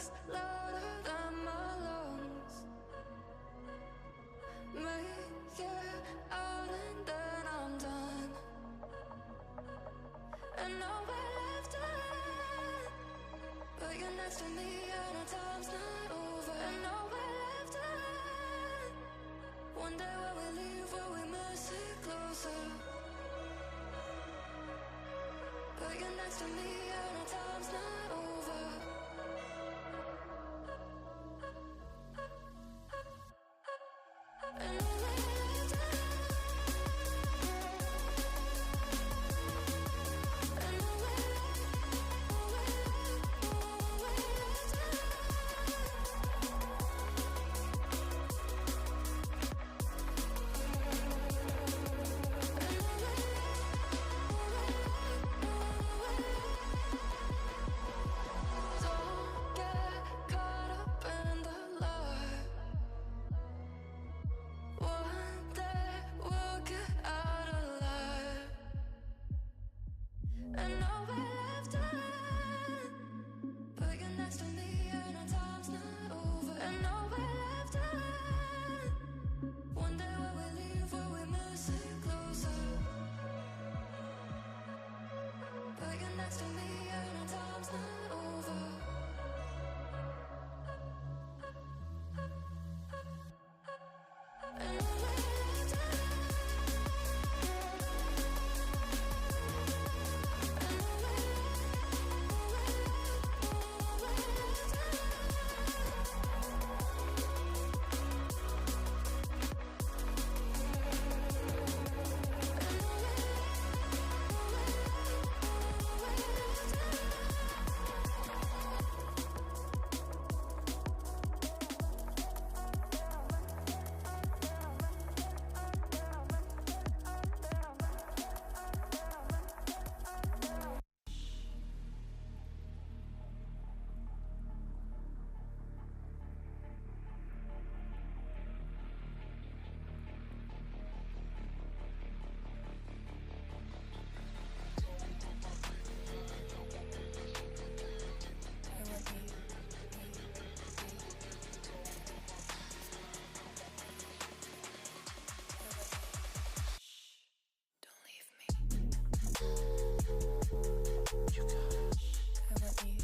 talks louder than my lungs. Make it out and then I'm done. And now we're left alone, but you're next to me and our time's not over. And now we're left alone. One day when we leave, will we miss it closer? But you're next to me and our time's not over. And now we're left alone. And now we're left Don't get caught up in the lie. One day we'll get out alive. And now we're left alone, but you're next to me and our time's not over. And now we're left alone. One day when we leave, will we miss it closer? But you're next to me and our time's not over. And now we're left alone. And now we're don't leave me. You got it. I want you.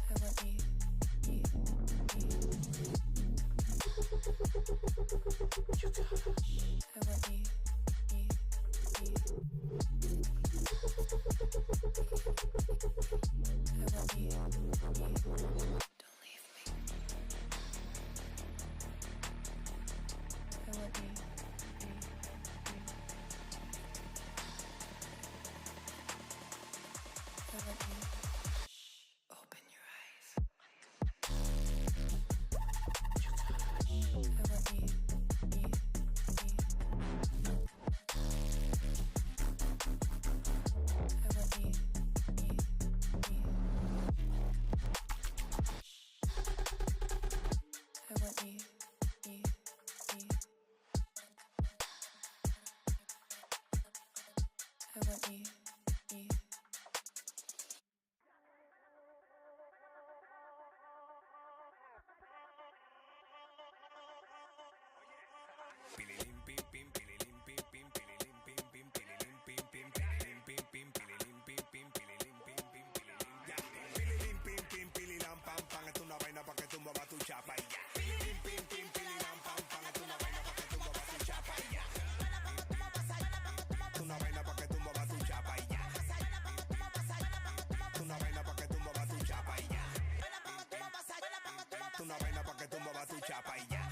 I want you. You got it. I want you. I want you. Don't leave me. I want you. I want you. Open your eyes. I want you. I want you. I want you. I want you. Pililim pim pim pililim pim pim pililim pim pim pililim pim pim pililim pim pim pililim pim pim pililim pim pim pililim ya. Pililim pim pim pililam pam pam, es una vaina pa' que tú muevas tu chapa y ya. Pililim pim pim pililam pam pam, es una vaina pa' que tú muevas tu chapa y ya. Una vaina pa' que tú muevas tu chapa y ya. Una vaina pa' que tú muevas tu chapa y ya. Una vaina pa' que tú muevas tu chapa y ya.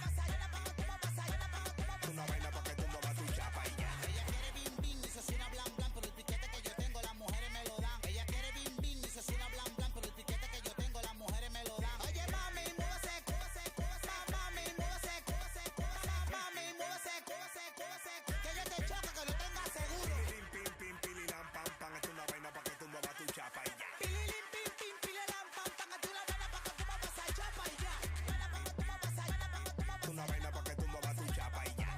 Una vaina pa' que tú muevas tu chapa y ya. Ella quiere bim bim y se suena blan blan, pero el piquete que yo tengo las mujeres me lo dan. Ella quiere bim bim y se suena blan blan, pero el piquete que yo tengo las mujeres me lo dan. Oye mami, muévese, cosa, mami, muévese, cosa, mami, muévese, cosa, que yo te choque, que lo tenga seguro. Pim pim pim pililam pam pam, es una vaina pa' que tú muevas tu chapa y ya. Pililim pim pim pileram pam pam, es una vaina pa' que tú muevas esa chapa y ya. Una vaina pa' que tú muevas tu chapa y ya.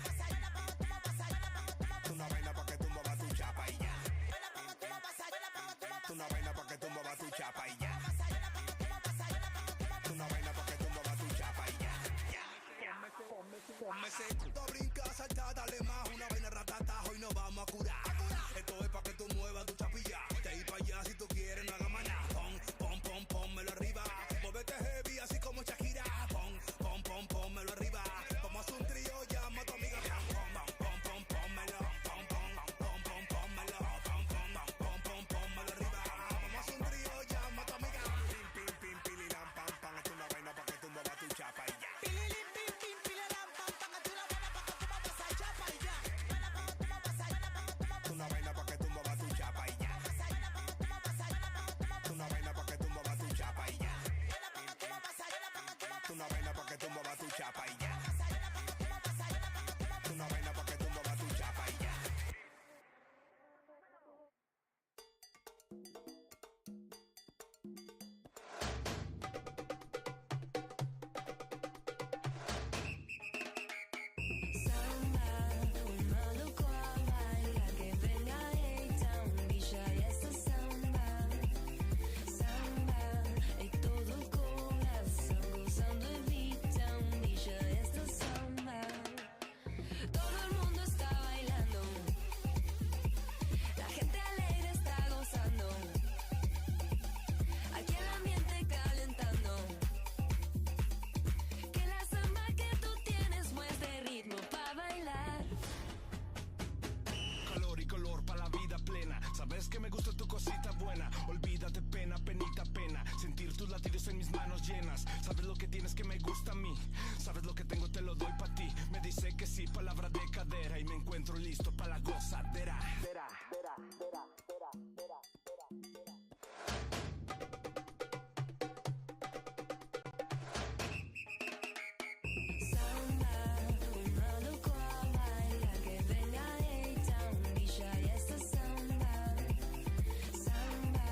ese brinca, salta, dale más. Una vaina ratata, hoy nos vamos a curar. Esto es pa' que tú muevas tu chapilla. De ahí pa' allá, si tú quieres, no hagas maná. Pónmelo arriba. Muévete heavy, así como Shakira. Pónmelo arriba. Vamos a hacer un trío, llama a tu amiga. Pónmelo arriba. Vamos a hacer un trío, llama a tu amiga. Pim, pililam, pam, pam. Esto es una vaina pa' que tú muevas tu chapa y ya. Pililim, pim, pim, pilelam, pam, pam. Esto es una vaina pa' que tú muevas esa chapa y ya. Vaina pa' que tú muevas esa, vaina pa' que tú muevas esa. Una vaina pa' que tú muevas tu chapa y ya. Vaina pa' que tú muevas esa, vaina pa' que tú muevas esa. Una vaina pa' que tú muevas tu chapa y ya. Vaina pa' que tú muevas esa, vaina pa' que tú muevas esa. Una vaina pa' que tú muevas tu chapa y ya. Vaina pa' que tú muevas esa, vaina pa' que tú muevas esa. Una vaina pa' que tú muevas tu chapa y ya. Samba, un maluco a bailar, que venga A-Town, Villa y esta samba. Samba, y todo el corazón gozando en V-Town, Villa y esta samba. Todo el mundo está bailando, la gente alegre está gozando, aquí el ambiente calentando. Que la samba que tú tienes muestre ritmo pa' bailar. Calor y color para la vida plena. Sabes que me gusta tu cosita buena. Olvídate pena, penita, pena. Sentir tus latidos en mis manos llenas. Sabes lo que tienes que me gusta a mí. Sabes lo que tengo, te lo doy pa' ti. Me dice que sí, palabra de cadera. Y me encuentro listo pa' la gozadera. Samba, un maluco a bailar, que venga A-Town, Villa y esta samba. Samba,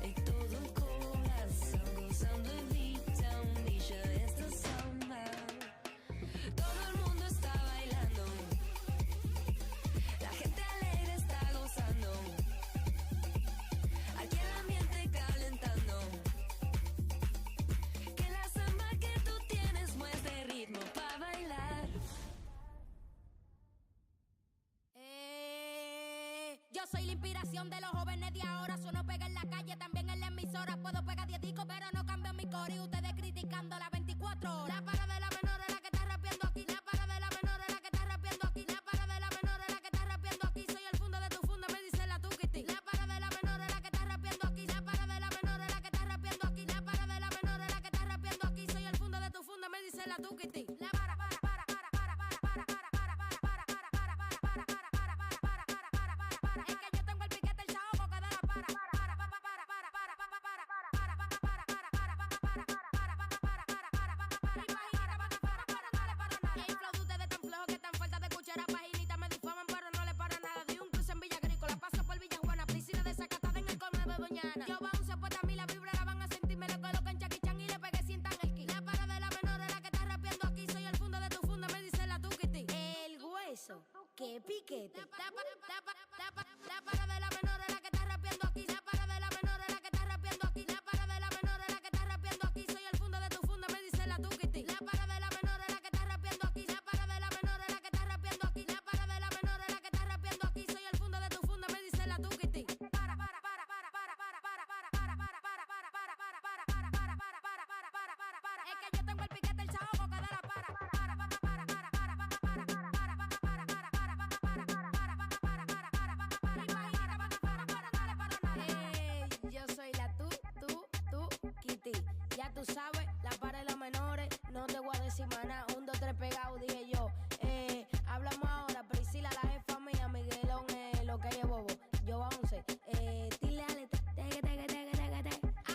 y todo el corazón gozando en V-Town, Villa y esta samba. Todo el mundo está bailando, la gente alegre está gozando, aquí el ambiente calentando. Que la samba que tú tienes muestre ritmo pa' bailar. Yo soy la inspiración de los jóvenes de ahora. Sueno pega en la calle, también en la emisora. Puedo pegar 10 discos, pero no cambio mi core. Y ustedes criticando las 24 horas. La para de la menor es la que está rapeando aquí. La para de la menor es la que está rapeando aquí. La para de la menor es la que está rapeando aquí. Soy el fundo de tu funda, me dice la tuquiti. La para de la menor es la que está rapeando aquí. La para de la menor es la que está rapeando aquí. La para de la menor es la que está rapeando aquí. Soy el fundo de tu funda, me dice la tuquiti. La para. Es que yo tengo el piquete, el saoco que da la para. El flow de ustedes tan flojo que tan falta de cuchara. Paginita me difaman, pero no le para nada. Di un cruce en Villa Agrícola, paso por Villa Juana, piscina desacatada en el colmado de Doñana. Yo bounce, pues a mí la vibra la van a sentir. Me lo coloco en Jackie Chan y le pegué sientan el ki. La para de la menor es la que está rapeando aquí. Soy el fundo de tu funda, me dice la tuquiti. El hueso, qué piquete. La para de la menor es la que está rapeando aquí. La para de la menor es la que está rapeando aquí. La para de la menor es la que está rapeando aquí. Soy el fundo de tu funda, me dice la tuquiti. La para de la menor es la que está rapeando aquí. La para de la menor es la que está rapeando aquí. La para de la menor es la que está rapeando aquí. Soy el fundo de tu funda, me dice la tuquiti. Es que yo tengo el piquete, el saoco que da la para. Yo soy la tú, Kitty. Ya tú sabes, la para de los menores. No te voy a decir más nada. 1, 2, 3 pegado, dije yo. Hablamos ahora, Priscila, la jefa mía. Miguelón, lo que hay bobo. Yo 11. Dile ale, te.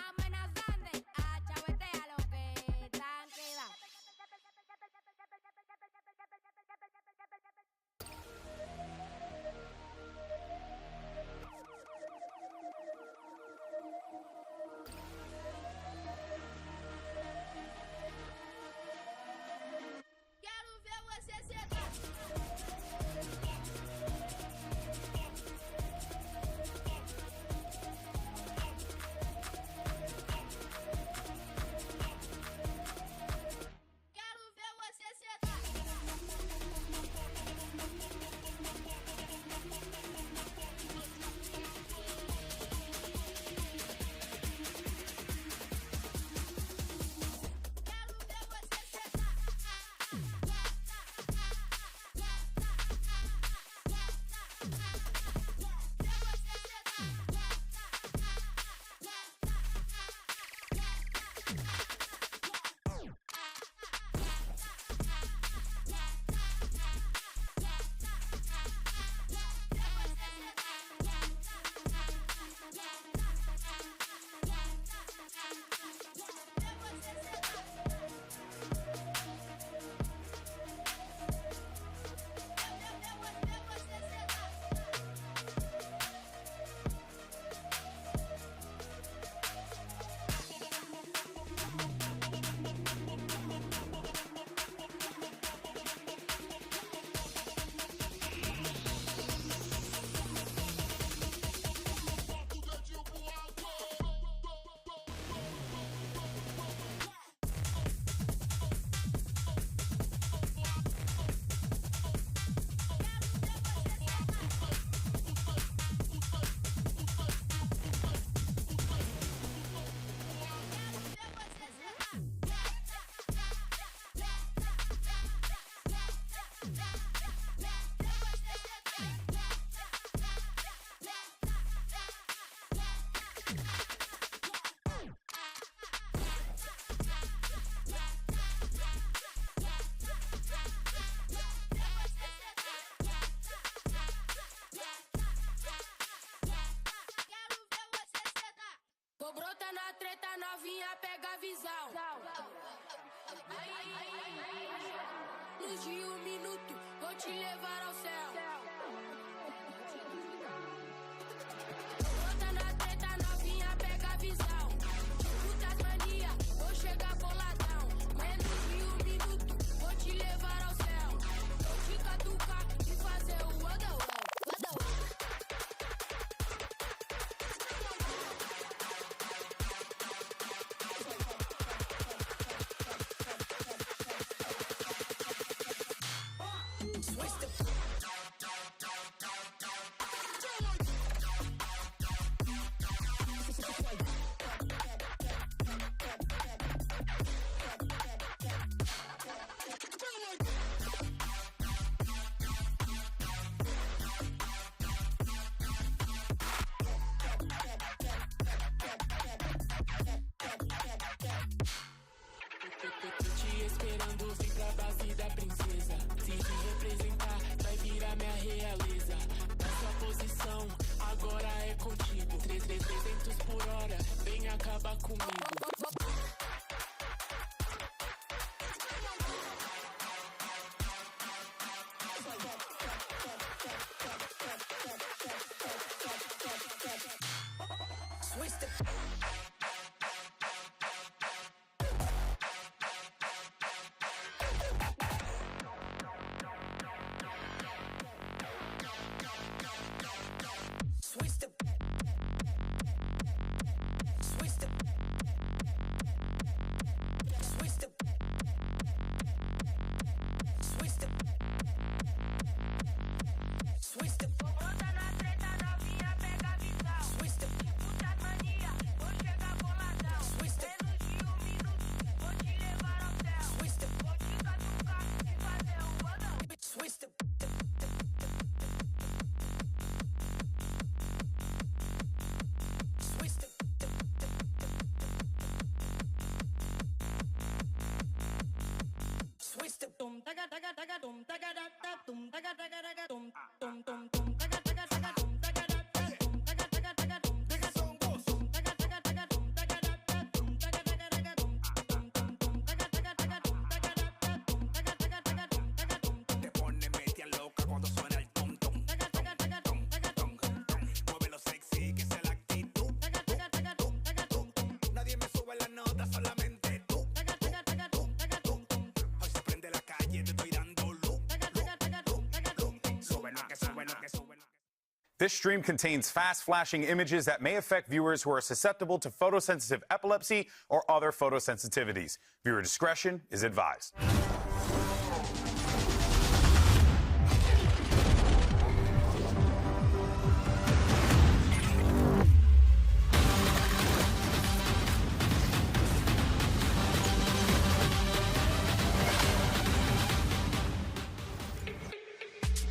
Amenazante, a chavetea lo que tan queda. Quero ver você na treta, novinha, pega a visão. Luz de minuto, vou te levar ao céu. Bota na treta, novinha, pega a visão. Putas mania, vou chegar boladão. Menos de minuto, vou te levar ao céu. Vou te catucar e fazer o wada-wow. Te esperando, vem pra base da princesa. Se te representar, vai virar minha realeza. A sua posição agora é contigo. 300 por hora, vem acabar comigo. Te pone media loca cuando suena el tum tum. Mueve lo sexy que es la actitud. Nadie me sube la nota, solamente tú. Hoy se prende la calle, te estoy dando luz. Sube lo que sube lo que sube. This stream contains fast flashing images that may affect viewers who are susceptible to photosensitive epilepsy or other photosensitivities. Viewer discretion is advised.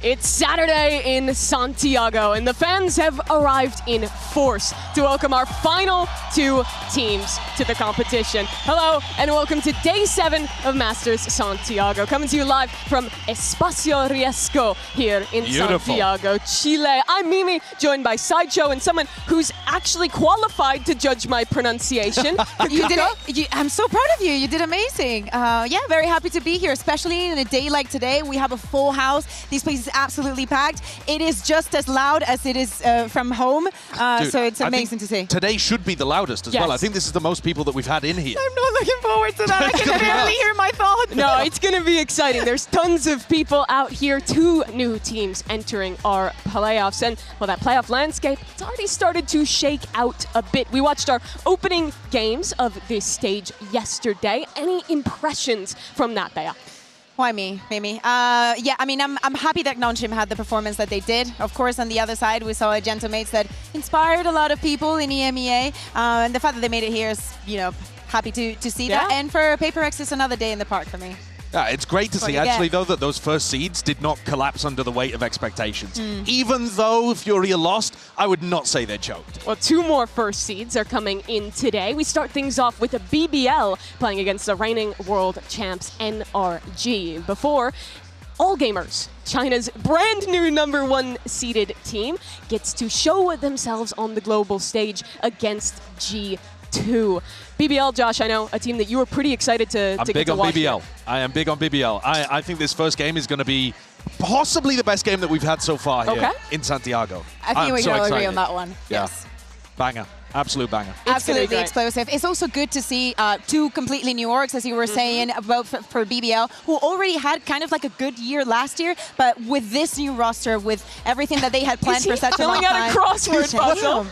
It's Saturday in Santiago, and the fans have arrived in force to welcome our final two teams to the competition. Hello, and welcome to Day 7 of Masters Santiago, coming to you live from Espacio Riesgo here in Santiago, Chile. I'm Mimi, joined by Sideshow and someone who's actually qualified to judge my pronunciation. You did it. I'm so proud of you. You did amazing. Yeah, very happy to be here, especially in a day like today. We have a full house. This place is absolutely packed. It is just as loud as it is from home. Dude, so it's amazing to see. Today should be the loudest as well. I think this is the most people that we've had in here. I'm not looking forward to that. I can barely hear my thoughts. No, it's going to be exciting. There's tons of people out here. 2 new teams entering our playoffs. And, well, that playoff landscape, it's already started to shake out a bit. We watched our opening games of this stage yesterday. Any impressions from that, Bea? Why me, Mimi? Yeah, I mean, I'm happy that Nonchim had the performance that they did. Of course, on the other side, we saw a Gentlemates that inspired a lot of people in EMEA. And the fact that they made it here is, you know, happy to see that. And for HyperX, it's another day in the park for me. Yeah, it's great to see, actually, though, that those first seeds did not collapse under the weight of expectations. Even though Furia lost, I would not say they choked. Well, 2 more first seeds are coming in today. We start things off with a BBL playing against the reigning world champs NRG. Before, All Gamers, China's brand new #1 seeded team, gets to show themselves on the global stage against G2. 2. BBL, Josh, I know a team that you were pretty excited to I'm get big to on watch. BBL. I am big on BBL. I think this first game is going to be possibly the best game that we've had so far here in Santiago. I think we can all agree on that one. Yeah. Yes. Banger. Absolute banger. Absolutely explosive. It's also good to see 2 completely new orgs, as you were saying, about for BBL, who already had kind of like a good year last year, but with this new roster, with everything that they had planned for such a long time. Filling out a crossword puzzle.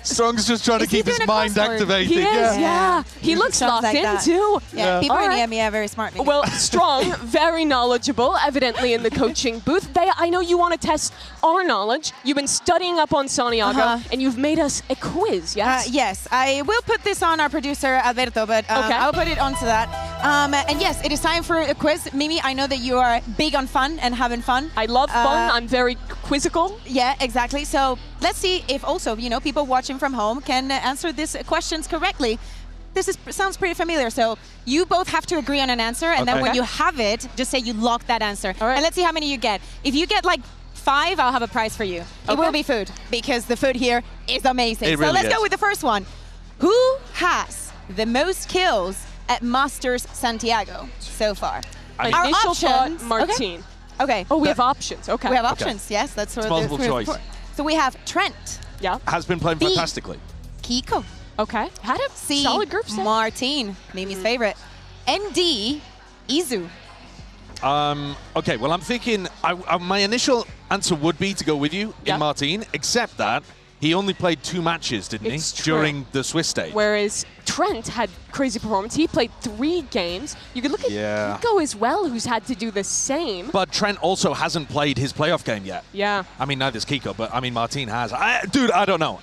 Strong's just trying to keep his mind activated. He is, yeah. He looks Sounds locked like in that. too. Yeah, people in the EMEA are very smart. Maybe. Well, Strong, very knowledgeable, evidently in the coaching booth. Bea, I know you want to test our knowledge. You've been studying up on Santiago, and you've made us a quiz, yes? Yes, I will put this on our producer, Alberto, but I'll put it onto that. And yes, it is time for a quiz. Mimi, I know that you are big on fun and having fun. I love fun. I'm very quizzical. Yeah, exactly. So let's see if also, people watching from home can answer these questions correctly. Sounds pretty familiar. So you both have to agree on an answer, and then when you have it, just say you lock that answer. All right. And let's see how many you get. If you get like 5, I'll have a prize for you. It will be food, because the food here is amazing. It really let's is. go with the first one. Who has the most kills at Masters Santiago so far? Our Initial thought, options. Martine. Okay. Oh, we have options. Okay. We have options. Yes, that's what multiple choice. So we have Trent, Yeah. Has been playing fantastically. Kiko, Okay. Had a C, solid group set. Martine, Mimi's favorite, and D, Izu. Okay, well, I'm thinking my initial answer would be to go with you in Martine, except that he only played 2 matches, didn't It's he, true. during the Swiss stage? Whereas Trent had crazy performance. He played 3 games. You could look at Kiko as well, who's had to do the same. But Trent also hasn't played his playoff game yet. Yeah. I mean, neither's Kiko, but I mean, Martine has. Dude, I don't know.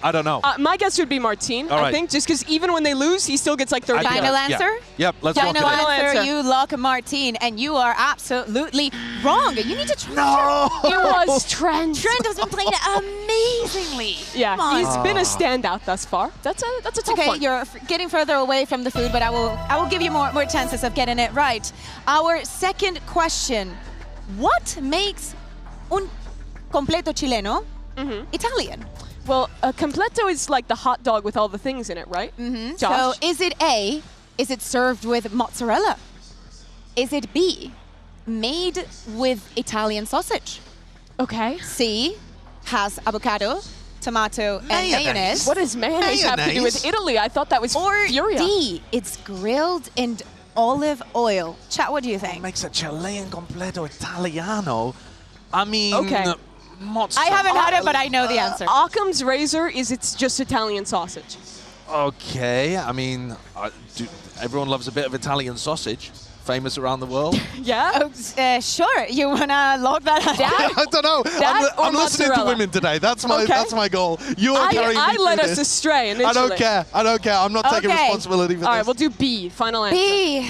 My guess would be Martine, All right. I think, just because even when they lose, he still gets like 30 Final kills. answer? Yep, let's lock it Final in. answer, answer. you lock Martine, and you are absolutely wrong. You need to try. It was Trent. Trent has been playing amazingly. Yeah, Come on. he's been a standout thus far. That's a tough Okay, one. you're getting further away from the food, but I will give you more chances of getting it right. Our second question: what makes un completo chileno Italian? Well, a completo is like the hot dog with all the things in it, right? So Josh? is it A, is it served with mozzarella? Is it B, made with Italian sausage? Okay. C, has avocado, tomato, and mayonnaise? What does mayonnaise have to do with Mayonnaise? Italy? I thought that was Or Furia. D, it's grilled in olive oil. Chat, what do you think? Makes a Chilean completo Italiano. I mean, Okay. mozzarella. I haven't had it, but I know the answer. Occam's razor is it's just Italian sausage. Okay, I mean, everyone loves a bit of Italian sausage. Famous around the world. Yeah? Sure, you wanna log that out? I don't know. That or I'm listening to mozzarella? women today. That's my Okay. that's my goal. You are carrying me I through led us this. astray initially. I don't care. I don't care. I'm not taking Okay. responsibility for All right, this. we'll do B. Final answer. B,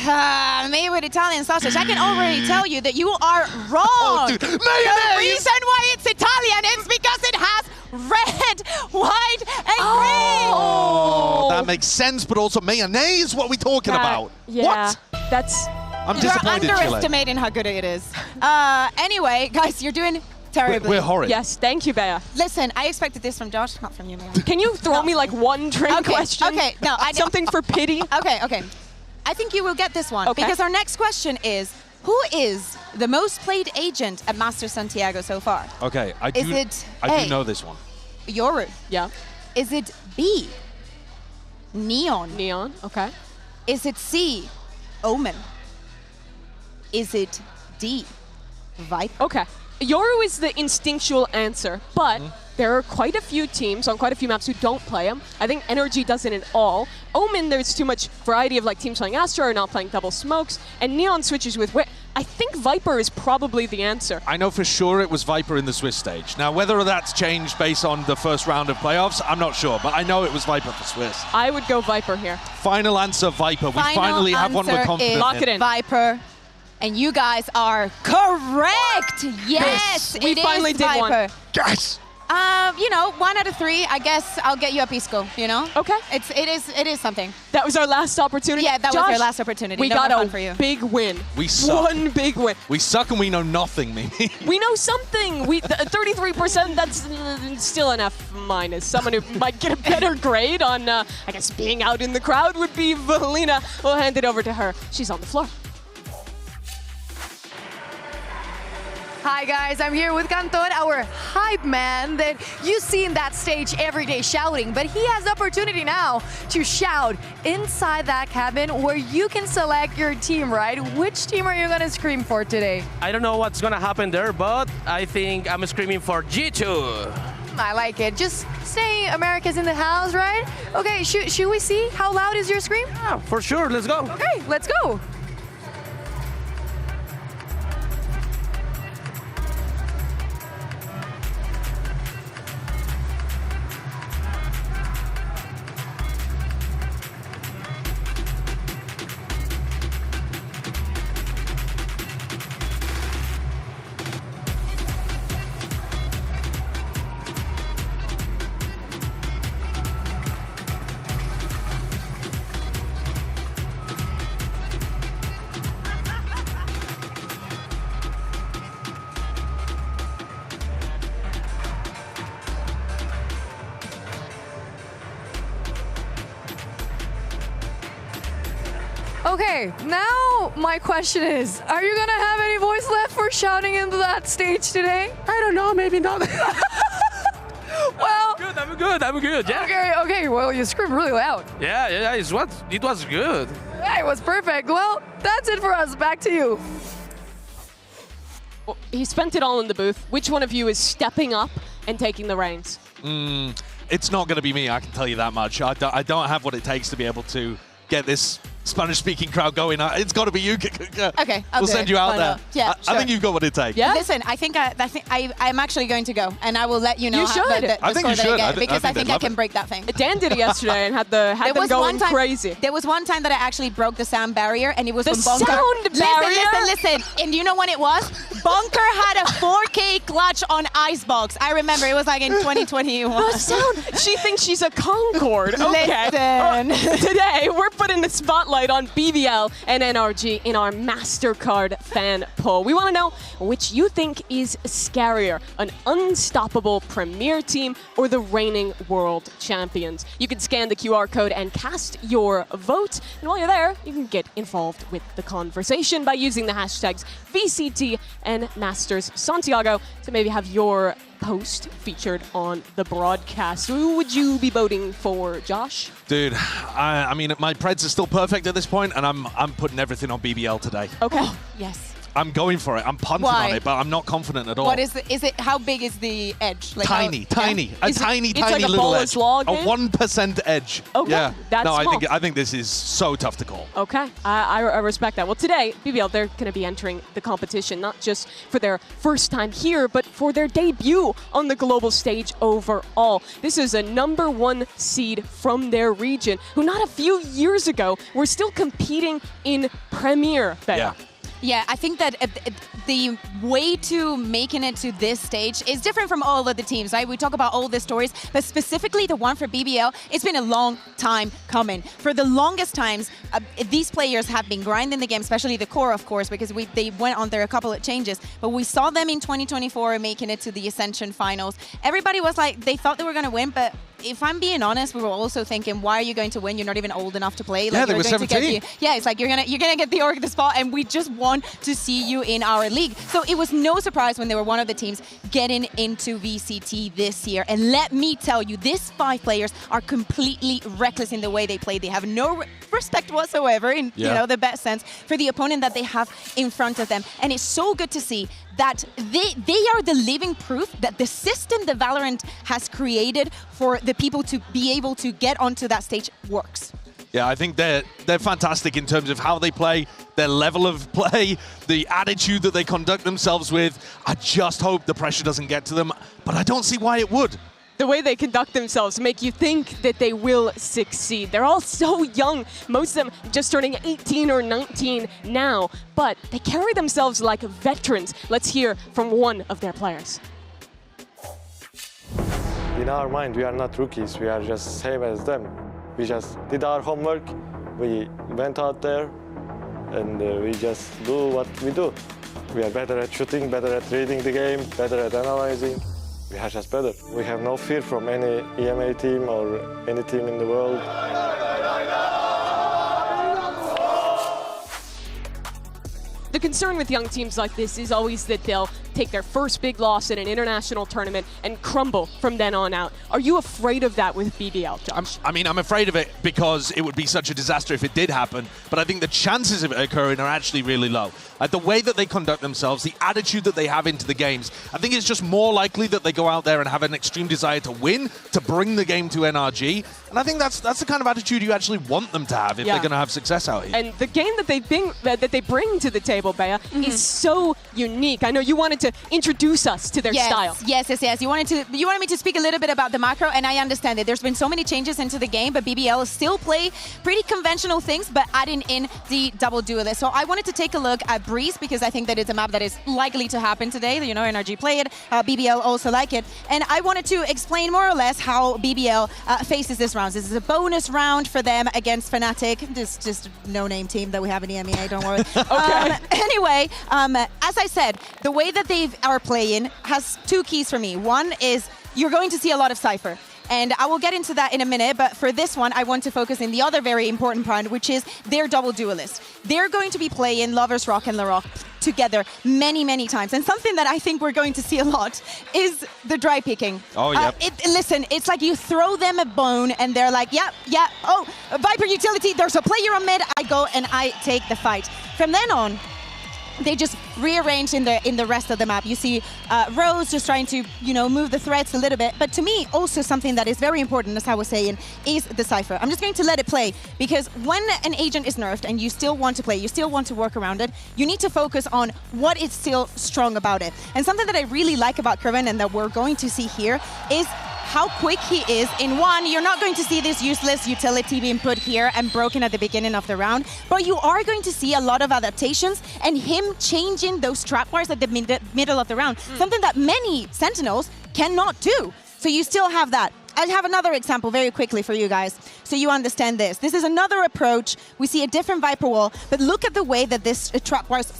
made with Italian sausage. I can already tell you that you are wrong. Oh, dude. The Mayonnaise! reason why it's Italian is because it has red, white, and green. Oh, that makes sense, but also mayonnaise? What are we talking about? Yeah, What? that's... I'm You're disappointed, Chile. underestimating how good it is. Anyway, guys, you're doing terribly. We're horrid. Yes, thank you, Bea. Listen, I expected this from Josh, not from you, man. Can you throw me like one train question? Okay, no, I Something for pity? Okay. I think you will get this one. Okay. Because our next question is, who is the most played agent at Masters Santiago so far? Okay, I Is it A? do know this one. Yoru. Yeah. Is it B, Neon? Neon, okay. Is it C, Omen? Is it D, Viper? Okay. Yoru is the instinctual answer, but there are quite a few teams on quite a few maps who don't play him. I think NRG doesn't at all. OMEN, there's too much variety of like teams playing Astra or not playing double smokes, and Neon switches with Wit. I think Viper is probably the answer. I know for sure it was Viper in the Swiss stage. Now, whether that's changed based on the first round of playoffs, I'm not sure, but I know it was Viper for Swiss. I would go Viper here. Final answer, Viper. We Final finally have one we're answer confident is Lock it in. Viper. And you guys are correct. Yes, We it finally is did one. Viper. Yes! You know, 1 out of 3. I guess I'll get you a pisco. You know. Okay. It is something. That was our last opportunity. Yeah, that Josh, was our last opportunity. We No got more a fun for you. big win. We suck. One big win. We suck and we know nothing, Mimi. We know something. 33%, that's still an F minus. Someone who might get a better grade on, I guess, being out in the crowd would be Valina. We'll hand it over to her. She's on the floor. Hi guys, I'm here with Cantor, our hype man that you see in that stage every day shouting, but he has the opportunity now to shout inside that cabin where you can select your team, right? Which team are you gonna scream for today? I don't know what's gonna happen there, but I think I'm screaming for G2. I like it. Just say America's in the house, right? Okay, should we see? How loud is your scream? Yeah, for sure, let's go. Okay, let's go. Okay, now my question is, are you gonna have any voice left for shouting into that stage today? I don't know, maybe not. Well, I'm good, yeah. okay, well, you screamed really loud. Yeah, it was good. Yeah, it was perfect. Well, that's it for us. Back to you. Well, he spent it all in the booth. Which one of you is stepping up and taking the reins? It's not going to be me, I can tell you that much. I don't have what it takes to be able to get this Spanish-speaking crowd going. It's got to be you. Okay, I'll we'll do send it. you out Why there. not? Yeah, I think you've got what it takes. Yeah? Listen, I think I'm actually going to go, and I will let you know You how should. the I think score you that should. I I get, think because I they'd think I love can it. break that thing. Dan did it yesterday and had them going crazy. There was one time that I actually broke the sound barrier, and it was The when Bunker. sound barrier? Listen. And you know when it was? Bunker had a 4K clutch on Icebox. I remember it was like in 2021. The sound. She thinks she's a Concorde. Okay. Listen. Today, we're putting the spotlight on BBL and NRG in our Mastercard fan poll. We want to know which you think is scarier, an unstoppable premier team or the reigning world champions. You can scan the QR code and cast your vote. And while you're there, you can get involved with the conversation by using the hashtags VCT and Masters Santiago to maybe have your post featured on the broadcast. Who would you be voting for, Josh? Dude, I mean, my Preds are still perfect at this point, and I'm putting everything on BBL today. Okay. Yes. I'm going for it. I'm punting Why? on it, but I'm not confident at all. What is it? How big is the edge? Like Tiny. A Is it- tiny it's like a little ball edge. is law A game? 1% edge. Okay, Yeah. that's no, small. I think this is so tough to call. Okay, I respect that. Well, today, BBL, they're going to be entering the competition, not just for their first time here, but for their debut on the global stage overall. This is a #1 seed from their region, who not a few years ago were still competing in Premier. Yeah. Yeah, I think that the way to making it to this stage is different from all of the teams, right? We talk about all the stories, but specifically the one for BBL, it's been a long time coming. For the longest times, these players have been grinding the game, especially the core, of course, because they went on there a couple of changes. But we saw them in 2024 making it to the Ascension finals. Everybody was like, they thought they were going to win, but if I'm being honest, we were also thinking, why are you going to win? You're not even old enough to play. Yeah, they you're were going to 17. yeah, it's like you're gonna get the spot, and we just want to see you in our league. So it was no surprise when they were one of the teams getting into VCT this year. And let me tell you, these 5 players are completely reckless in the way they play. They have no respect whatsoever, in the best sense, for the opponent that they have in front of them. And it's so good to see that they are the living proof that the system that Valorant has created for the people to be able to get onto that stage works. Yeah, I think they're fantastic in terms of how they play, their level of play, the attitude that they conduct themselves with. I just hope the pressure doesn't get to them, but I don't see why it would. The way they conduct themselves make you think that they will succeed. They're all so young, most of them just turning 18 or 19 now, but they carry themselves like veterans. Let's hear from one of their players. in our mind, we are not rookies. We are just same as them. We just did our homework. We went out there, and we just do what we do. We are better at shooting, better at reading the game, better at analyzing. We are just better. We have no fear from any EMA team or any team in the world. The concern with young teams like this is always that they'll take their first big loss in an international tournament and crumble from then on out. Are you afraid of that with BBL, Josh? I'm afraid of it because it would be such a disaster if it did happen, but I think the chances of it occurring are actually really low. The way that they conduct themselves, the attitude that they have into the games, I think it's just more likely that they go out there and have an extreme desire to win, to bring the game to NRG, and I think that's the kind of attitude you actually want them to have if they're going to have success out here. And the game that they bring to the table, Bea, is so unique. I know you wanted to introduce us to their style. Yes. You wanted me to speak a little bit about the macro, and I understand it. There's been so many changes into the game, but BBL still play pretty conventional things, but adding in the double duelist. So I wanted to take a look at Breeze because I think that it's a map that is likely to happen today. You know, NRG play it, BBL also like it, and I wanted to explain more or less how BBL faces this round. This is a bonus round for them against Fnatic, this just no-name team that we have in EMEA. Don't worry. Anyway, as I said, the way that they are playing has two keys for me. One is you're going to see a lot of Cypher. And I will get into that in a minute, but for this one, I want to focus in the other very important part, which is their double duelist. They're going to be playing Lovers Rock and Larocque together many, many times. And something that I think we're going to see a lot is the dry picking. Oh, yeah. Listen, it's like you throw them a bone and they're like, yeah, oh, Viper utility, there's a player on mid, I go and I take the fight. From then on, they just rearrange in the rest of the map. You see Rose just trying to, move the threats a little bit. But to me, also something that is very important, as I was saying, is the Cypher. I'm just going to let it play because when an agent is nerfed and you still want to play, you still want to work around it, you need to focus on what is still strong about it. And something that I really like about Kervin and that we're going to see here is how quick he is. In one, you're not going to see this useless utility being put here and broken at the beginning of the round, but you are going to see a lot of adaptations and him changing those trap wires at the middle of the round, something that many Sentinels cannot do. So you still have that. I have another example very quickly for you guys, so you understand this. This is another approach. We see a different Viper wall, but look at the way that this trap wires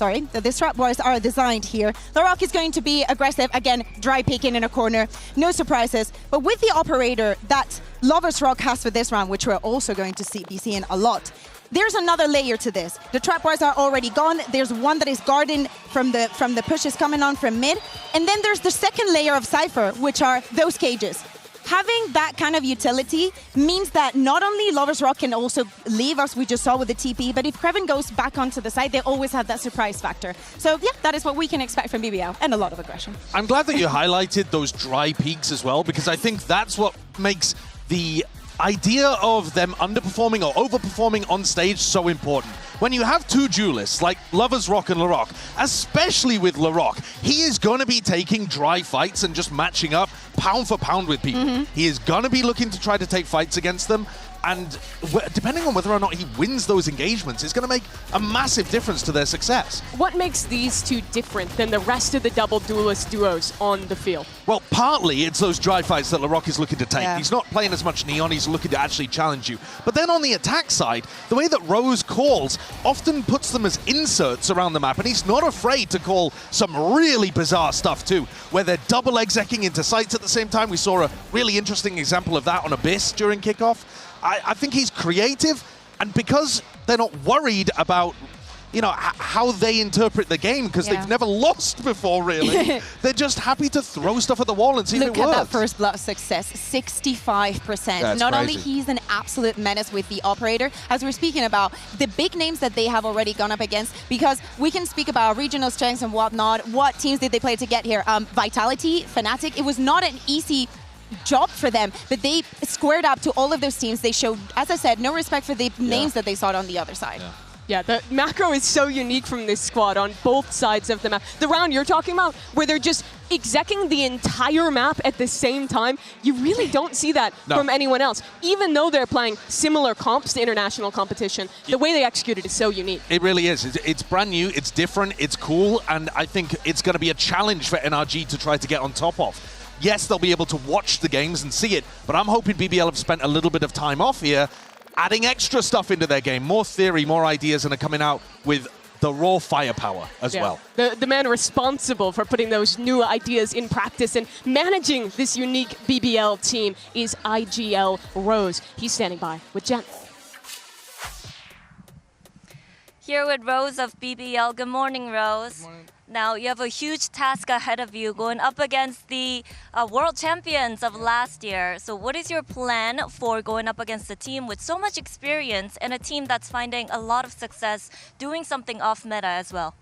are designed here. Larocque is going to be aggressive, again, dry picking in a corner, no surprises. But with the operator that Lovers Rock has for this round, which we're also going to be seeing a lot, there's another layer to this. The trap wires are already gone. There's one that is guarding from the pushes coming on from mid, and then there's the second layer of Cypher, which are those cages. Having that kind of utility means that not only Lovers Rock can also leave, as we just saw with the TP, but if Krevin goes back onto the side, they always have that surprise factor. So yeah, that is what we can expect from BBL, and a lot of aggression. I'm glad that you highlighted those dry peaks as well, because I think that's what makes the idea of them underperforming or overperforming on stage so important. When you have two duelists like Lovers Rock and Larocque, especially with Larocque, he is going to be taking dry fights and just matching up pound for pound with people. He is going to be looking to try to take fights against them, and depending on whether or not he wins those engagements, it's going to make a massive difference to their success. What makes these two different than the rest of the double duelist duos on the field? Well, partly it's those dry fights that Larocque is looking to take. He's not playing as much Neon, he's looking to actually challenge you. But then on the attack side, the way that Rose calls often puts them as inserts around the map, and he's not afraid to call some really bizarre stuff too, where they're double execing into sites at the same time. We saw a really interesting example of that on Abyss during kickoff. I think he's creative, and because they're not worried about, how they interpret the game, because they've never lost before, really. They're just happy to throw stuff at the wall and see if it works. Look at that first blood success, 65%. That's not crazy. only he's an absolute menace with the operator, as we're speaking about the big names that they have already gone up against, because we can speak about regional strengths and whatnot. What teams did they play to get here? Vitality, Fnatic. It was not an easy job for them, but they squared up to all of those teams. They showed, as I said, no respect for the names that they saw on the other side. Yeah, the macro is so unique from this squad on both sides of the map. The round you're talking about, where they're just execing the entire map at the same time, you really don't see that from anyone else. Even though they're playing similar comps to international competition, the way they execute it is so unique. It really is. It's brand new, it's different, it's cool, and I think it's going to be a challenge for NRG to try to get on top of. Yes, they'll be able to watch the games and see it, but I'm hoping BBL have spent a little bit of time off here, adding extra stuff into their game, more theory, more ideas, and are coming out with the raw firepower as well. The man responsible for putting those new ideas in practice and managing this unique BBL team is IGL Rose. He's standing by with Jen. Here with Rose of BBL. Good morning, Rose. Good morning. Now, you have a huge task ahead of you going up against the world champions of last year. So what is your plan for going up against a team with so much experience and a team that's finding a lot of success doing something off meta as well?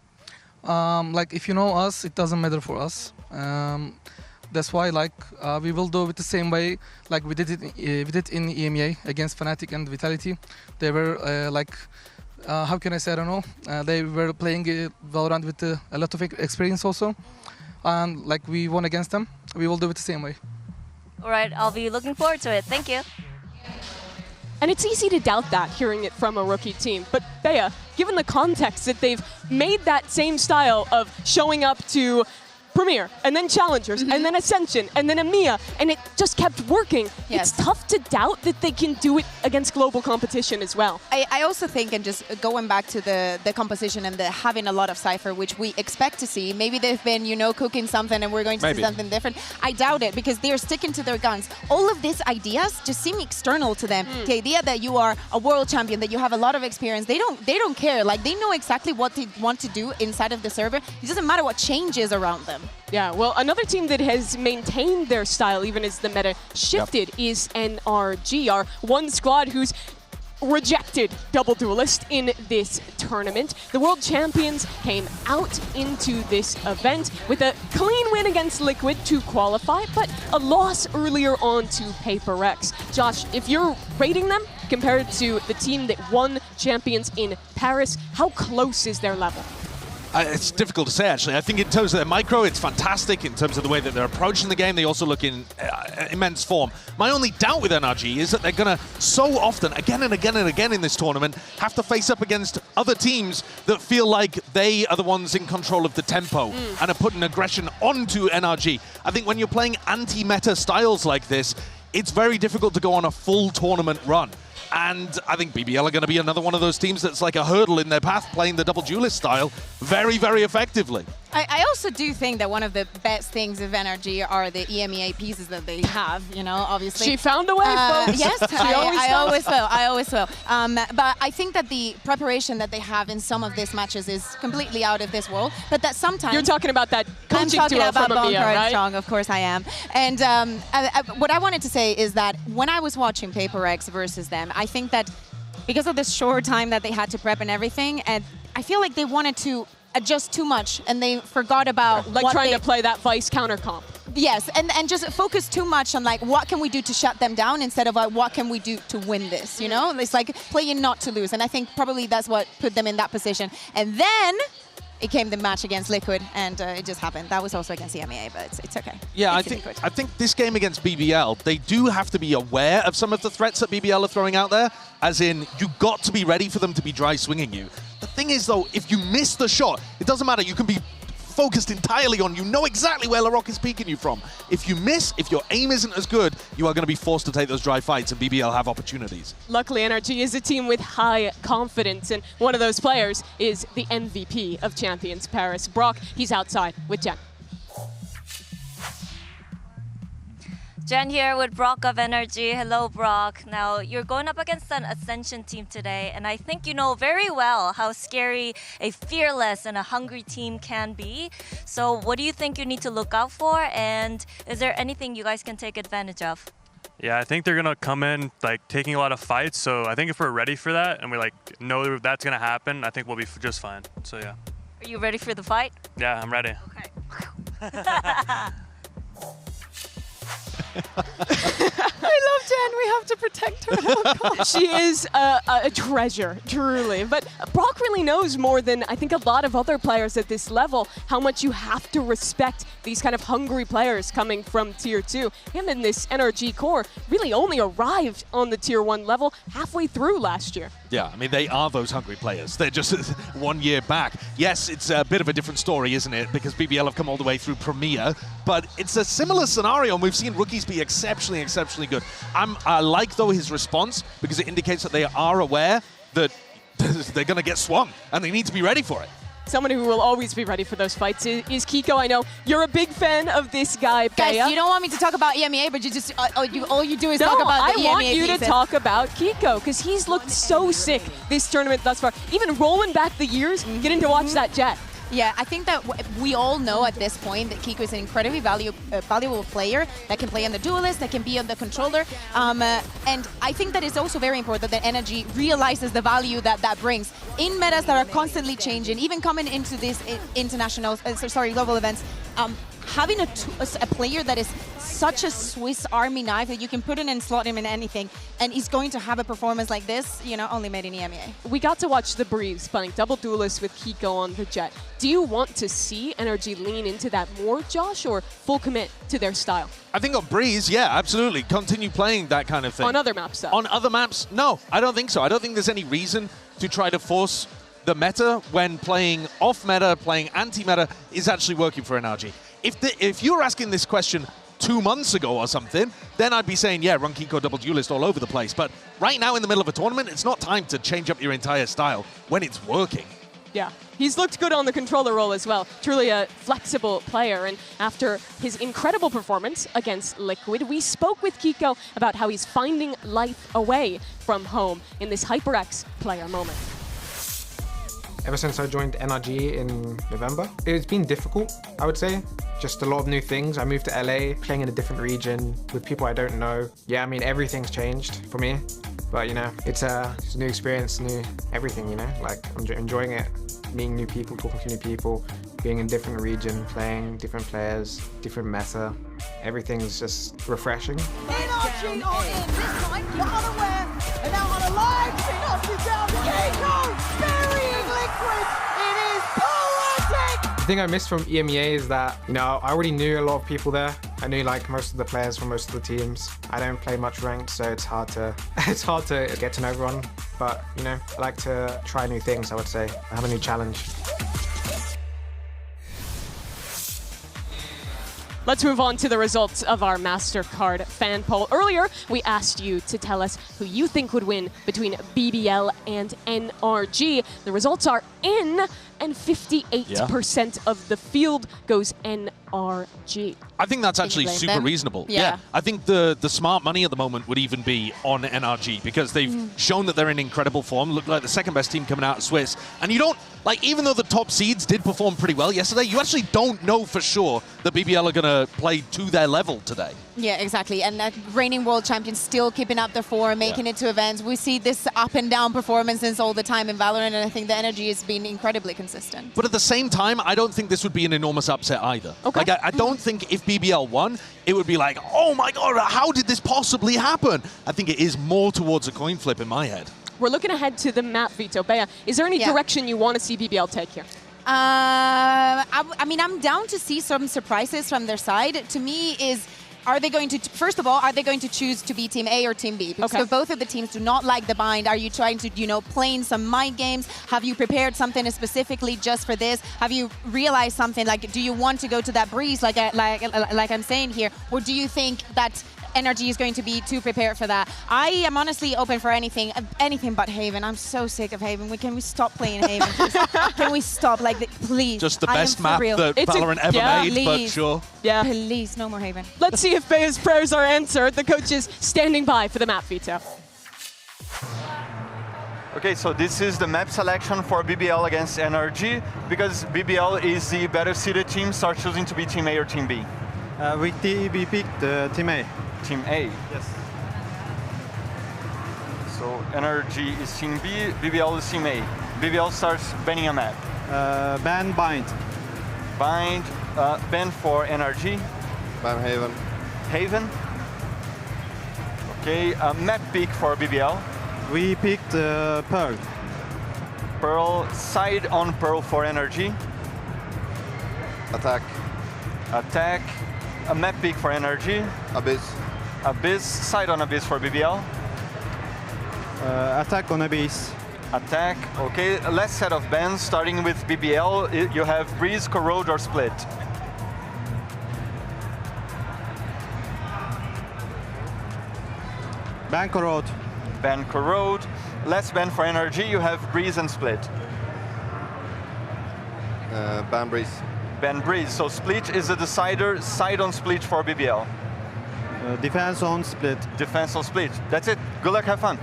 Like, if you know us, it doesn't matter for us. That's why, like, we will do it the same way like we did it in EMEA against Fnatic and Vitality. They were how can I say, I don't know. They were playing Valorant with a lot of experience also. And like we won against them, we will do it the same way. All right, I'll be looking forward to it. Thank you. And it's easy to doubt that, hearing it from a rookie team. But Bea, given the context that they've made that same style of showing up to Premier, and then Challengers, and then Ascension, and then EMEA, and it just kept working. Yes. It's tough to doubt that they can do it against global competition as well. I also think, and just going back to the composition and the having a lot of Cypher, which we expect to see, maybe they've been, you know, cooking something and we're going to see something different. I doubt it, because they're sticking to their guns. All of these ideas just seem external to them. The idea that you are a world champion, that you have a lot of experience, they don't care. Like, they know exactly what they want to do inside of the server. It doesn't matter what changes around them. Yeah, well, another team that has maintained their style even as the meta shifted is NRG, our one squad who's rejected Double Duelist in this tournament. The world champions came out into this event with a clean win against Liquid to qualify, but a loss earlier on to HyperX. Josh, if you're rating them compared to the team that won Champions in Paris, how close is their level? It's difficult to say, actually. I think in terms of their micro, it's fantastic. In terms of the way that they're approaching the game, they also look in immense form. My only doubt with NRG is that they're going to so often, again and again and again in this tournament, have to face up against other teams that feel like they are the ones in control of the tempo and are putting aggression onto NRG. I think when you're playing anti-meta styles like this, it's very difficult to go on a full tournament run. And I think BBL are going to be another one of those teams that's like a hurdle in their path, playing the double duelist style very, very effectively. I also do think that one of the best things of NRG are the EMEA pieces that they have, you know, obviously. She found a way, folks. Yes, I always will. But I think that the preparation that they have in some of these matches is completely out of this world. But that sometimes... You're talking about that coaching I'm talking duo about from EMEA, right? Strong, of course I am. And what I wanted to say is that when I was watching HyperX versus them, I think that because of the short time that they had to prep and everything, and I feel like they wanted to adjust too much and they forgot about like trying to play that vice counter comp. Yes, and just focus too much on like what can we do to shut them down instead of what can we do to win this, you know? It's like playing not to lose, and I think probably that's what put them in that position. And then it came the match against Liquid, and it just happened. That was also against the EMEA, but it's okay. Yeah, I think this game against BBL, they do have to be aware of some of the threats that BBL are throwing out there, as in, you got to be ready for them to be dry swinging you. The thing is, though, if you miss the shot, it doesn't matter. You can be focused entirely on, you know exactly where LaRock is peeking you from. If you miss, if your aim isn't as good, you are going to be forced to take those dry fights, and BBL have opportunities. Luckily, NRG is a team with high confidence, and one of those players is the MVP of Champions Paris. Brock, he's outside with Jen. Jen here with Brock of NRG. Hello, Brock. Now, you're going up against an Ascension team today, and I think you know very well how scary a fearless and a hungry team can be. So what do you think you need to look out for, and is there anything you guys can take advantage of? Yeah, I think they're going to come in like taking a lot of fights, so I think if we're ready for that and we like know that's going to happen, I think we'll be just fine. So yeah. Are you ready for the fight? Yeah, I'm ready. Okay. love Jen. We have to protect her. Oh, God. She is a treasure, truly. But Brock really knows more than I think a lot of other players at this level how much you have to respect these kind of hungry players coming from Tier 2. And in this NRG core really only arrived on the Tier 1 level halfway through last year. Yeah, I mean, they are those hungry players. They're just 1 year back. Yes, it's a bit of a different story, isn't it? Because BBL have come all the way through Premier, but it's a similar scenario, and we've seen rookies be exceptionally, exceptionally good. I like, though, his response, because it indicates that they are aware that they're going to get swung, and they need to be ready for it. Someone who will always be ready for those fights is Kiko. I know you're a big fan of this guy, Bea. Guys, you don't want me to talk about EMEA, but you just all you do is talk about the EMEA. I want you pieces. to talk about Kiko, because he's looked so sick this tournament thus far. Even rolling back the years, getting to watch that Jet. Yeah, I think that we all know at this point that Kiko is an incredibly valuable player that can play on the duelist, that can be on the controller. And I think that it's also very important that NRG realizes the value that brings. In metas that are constantly changing, even coming into these global events, having a player that is such a Swiss Army knife that you can put in and slot him in anything, and he's going to have a performance like this, only made in EMEA. We got to watch the Breeze playing double duelist with Kiko on the Jet. Do you want to see NRG lean into that more, Josh, or full commit to their style? I think on Breeze, yeah, absolutely. Continue playing that kind of thing. On other maps, though? On other maps, no, I don't think so. I don't think there's any reason to try to force the meta when playing off-meta, playing anti-meta is actually working for NRG. If you were asking this question 2 months ago or something, then I'd be saying, yeah, run Kiko double duelist all over the place. But right now in the middle of a tournament, it's not time to change up your entire style when it's working. Yeah, he's looked good on the controller role as well. Truly a flexible player. And after his incredible performance against Liquid, we spoke with Kiko about how he's finding life away from home in this HyperX player moment. Ever since I joined NRG in November, it's been difficult, I would say. Just a lot of new things. I moved to LA, playing in a different region with people I don't know. Yeah, I mean, everything's changed for me. But, it's a new experience, new everything, Like, I'm enjoying it. Meeting new people, talking to new people, being in a different region, playing different players, different meta. Everything's just refreshing. NRG all in. This time, you're unaware. And now on a live, she knocks it down. Kiko burying Liquid. It is poetic. The thing I missed from EMEA is that, I already knew a lot of people there. I knew most of the players from most of the teams. I don't play much ranked, so it's hard to get to know everyone. But, I like to try new things, I would say. I have a new challenge. Let's move on to the results of our Mastercard fan poll. Earlier, we asked you to tell us who you think would win between BBL and NRG. The results are in, and 58% of the field goes NRG. I think that's actually super reasonable. Yeah. I think the smart money at the moment would even be on NRG because they've shown that they're in incredible form. Look like the second best team coming out of Swiss. And you don't, even though the top seeds did perform pretty well yesterday, you actually don't know for sure that BBL are going to play to their level today. Yeah, exactly. And that reigning world champions still keeping up their form, making it to events. We see this up and down performances all the time in Valorant, and I think the energy has been incredibly consistent. But at the same time, I don't think this would be an enormous upset either. Okay. I don't think if BBL won, it would be like, oh my God, how did this possibly happen? I think it is more towards a coin flip in my head. We're looking ahead to the map veto. Bea, is there any direction you want to see BBL take here? I mean, I'm down to see some surprises from their side. To me is, are they going to, first of all, are they going to choose to be Team A or Team B? Because both of the teams do not like the bind. Are you trying to, playing some mind games? Have you prepared something specifically just for this? Have you realized something? Like, do you want to go to that Breeze, like I'm saying here? Or do you think that NRG is going to be too prepared for that? I am honestly open for anything but Haven. I'm so sick of Haven. Can we stop playing Haven? Can we stop? Please. Just the best map that Valorant ever made, please. but sure. Yeah. Please, no more Haven. Let's see if Bea's prayers are answered. The coach is standing by for the map veto. Okay, so this is the map selection for BBL against NRG. Because BBL is the better seeded team, start choosing to be Team A or Team B. We picked Team A. Team A? Yes. So NRG is Team B, BBL is Team A. BBL starts banning a map. Ban Bind. Bind, ban for NRG. Ban Haven. Haven. Okay, a map pick for BBL. We picked Pearl. Pearl, side on Pearl for NRG. Attack. Attack, a map pick for NRG. Abyss. Abyss, side on Abyss for BBL. Attack on Abyss. Attack, okay, last set of bans, starting with BBL, you have Breeze, Corrode or Split. Ban Corrode. Ban Corrode. Last ban for NRG, you have Breeze and Split. Ban Breeze. Ban Breeze, so Split is a decider, side on Split for BBL. Defense on Split. Defense on Split, that's it. Good luck, have fun.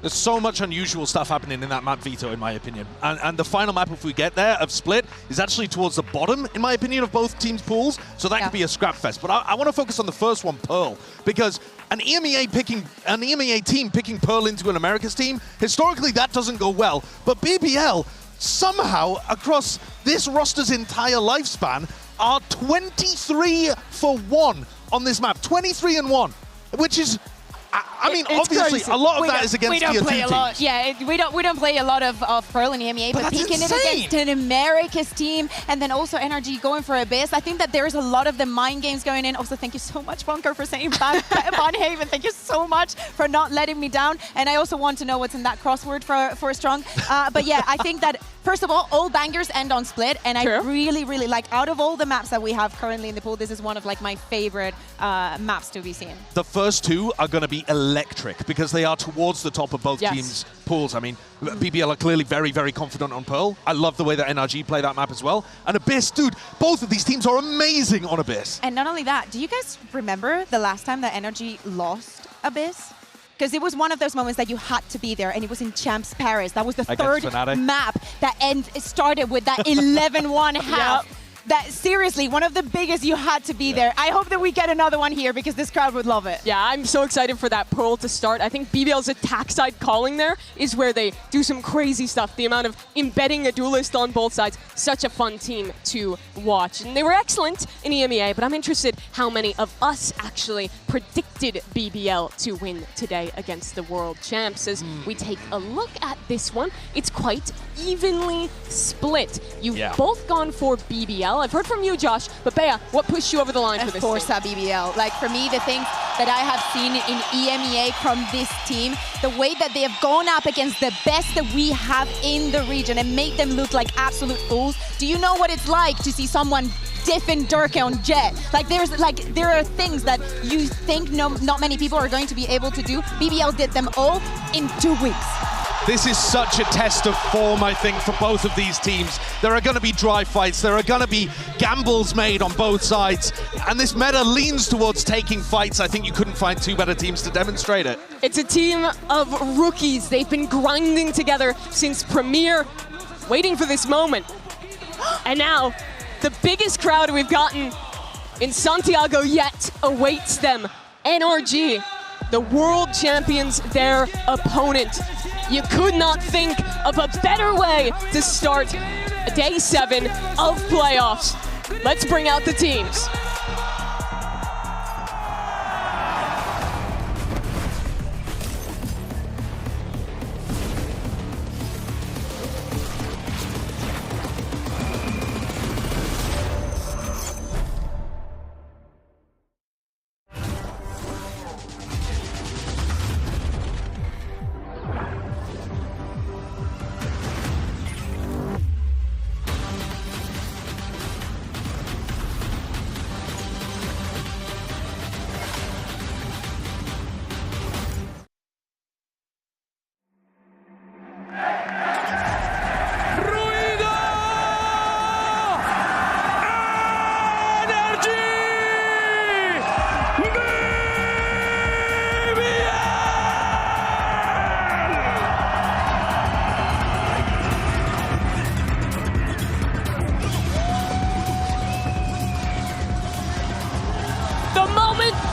There's so much unusual stuff happening in that map, Vito, in my opinion. And the final map, if we get there, of Split, is actually towards the bottom, in my opinion, of both teams' pools. So that could be a scrap fest. But I want to focus on the first one, Pearl, because an EMEA team picking Pearl into an Americas team, historically that doesn't go well. But BBL, somehow, across this roster's entire lifespan, are 23-1 on this map. 23-1, which is... I mean, obviously, crazy. a lot of that is against tier 2 teams. Yeah, we don't play a lot of Pearl in EMEA, but picking it against an Americas team, and then also NRG going for Abyss. I think that there's a lot of the mind games going in. Also, thank you so much, Bunker, for saying Banhaven. Thank you so much for not letting me down. And I also want to know what's in that crossword for Strong. But yeah, I think that, first of all bangers end on Split, and I really, really like, out of all the maps that we have currently in the pool, this is one of like my favorite maps to be seen. The first two are going to be electric because they are towards the top of both teams' pools. I mean, BBL are clearly very, very confident on Pearl. I love the way that NRG play that map as well. And Abyss, dude, both of these teams are amazing on Abyss. And not only that, do you guys remember the last time that NRG lost Abyss? Because it was one of those moments that you had to be there, and it was in Champs Paris. That was the third map that started with that 11-1 half. That, seriously, one of the biggest, you had to be there. I hope that we get another one here because this crowd would love it. Yeah, I'm so excited for that Pearl to start. I think BBL's attack side calling there is where they do some crazy stuff. The amount of embedding a duelist on both sides, such a fun team to watch. And they were excellent in EMEA, but I'm interested how many of us actually predicted BBL to win today against the world champs. As we take a look at this one, it's quite evenly split. You've both gone for BBL. I've heard from you, Josh, but Bea, what pushed you over the line for this team? Forza BBL. Like, for me, the things that I have seen in EMEA from this team, the way that they have gone up against the best that we have in the region and made them look like absolute fools. Do you know what it's like to see someone diffing Durka on Jet? Like, there are things that you think not many people are going to be able to do. BBL did them all in 2 weeks. This is such a test of form, I think, for both of these teams. There are going to be dry fights. There are going to be gambles made on both sides. And this meta leans towards taking fights. I think you couldn't find two better teams to demonstrate it. It's a team of rookies. They've been grinding together since Premier, waiting for this moment. And now, the biggest crowd we've gotten in Santiago yet awaits them. NRG, the world champions, their opponent. You could not think of a better way to start day 7 of playoffs. Let's bring out the teams.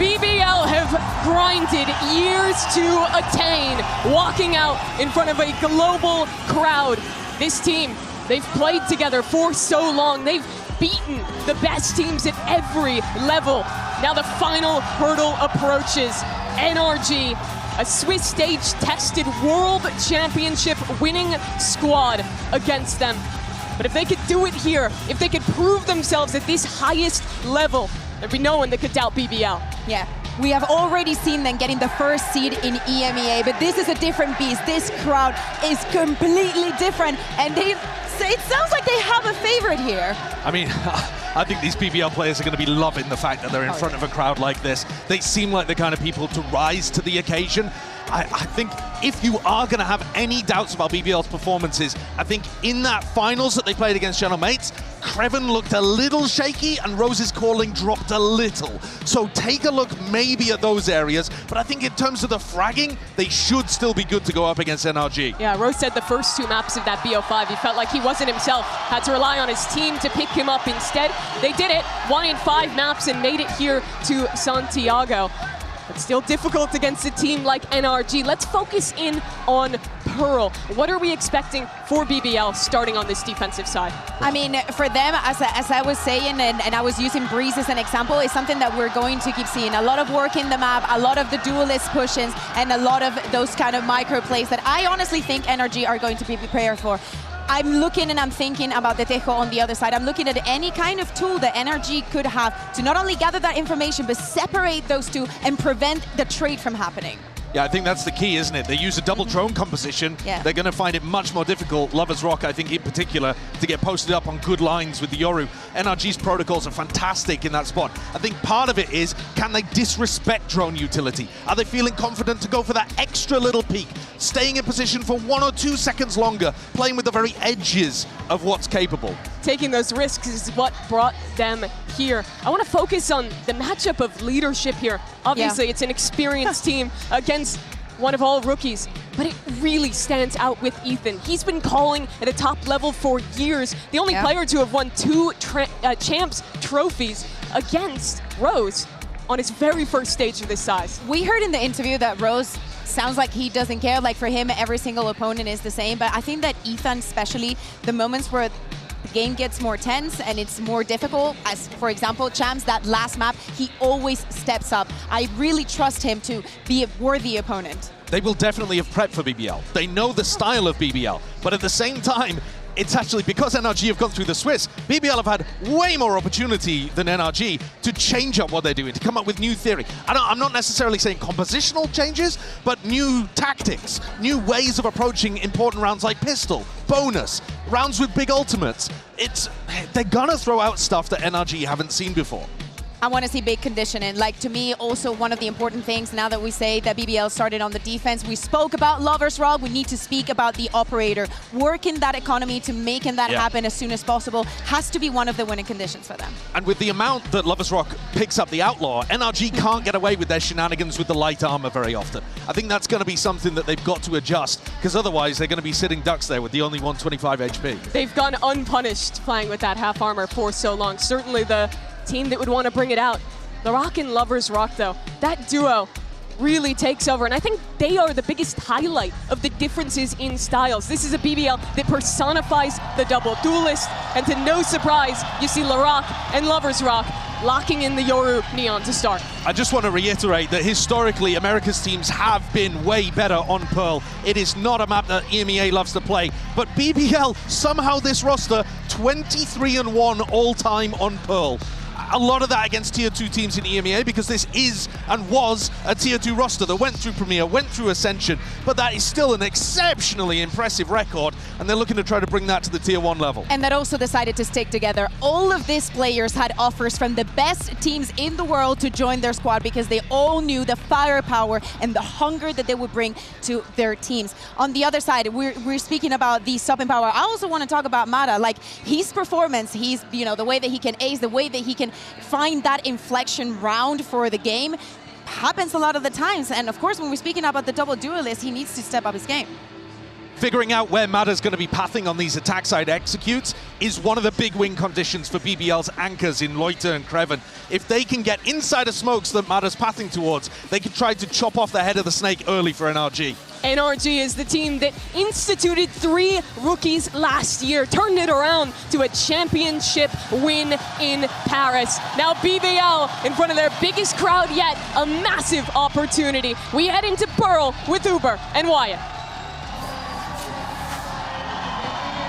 BBL have grinded years to attain, walking out in front of a global crowd. This team, they've played together for so long. They've beaten the best teams at every level. Now the final hurdle approaches. NRG, a Swiss stage-tested World Championship winning squad against them. But if they could do it here, if they could prove themselves at this highest level, there'd be no one that could doubt BBL. Yeah. We have already seen them getting the first seed in EMEA, but this is a different beast. This crowd is completely different, and it sounds like they have a favorite here. I mean, I think these BBL players are going to be loving the fact that they're in front of a crowd like this. They seem like the kind of people to rise to the occasion. I think if you are going to have any doubts about BBL's performances, I think in that finals that they played against General Mates, Creven looked a little shaky and Rose's calling dropped a little. So take a look maybe at those areas, but I think in terms of the fragging, they should still be good to go up against NRG. Yeah, Rose said the first 2 maps of that BO5, he felt like he wasn't himself, had to rely on his team to pick him up instead. They did it, 1 in 5 maps and made it here to Santiago. But still difficult against a team like NRG. Let's focus in on Pearl. What are we expecting for BBL starting on this defensive side? I mean, for them, as I was saying, and I was using Breeze as an example, is something that we're going to keep seeing. A lot of work in the map, a lot of the duelist push-ins, and a lot of those kind of micro plays that I honestly think NRG are going to be prepared for. I'm looking and I'm thinking about the Tejo on the other side. I'm looking at any kind of tool that NRG could have to not only gather that information, but separate those two and prevent the trade from happening. Yeah, I think that's the key, isn't it? They use a double drone composition. Yeah. They're going to find it much more difficult, Lovers Rock, I think, in particular, to get posted up on good lines with the Yoru. NRG's protocols are fantastic in that spot. I think part of it is, can they disrespect drone utility? Are they feeling confident to go for that extra little peek, staying in position for 1 or 2 seconds longer, playing with the very edges of what's capable? Taking those risks is what brought them here. I want to focus on the matchup of leadership here. Obviously, it's an experienced team against one of all rookies, but it really stands out with Ethan. He's been calling at a top level for years. The only player to have won 2 champs trophies against Rose on his very first stage of this size. We heard in the interview that Rose sounds like he doesn't care. Like for him, every single opponent is the same. But I think that Ethan, especially the moments where the game gets more tense and it's more difficult, as for example, Champs, that last map, he always steps up. I really trust him to be a worthy opponent. They will definitely have prepped for BBL. They know the style of BBL, but at the same time, it's actually because NRG have gone through the Swiss, BBL have had way more opportunity than NRG to change up what they're doing, to come up with new theory. I'm not necessarily saying compositional changes, but new tactics, new ways of approaching important rounds like pistol, bonus, rounds with big ultimates. They're gonna throw out stuff that NRG haven't seen before. I want to see big conditioning. Like, to me, also one of the important things now that we say that BBL started on the defense, we spoke about Lovers Rock, we need to speak about the operator. Working that economy to making that happen as soon as possible has to be one of the winning conditions for them. And with the amount that Lovers Rock picks up the Outlaw, NRG can't get away with their shenanigans with the light armor very often. I think that's going to be something that they've got to adjust, because otherwise they're going to be sitting ducks there with the only 125 HP. They've gone unpunished playing with that half armor for so long. Certainly the team that would want to bring it out. The Rock and Lovers Rock, though, that duo really takes over, and I think they are the biggest highlight of the differences in styles. This is a BBL that personifies the double duelist, and to no surprise, you see LaRock and Lovers Rock locking in the Yoru Neon to start. I just want to reiterate that historically, America's teams have been way better on Pearl. It is not a map that EMEA loves to play, but BBL, somehow this roster, 23-1 all-time on Pearl. A lot of that against Tier 2 teams in EMEA, because this is and was a Tier 2 roster that went through Premier, went through Ascension, but that is still an exceptionally impressive record, and they're looking to try to bring that to the Tier 1 level. And that also decided to stick together. All of these players had offers from the best teams in the world to join their squad, because they all knew the firepower and the hunger that they would bring to their teams. On the other side, we're speaking about the sub and power. I also want to talk about Mata, like his performance, he's, you know, the way that he can ace, the way that he can find that inflection round for the game happens a lot of the times. And of course, when we're speaking about the double duelist, he needs to step up his game. Figuring out where Mata's going to be pathing on these attack side executes is one of the big win conditions for BBL's anchors in Loiter and Creven. If they can get inside of smokes that Mata's pathing towards, they can try to chop off the head of the snake early for NRG. NRG is the team that instituted 3 rookies last year, turned it around to a championship win in Paris. Now BBL in front of their biggest crowd yet, a massive opportunity. We head into Pearl with Uber and Wyatt.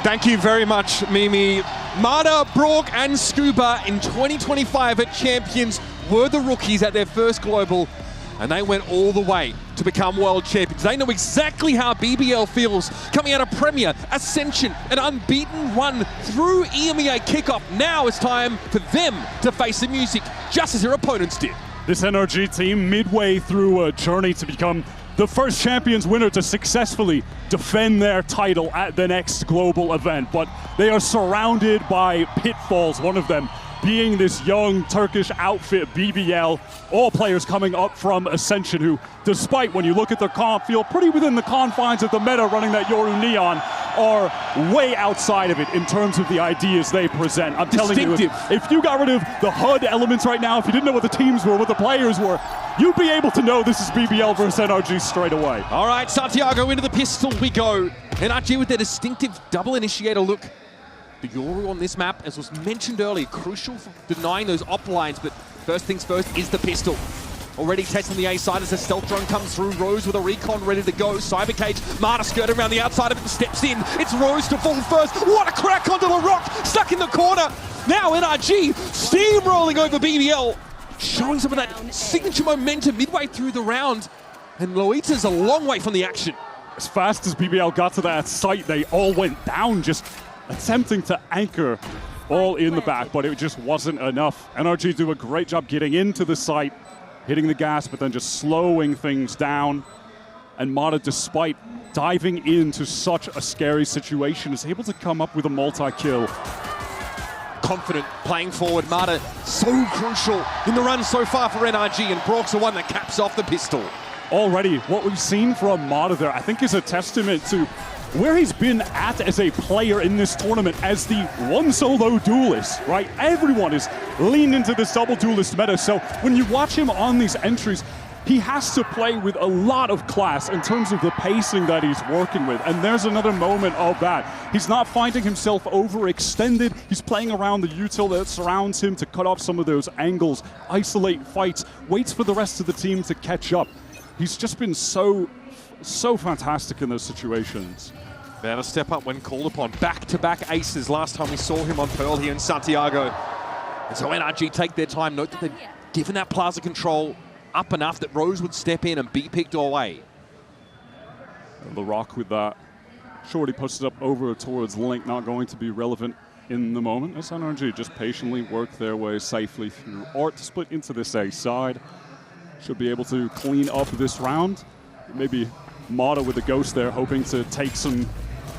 Thank you very much, Mimi. Mada, Brock, and Scuba in 2025 at Champions were the rookies at their first global, and they went all the way to become world champions. They know exactly how BBL feels coming out of Premier, Ascension, an unbeaten run through EMEA kickoff. Now it's time for them to face the music, just as their opponents did. This NRG team midway through a journey to become the first Champions winner to successfully defend their title at the next global event, but they are surrounded by pitfalls, one of them being this young Turkish outfit, BBL, all players coming up from Ascension who, despite when you look at their comp, feel pretty within the confines of the meta running that Yoru Neon, are way outside of it in terms of the ideas they present. I'm telling you, if you got rid of the HUD elements right now, if you didn't know what the teams were, what the players were, you'd be able to know this is BBL versus NRG straight away. All right, Santiago into the pistol we go. NRG with their distinctive double initiator look. The Yoru on this map, as was mentioned earlier, crucial for denying those op lines, but first things first is the pistol. Already testing the A side as a stealth drone comes through. Rose with a recon ready to go. Cyber Cage, Marta skirting around the outside of it and steps in. It's Rose to fall first. What a crack onto the rock, stuck in the corner. Now NRG steamrolling over BBL, showing some of that signature momentum midway through the round. And Loita's a long way from the action. As fast as BBL got to that site, they all went down, just attempting to anchor all in the back, but it just wasn't enough. NRG do a great job getting into the site, hitting the gas, but then just slowing things down. And Mata, despite diving into such a scary situation, is able to come up with a multi-kill. Confident, playing forward. Mata so crucial in the run so far for NRG, and Brock's the one that caps off the pistol. Already, what we've seen from Mata there, I think is a testament to where he's been at as a player in this tournament as the one solo duelist, right? Everyone is leaned into this double duelist meta, so when you watch him on these entries, he has to play with a lot of class in terms of the pacing that he's working with, and there's another moment of that. He's not finding himself overextended, he's playing around the util that surrounds him to cut off some of those angles, isolate fights, waits for the rest of the team to catch up. He's just been so fantastic in those situations. About to step up when called upon. Back-to-back aces last time we saw him on Pearl here in Santiago. And so NRG take their time. Note that they've given that plaza control up enough that Rose would step in and be picked away. And the Rock with that. Shorty pushes it up over towards Link, not going to be relevant in the moment. As NRG just patiently work their way safely through Art to split into this A side. Should be able to clean up this round. Maybe Mata with the Ghost there, hoping to take some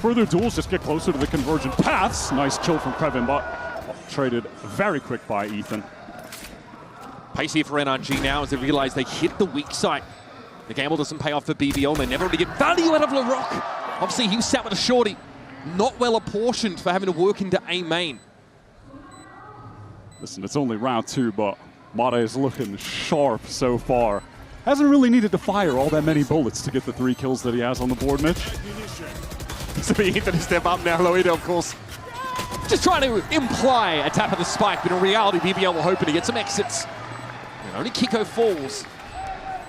further duels, just get closer to the convergent paths. Nice kill from Krevin, but traded very quick by Ethan. Pace here for NRG now as they realize they hit the weak side. The gamble doesn't pay off for BBL. They never really get value out of LaRock. Obviously, he sat with a shorty. Not well apportioned for having to work into A main. Listen, it's only round 2, but Mata is looking sharp so far. Hasn't really needed to fire all that many bullets to get the 3 kills that he has on the board, Mitch. So Ethan to step up now. Loida, of course, just trying to imply a tap of the spike, but in reality, BBL will hoping to get some exits. And only Kiko falls.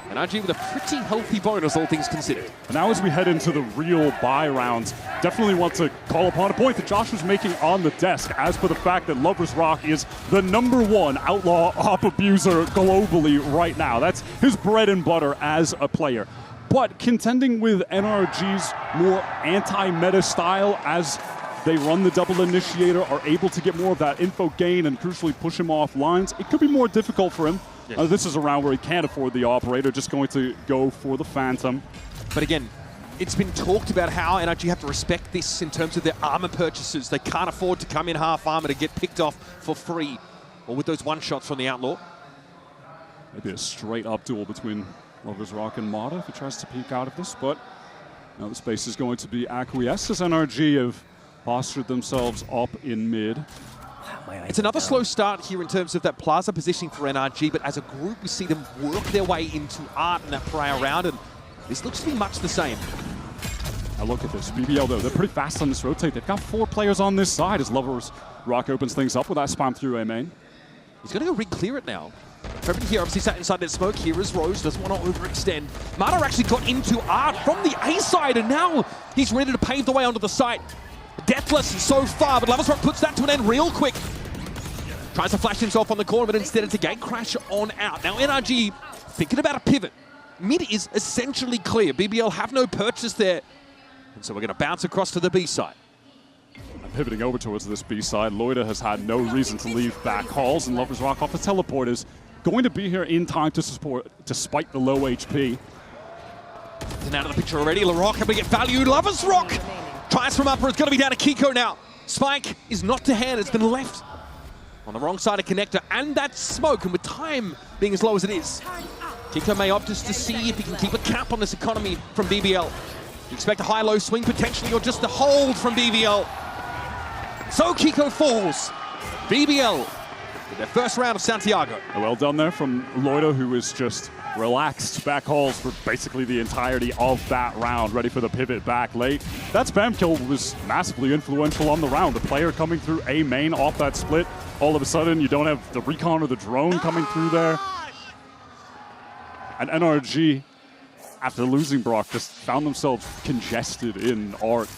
And NRG with a pretty healthy bonus, all things considered. And now as we head into the real buy rounds, definitely want to call upon a point that Josh was making on the desk, as for the fact that Lover's Rock is the #1 outlaw op abuser globally right now. That's his bread and butter as a player. But contending with NRG's more anti-meta style as they run the double initiator, are able to get more of that info gain and crucially push him off lines, it could be more difficult for him. Yes. This is a round where he can't afford the operator, just going to go for the Phantom. But again, it's been talked about how NRG have to respect this in terms of their armor purchases. They can't afford to come in half armor to get picked off for free, or with those one-shots from the Outlaw. Maybe a straight-up duel between Lover's Rock and Mata if he tries to peek out of this, but now the space is going to be acquiesced as NRG have postured themselves up in mid. It's another slow start here in terms of that plaza positioning for NRG, but as a group, we see them work their way into Art in that prior round, and This looks to be much the same. Now look at this. BBL, though, they're pretty fast on this rotate. They've got 4 players on this side as Lovers Rock opens things up with that spam through A main. He's going to go re-clear it now. Everybody here obviously sat inside that smoke. Here is Rose, doesn't want to overextend. Marta actually got into Art from the A side, and now he's ready to pave the way onto the site. Deathless so far, but Lovers Rock puts that to an end real quick. Tries to flash himself on the corner, but instead it's a gate crash on out. Now NRG thinking about a pivot. Mid is essentially clear. BBL have no purchase there. And so we're going to bounce across to the B side. Pivoting over towards this B side, Loida has had no reason to leave back halls, and Lovers Rock off the teleport is going to be here in time to support, despite the low HP. And out of the picture already, LaRock able to get value. Lovers Rock tries from upper, it's going to be down to Kiko now. Spike is not to hand, it's been left on the wrong side of connector, and that smoke, and with time being as low as it is, Kiko may opt just to see if he can keep a cap on this economy from BBL. You expect a high-low swing potentially, or just a hold from BBL. So Kiko falls. BBL with their first round of Santiago. Well done there from Loida, who was just relaxed back halls for basically the entirety of that round, ready for the pivot back late. That spam kill was massively influential on the round. The player coming through A main off that split. All of a sudden, you don't have the recon or the drone coming through there. And NRG, after losing Brock, just found themselves congested in Art.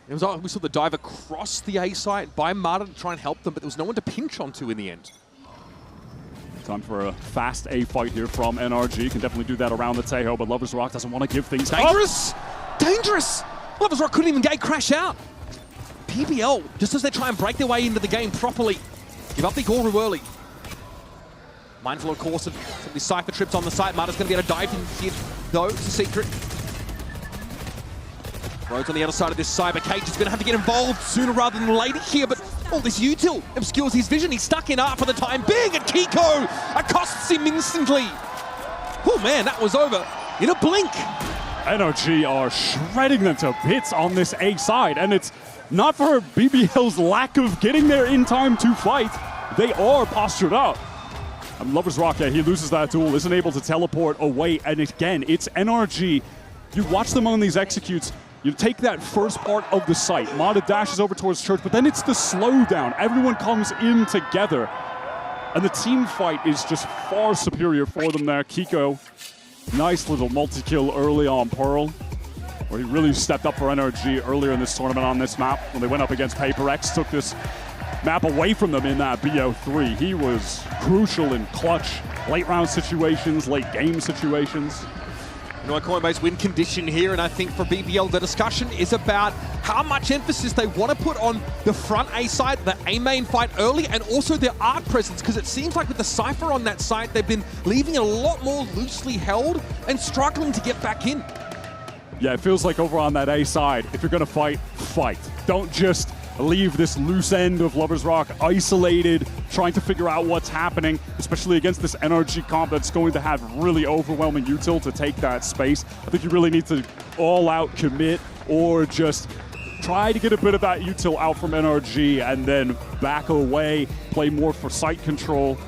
We saw the dive across the A site by Marta to try and help them, but there was no one to pinch onto in the end. Time for a fast A fight here from NRG. Can definitely do that around the Tejo, but Lovers Rock doesn't want to give things dangerous. Dangerous! Lovers Rock couldn't even gate crash out. BBL, just as they try and break their way into the game properly, give up the Goru early. Mindful, of course, of some of these Cypher trips on the site. Marta's going to be able to dive in here, though, to Secret. Rhodes on the other side of this cyber cage is going to have to get involved sooner rather than later here, but this util obscures his vision. He's stuck in Art for the time being, and Kiko accosts him instantly. Oh man, that was over in a blink. NRG are shredding them to bits on this A side, and it's not for BBL's lack of getting there in time to fight. They are postured up. And Lovers Rock, he loses that duel, isn't able to teleport away, and again, it's NRG. You watch them on these executes, you take that first part of the site. Mata dashes over towards Church, but then it's the slowdown. Everyone comes in together. And the team fight is just far superior for them there. Kiko, nice little multi-kill early on Pearl, where he really stepped up for NRG earlier in this tournament on this map. When they went up against HyperX, took this map away from them in that BO3. He was crucial in clutch, late round situations, late game situations. You know, a Coinbase win condition here, and I think for BBL, the discussion is about how much emphasis they want to put on the front A side, the A main fight early, and also their Art presence, because it seems like with the Cypher on that site, they've been leaving it a lot more loosely held and struggling to get back in. Yeah, it feels like over on that A side, if you're going to fight, fight. Don't just leave this loose end of Lovers Rock isolated, trying to figure out what's happening, especially against this NRG comp that's going to have really overwhelming util to take that space. I think you really need to all-out commit or just try to get a bit of that util out from NRG and then back away, play more for site control.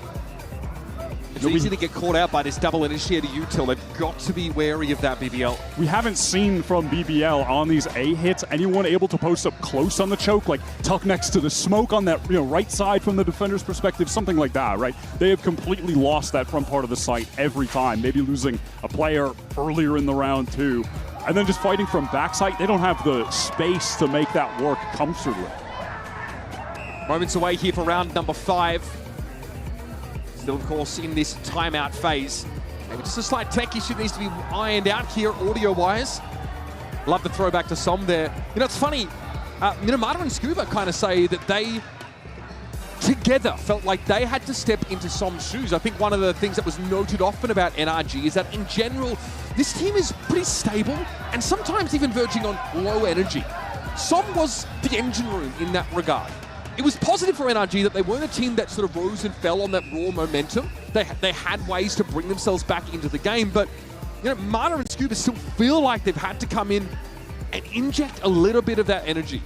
It's easy to get caught out by this double initiator util. They've got to be wary of that, BBL. We haven't seen from BBL on these A hits anyone able to post up close on the choke, like tuck next to the smoke on that right side from the defender's perspective, something like that, right? They have completely lost that front part of the site every time, maybe losing a player earlier in the round too. And then just fighting from backside, they don't have the space to make that work comfortably. Moments away here for round number 5. Still, of course, in this timeout phase. Maybe just a slight tech issue needs to be ironed out here, audio-wise. Love the throwback to Som there. It's funny. Mata and Scuba kind of say that they, together, felt like they had to step into Som's shoes. I think one of the things that was noted often about NRG is that, in general, this team is pretty stable and sometimes even verging on low energy. Som was the engine room in that regard. It was positive for NRG that they weren't a team that sort of rose and fell on that raw momentum. They had ways to bring themselves back into the game, but Mata and Scuba still feel like they've had to come in and inject a little bit of that energy.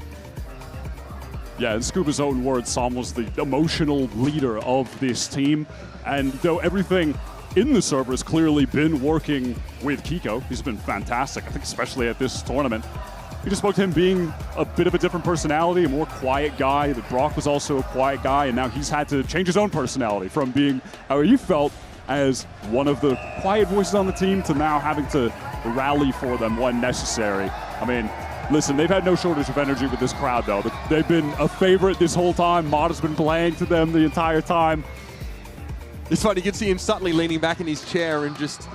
Yeah, in Scuba's own words, Som was the emotional leader of this team, and though everything in the server has clearly been working with Kiko. He's been fantastic, I think, especially at this tournament. We just spoke to him being a bit of a different personality, a more quiet guy. That Brock was also a quiet guy, and now he's had to change his own personality from being how he felt as one of the quiet voices on the team to now having to rally for them when necessary. I mean, listen, they've had no shortage of energy with this crowd, though. They've been a favorite this whole time. Mod has been playing to them the entire time. It's funny, you can see him subtly leaning back in his chair and just,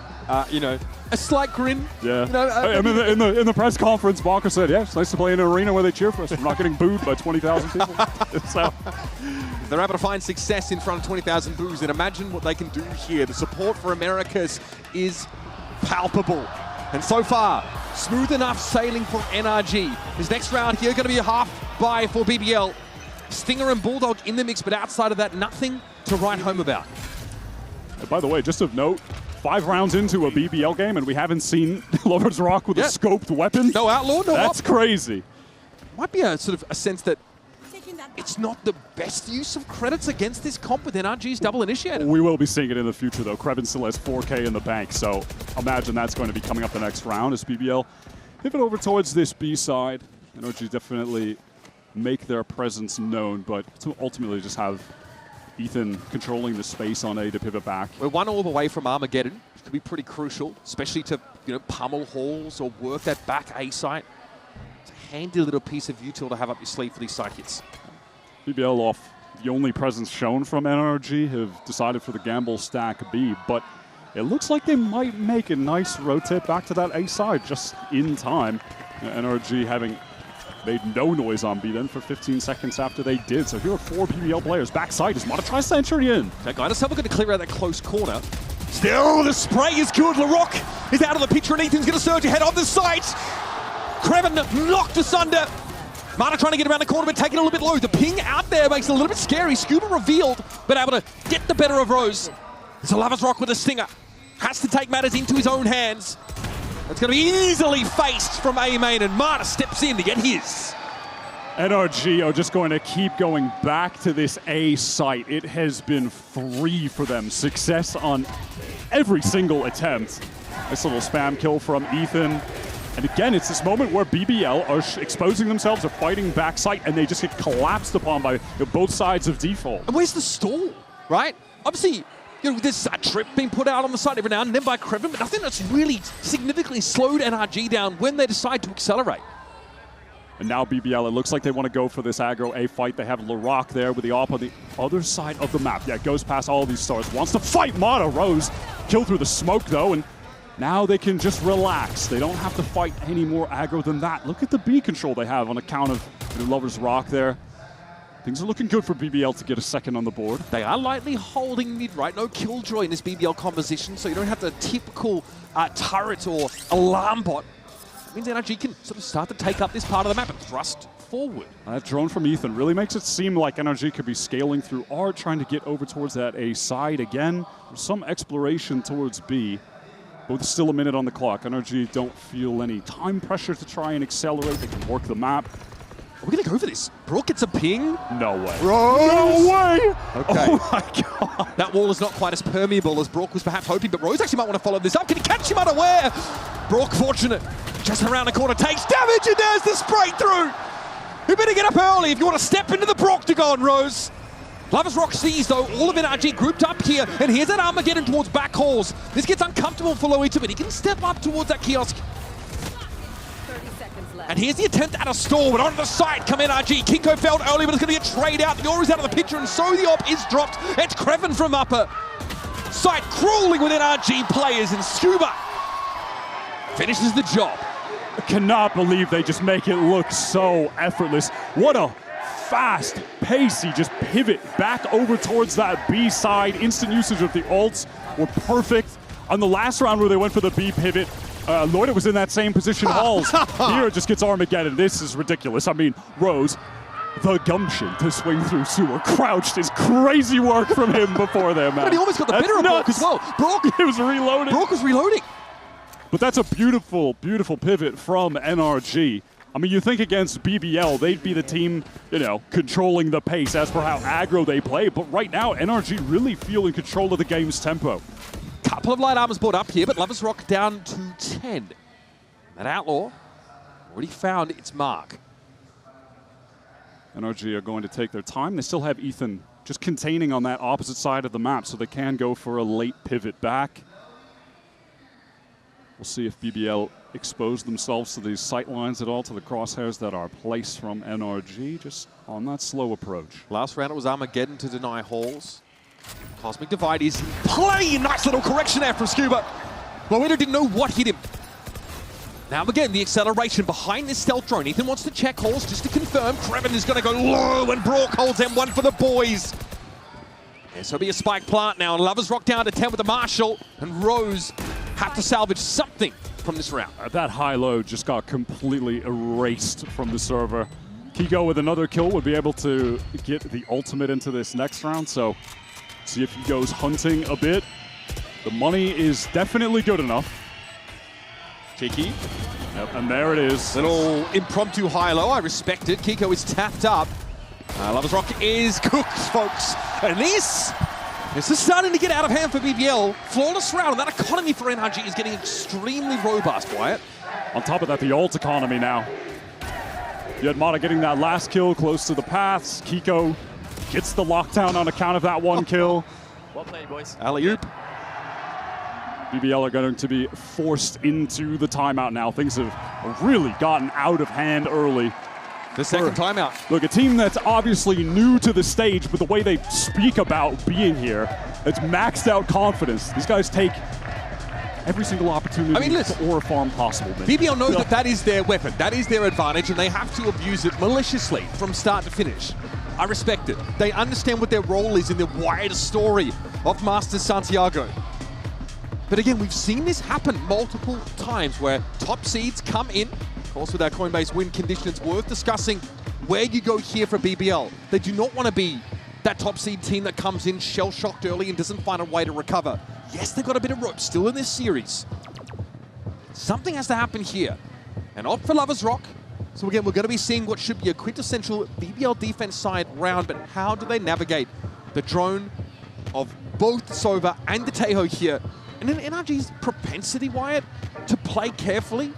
you know, a slight grin. Yeah. You know, in the press conference, Bonker said, yeah, it's nice to play in an arena where they cheer for us. We're not getting booed by 20,000 people. So they're able to find success in front of 20,000 boos, and imagine what they can do here. The support for Americas is palpable. And so far, smooth enough sailing for NRG. His next round here going to be a half bye for BBL. Stinger and Bulldog in the mix, but outside of that, nothing to write home about. By the way, just of note, 5 rounds into a BBL game, and we haven't seen Lovers Rock with a scoped weapon. No outlaw, no That's crazy. Might be a sort of a sense that it's not the best use of credits against this comp with NRG's double initiator. We will be seeing it in the future, though. Krevin still has 4K in the bank, so imagine that's going to be coming up the next round as BBL pivot over towards this B side. NRG definitely make their presence known, but to ultimately just have Ethan controlling the space on A to pivot back. We're 1 all away from Armageddon, which could be pretty crucial, especially to, you know, pummel halls or work that back A site. It's a handy little piece of util to have up your sleeve for these side hits. BBL off the only presence shown from NRG have decided for the gamble stack B, but it looks like they might make a nice rotate back to that A side just in time. NRG having made no noise on B then for 15 seconds after they did. So here are 4 BBL players backside as Mata tries to enter in. That guy just going to clear out that close corner. Still, the spray is good. LaRock is out of the picture, and Ethan's going to surge ahead on the site. Krevin knocked asunder. Mata trying to get around the corner, but taking it a little bit low. The ping out there makes it a little bit scary. Scuba revealed, but able to get the better of Rose. It's a Lovers Rock with a stinger. Has to take matters into his own hands. It's going to be easily faced from OMEN, and Mata steps in to get his. NRG are just going to keep going back to this A site. It has been free for them. Success on every single attempt. Nice little spam kill from Ethan. And again, it's this moment where BBL are exposing themselves, are fighting back site, and they just get collapsed upon by both sides of default. And where's the stall, right? Obviously, you know, there's a trip being put out on the side every now and then by Krevin, but nothing that's really significantly slowed NRG down when they decide to accelerate. And now BBL, it looks like they want to go for this aggro A fight. They have LaRock there with the op on the other side of the map. Yeah, goes past all these stars. Wants to fight Mata. Rose kill through the smoke, though, and now they can just relax. They don't have to fight any more aggro than that. Look at the B control they have on account of the Lovers Rock there. Things are looking good for BBL to get a second on the board. They are lightly holding mid, right? No killjoy in this BBL composition, so you don't have the typical turret or alarm bot. It means NRG can sort of start to take up this part of the map and thrust forward. That drone from Ethan really makes it seem like NRG could be scaling through R, trying to get over towards that A side again. There's some exploration towards B, but with still a minute on the clock. NRG don't feel any time pressure to try and accelerate. They can work the map. Are we going to go for this? Brook gets a ping? No way. Rose! No way! Okay. Oh my god. That wall is not quite as permeable as Brook was perhaps hoping, but Rose actually might want to follow this up. Can he catch him unaware? Brook, fortunate. Just around the corner, takes damage, and there's the spray through. You better get up early if you want to step into the Proctagon, Rose. Lovers Rock sees, though, all of NRG grouped up here, and here's that Armageddon towards back halls. This gets uncomfortable for Loita, but he can step up towards that kiosk. And here's the attempt at a stall, but onto the site come NRG. Kinko felled early, but it's going to be a trade out. The Aura's out of the picture, and so the op is dropped. It's Krevin from upper. Site crawling with NRG players, and Scuba finishes the job. I cannot believe they just make it look so effortless. What a fast, pacey, just pivot back over towards that B side. Instant usage of the ults were perfect. On the last round where they went for the B pivot, Loita was in that same position. Halls. Here it just gets Armageddon. This is ridiculous. I mean, Rose, the gumption to swing through sewer, crouched, is crazy work from him before there, man. But he almost got the better of Brook as well. Brook was reloading. Brook was reloading. But that's a beautiful, beautiful pivot from NRG. I mean, you think against BBL, they'd be the team, you know, controlling the pace as per how aggro they play. But right now, NRG really feel in control of the game's tempo. Couple of light armors brought up here, but Lovers Rock down to 10. That Outlaw already found its mark. NRG are going to take their time. They still have Ethan just containing on that opposite side of the map, so they can go for a late pivot back. We'll see if BBL expose themselves to these sight lines at all, to the crosshairs that are placed from NRG, just on that slow approach. Last round it was Armageddon to deny Halls. Cosmic Divide is in play. Nice little correction there from Scuba. Loida didn't know what hit him. Now again, the acceleration behind this stealth drone. Ethan wants to check Halls just to confirm. Kreven is going to go low, and Brock holds M1 for the boys. Yes, there'll be a spike plant now, and Lovers Rock down to 10 with the Marshall, and Rose have to salvage something from this round. That high load just got completely erased from the server. Kiko with another kill would be able to get the ultimate into this next round, so see if he goes hunting a bit. The money is definitely good enough. Cheeky. Yep, and there it is. Little impromptu high-low, I respect it. Kiko is tapped up. Lovers Rock is cooked, folks. And this is starting to get out of hand for BBL. Flawless round, and that economy for NRG is getting extremely robust, Wyatt. On top of that, the ult economy now. You had Mata getting that last kill close to the paths. Kiko gets the lockdown on account of that one kill. Well played, boys. Alley-oop. BBL are going to be forced into the timeout now. Things have really gotten out of hand early. The second timeout. Look, a team that's obviously new to the stage, but the way they speak about being here, it's maxed out confidence. These guys take every single opportunity to aura farm possible. BBL knows that that is their weapon, that is their advantage, and they have to abuse it maliciously from start to finish. I respect it. They understand what their role is in the wider story of Masters Santiago. But again, we've seen this happen multiple times where top seeds come in. Of course, with our Coinbase win condition, it's worth discussing where you go here for BBL. They do not want to be that top seed team that comes in shell-shocked early and doesn't find a way to recover. Yes, they've got a bit of rope still in this series. Something has to happen here. And opt for Lovers Rock. So again, we're going to be seeing what should be a quintessential BBL defense side round, but how do they navigate the drone of both Sova and the Tejo here? And then NRG's propensity, Wyatt, to play carefully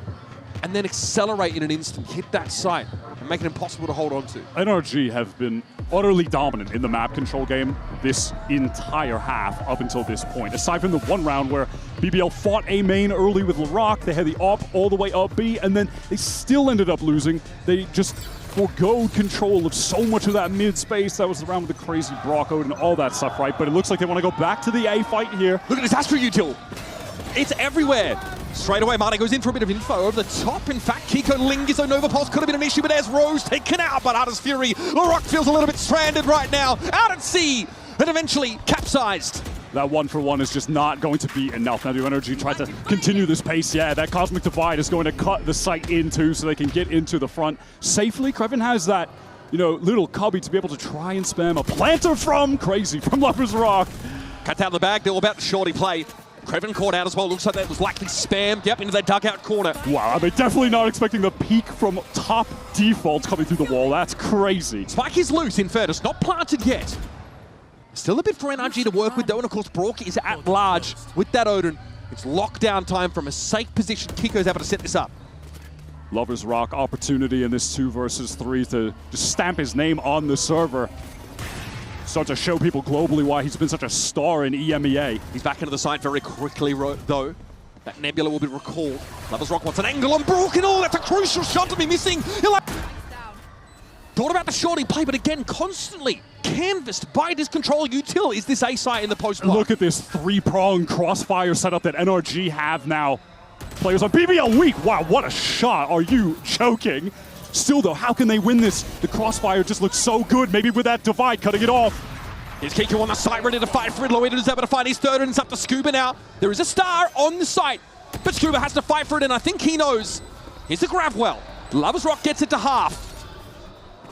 and then accelerate in an instant, hit that site, and make it impossible to hold on to. NRG have been utterly dominant in the map control game this entire half up until this point. Aside from the one round where BBL fought A main early with Larock, they had the op all the way up B, and then they still ended up losing. They just forgoed control of so much of that mid space. That was the round with the crazy Brocco and all that stuff, right? But it looks like they want to go back to the A fight here. Look at this Astro Util. It's everywhere. Straight away, Mata goes in for a bit of info over the top. In fact, Kiko lingers on Nova Pulse. Could have been an issue, but there's Rose taken out. But Arta's Fury. Larock feels a little bit stranded right now. Out at sea. And eventually capsized. That 1-for-1 is just not going to be enough. Now the NRG try to continue this pace. Yeah, that Cosmic Divide is going to cut the site in two so they can get into the front safely. Kreven has that, little cubby to be able to try and spam a planter from Crazy from Lovers Rock. Cut out the bag. They're all about the shorty play. Kreven caught out as well. Looks like that was likely spammed. Yep, into that dugout corner. Wow, they're definitely not expecting the peak from top defaults coming through the wall. That's crazy. Spike is loose in fairness. Not planted yet. Still a bit for NRG to work with, though, and of course, Brock is at large with that Odin. It's lockdown time from a safe position. Kiko's able to set this up. Lovers Rock opportunity in this 2 versus 3 to just stamp his name on the server. Start to show people globally why he's been such a star in EMEA. He's back into the side very quickly, though. That Nebula will be recalled. Lovers Rock wants an angle on Brock, and that's a crucial shot to be missing. Thought about the shorty play, but again, constantly canvassed by Discontrol. Util is this A site in the post block. Look at this 3-pronged crossfire setup that NRG have now. Players on BBL weak. Wow, what a shot. Are you joking? Still, though, how can they win this? The crossfire just looks so good. Maybe with that divide, cutting it off. Here's Kiko on the site, ready to fight for it. Loida is able to find his third, and it's up to Scuba now. There is a star on the site, but Scuba has to fight for it, and I think he knows. Here's the grab well. Lovers Rock gets it to half.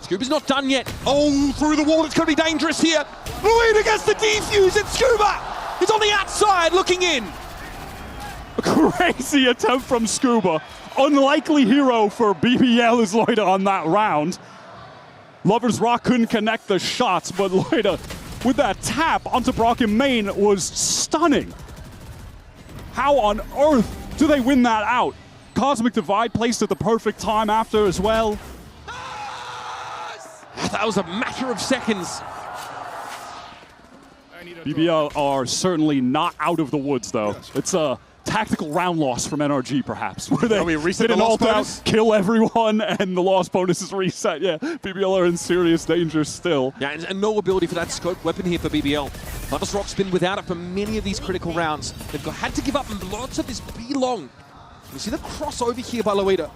Scuba's not done yet. Oh, through the wall, it's going to be dangerous here. Loida gets the defuse, and Scuba is on the outside looking in. A crazy attempt from Scuba. Unlikely hero for BBL is Loida on that round. Lovers Rock couldn't connect the shots, but Loida with that tap onto Brock in main was stunning. How on earth do they win that out? Cosmic Divide placed at the perfect time after as well. That was a matter of seconds. BBL are certainly not out of the woods, though. It's a tactical round loss from NRG, perhaps, where they reset hit the an loss ult out, bonus? kill everyone, and the loss bonus is reset. Yeah, BBL are in serious danger still. Yeah, and no ability for that scope weapon here for BBL. Masters Rock's been without it for many of these critical rounds. They've had to give up lots of this B long. You see the crossover here by Loida.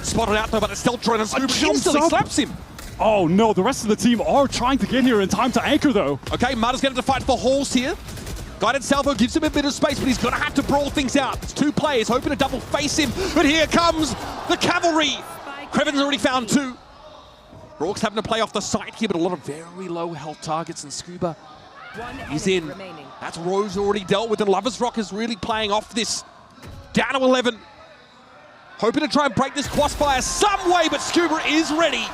Spotted out though by the stealth drone, and Scuba instantly slaps him. Oh no, the rest of the team are trying to get here in time to anchor though. Okay, Mata's going to fight for Halls here. Guided Salvo gives him a bit of space, but he's going to have to brawl things out. It's two players hoping to double face him, but here comes the cavalry. Kreven's already found two. Rourke's having to play off the side here, but a lot of very low health targets, and Scuba is in. That's Rose already dealt with, and Lovers Rock is really playing off this. Down to 11. Hoping to try and break this crossfire some way, but Scuba is ready.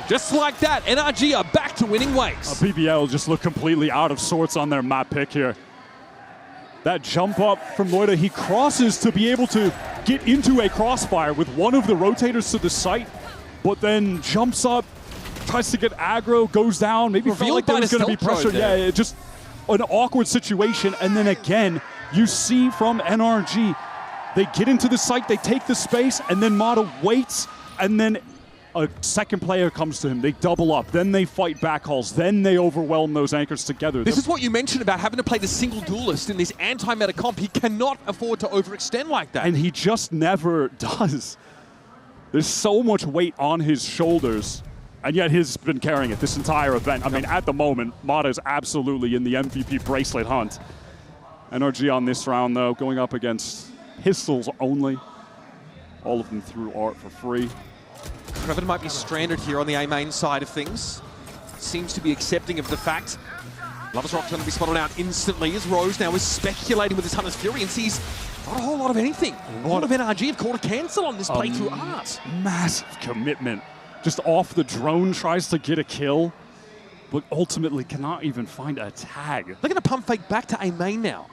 Just like that, NRG are back to winning ways. BBL just look completely out of sorts on their map pick here. That jump up from Loida, he crosses to be able to get into a crossfire with one of the rotators to the site, but then jumps up, tries to get aggro, goes down, maybe felt like there was going to be pressure. Yeah, just an awkward situation, and then again, you see from NRG, they get into the site, they take the space, and then Mata waits, and then a second player comes to him, they double up, then they fight backhauls, then they overwhelm those anchors together. This is what you mentioned about having to play the single duelist in this anti-meta comp. He cannot afford to overextend like that. And he just never does. There's so much weight on his shoulders, and yet he's been carrying it this entire event. I mean, at the moment, Mata is absolutely in the MVP bracelet hunt. NRG on this round, though, going up against pistols only. All of them through art for free. Kreven might be stranded here on the A main side of things. Seems to be accepting of the fact. Lovers Rock's going to be spotted out instantly as Rose now is speculating with his Hunter's Fury and sees not a whole lot of anything. A lot of NRG have called a cancel on this playthrough art. Massive commitment. Just off the drone, tries to get a kill, but ultimately cannot even find a tag. They're going to pump fake back to A main now.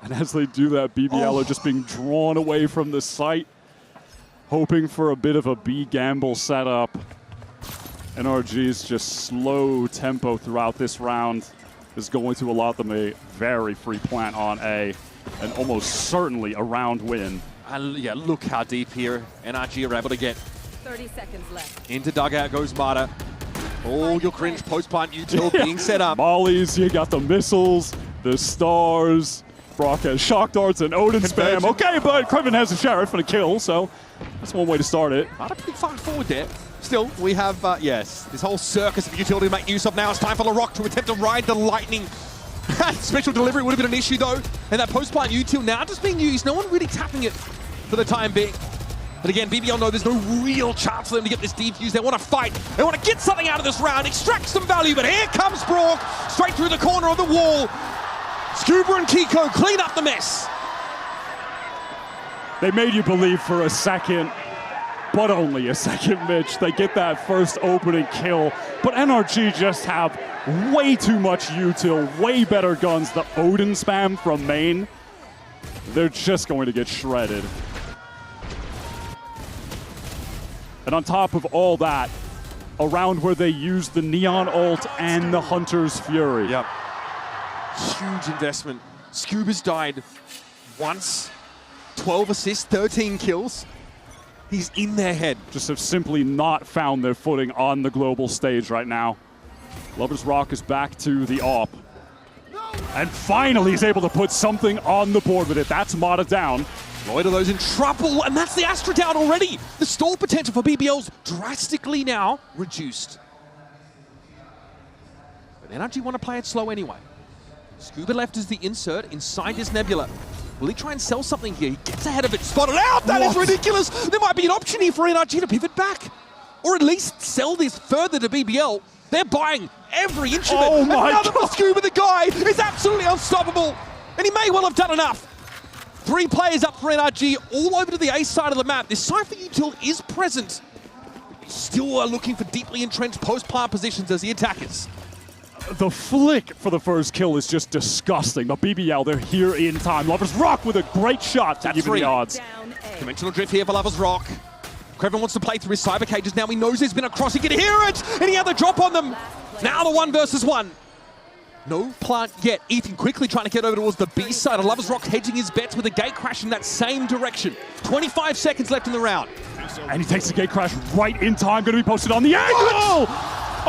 And as they do that, BBL are just being drawn away from the site, hoping for a bit of a B gamble setup. NRG's just slow tempo throughout this round is going to allow them a very free plant on A, and almost certainly a round win. Yeah, look how deep here NRG are able to get. 30 seconds left. Into dugout goes Mata. All your cringe post-plant util being set up. Mollies, you got the missiles, the stars. Brock has shock darts and Odin spam. Okay, but Kreven has a Sheriff and a kill, so that's one way to start it. Mata pretty far forward there. Still, we have, yes, this whole circus of utility to make use of now. It's time for LaRock to attempt to ride the lightning. Special delivery would have been an issue, though. And that post-plant util now just being used. No one really tapping it for the time being. But again, BBL know there's no real chance for them to get this defuse. They want to fight. They want to get something out of this round, extract some value. But here comes Brock, straight through the corner of the wall. Scuba and Kiko clean up the mess. They made you believe for a second, but only a second, Mitch. They get that first opening kill, but NRG just have way too much util, way better guns. The Odin spam from main, they're just going to get shredded. And on top of all that, a round where they used the Neon ult and the Hunter's Fury. Yep. Huge investment. Scuba's died once, 12 assists, 13 kills. He's in their head. Just have simply not found their footing on the global stage right now. Lovers Rock is back to the AWP. And finally he's able to put something on the board with it. That's Mata down. Loida those in trouble, and that's the Astra down already. The stall potential for BBL's drastically now reduced. But NRG want to play it slow anyway. Scuba left as the insert inside his Nebula. Will he try and sell something here? He gets ahead of it, spotted out! That is ridiculous! There might be an option here for NRG to pivot back. Or at least sell this further to BBL. They're buying every inch of it. Oh my God! For Scuba, the guy is absolutely unstoppable. And he may well have done enough. 3 players up for NRG, all over to the A side of the map. This Cypher util is present. Still are looking for deeply entrenched post-plant positions as the attackers. the flick for the first kill is just disgusting. But BBL, they're here in time. Lovers Rock with a great shot to give it the odds. Conventional drift here for Lovers Rock. Kreven wants to play through his cyber cages. Now he knows there's been a cross. He can hear it, and he had the drop on them. Now the 1 versus 1. No plant yet. Ethan quickly trying to get over towards the B side. Lovers Rock hedging his bets with a gate crash in that same direction. 25 seconds left in the round. And he takes the gate crash right in time. Going to be posted on the angle.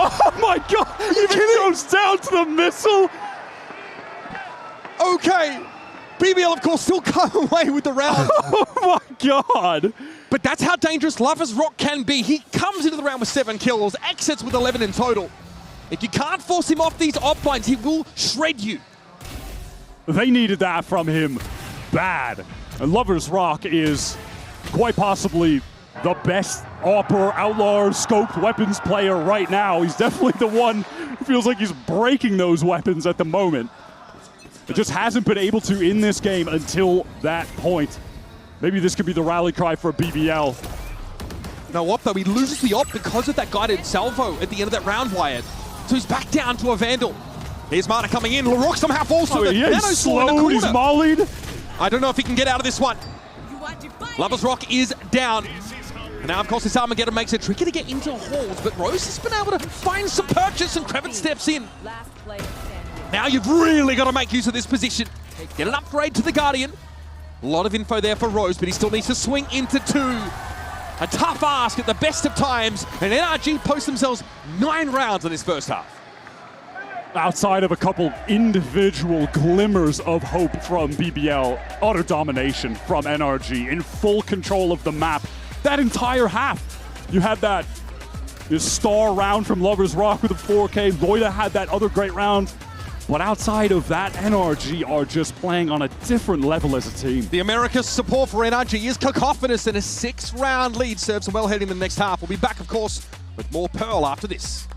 Oh my God! He goes down to the missile. Okay. BBL, of course, still come away with the round. Oh my God. But that's how dangerous Lovers Rock can be. He comes into the round with 7 kills, exits with 11 in total. If you can't force him off these op lines, he will shred you. They needed that from him bad. And Lovers Rock is quite possibly the best AWP outlaw scoped weapons player right now. He's definitely the one who feels like he's breaking those weapons at the moment. It just hasn't been able to in this game until that point. Maybe this could be the rally cry for BBL. No op though, he loses the op because of that guided salvo at the end of that round, Wyatt. So he's back down to a Vandal. Here's Marta coming in. LaRock somehow falls to the yeah, he's slowed, he's mollied. I don't know if he can get out of this one. Lovers Rock is down. And now, of course, this Armageddon makes it tricky to get into halls, but Rose has been able to find some purchase, and Kreven steps in. Now you've really got to make use of this position. Get an upgrade to the Guardian. A lot of info there for Rose, but he still needs to swing into 2. A tough ask at the best of times, and NRG post themselves 9 rounds in this first half. Outside of a couple individual glimmers of hope from BBL, utter domination from NRG in full control of the map. That entire half, you had this star round from Lovers Rock with a 4K. Loida had that other great round. But outside of that, NRG are just playing on a different level as a team. The America's support for NRG is cacophonous, and a 6-round lead serves them well heading in the next half. We'll be back, of course, with more Pearl after this.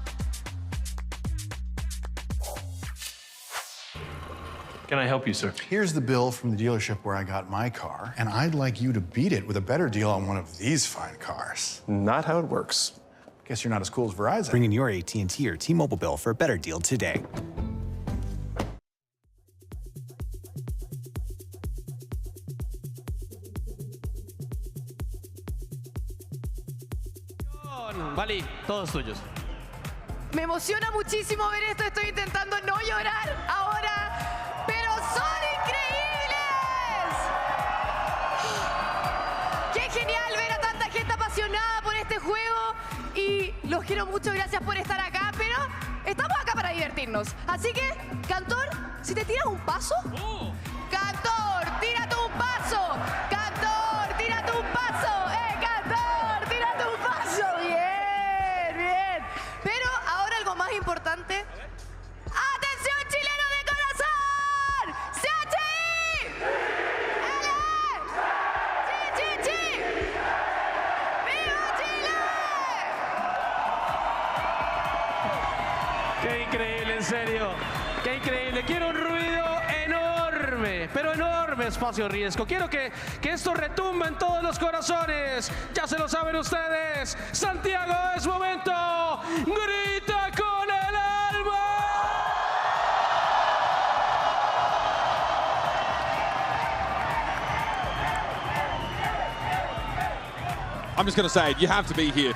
Can I help you, sir? Here's the bill from the dealership where I got my car, and I'd like you to beat it with a better deal on one of these fine cars. Not how it works. Guess you're not as cool as Verizon. Bring in your AT&T or T-Mobile bill for a better deal today. Vali, todos tuyos. Me emociona muchísimo ver esto, estoy intentando no llorar ahora, pero son increíbles. Qué genial ver a tanta gente apasionada por este juego y los quiero mucho, gracias por estar acá, pero estamos acá para divertirnos. Así que, Cantor, si te tiras un paso, Cantor, tírate un paso, Cantor, tírate un paso, Cantor, tírate un paso, bien, bien. Pero ahora algo más importante. ¡Atención, chileno de corazón! ¡CHI! ¡L! ¡Chi, chi, chi! ¡Viva Chile! Qué increíble, en serio. Qué increíble. Quiero un ruido enorme, pero enorme espacio riesgo. Quiero que esto retumbe en todos los corazones. Ya se lo saben ustedes. Santiago, es momento. Grita con el alma. I'm just going to say it, you have to be here.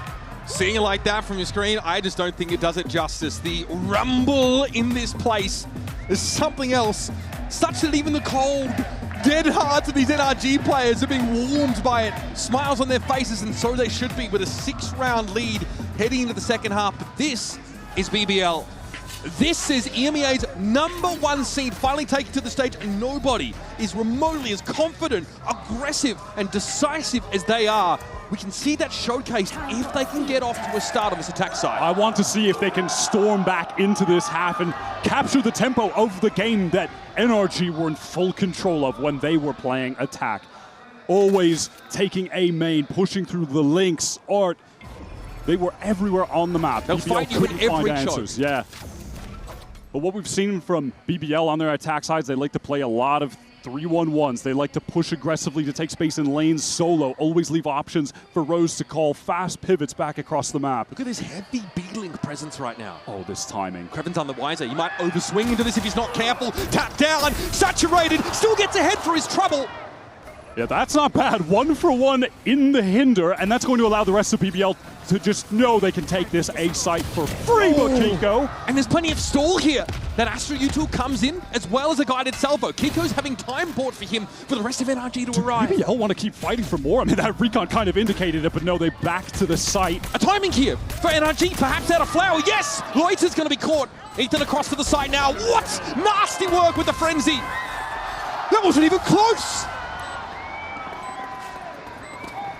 Seeing it like that from your screen, I just don't think it does it justice. The rumble in this place is something else, such that even the cold, dead hearts of these NRG players are being warmed by it. Smiles on their faces, and so they should be, with a 6-round lead heading into the second half. But this is BBL. This is EMEA's #1 seed finally taken to the stage, and nobody is remotely as confident, aggressive, and decisive as they are. We can see that showcased if they can get off to a start on this attack side. I want to see if they can storm back into this half and capture the tempo of the game that NRG were in full control of when they were playing attack. Always taking A main, pushing through the links, Art. They were everywhere on the map. They'll fight you in every answers. Yeah. But what we've seen from BBL on their attack sides, they like to play a lot of 3-1-1s. They like to push aggressively to take space in lanes solo. Always leave options for Rose to call fast pivots back across the map. Look at this heavy B-Link presence right now. Oh, this timing. Kreven's on the wiser. He might overswing into this if he's not careful. Tap down, saturated, still gets ahead for his trouble. Yeah, that's not bad. 1-for-1 in the hinder, and that's going to allow the rest of BBL to just know they can take this A site for free, but Kiko. And there's plenty of stall here. That Astro U2 comes in, as well as a guided salvo. Kiko's having time bought for him for the rest of NRG to arrive. BBL want to keep fighting for more. I mean, that recon kind of indicated it, but no, they back to the site. A timing here for NRG, perhaps out of Flower. Yes, Loiter's going to be caught. Ethan across to the side now. What? Nasty work with the frenzy. That wasn't even close.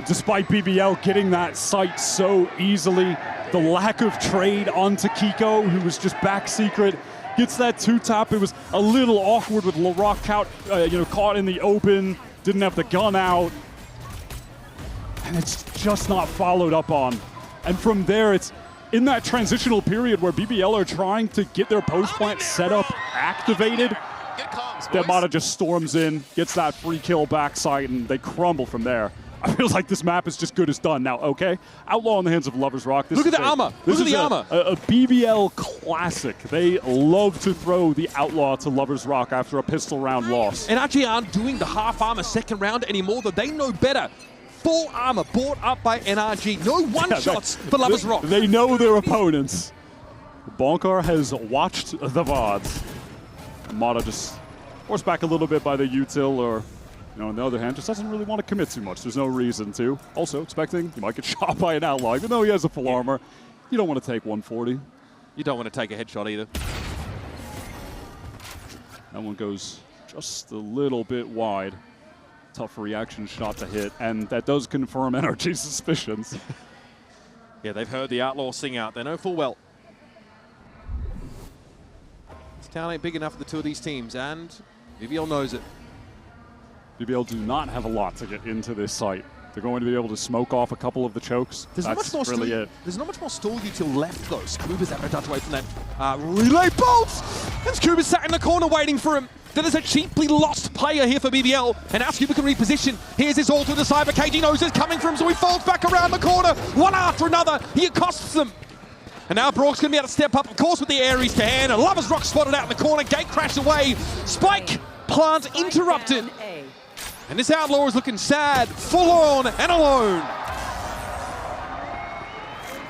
Despite BBL getting that site so easily, the lack of trade onto Kiko, who was just back secret, gets that 2-tap. It was a little awkward with LaRock caught in the open, didn't have the gun out, and it's just not followed up on. And from there, it's in that transitional period where BBL are trying to get their post plant set up, activated. Demata just storms in, gets that free kill backside, and they crumble from there. I feel like this map is just good as done. Now, okay, Outlaw in the hands of Lovers Rock. Look at the armor. Look at the armor. A BBL classic. They love to throw the Outlaw to Lovers Rock after a pistol round loss. And NRG aren't doing the half armor second round anymore, though they know better. Full armor bought up by NRG. No one-shots for Lovers Rock. They know their opponents. Bonkar has watched the VODs. Mata just forced back a little bit by the util, or on the other hand, just doesn't really want to commit too much. There's no reason to. Also, expecting he might get shot by an Outlaw, even though he has a full armor. You don't want to take 140. You don't want to take a headshot either. That one goes just a little bit wide. Tough reaction shot to hit, and that does confirm NRG's suspicions. Yeah, they've heard the Outlaw sing out. They know full well. This town ain't big enough for the two of these teams, and BBL knows it. BBL do not have a lot to get into this site. They're going to be able to smoke off a couple of the chokes. There's That's not much more really it. There's not much more stall util left, though. Scuba's out of touch away from that relay bolt! And Scuba's sat in the corner waiting for him. That is a cheaply lost player here for BBL. And now Scuba can reposition. Here's his all through the cyber cage. He knows it's coming for him, so he falls back around the corner. One after another, he accosts them. And now Brock's going to be able to step up, of course, with the Ares to hand. And Lovers Rock spotted out in the corner. Gate crashed away. Spike plant interrupted. And this Outlaw is looking sad, full on, and alone.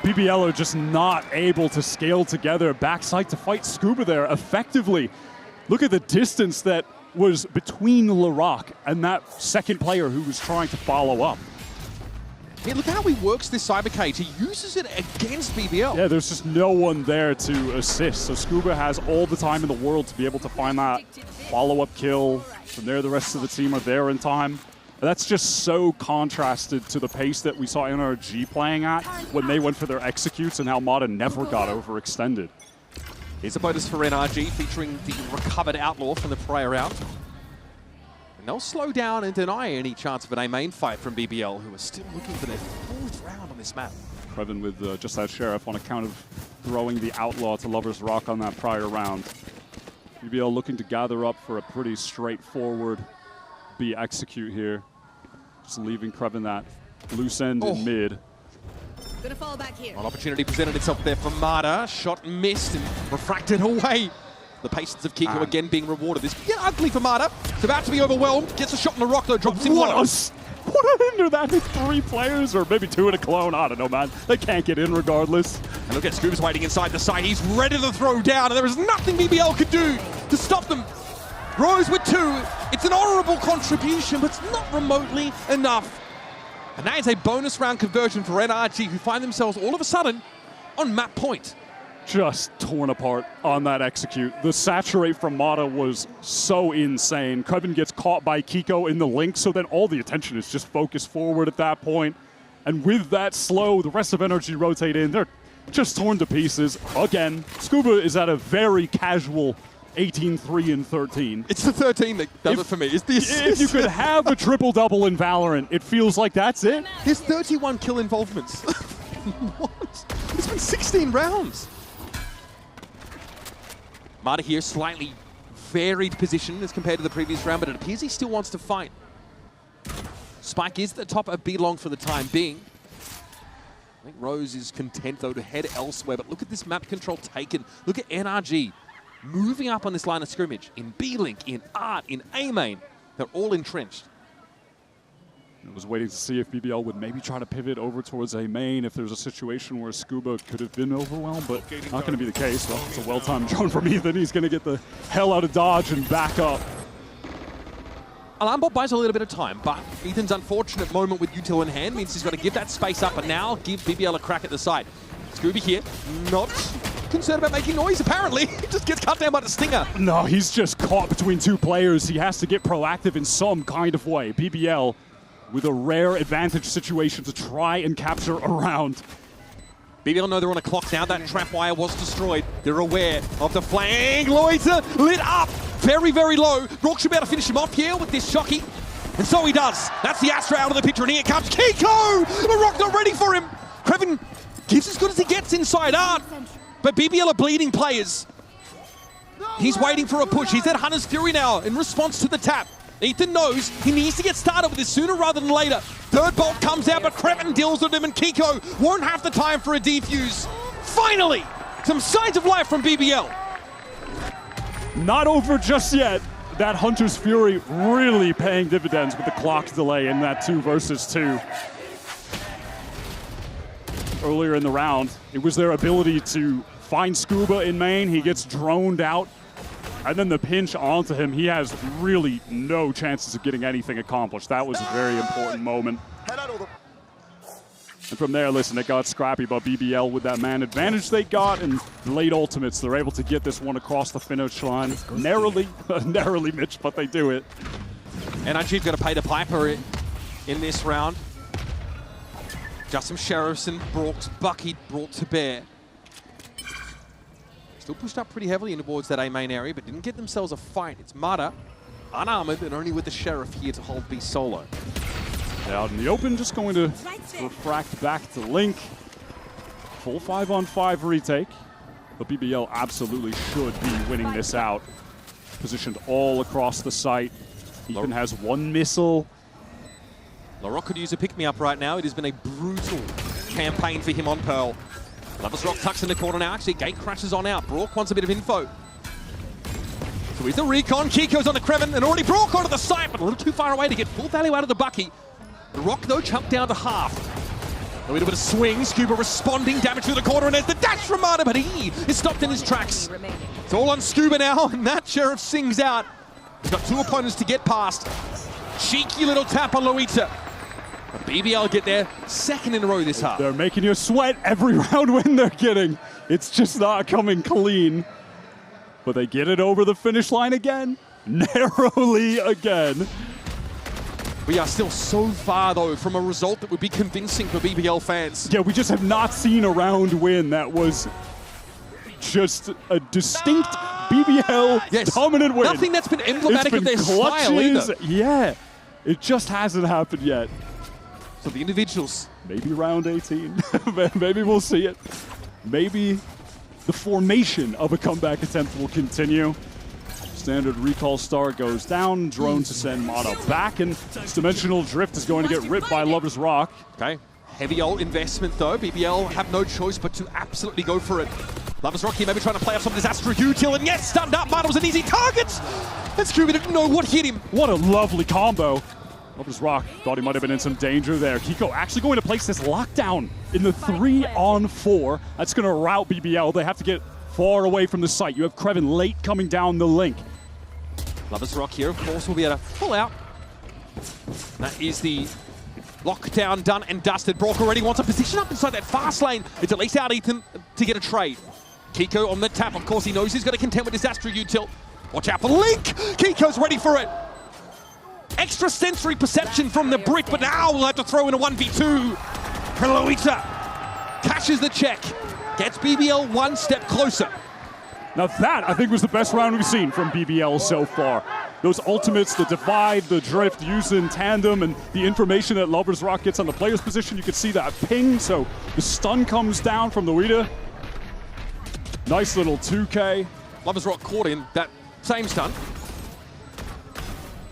BBL are just not able to scale together backside to fight Scuba there effectively. Look at the distance that was between LaRock and that second player who was trying to follow up. Yeah, look how he works this cyber cage. He uses it against BBL. Yeah, there's just no one there to assist. So Scuba has all the time in the world to be able to find that follow-up kill. From there, the rest of the team are there in time. That's just so contrasted to the pace that we saw NRG playing at when they went for their executes and how Mata never got overextended. Here's a bonus for NRG featuring the recovered Outlaw from the prior round. And they'll slow down and deny any chance of an A main fight from BBL, who are still looking for their 4th round on this map. Kreven with just that Sheriff on account of throwing the Outlaw to Lovers Rock on that prior round. BBL looking to gather up for a pretty straightforward B execute here. Just leaving Kreven that loose end in mid. Gonna fall back here. An opportunity presented itself there for Mata. Shot missed and refracted away. The patience of Kiko again being rewarded. This is ugly for Mata. It's about to be overwhelmed. Gets a shot in the rock though, drops in one. What a hinder that is. 3 players, or maybe 2 in a clone. I don't know, man. They can't get in regardless. And look at Scuba's waiting inside the site. He's ready to throw down, and there is nothing BBL could do to stop them. Rose with 2. It's an honorable contribution, but it's not remotely enough. And that is a bonus round conversion for NRG, who find themselves all of a sudden on map point. Just torn apart on that execute. The saturate from Mata was so insane. Kreven gets caught by Kiko in the link, so then all the attention is just focused forward at that point. And with that slow, the rest of NRG rotate in. They're just torn to pieces. Again, Scuba is at a very casual 18-3-13. It's the 13 that does it for me. It's the if you could have a triple-double in Valorant, it feels like that's it. His 31 kill involvements. What? It's been 16 rounds. Mata here slightly varied position as compared to the previous round, but it appears he still wants to fight. Spike is at the top of B long for the time being. I think Rose is content, though, to head elsewhere, but look at this map control taken. Look at NRG moving up on this line of scrimmage. In B-Link, in Art, in A-Main, they're all entrenched. I was waiting to see if BBL would maybe try to pivot over towards A main if there's a situation where Scuba could have been overwhelmed, but not going to be the case. Well, it's a well-timed drone from Ethan. He's going to get the hell out of dodge and back up. Alarm bot buys a little bit of time, but Ethan's unfortunate moment with util in hand means he's got to give that space up and now give BBL a crack at the side. Scooby here, not concerned about making noise, apparently. He just gets cut down by the stinger. No, he's just caught between two players. He has to get proactive in some kind of way. BBL with a rare advantage situation to try and capture a round. BBL know they're on a clock now. That trap wire was destroyed. They're aware of the flank. Loiter lit up very, very low. Rock should be able to finish him off here with this shocky. And so he does. That's the Astra out of the picture, and here comes Kiko! The Rock not ready for him. Kreven gives as good as he gets inside Art, but BBL are bleeding players. He's waiting for a push. He's at Hunter's Fury now in response to the tap. Ethan knows he needs to get started with this sooner rather than later. Third bolt comes out, but Kreven deals with him, and Kiko won't have the time for a defuse. Finally, some signs of life from BBL. Not over just yet. That Hunter's Fury really paying dividends with the clock delay in that 2 versus 2. Earlier in the round, it was their ability to find Scuba in main. He gets droned out. And then the pinch onto him, he has really no chances of getting anything accomplished. That was a very important moment. And from there, listen, it got scrappy, but BBL with that man advantage they got and late ultimates, they're able to get this one across the finish line. Narrowly, narrowly, Mitch, but they do it. NRG's got to pay the piper in this round. Just some Sheriffs and Brock's Bucky brought to bear. Still pushed up pretty heavily in towards that A main area, but didn't get themselves a fight. It's Mata, unarmored, and only with the Sheriff here to hold B solo. Out in the open, just going to refract back to Link. Full 5-on-5 retake. But BBL absolutely should be winning this out. Positioned all across the site. Ethan has one missile. LaRock could use a pick-me-up right now. It has been a brutal campaign for him on Pearl. Lovers Rock tucks in the corner now. Actually, Gate crashes on out. Brock wants a bit of info. So here's the recon. Kiko's on the Kreven, and already Brock onto the site, but a little too far away to get full value out of the Bucky. The Rock, though, chunked down to half. A little bit of swing. Scuba responding. Damage through the corner, and there's the dash from Mata, but he is stopped in his tracks. It's all on Scuba now, and that Sheriff sings out. He's got 2 opponents to get past. Cheeky little tap on Loita. But BBL get their 2nd in a row this half. They're making you sweat every round win they're getting. It's just not coming clean. But they get it over the finish line again. Narrowly again. We are still so far, though, from a result that would be convincing for BBL fans. Yeah, we just have not seen a round win that was just a distinct BBL dominant win. Nothing that's been emblematic of their style either. Yeah, it just hasn't happened yet. So the individuals. Maybe round 18. Maybe we'll see it. Maybe the formation of a comeback attempt will continue. Standard recall star goes down. Drone to send Mata back, and this dimensional drift is going to get ripped by Lover's Rock. Okay, heavy old investment though. BBL have no choice but to absolutely go for it. Lover's Rock here maybe trying to play off some of this Astra util, and yes, stunned up. Mata was an easy target. And Scooby didn't know what hit him. What a lovely combo. Lover's Rock thought he might have been in some danger there. Kiko actually going to place this lockdown in the 3-on-4. That's going to rout BBL. They have to get far away from the site. You have Kreven late coming down the link. Lover's Rock here, of course, will be able to pull out. That is the lockdown done and dusted. Brock already wants a position up inside that fast lane. It's at least out Ethan to get a trade. Kiko on the tap. Of course, he knows he's got to contend with this Astra util. Watch out for Link. Kiko's ready for it. Extra sensory perception from the Brit, but now we'll have to throw in a 1v2. Loita cashes the check. Gets BBL one step closer. Now that, I think, was the best round we've seen from BBL so far. Those ultimates, the divide, the drift used in tandem, and the information that Lover's Rock gets on the player's position, you could see that ping, so the stun comes down from Loita. Nice little 2K. Lover's Rock caught in that Same stun.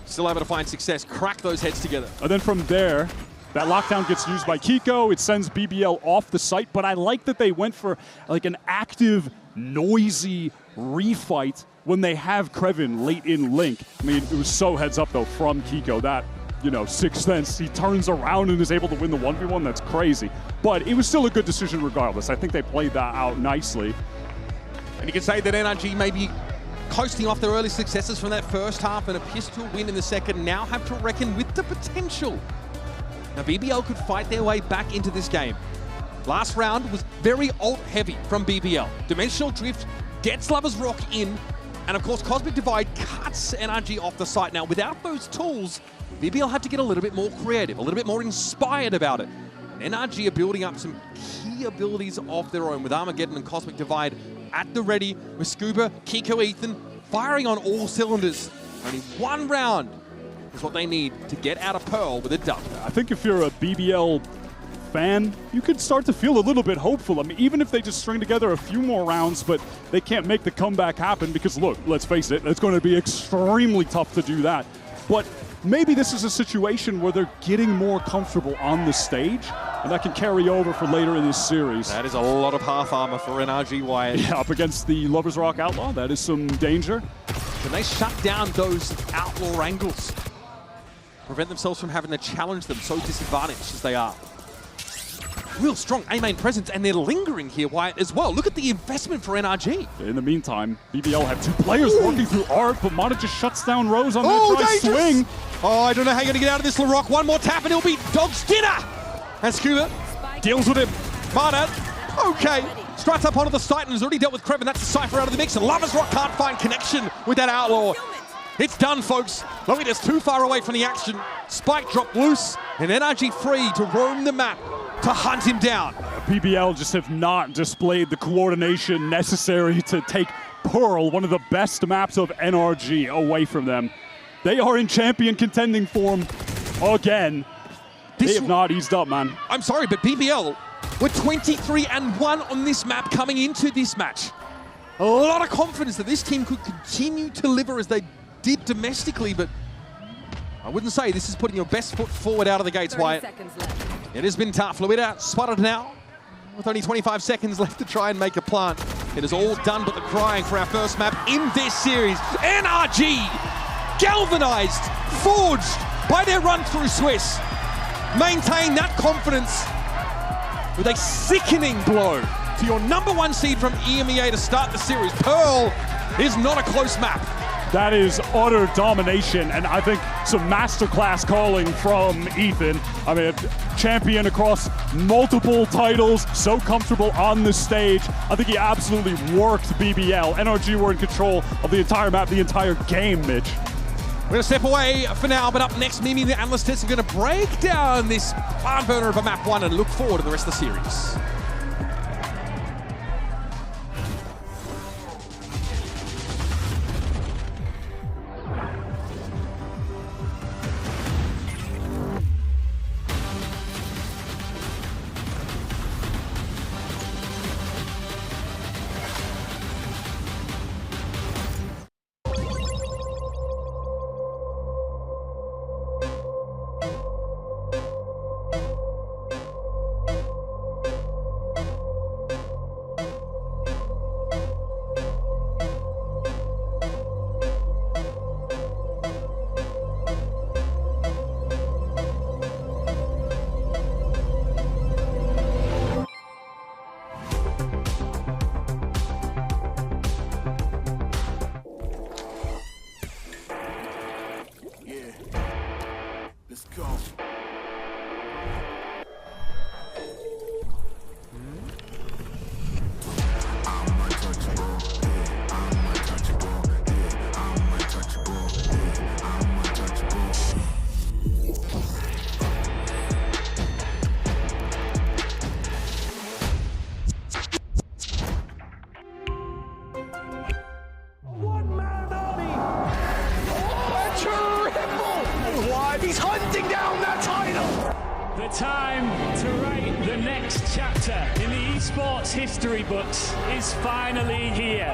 Still able to find success, crack those heads together. And then from there, that lockdown gets used by Kiko. It sends BBL off the site, but I like that they went for like an active, noisy refight when they have Krevin late in Link. I mean, it was so heads up though from Kiko that, you know, Sixth Sense, he turns around and is able to win the 1v1. That's crazy. But it was still a good decision regardless. I think they played that out nicely. And you can say that NRG may be coasting off their early successes from that first half and a pistol win in the second, now have to reckon with the potential. Now BBL could fight their way back into this game. Last round was very ult heavy from BBL. Dimensional Drift gets Lover's Rock in, and of course Cosmic Divide cuts NRG off the site. Now without those tools, BBL had to get a little bit more creative, a little bit more inspired about it. And NRG are building up some key abilities of their own with Armageddon and Cosmic Divide at the ready, with Scuba, Kiko, Ethan firing on all cylinders. Only one round is what they need to get out of Pearl with a dub. I think if you're a BBL fan, you could start to feel a little bit hopeful. I mean, even if they just string together a few more rounds, but they can't make the comeback happen because, look, let's face it, it's going to be extremely tough to do that. But maybe this is a situation where they're getting more comfortable on the stage, and that can carry over for later in this series. That is a lot of half armor for NRG Wyatt. Yeah, up against the Lover's Rock Outlaw, that is some danger. Can they shut down those Outlaw angles? Prevent themselves from having to challenge them, so disadvantaged as they are. Real strong A-main presence, and they're lingering here, Wyatt, as well. Look at the investment for NRG. In the meantime, BBL have two players working through Art, but Mana just shuts down Rose on that try swing. Oh, I don't know how you're going to get out of this, LaRock. One more tap, and it'll be Dog's dinner. And Scuba deals with him. Mana, okay. Struts up onto the site and has already dealt with Krevin. That's the Cypher out of the mix, and Lover's Rock can't find connection with that Outlaw. It's done, folks. Longita's too far away from the action. Spike dropped loose, and NRG free to roam the map to hunt him down. BBL just have not displayed the coordination necessary to take Pearl, one of the best maps of NRG, away from them. They are in champion contending form again. They have not eased up, man. I'm sorry, but BBL were 23-1 on this map coming into this match. A lot of confidence that this team could continue to deliver as they did domestically, but I wouldn't say this is putting your best foot forward out of the gates, Wyatt. It has been tough. Lowita spotted now with only 25 seconds left to try and make a plant. It is all done but the crying for our first map in this series. NRG, galvanized, forged by their run through Swiss. Maintain that confidence with a sickening blow to your #1 seed from EMEA to start the series. Pearl is not a close map. That is utter domination, and I think some masterclass calling from Ethan. I mean, champion across multiple titles, so comfortable on the stage. I think he absolutely worked BBL. NRG were in control of the entire map, the entire game, Mitch. We're going to step away for now, but up next, Mimi, the analyst, is going to break down this barn burner of a map 1 and look forward to the rest of the series. He's hunting down that title! The time to write the next chapter in the esports history books is finally here.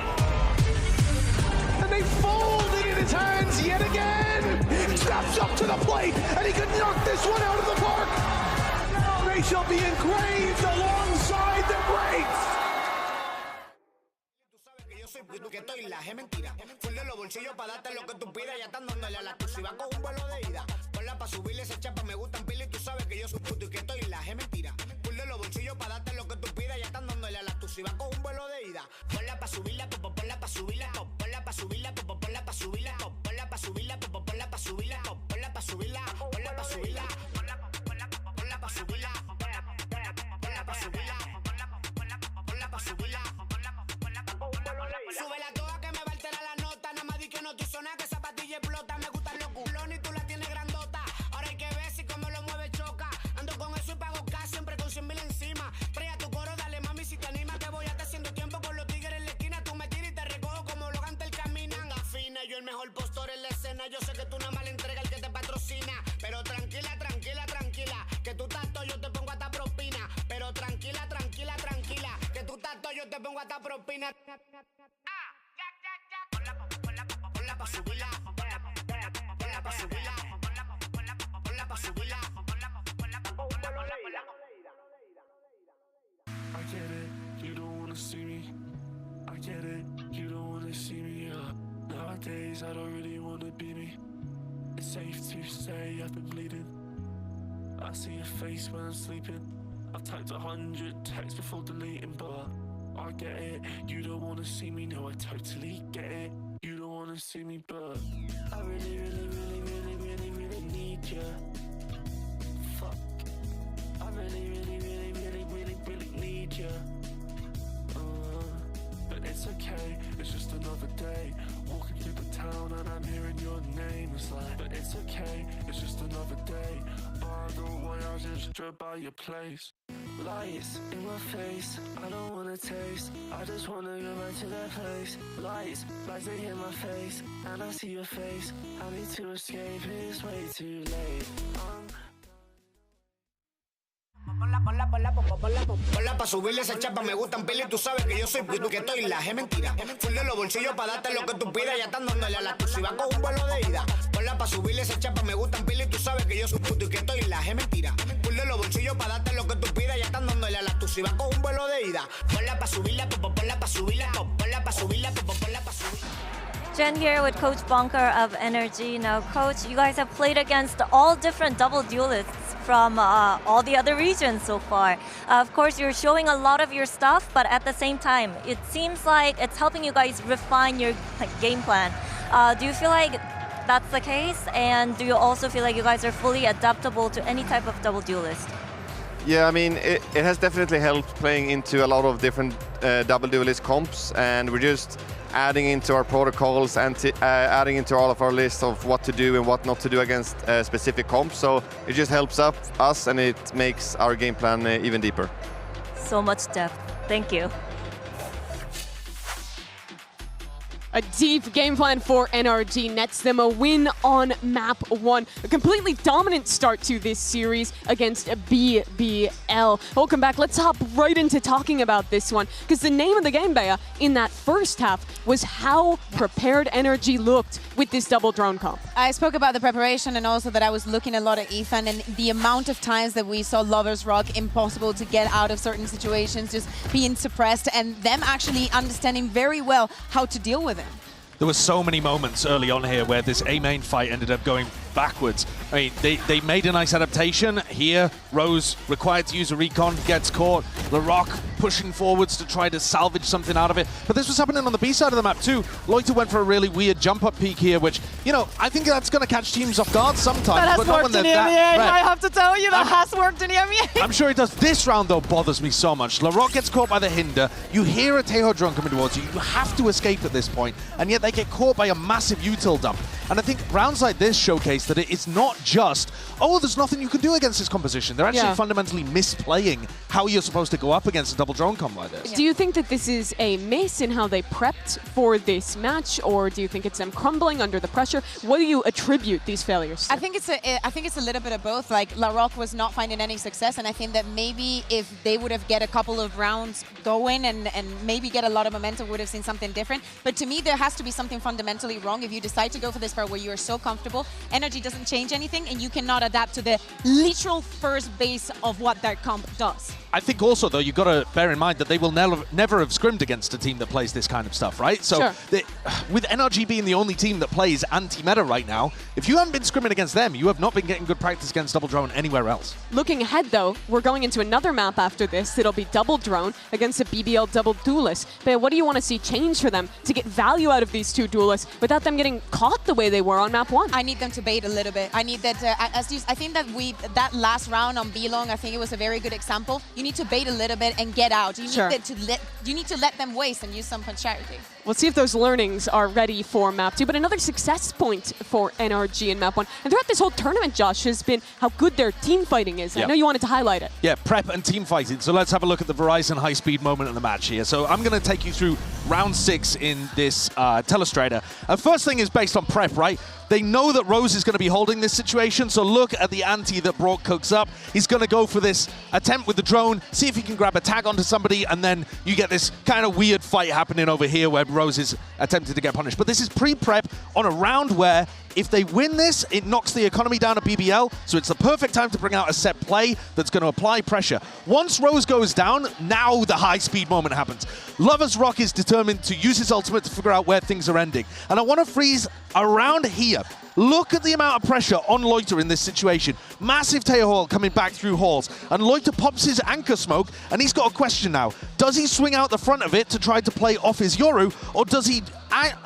and they folded in his hands yet again. Steps up to the plate, and he could knock this one out of the park. They shall be engraved alongside the greats. Que estoy la es mentira. Full de los bolsillos para darte lo que tú pidas. Ya están dándole a la tusi. Va con un vuelo de ida. Ponla pa' subirle ese chapa. Me gustan pila y tú sabes que yo soy puto y que estoy la es mentira. Full de los bolsillos para darte lo que tú pidas. Ya están dándole a la tusi. Va con un vuelo de ida. Ponla pa' subirla, ponla pa' subirla, ponla pa' subirla, ponla pa' subirla, ponla pa' subirla, ponla pa' subirla, ponla pa' subirla, ponla pa' subirla, ponla pa' subirla, ponla pa' subirla, ponla pa' subirla. Súbela toda que me va a alterar la nota. Nada más di que no tú sonas, que esa patilla explota. Me gustan los culones y tú la tienes grandota. Ahora hay que ver si como lo mueve choca. Ando con eso y pago cash, siempre con 100.000 encima. Trae a tu coro, dale mami si te anima. Que voy a estar haciendo tiempo con los tigres en la esquina. Tú me tiras y te recojo como lo canta el caminan. Afina, yo el mejor postor en la escena. Yo sé que tú nada más le entregas el que te patrocina. Pero tranquila, tranquila, tranquila. Que tú tanto yo te pongo hasta propina. Pero tranquila, tranquila, tranquila. Que tú tanto yo te pongo hasta propina. Ponla pa' subirla, ponla pa' subirla, ponla pa' subirla, I get it, you don't wanna see me. I get it, you don't wanna see me. Nowadays I don't really wanna be me. It's safe to say I've been bleeding. I see your face when I'm sleeping. I've typed 100 texts before deleting, but I get it, you don't wanna see me. No, I totally get it. You don't wanna see me, but I really, really, really, really, really, really need you. Fuck. I really, really, really, really, really, really need you. But it's okay, it's just another day. Walking through the town and I'm hearing your name. It's like, but it's okay, it's just another day. By the way, I just drove by your place. Lights in my face, I don't wanna taste. I just wanna go back to that place. Lights they hit my face, and I see your face. I need to escape, it's way too late. Ponla pa' subirle esa chapa, me gustan pila y tú sabes que yo soy puto y que estoy la es mentira. Full de los bolsillos para darte lo que tú pidas. Ya están dándole a la tusi. Va con un vuelo de ida. Ponla pa' subirle esa chapa, me gustan pila y tú sabes que yo soy puto y que estoy la es mentira. Full de los bolsillos para darte lo que tú pidas. Ya están dándole a la tusi. Va con un vuelo de ida. Ponla pa' subirla, ponla pa' subirla, ponla pa' subirla, ponla pa' subirla. Jen here with Coach Bunker of NRG. Now, Coach, you guys have played against all different double duelists from all the other regions so far. Of course, you're showing a lot of your stuff, but at the same time, it seems like it's helping you guys refine your game plan. Do you feel like that's the case? And do you also feel like you guys are fully adaptable to any type of double duelist? Yeah, I mean, it has definitely helped playing into a lot of different double duelist comps, and we're just adding into our protocols and adding into all of our lists of what to do and what not to do against specific comps. So it just helps us and it makes our game plan even deeper. So much depth. Thank you. A deep game plan for NRG nets them a win on map 1. A completely dominant start to this series against BBL. Welcome back. Let's hop right into talking about this one, because the name of the game, Bea, in that first half was how prepared NRG looked with this double drone comp. I spoke about the preparation and also that I was looking a lot at Ethan and the amount of times that we saw Lover's Rock impossible to get out of certain situations, just being suppressed, and them actually understanding very well how to deal with it. There were so many moments early on here where this A main fight ended up going backwards. I mean, they made a nice adaptation. Here, Rose required to use a recon, gets caught. LaRock pushing forwards to try to salvage something out of it. But this was happening on the B side of the map too. Loiter went for a really weird jump up peek here, which, you know, I think that's going to catch teams off guard sometimes. That has worked in EMEA, I have to tell you, that has worked in EMEA. I'm sure it does. This round, though, bothers me so much. LaRock gets caught by the hinder. You hear a Tejo drone coming towards you. You have to escape at this point, and yet they get caught by a massive util dump. And I think rounds like this showcase that it is not just, oh, there's nothing you can do against this composition. They're actually fundamentally misplaying how you're supposed to go up against a double drone comp like this. Do you think that this is a miss in how they prepped for this match, or do you think it's them crumbling under the pressure? What do you attribute these failures to? I think it's a little bit of both. Like, LaRock was not finding any success, and I think that maybe if they would have get a couple of rounds going and maybe get a lot of momentum, would have seen something different. But to me, there has to be something fundamentally wrong if you decide to go for this part where you are so comfortable. NRG doesn't change anything, and you cannot adapt to the literal first base of what that comp does. I think also, though, you've got to bear in mind that they will never have scrimmed against a team that plays this kind of stuff, right? So with NRG being the only team that plays anti-meta right now, if you haven't been scrimming against them, you have not been getting good practice against double drone anywhere else. Looking ahead, though, we're going into another map after this. It'll be double drone against a BBL double duelist. But what do you want to see change for them to get value out of these two duelists without them getting caught the way they were on map 1? I need them to bait a little bit. I need that, I think that that last round on B-Long, I think it was a very good example. You need to bait a little bit and get out. You need to let them waste and use some punctuality. We'll see if those learnings are ready for map 2. But another success point for NRG in map 1. And throughout this whole tournament, Josh, has been how good their team fighting is. I know you wanted to highlight it. Yeah, prep and team fighting. So let's have a look at the Verizon high-speed moment in the match here. So I'm going to take you through round 6 in this telestrator. First thing is based on prep, right? They know that Rose is going to be holding this situation, so look at the ante that Brock cooks up. He's going to go for this attempt with the drone, see if he can grab a tag onto somebody, and then you get this kind of weird fight happening over here where Rose is attempting to get punished. But this is pre-prep on a round where if they win this, it knocks the economy down at BBL, so it's the perfect time to bring out a set play that's going to apply pressure. Once Rose goes down, now the high-speed moment happens. Lover's Rock is determined to use his ultimate to figure out where things are ending. And I want to freeze around here. Look at the amount of pressure on Loiter in this situation. Massive tail hole coming back through halls. And Loiter pops his anchor smoke, and he's got a question now. Does he swing out the front of it to try to play off his Yoru, or does he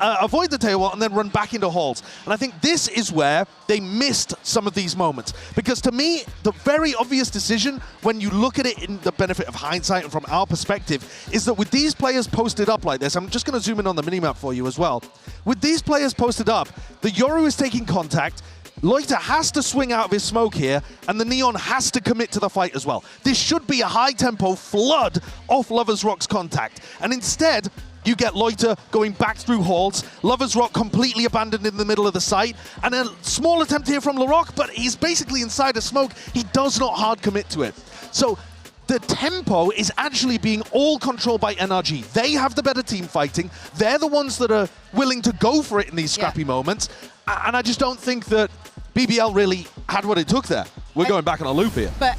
avoid the tail wall and then run back into halls? And I think this is where they missed some of these moments. Because to me, the very obvious decision, when you look at it in the benefit of hindsight and from our perspective, is that with these players posted up like this, I'm just going to zoom in on the minimap for you as well. With these players posted up, the Yoru is taking contact, Loiter has to swing out of his smoke here, and the Neon has to commit to the fight as well. This should be a high-tempo flood off Lover's Rock's contact. And instead, you get Loiter going back through halls, Lover's Rock completely abandoned in the middle of the site, and a small attempt here from LaRock, but he's basically inside a smoke. He does not hard commit to it. So the tempo is actually being all controlled by NRG. They have the better team fighting. They're the ones that are willing to go for it in these scrappy moments. And I just don't think that BBL really had what it took there. We're going back on a loop here. But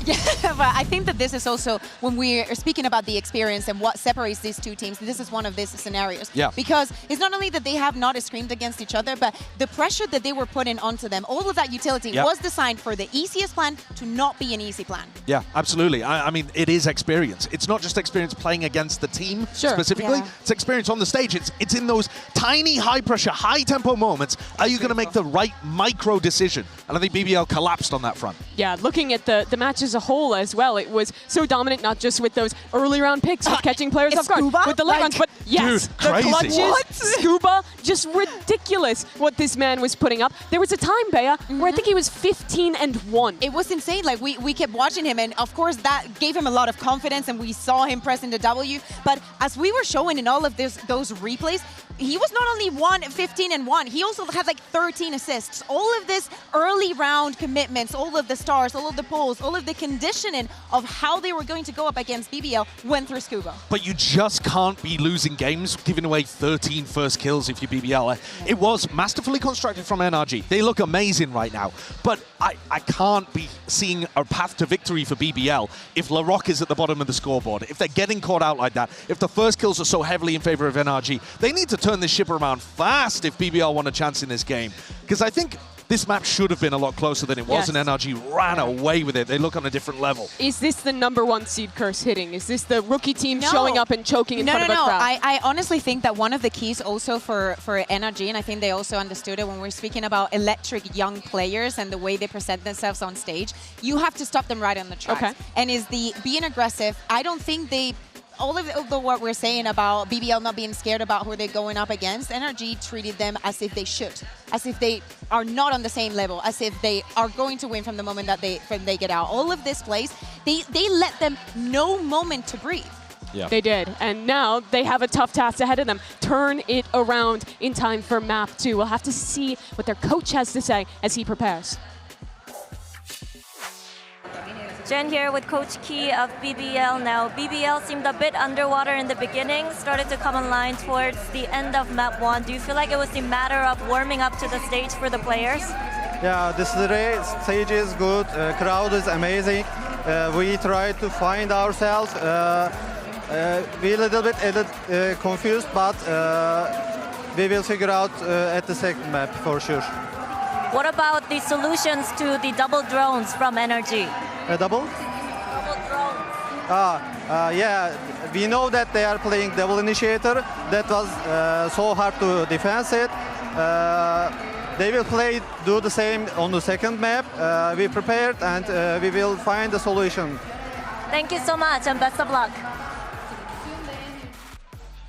I think that this is also, when we're speaking about the experience and what separates these two teams, this is one of these scenarios. Yeah. Because it's not only that they have not screamed against each other, but the pressure that they were putting onto them, all of that utility was designed for the easiest plan to not be an easy plan. Yeah, absolutely. I mean, it is experience. It's not just experience playing against the team specifically. It's experience on the stage. It's in those tiny, high-pressure, high-tempo moments. Are you going to make the right micro decision? And I think BBL collapsed on that front. Yeah, looking at the match as a whole as well, it was so dominant, not just with those early round picks, with catching players off guard, with the late rounds, but yes, dude, the crazy. clutches, Scuba, just ridiculous what this man was putting up. There was a time, Bea, where I think he was 15-1. It was insane. Like, we kept watching him, and of course that gave him a lot of confidence, and we saw him pressing the W. But as we were showing in all of those replays, he was not only 15-1, he also had like 13 assists. All of this early round commitments, all of the stars, all of the polls, all of the conditioning of how they were going to go up against BBL went through Scuba. But you just can't be losing games, giving away 13 first kills if you're BBL. It was masterfully constructed from NRG. They look amazing right now. But I can't be seeing a path to victory for BBL if LaRock is at the bottom of the scoreboard. If they're getting caught out like that, if the first kills are so heavily in favor of NRG, they need to turn this ship around fast if BBL want a chance in this game. Because I think this map should have been a lot closer than it was, and NRG ran away with it. They look on a different level. Is this the #1 seed curse hitting? Is this the rookie team showing up and choking in front of a crowd? I honestly think that one of the keys also for NRG, and I think they also understood it when we're speaking about electric young players and the way they present themselves on stage, you have to stop them right on the tracks. And is the being aggressive, I don't think they all of what we're saying about BBL not being scared about who they're going up against, NRG treated them as if they should, as if they are not on the same level, as if they are going to win from the moment that they get out. All of this plays, they let them no moment to breathe. Yeah. They did, and now they have a tough task ahead of them. Turn it around in time for map 2. We'll have to see what their coach has to say as he prepares. Jen here with Coach Key of BBL now. BBL seemed a bit underwater in the beginning, started to come online towards the end of map 1. Do you feel like it was a matter of warming up to the stage for the players? Yeah, this stage is good. Crowd is amazing. We try to find ourselves. We're a little bit confused, but we will figure out at the second map for sure. What about the solutions to the double drones from NRG? Double? Double drones. Yeah, we know that they are playing double initiator. That was so hard to defend it. They will do the same on the second map. We prepared and we will find a solution. Thank you so much and best of luck.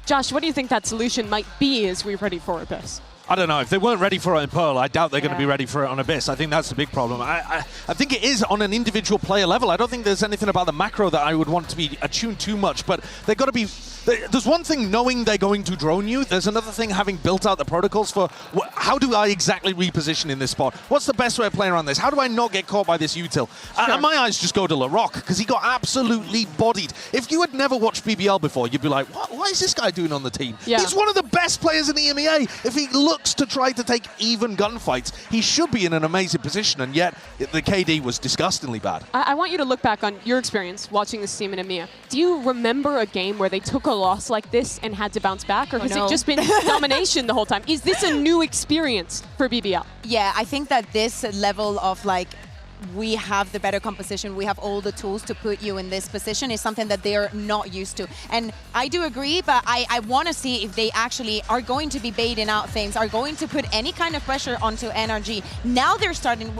Josh, what do you think that solution might be as we're ready for Abyss? I don't know. If they weren't ready for it in Pearl, I doubt they're going to be ready for it on Abyss. I think that's the big problem. I think it is on an individual player level. I don't think there's anything about the macro that I would want to be attuned too much, but they've got to be... There's one thing knowing they're going to drone you. There's another thing having built out the protocols for how do I exactly reposition in this spot? What's the best way of playing around this? How do I not get caught by this util? Sure. And my eyes just go to LaRock because he got absolutely bodied. If you had never watched BBL before, you'd be like, what is this guy doing on the team? Yeah. He's one of the best players in the EMEA. If he looks to try to take even gunfights, he should be in an amazing position, and yet the KD was disgustingly bad. I want you to look back on your experience watching this team in EMEA. Do you remember a game where they took a loss like this and had to bounce back, or has it just been domination the whole time? Is this a new experience for BBL? Yeah, I think that this level of like, we have the better composition, we have all the tools to put you in this position is something that they're not used to. And I do agree, but I want to see if they actually are going to be baiting out things, are going to put any kind of pressure onto NRG. Now they're starting,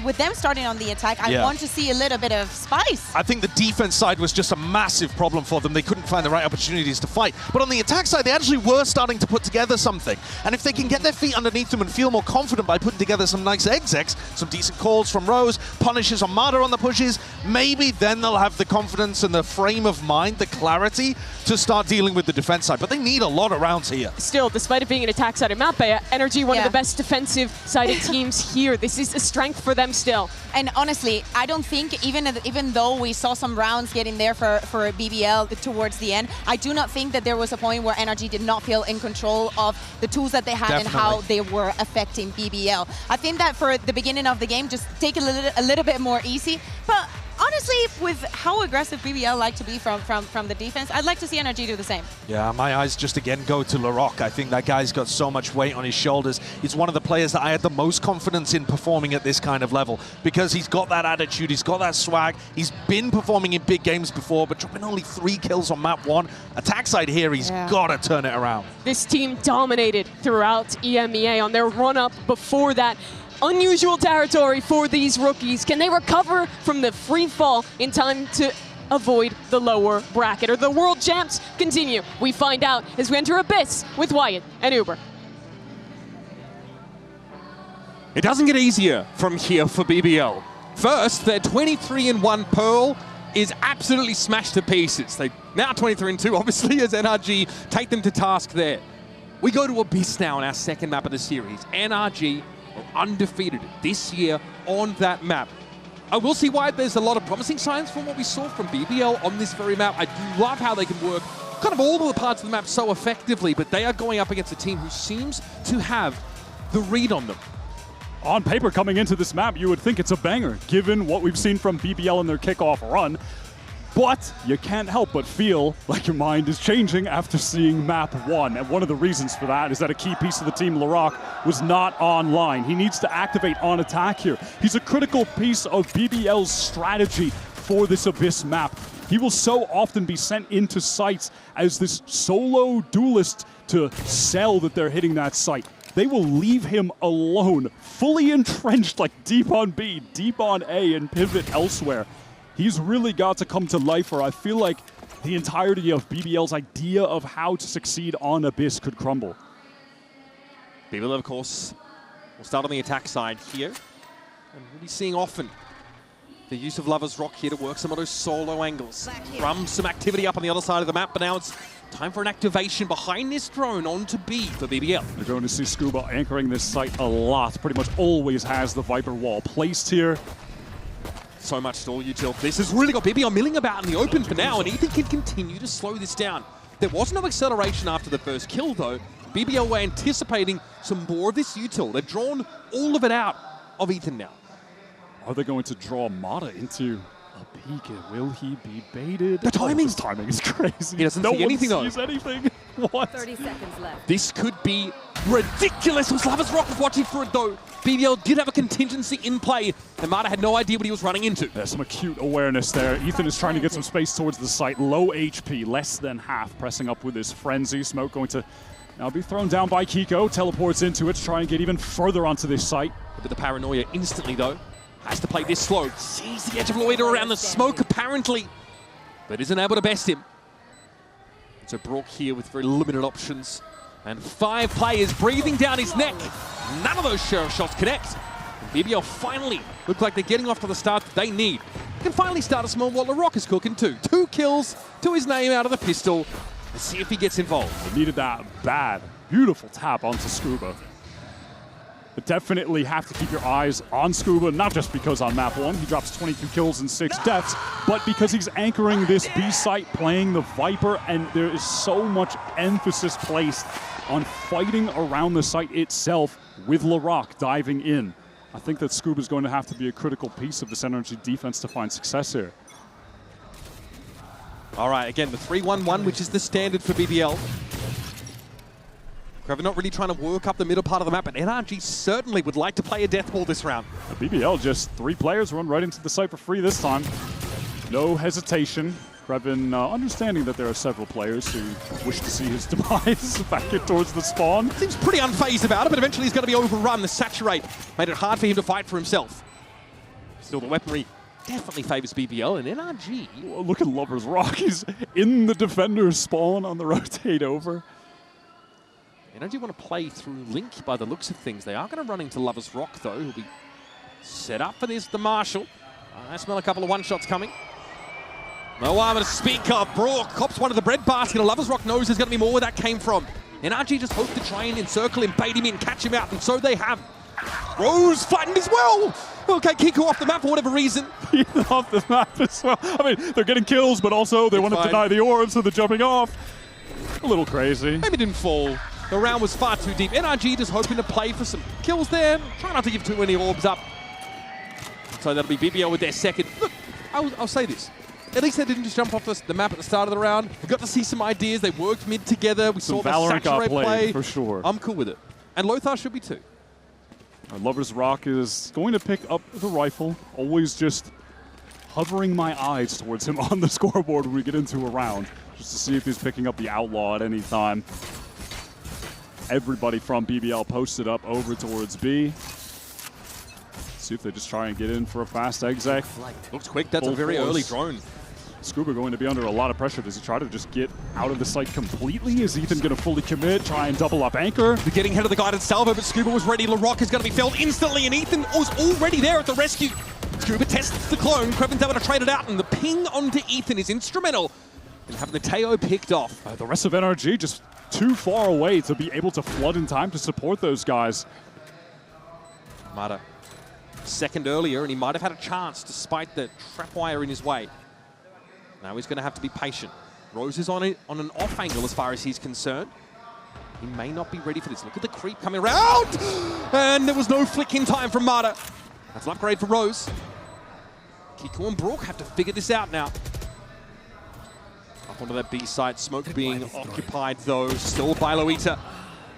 with them starting on the attack, I want to see a little bit of spice. I think the defense side was just a massive problem for them. They couldn't find the right opportunities to fight. But on the attack side, they actually were starting to put together something. And if they can get their feet underneath them and feel more confident by putting together some nice execs, some decent calls from Rose, punishes on Mada on the pushes, maybe then they'll have the confidence and the frame of mind, the clarity to start dealing with the defense side. But they need a lot of rounds here. Still, despite it being an attack-sided map, NRG, one of the best defensive-sided teams here. This is a strength for them still. And honestly, I don't think, even though we saw some rounds getting there for BBL towards the end, I do not think that there was a point where NRG did not feel in control of the tools that they had and how they were affecting BBL. I think that for the beginning of the game, just take a little bit more easy. But honestly, with how aggressive BBL like to be from the defense, I'd like to see NRG do the same. Yeah, my eyes just again go to LaRock. I think that guy's got so much weight on his shoulders. He's one of the players that I had the most confidence in performing at this kind of level because he's got that attitude, he's got that swag. He's been performing in big games before, but dropping only 3 kills on map 1. Attack side here, he's got to turn it around. This team dominated throughout EMEA on their run-up before that. Unusual territory for these rookies. Can they recover from the free fall in time to avoid the lower bracket? Or the world champs continue? We find out as we enter Abyss with Wyatt and Uber. It doesn't get easier from here for BBL. First, their 23-1 Pearl is absolutely smashed to pieces. They now 23-2, obviously, as NRG take them to task there. We go to Abyss now on our second map of the series. NRG undefeated this year on that map. I will see why there's a lot of promising signs from what we saw from BBL on this very map. I do love how they can work kind of all of the parts of the map so effectively, but they are going up against a team who seems to have the read on them. On paper, coming into this map, you would think it's a banger, given what we've seen from BBL in their kickoff run. But you can't help but feel like your mind is changing after seeing map 1. And one of the reasons for that is that a key piece of the team, LaRock, was not online. He needs to activate on attack here. He's a critical piece of BBL's strategy for this Abyss map. He will so often be sent into sites as this solo duelist to sell that they're hitting that site. They will leave him alone, fully entrenched, like deep on B, deep on A, and pivot elsewhere. He's really got to come to life, or I feel like the entirety of BBL's idea of how to succeed on Abyss could crumble. BBL, of course, will start on the attack side here. And we'll be seeing often the use of Lover's Rock here to work some of those solo angles. Drum some activity up on the other side of the map, but now it's time for an activation behind this drone onto B for BBL. You're going to see Scuba anchoring this site a lot. Pretty much always has the Viper wall placed here. So much stall util. This has really got BBL milling about in the open for now, and Ethan can continue to slow this down. There was no acceleration after the first kill, though. BBL were anticipating some more of this util. They've drawn all of it out of Ethan now. Are they going to draw Mata into a peek? Will he be baited? The timing. His timing is crazy. He doesn't see anything, though. Sees anything. What? 30 seconds left. This could be ridiculous. It was Lover's Rock was watching for it, though. BBL did have a contingency in play, and Mata had no idea what he was running into. There's some acute awareness there. Ethan is trying to get some space towards the site. Low HP, less than half, pressing up with his Frenzy. Smoke going to now be thrown down by Kiko. Teleports into it to try and get even further onto this site. A bit of paranoia instantly, though. Has to play this slow. Sees the edge of Loiter around the smoke, apparently, but isn't able to best him. So Brock here with very limited options. And 5 players breathing down his neck. None of those sheriff shots connect. And BBL finally look like they're getting off to the start that they need. Can finally start a small while LaRock is cooking too. 2 kills to his name out of the pistol. Let's see if he gets involved. They needed that bad. Beautiful tap onto Scuba. But definitely have to keep your eyes on Scuba, not just because on map 1 he drops 22 kills and 6 deaths, but because he's anchoring this B site, playing the Viper, and there is so much emphasis placed on fighting around the site itself with LaRock diving in. I think that Scuba's going to have to be a critical piece of this NRG defense to find success here. All right, again, the 3-1-1, which is the standard for BBL. Kraven not really trying to work up the middle part of the map, but NRG certainly would like to play a death ball this round. BBL, just 3 players run right into the site for free this time. No hesitation. Kraven understanding that there are several players who wish to see his demise back in towards the spawn. Seems pretty unfazed about it, but eventually he's going to be overrun. The Saturate made it hard for him to fight for himself. Still, the weaponry definitely favors BBL, and NRG... Well, look at Lover's Rock. He's in the defender's spawn on the rotate over. NRG want to play through Link by the looks of things. They are going to run into Lover's Rock, though. He'll be set up for this, the Marshal. I smell a couple of one-shots coming. No armor to speak of. Brock cops one of the bread basket, and Lover's Rock knows there's going to be more where that came from. NRG just hoped to try and encircle him, bait him in, catch him out, and so they have. Rose flattened as well. Okay, Kiko off the map for whatever reason. Off the map as well. I mean, they're getting kills, but also they want to deny the orb, so they're jumping off. A little crazy. Maybe didn't fall. The round was far too deep. NRG just hoping to play for some kills there. Try not to give too many orbs up. So that'll be BBL with their second. Look, I'll say this. At least they didn't just jump off the map at the start of the round. We got to see some ideas. They worked mid together. We saw the Saturate play. For sure. I'm cool with it. And Lothar should be too. Lover's Rock is going to pick up the rifle. Always just hovering my eyes towards him on the scoreboard when we get into a round, just to see if he's picking up the Outlaw at any time. Everybody from BBL posted up over towards B. See if they just try and get in for a fast exec. Looks quick. That's a very early drone. Scuba going to be under a lot of pressure. Does he try to just get out of the site completely? Is Ethan going to fully commit, try and double up anchor? They're getting ahead of the guided salvo, but Scuba was ready. LaRock is going to be felled instantly, and Ethan was already there at the rescue. Scuba tests the clone. Krevin's able to trade it out, and the ping onto Ethan is instrumental in having the Teo picked off. The rest of NRG just too far away to be able to flood in time to support those guys. Mata second earlier, and he might have had a chance despite the trapwire in his way. Now he's going to have to be patient. Rose is on an off angle as far as he's concerned. He may not be ready for this. Look at the creep coming around! And there was no flick in time from Mata. That's an upgrade for Rose. Kiko and Brook have to figure this out now. Up onto that B site, Smoke being occupied though, still by Loita.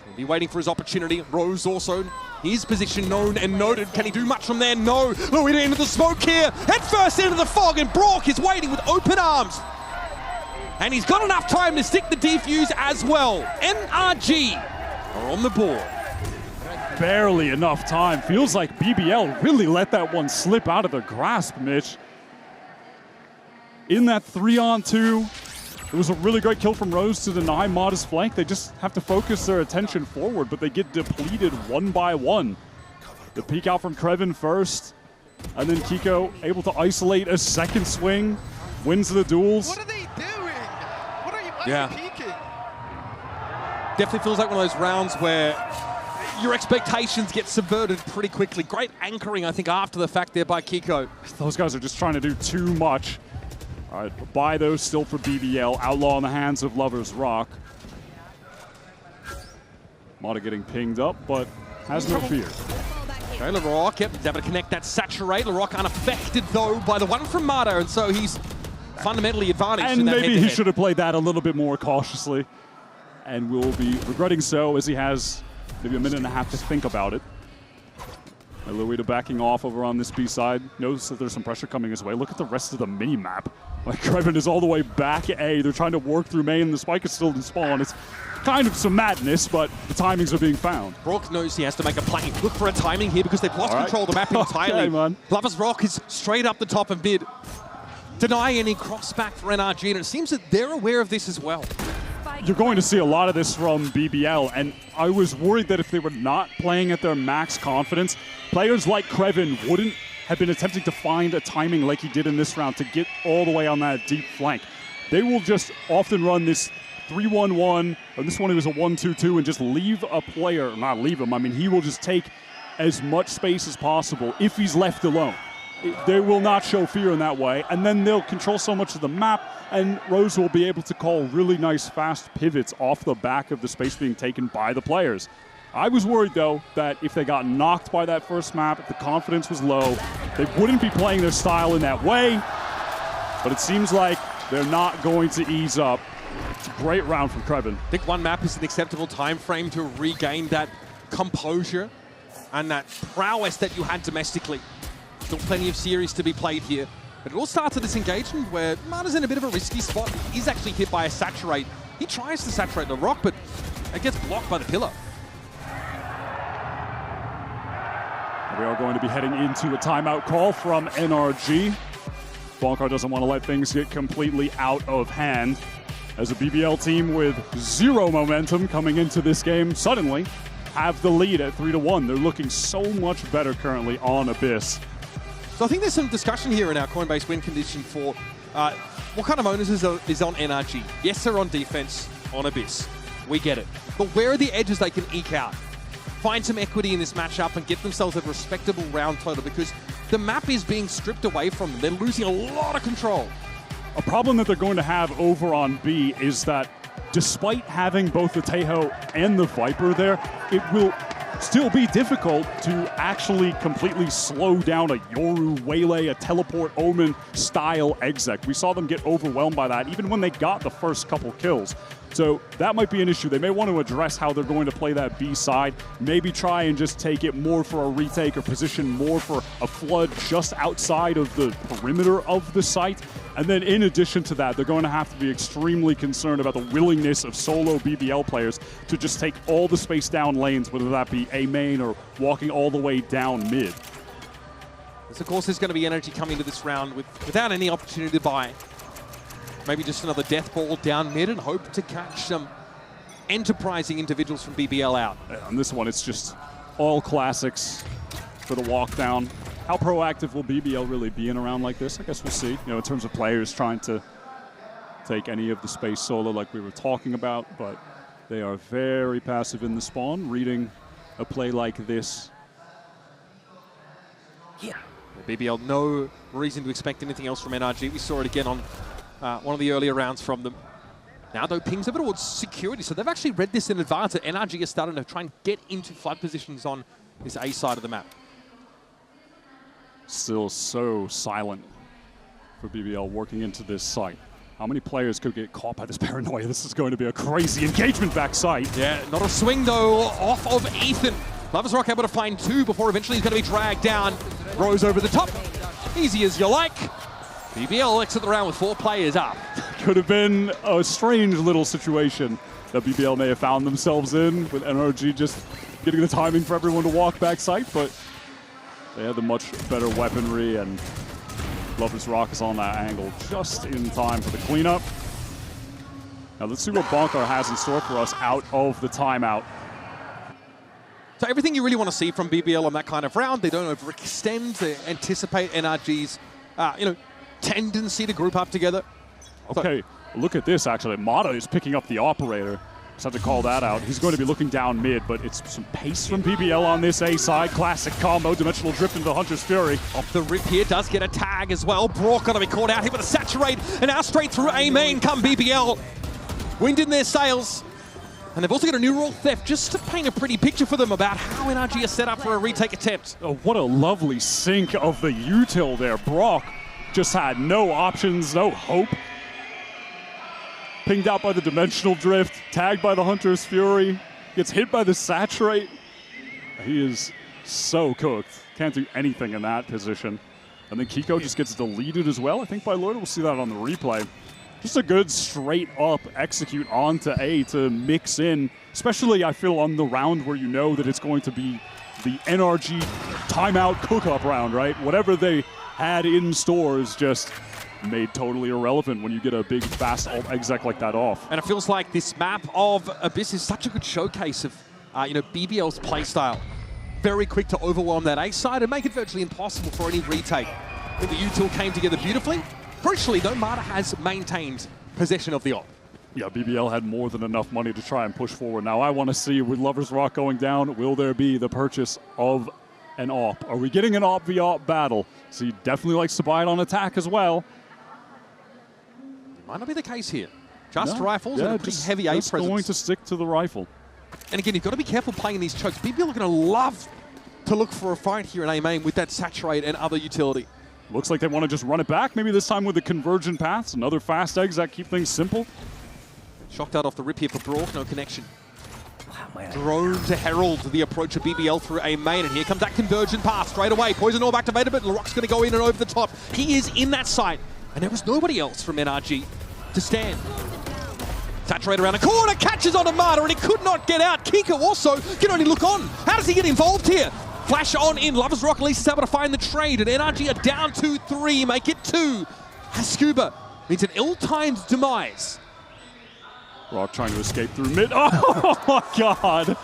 He'll be waiting for his opportunity. Rose also, his position known and noted. Can he do much from there? No. Loita into the smoke here. Head first into the fog, and Brock is waiting with open arms. And he's got enough time to stick the defuse as well. NRG are on the board. Barely enough time. Feels like BBL really let that one slip out of their grasp, Mitch. In that 3-on-2, It was a really great kill from Rose to deny Mada's flank. They just have to focus their attention forward, but they get depleted one by one. The peek out from Krevin first, and then Kiko able to isolate a second swing, wins the duels. What are they doing? What are you peeking? Definitely feels like one of those rounds where your expectations get subverted pretty quickly. Great anchoring, I think, after the fact there by Kiko. Those guys are just trying to do too much. All right, buy those still for BBL. Outlaw in the hands of Lover's Rock. Mada getting pinged up, but has no fear. Okay, LaRock, yep, he's able to connect that saturate. LaRock unaffected, though, by the one from Mada, and so he's fundamentally advantaged And in that maybe head-to-head. he should have played that a little bit more cautiously, and will be regretting so as he has maybe a minute and a half to think about it. Luida backing off over on this B side. Knows that there's some pressure coming his way. Look at the rest of the mini-map. Like, Krevin is all the way back A. They're trying to work through main. The spike is still in spawn. It's kind of some madness, but the timings are being found. Brock knows he has to make a play. Look for a timing here because they've lost control of the map entirely. Okay, man. Lover's Rock is straight up the top of mid. Deny any cross back for NRG, and it seems that they're aware of this as well. You're going to see a lot of this from BBL, and I was worried that if they were not playing at their max confidence, players like Krevin wouldn't have been attempting to find a timing like he did in this round to get all the way on that deep flank. They will just often run this 3-1-1, or this one it was a 1-2-2, and just leave a player, not leave him, I mean, he will just take as much space as possible if he's left alone. They will not show fear in that way, and then they'll control so much of the map, and Rose will be able to call really nice fast pivots off the back of the space being taken by the players. I was worried, though, that if they got knocked by that first map, if the confidence was low, they wouldn't be playing their style in that way, but it seems like they're not going to ease up. It's a great round from Krevin. I think one map is an acceptable time frame to regain that composure and that prowess that you had domestically. Still plenty of series to be played here. But it all starts at this engagement where Mada's in a bit of a risky spot. He's actually hit by a saturate. He tries to saturate the rock, but it gets blocked by the pillar. We are going to be heading into a timeout call from NRG. Bonkar doesn't want to let things get completely out of hand, as a BBL team with zero momentum coming into this game suddenly have the lead at 3-1. They're looking so much better currently on Abyss. So I think there's some discussion here in our Coinbase win condition for what kind of onus is on NRG. Yes, they're on defense on Abyss. We get it. But where are the edges they can eke out? Find some equity in this matchup and get themselves a respectable round total, because the map is being stripped away from them. They're losing a lot of control. A problem that they're going to have over on B is that despite having both the Tejo and the Viper there, it will still be difficult to actually completely slow down a Yoru, Waylay, a Teleport, Omen style exec. We saw them get overwhelmed by that even when they got the first couple kills. So that might be an issue. They may want to address how they're going to play that B side, maybe try and just take it more for a retake or position more for a flood just outside of the perimeter of the site. And then in addition to that, they're going to have to be extremely concerned about the willingness of solo BBL players to just take all the space down lanes, whether that be A main or walking all the way down mid. So of course there's going to be energy coming to this round without any opportunity to buy. Maybe just another death ball down mid and hope to catch some enterprising individuals from BBL out. On this one, it's just all classics for the walk down. How proactive will BBL really be in a round like this? I guess we'll see. You know, in terms of players trying to take any of the space solo like we were talking about, but they are very passive in the spawn, reading a play like this. Yeah. BBL, no reason to expect anything else from NRG. We saw it again on one of the earlier rounds from them. Now, though, pings over towards security. So they've actually read this in advance that NRG is starting to try and get into flood positions on this A side of the map. Still so silent for BBL working into this site. How many players could get caught by this paranoia? This is going to be a crazy engagement backside. Yeah, not a swing, though, off of Ethan. Lover's Rock able to find two before eventually he's going to be dragged down. Rose over the top. Easy as you like. BBL exit the round with 4 players up. Could have been a strange little situation that BBL may have found themselves in, with NRG just getting the timing for everyone to walk backside, but they had the much better weaponry, and Lover's Rock is on that angle just in time for the cleanup. Now let's see what Bonkar has in store for us out of the timeout. So everything you really want to see from BBL on that kind of round, they don't overextend, they anticipate NRG's tendency to group up together. Okay, look at this actually. Mata is picking up the operator. Just have to call that out. He's going to be looking down mid, but it's some pace from BBL on this A side. Classic combo, dimensional drift into the Hunter's Fury. Off the rip here, does get a tag as well. Brock going to be caught out here with a saturate, and now straight through OMEN come BBL. Wind in their sails. And they've also got a new rule theft, just to paint a pretty picture for them about how NRG are set up for a retake attempt. Oh, what a lovely sync of the util there. Brock just had no options, no hope. Pinged out by the dimensional drift, tagged by the Hunter's Fury, gets hit by the saturate. He is so cooked. Can't do anything in that position. And then Kiko just gets deleted as well, I think, by Lloyd. We'll see that on the replay. Just a good straight-up execute onto A to mix in, especially, I feel, on the round where you know that it's going to be the NRG timeout cook-up round, right? Whatever they had in store is just made totally irrelevant when you get a big, fast alt exec like that off. And it feels like this map of Abyss is such a good showcase of, BBL's playstyle. Very quick to overwhelm that A side and make it virtually impossible for any retake. I think the util came together beautifully. Crucially, though, Mata has maintained possession of the op. Yeah, BBL had more than enough money to try and push forward. Now, I want to see, with Lover's Rock going down, will there be the purchase of an op? Are we getting an op v op battle? So he definitely likes to buy it on attack as well. Might not be the case here. Just rifles and a pretty heavy A presence. Going to stick to the rifle. And again, you've got to be careful playing in these chokes. BBL are going to love to look for a fight here in A-main with that saturate and other utility. Looks like they want to just run it back, maybe this time with the convergent paths. Another fast exec, keep things simple. Shocked out off the rip here for Brock, no connection. Drone to herald the approach of BBL through A-main, and here comes that convergent path straight away. Poison orb activated, but Larocque's going to go in and over the top. He is in that site, and there was nobody else from NRG to stand. Saturate around the corner, catches on Mata, and he could not get out. Kiko also can only look on. How does he get involved here? Flash on in, Lover's Rock at least is able to find the trade, and NRG are down 2-3, make it 2. Scuba means an ill-timed demise. Rock trying to escape through mid. Oh my god!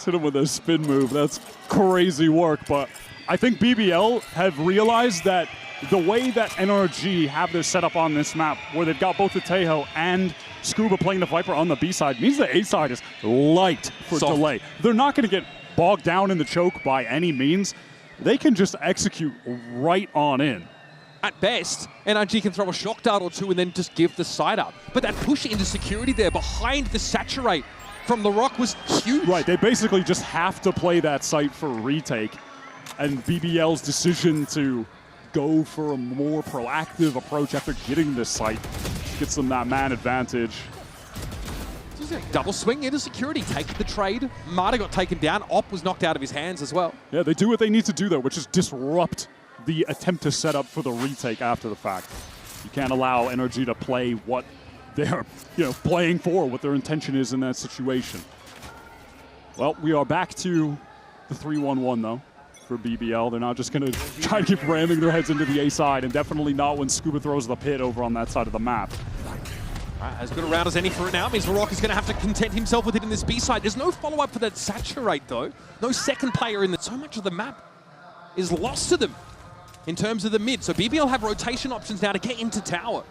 Hit him with a spin move. That's crazy work, but I think BBL have realized that the way that NRG have their setup on this map, where they've got both the Tejo and Scuba playing the Viper on the B side, means the A side is light for delay. They're not going to get bogged down in the choke by any means. They can just execute right on in. At best, NRG can throw a shock dart or two and then just give the side up. But that push into security there behind the saturate from Larocque was huge. Right, they basically just have to play that site for retake. And BBL's decision to go for a more proactive approach after getting this site gets them that man advantage. Double swing into security, take the trade. Mata got taken down. Op was knocked out of his hands as well. Yeah, they do what they need to do though, which is disrupt the attempt to set up for the retake after the fact. You can't allow NRG to play what they're playing for, what their intention is in that situation. Well, we are back to the 3-1-1 though for BBL. They're not just going to try to keep ramming their heads into the A side, and definitely not when Scuba throws the pit over on that side of the map. As good a round as any for it now. It means Larocque is going to have to content himself with it in this B side. There's no follow-up for that saturate though. No second player in that. So much of the map is lost to them in terms of the mid. So BBL have rotation options now to get into tower.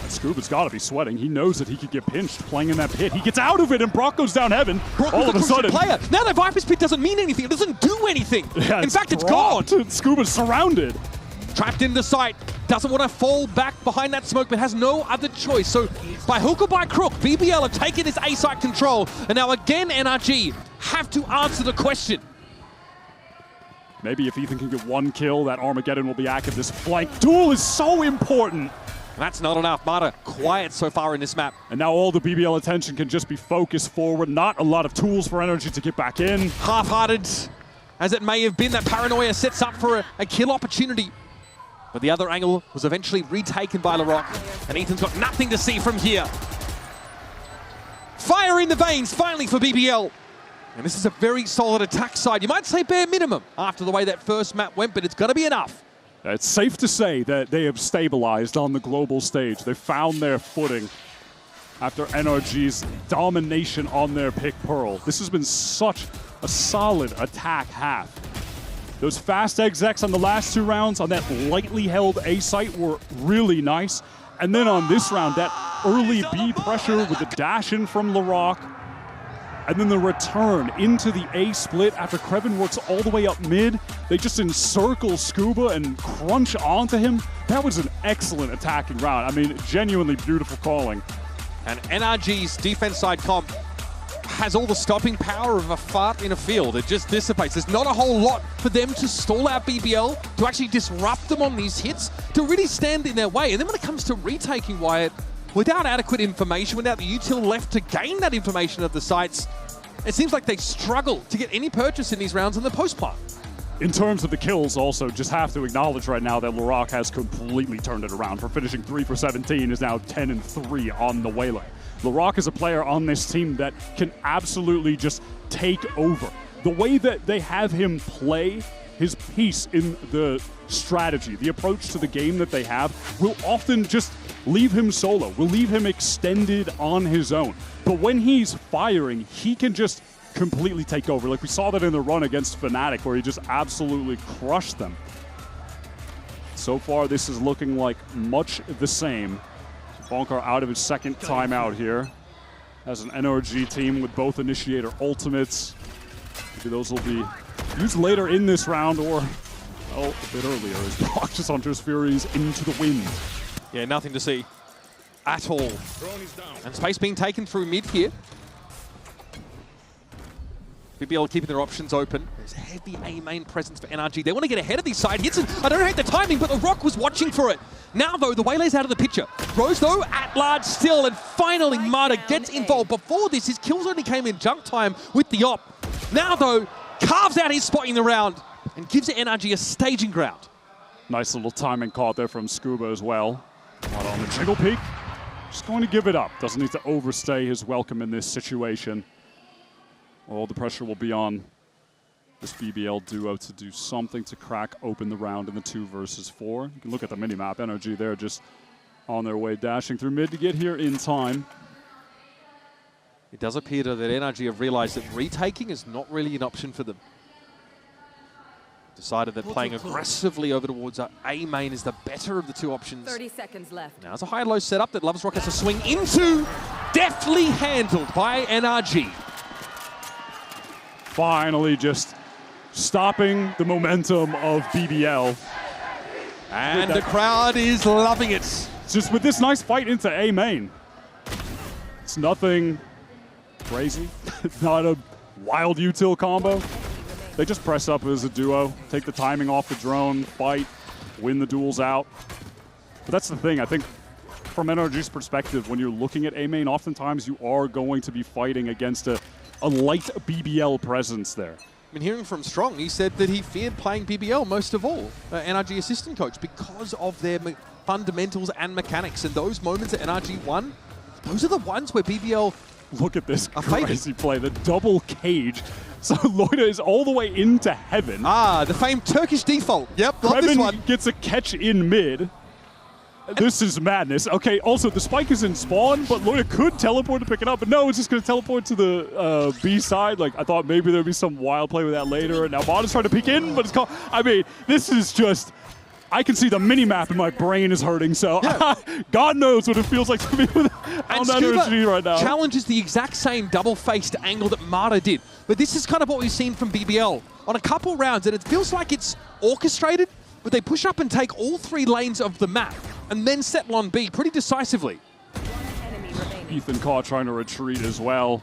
Scuba's got to be sweating. He knows that he could get pinched playing in that pit. He gets out of it, and Brock goes down heaven. Brock all of a sudden, player. Now that Viper's pit doesn't mean anything. It doesn't do anything. Yeah, in fact, it's gone. Scuba's surrounded. Trapped in the site. Doesn't want to fall back behind that smoke, but has no other choice. So by hook or by crook, BBL have taken this A site control. And now again, NRG have to answer the question. Maybe if Ethan can get one kill, that Armageddon will be active. This flank duel is so important. That's not enough. Mata quiet so far in this map. And now all the BBL attention can just be focused forward. Not a lot of tools for NRG to get back in. Half-hearted as it may have been, that paranoia sets up for a kill opportunity. But the other angle was eventually retaken by Larocque, and Ethan's got nothing to see from here. Fire in the veins, finally, for BBL. And this is a very solid attack side. You might say bare minimum after the way that first map went, but it's going to be enough It's safe to say that they have stabilized on the global stage. They found their footing after NRG's domination on their pick Pearl. This has been such a solid attack half. Those fast execs on the last 2 rounds on that lightly held A site were really nice. And then on this round, that early B pressure with the dash in from LaRock, and then the return into the A split after Krevin works all the way up mid. They just encircle Scuba and crunch onto him. That was an excellent attacking round. I mean, genuinely beautiful calling. And NRG's defense side comp has all the stopping power of a fart in a field. It just dissipates. There's not a whole lot for them to stall out BBL, to actually disrupt them on these hits, to really stand in their way. And then when it comes to retaking Wyatt, without adequate information, without the util left to gain that information of the sites, it seems like they struggle to get any purchase in these rounds in the post plant. In terms of the kills, also, just have to acknowledge right now that LaRock has completely turned it around. For finishing 3 for 17, is now 10 and 3 on the Waylay. LaRock is a player on this team that can absolutely just take over. The way that they have him play his piece in the strategy, the approach to the game that they have, will often just leave him solo, will leave him extended on his own. But when he's firing, he can just completely take over. Like we saw that in the run against Fnatic, where he just absolutely crushed them. So far, this is looking like much the same. Bonkar out of his second timeout here. Has an NRG team with both initiator ultimates. Maybe those will be used later in this round, or a bit earlier as Brock just hunters Furies into the wind. Yeah, nothing to see at all. And space being taken through mid here. BBL keeping their options open. There's heavy A main presence for NRG. They want to get ahead of these side hits, and I don't hate the timing, but LaRock was watching for it. Now, though, the Waylay's out of the picture. Rose, though, at large still, and finally Mata gets involved. Before this, his kills only came in junk time with the op. Now, though, carves out his spot in the round and gives NRG a staging ground. Nice little timing caught there from Scuba as well. Mata on the jiggle peek. Just going to give it up. Doesn't need to overstay his welcome in this situation. All the pressure will be on this BBL duo to do something to crack open the round in the 2 versus 4. You can look at the minimap. NRG there just on their way, dashing through mid to get here in time. It does appear that NRG have realized that retaking is not really an option for them. Decided that playing aggressively over towards A main is the better of the 2 options. 30 seconds left. Now it's a high-low setup that LuvsRock has to swing into. Deftly handled by NRG. Finally just stopping the momentum of BBL. And the crowd is loving it. Just with this nice fight into A main. It's nothing crazy. It's not a wild util combo. They just press up as a duo, take the timing off the drone, fight, win the duels out. But that's the thing, I think from NRG's perspective, when you're looking at A main, oftentimes you are going to be fighting against a light BBL presence there. I mean, hearing from Strong, he said that he feared playing BBL most of all, NRG assistant coach, because of their fundamentals and mechanics. And those moments that NRG won, those are the ones where BBL Look at this crazy play, the double cage. So Loida is all the way into heaven. Ah, the famed Turkish default. Yep, love this one. Gets a catch in mid. This is madness. Okay, also the spike is in spawn, but Loida could teleport to pick it up, but no, it's just going to teleport to the B side. Like, I thought maybe there'd be some wild play with that later, and now Bot is trying to peek in, but it's called. I mean, this is just. I can see the mini-map and my brain is hurting, so yeah. God knows what it feels like to be on that energy right now. Challenges the exact same double-faced angle that Mata did, but this is kind of what we've seen from BBL on a couple rounds, and it feels like it's orchestrated, but they push up and take all 3 lanes of the map and then settle on B pretty decisively. Ethan Carr trying to retreat as well.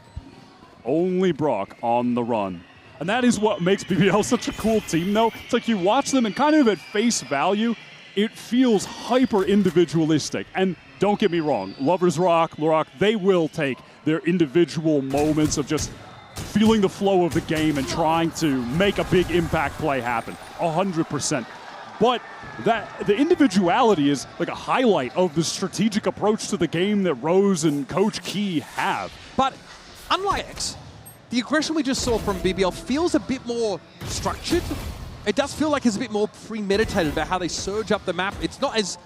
Only Brock on the run. And that is what makes BBL such a cool team, though. It's like you watch them and kind of at face value, it feels hyper individualistic. And don't get me wrong, Lovers Rock, LaRock, they will take their individual moments of just feeling the flow of the game and trying to make a big impact play happen, 100%. But that the individuality is like a highlight of the strategic approach to the game that Rose and Coach Key have. But unlike X, the aggression we just saw from BBL feels a bit more structured, It does feel like it's a bit more premeditated about how they surge up the map. It's not as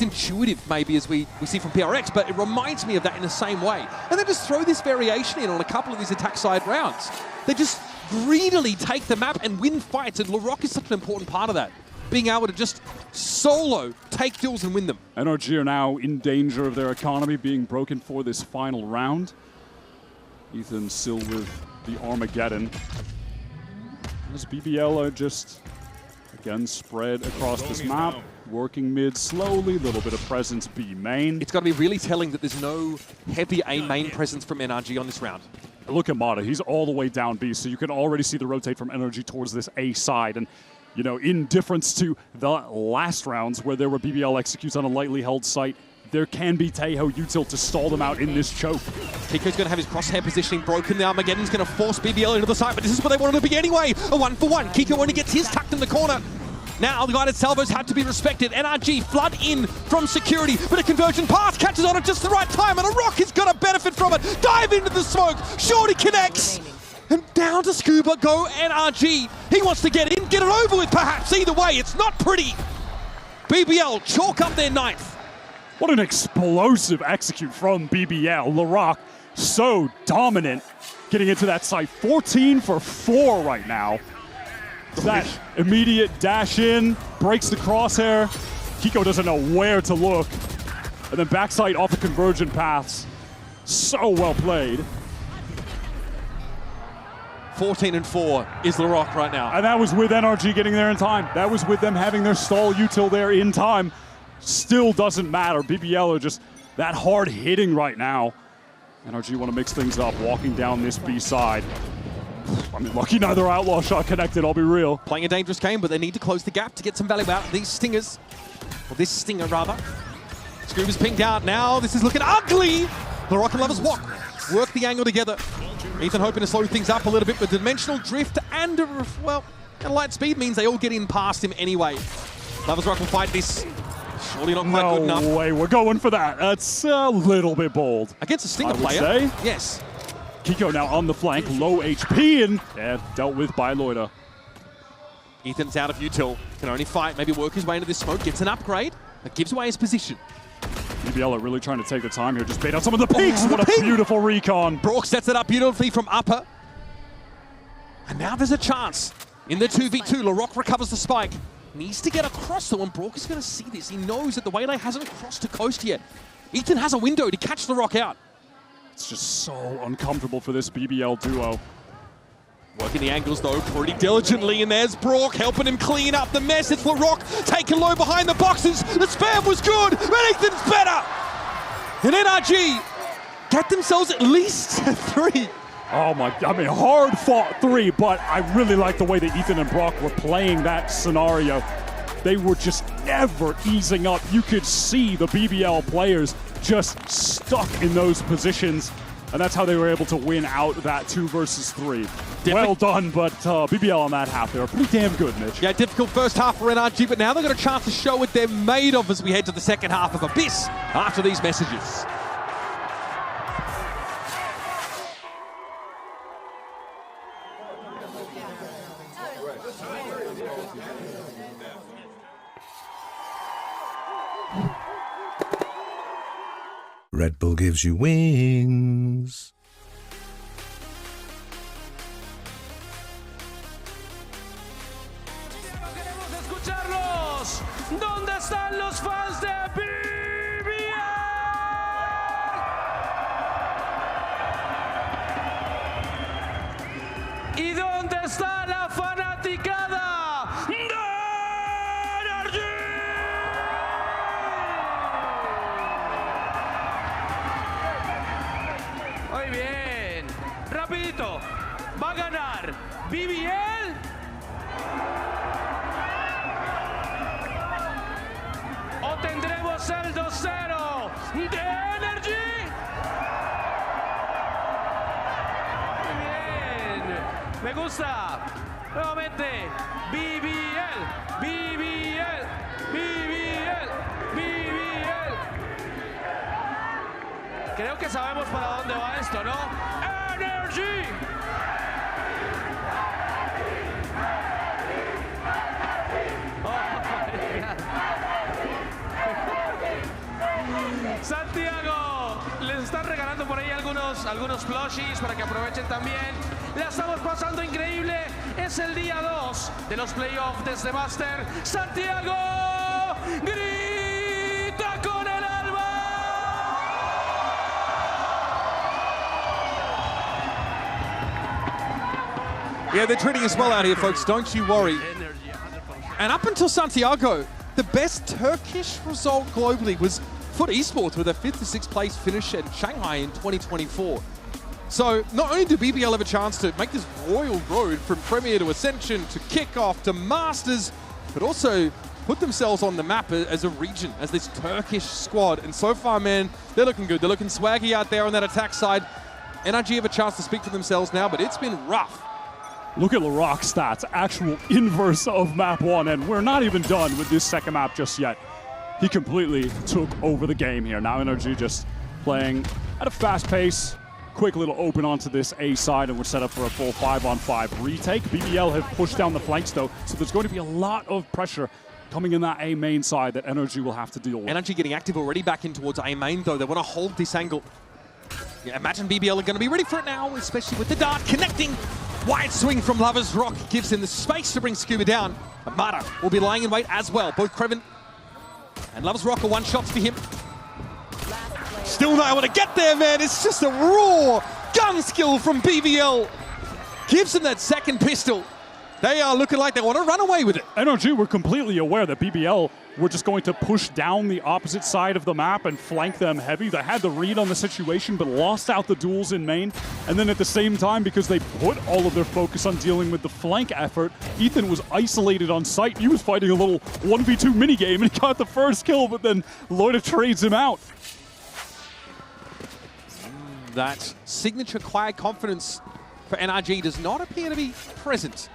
intuitive maybe as we see from PRX, but it reminds me of that in the same way. And then just throw this variation in on a couple of these attack side rounds. They just greedily take the map and win fights, and LaRock is such an important part of that. Being able to just solo take kills and win them. NRG are now in danger of their economy being broken for this final round. Ethan still with the Armageddon. As BBL are just, again, spread across this map. Working mid slowly, a little bit of presence B main. It's got to be really telling that there's no heavy A main presence from NRG on this round. Look at Mata, he's all the way down B, so you can already see the rotate from NRG towards this A side. And, you know, in difference to the last rounds where there were BBL executes on a lightly held site, there can be Taeho util to stall them out in this choke. Kiko's going to have his crosshair positioning broken. The Armageddon's going to force BBL into the site, but this is what they wanted to be anyway. A 1-for-1. Kiko only gets his tucked in the corner. Now the guided salvos have to be respected. NRG flood in from security, but a conversion pass catches on at just the right time, and LaRock is going to benefit from it. Dive into the smoke. Shorty connects. And down to Scuba go NRG. He wants to get in, get it over with perhaps. Either way, it's not pretty. BBL chalk up their 9th. What an explosive execute from BBL. LaRock so dominant getting into that site. 14 for 4 right now. That immediate dash in, breaks the crosshair. Kiko doesn't know where to look. And then backside off the convergent paths. So well played. 14-4 is LaRock right now. And that was with NRG getting there in time. That was with them having their stall util there in time. Still doesn't matter. BBL are just that hard hitting right now. NRG want to mix things up, walking down this B side. I mean, lucky neither outlaw shot connected, I'll be real. Playing a dangerous game, but they need to close the gap to get some value out of these stingers. Or this stinger, rather. Scuba's pinged out now. This is looking ugly. LaRock and Lovers work the angle together. Ethan hoping to slow things up a little bit with dimensional drift and, well, and light speed means they all get in past him anyway. Lovers Rock will fight this. Surely not quite good enough. No way, we're going for that. That's a little bit bold. Against a stinger player? Say. Yes. Kiko now on the flank, low HP, and dealt with by Loida. Ethan's out of util, can only fight, maybe work his way into this smoke, gets an upgrade, that gives away his position. BBL are really trying to take the time here, just bait out some of the peaks. What a beautiful recon. Brock sets it up beautifully from upper. And now there's a chance. In the 2v2, LaRock recovers the spike. Needs to get across though, and Brock is going to see this. He knows that the Waylay hasn't crossed to coast yet. Ethan has a window to catch LaRock out. It's just so uncomfortable for this BBL duo. Working the angles though pretty diligently, and there's Brock helping him clean up the mess. It's LaRock taken low behind the boxes. The spam was good, but Ethan's better. And NRG get themselves at least 3. Oh my, I mean, hard fought 3, but I really like the way that Ethan and Brock were playing that scenario. They were just never easing up. You could see the BBL players just stuck in those positions, and that's how they were able to win out that 2 versus 3. Well done, but BBL on that half, they were pretty damn good, Mitch. Yeah, difficult first half for NRG, but now they've got a chance to show what they're made of as we head to the second half of Abyss after these messages. Red Bull gives you wings. Queremos escucharlos. ¿Dónde están los fans de BBL? ¿Y dónde está la fanaticada de NRG? Muy bien. Rapidito. Va a ganar BBL. ¿O tendremos el 2-0 de NRG? Muy bien. Me gusta. Nuevamente. BBL. BBL. BBL. BBL. Creo que sabemos para dónde va esto, ¿no? NRG. dejando por ahí algunos plushies para que aprovechen también. La estamos pasando increíble. Es el día 2 de los playoffs desde Masters Santiago. ¡Grita con el alma! Yeah, they're treating us well out here, folks. Don't you worry. And up until Santiago, the best Turkish result globally was VALORANT Esports with a 5th to 6th place finish at Shanghai in 2024. So not only did BBL have a chance to make this royal road from Premier to Ascension to Kickoff to Masters, but also put themselves on the map as a region, as this Turkish squad. And so far, man, they're looking good. They're looking swaggy out there on that attack side. NRG have a chance to speak for themselves now, but it's been rough. Look at LaRock's stats, actual inverse of map 1, and we're not even done with this second map just yet. He completely took over the game here. Now NRG just playing at a fast pace. Quick little open onto this A side, and we're set up for a full 5-on-5 retake. BBL have pushed down the flanks though, so there's going to be a lot of pressure coming in that A main side that NRG will have to deal with. NRG getting active already back in towards A main though. They want to hold this angle. Yeah, imagine BBL are going to be ready for it now, especially with the dart connecting. Wide swing from Lovers Rock gives him the space to bring Scuba down. But Mata will be lying in wait as well. Both Kreven and Lovers Rock are one-shots for him. Still not able to get there, man. It's just a raw gun skill from BBL. Gives him that second pistol. They are looking like they want to run away with it. NRG were completely aware that BBL were just going to push down the opposite side of the map and flank them heavy. They had the read on the situation, but lost out the duels in main. And then at the same time, because they put all of their focus on dealing with the flank effort, Ethan was isolated on site. He was fighting a little 1v2 minigame, and he got the first kill, but then Loida trades him out. That signature quiet confidence for NRG does not appear to be present.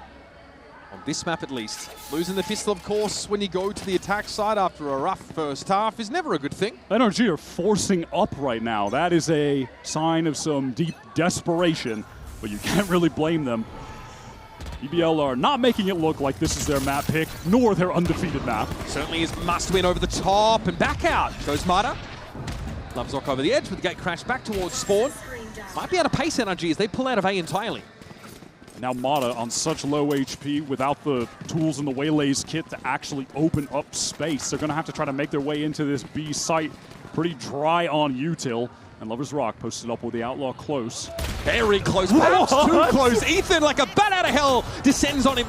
On this map at least. Losing the pistol, of course, when you go to the attack side after a rough first half is never a good thing. NRG are forcing up right now. That is a sign of some deep desperation, but you can't really blame them. BBL are not making it look like this is their map pick, nor their undefeated map. Certainly is must win over the top and back out. Goes Mata. Loves Rock over the edge with the gate crash back towards Spawn. Might be able to pace NRG as they pull out of A entirely. Now Mata on such low HP without the tools in the Waylays kit to actually open up space. They're going to have to try to make their way into this B site. Pretty dry on util. And Lovers Rock posted up with the Outlaw close. Very close, perhaps too close. Ethan, like a bat out of hell, descends on him.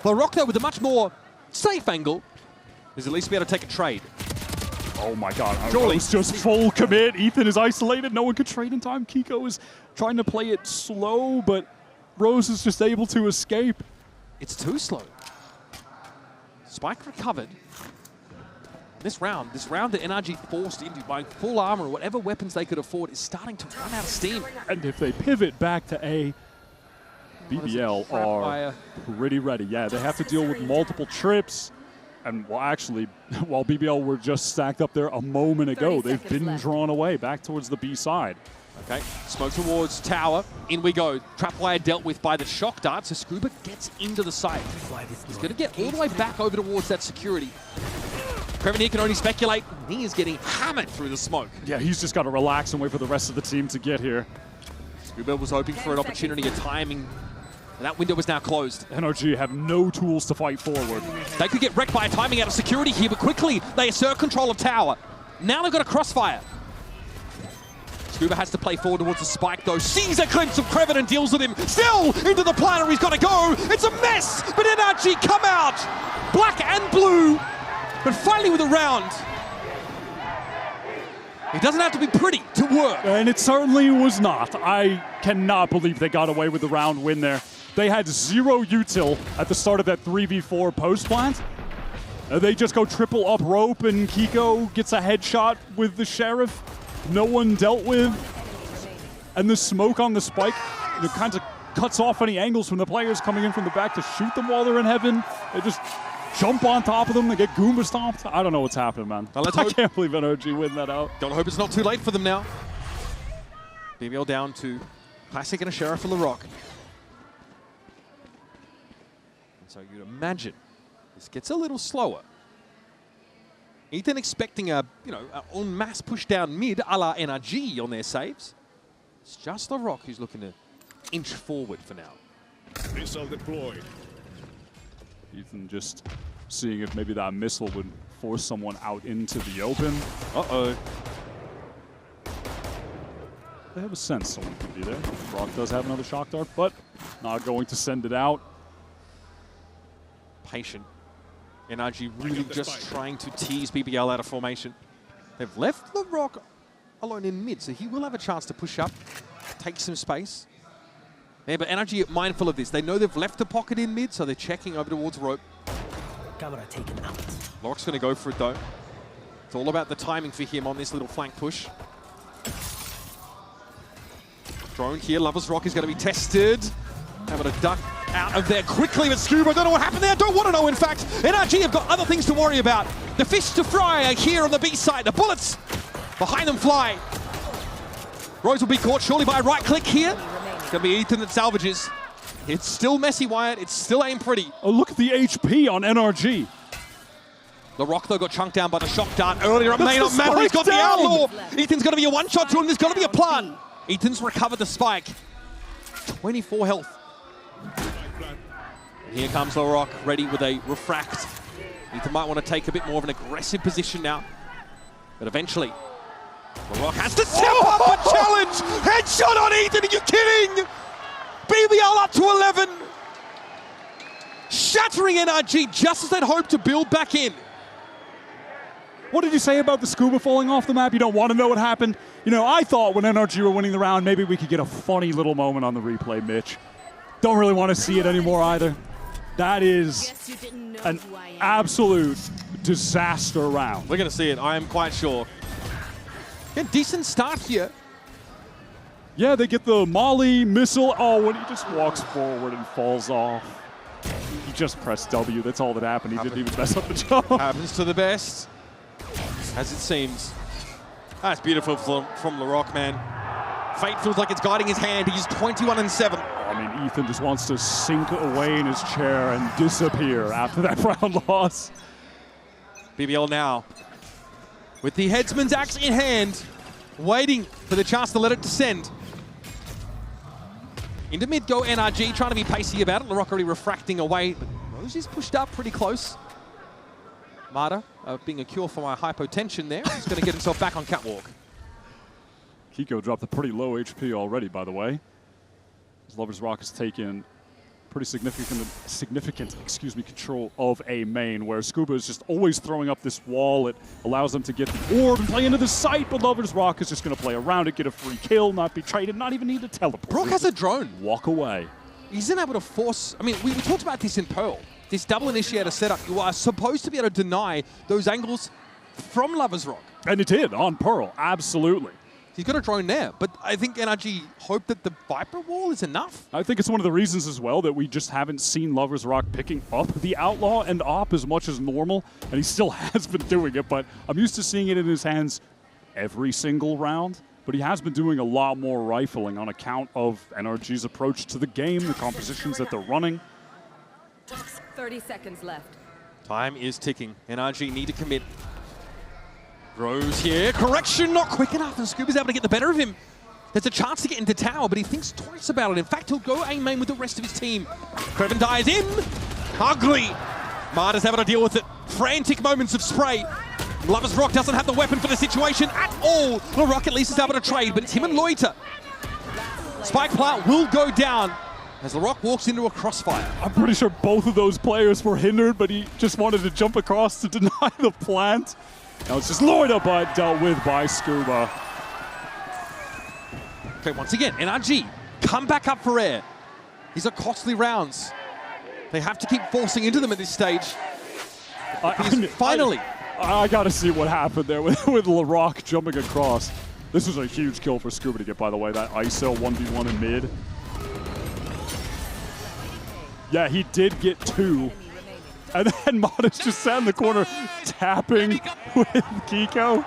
LaRock, though, with a much more safe angle, is at least be able to take a trade. Oh my god, Surely. Rose just full commit. Ethan is isolated, no one could trade in time. Kiko is trying to play it slow, but Rose is just able to escape. It's too slow. Spike recovered. This round that NRG forced into buying full armor or whatever weapons they could afford is starting to run out of steam. And if they pivot back to A, BBL are pretty ready. Yeah, they have to deal with multiple trips. And well, actually, while BBL were just stacked up there a moment ago, they've been drawn away back towards the B side. Okay, smoke towards tower. In we go. Trapwire dealt with by the shock dart, so Scuba gets into the site. He's going to get all the way back over towards that security. Kreven here can only speculate. He is getting hammered through the smoke. Yeah, he's just got to relax and wait for the rest of the team to get here. Scuba was hoping for an opportunity, a timing, and that window is now closed. NRG have no tools to fight forward. They could get wrecked by a timing out of security here, but quickly they assert control of tower. Now they've got a crossfire. Scuba has to play forward towards the spike though. Sees a glimpse of Kreven and deals with him. Still into the planner, he's got to go. It's a mess, but NRG come out. Black and blue, but finally with a round. It doesn't have to be pretty to work. And it certainly was not. I cannot believe they got away with the round win there. They had 0 util at the start of that 3v4 post plant. They just go triple up rope and Kiko gets a headshot with the Sheriff. No one dealt with. And the smoke on the spike, it kind of cuts off any angles from the players coming in from the back to shoot them while they're in heaven. They just jump on top of them, they get Goomba stomped. I don't know what's happening, man. I can't believe NRG win that out. Gotta hope it's not too late for them now. BBL down to Classic and a Sheriff for LaRock. And so you'd imagine this gets a little slower. Ethan expecting a, en masse push down mid a la NRG on their saves. It's just LaRock who's looking to inch forward for now. Missile deployed. Ethan just seeing if maybe that missile would force someone out into the open. Uh-oh. They have a sense someone could be there. Brock does have another shock dart, but not going to send it out. Patient. NRG really just trying to tease BBL out of formation. They've left LaRock alone in mid, so he will have a chance to push up, take some space. Yeah, but NRG are mindful of this. They know they've left the pocket in mid, so they're checking over towards rope. Camera taken out. LaRock's going to go for it, though. It's all about the timing for him on this little flank push. Drone here, Lovers Rock is going to be tested. How about a duck out of there quickly with Scuba? Don't know what happened there, don't want to know in fact. NRG have got other things to worry about. The fish to fry are here on the B side. The bullets behind them fly. Rose will be caught surely by a right click here. It's going to be Ethan that salvages. It's still messy, Wyatt. It's still aimed pretty. Oh, look at the HP on NRG. LaRock, though, got chunked down by the shock dart earlier. It may not matter. He's got the outlaw. Ethan's going to be a one-shot to him. There's going to be a plant. Ethan's recovered the spike. 24 health. And here comes LaRock, ready with a refract. Ethan might want to take a bit more of an aggressive position now. But eventually, LaRock has to step up and challenge. Headshot on Ethan, are you kidding? BBL up to 11. Shattering NRG just as they'd hoped to build back in. What did you say about the Scuba falling off the map? You don't want to know what happened? You know, I thought when NRG were winning the round, maybe we could get a funny little moment on the replay, Mitch. Don't really want to see it anymore either. That is an absolute disaster round. We're going to see it, I am quite sure. Yeah, decent start here. Yeah, they get the Molly missile. Oh, when he just walks forward and falls off. He just pressed W. That's all that happened. He didn't even mess up the jump. Happens to the best, as it seems. That's beautiful from LaRock, man. Fate feels like it's guiding his hand. He's 21-7. I mean, Ethan just wants to sink away in his chair and disappear after that round loss. BBL now, with the headsman's axe in hand, waiting for the chance to let it descend. Into mid go NRG, trying to be pacey about it. LaRock already refracting away, but Rose is pushed up pretty close. Marta, being a cure for my hypotension there, he's going to get himself back on catwalk. Kiko dropped a pretty low HP already, by the way. His Lover's Rock has taken pretty significant control of A main, where Scuba is just always throwing up this wall. It allows them to get the orb and play into the site, but Lover's Rock is just going to play around it, get a free kill, not be traded, not even need to teleport. Brock has a drone. Walk away. He's able to force, I mean, we talked about this in Pearl. This double initiator setup, you are supposed to be able to deny those angles from Lover's Rock. And it did on Pearl, absolutely. He's got a drone there, but I think NRG hope that the Viper wall is enough. I think it's one of the reasons as well that we just haven't seen Lover's Rock picking up the Outlaw and Op as much as normal, and he still has been doing it, but I'm used to seeing it in his hands every single round. But he has been doing a lot more rifling on account of NRG's approach to the game, the compositions that they're running. 30 seconds left. Time is ticking. NRG need to commit. Rose here. Correction, not quick enough, and Scuba's able to get the better of him. There's a chance to get into tower, but he thinks twice about it. In fact, he'll go A main with the rest of his team. Kreven dies in. Ugly. Marta's able to deal with it. Frantic moments of spray. Lover's Rock doesn't have the weapon for the situation at all. LaRock at least is able to trade, but it's him and Loiter. Spike plant will go down as LaRock walks into a crossfire. I'm pretty sure both of those players were hindered, but he just wanted to jump across to deny the plant. Now it's just Loiter, but dealt with by Scuba. Okay, once again, NRG, come back up for air. These are costly rounds. They have to keep forcing into them at this stage. Finally. I gotta see what happened there with LaRock jumping across. This was a huge kill for Scuba to get, by the way, that ISO 1v1 in mid. Yeah, he did get 2. And then Modest just sat in the corner tapping with Kiko.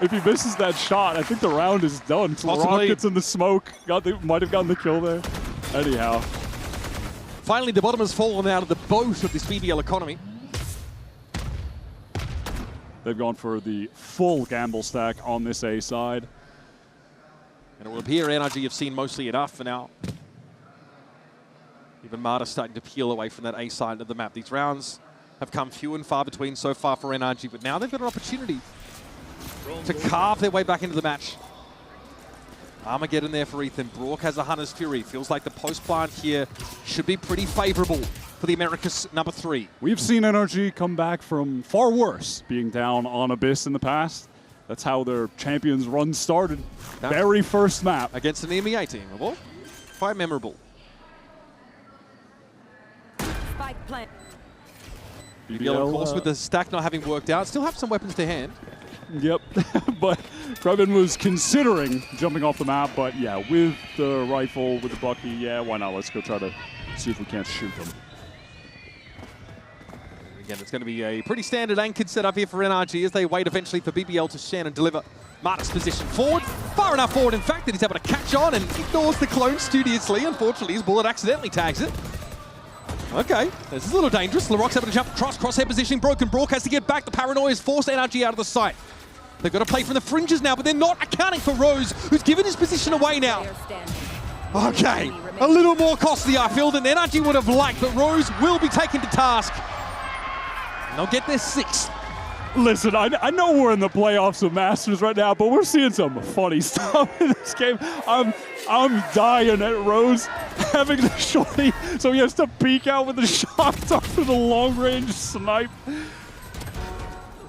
If he misses that shot, I think the round is done. LaRock gets in the smoke. Might have gotten the kill there. Anyhow. Finally, the bottom has fallen out of the boat of this BBL economy. They've gone for the full gamble stack on this A side. And it will appear NRG have seen mostly enough for now. Even Marta starting to peel away from that A side of the map. These rounds have come few and far between so far for NRG, but now they've got an opportunity to carve their way back into the match. Armageddon there for Ethan. Brook has a Hunter's Fury. Feels like the post plant here should be pretty favorable for the Americas number 3. We've seen NRG come back from far worse, being down on Abyss in the past. That's how their Champions run started. Very first map. Against an EMEA team. Well, quite memorable. Spike plant. BBL, of course, with the stack not having worked out, still have some weapons to hand. Yep, but Krevin was considering jumping off the map, but yeah, with the rifle, with the Bucky, yeah, why not? Let's go try to see if we can't shoot them. Again, it's going to be a pretty standard anchored setup here for NRG as they wait eventually for BBL to stand and deliver. Marta's position forward, far enough forward in fact that he's able to catch on and ignores the clone studiously. Unfortunately, his bullet accidentally tags it. Okay, this is a little dangerous. Laroc's able to jump across, crosshair positioning broken. Brook has to get back. The paranoia has forced NRG out of the sight. They've got to play from the fringes now, but they're not accounting for Rose, who's given his position away now. Okay, a little more costly, I feel, than NRG would have liked, but Rose will be taken to task. And they'll get their 6th. Listen, I know we're in the playoffs of Masters right now, but we're seeing some funny stuff in this game. I'm dying at Rose having the shorty, so he has to peek out with the shock dart for the long-range snipe.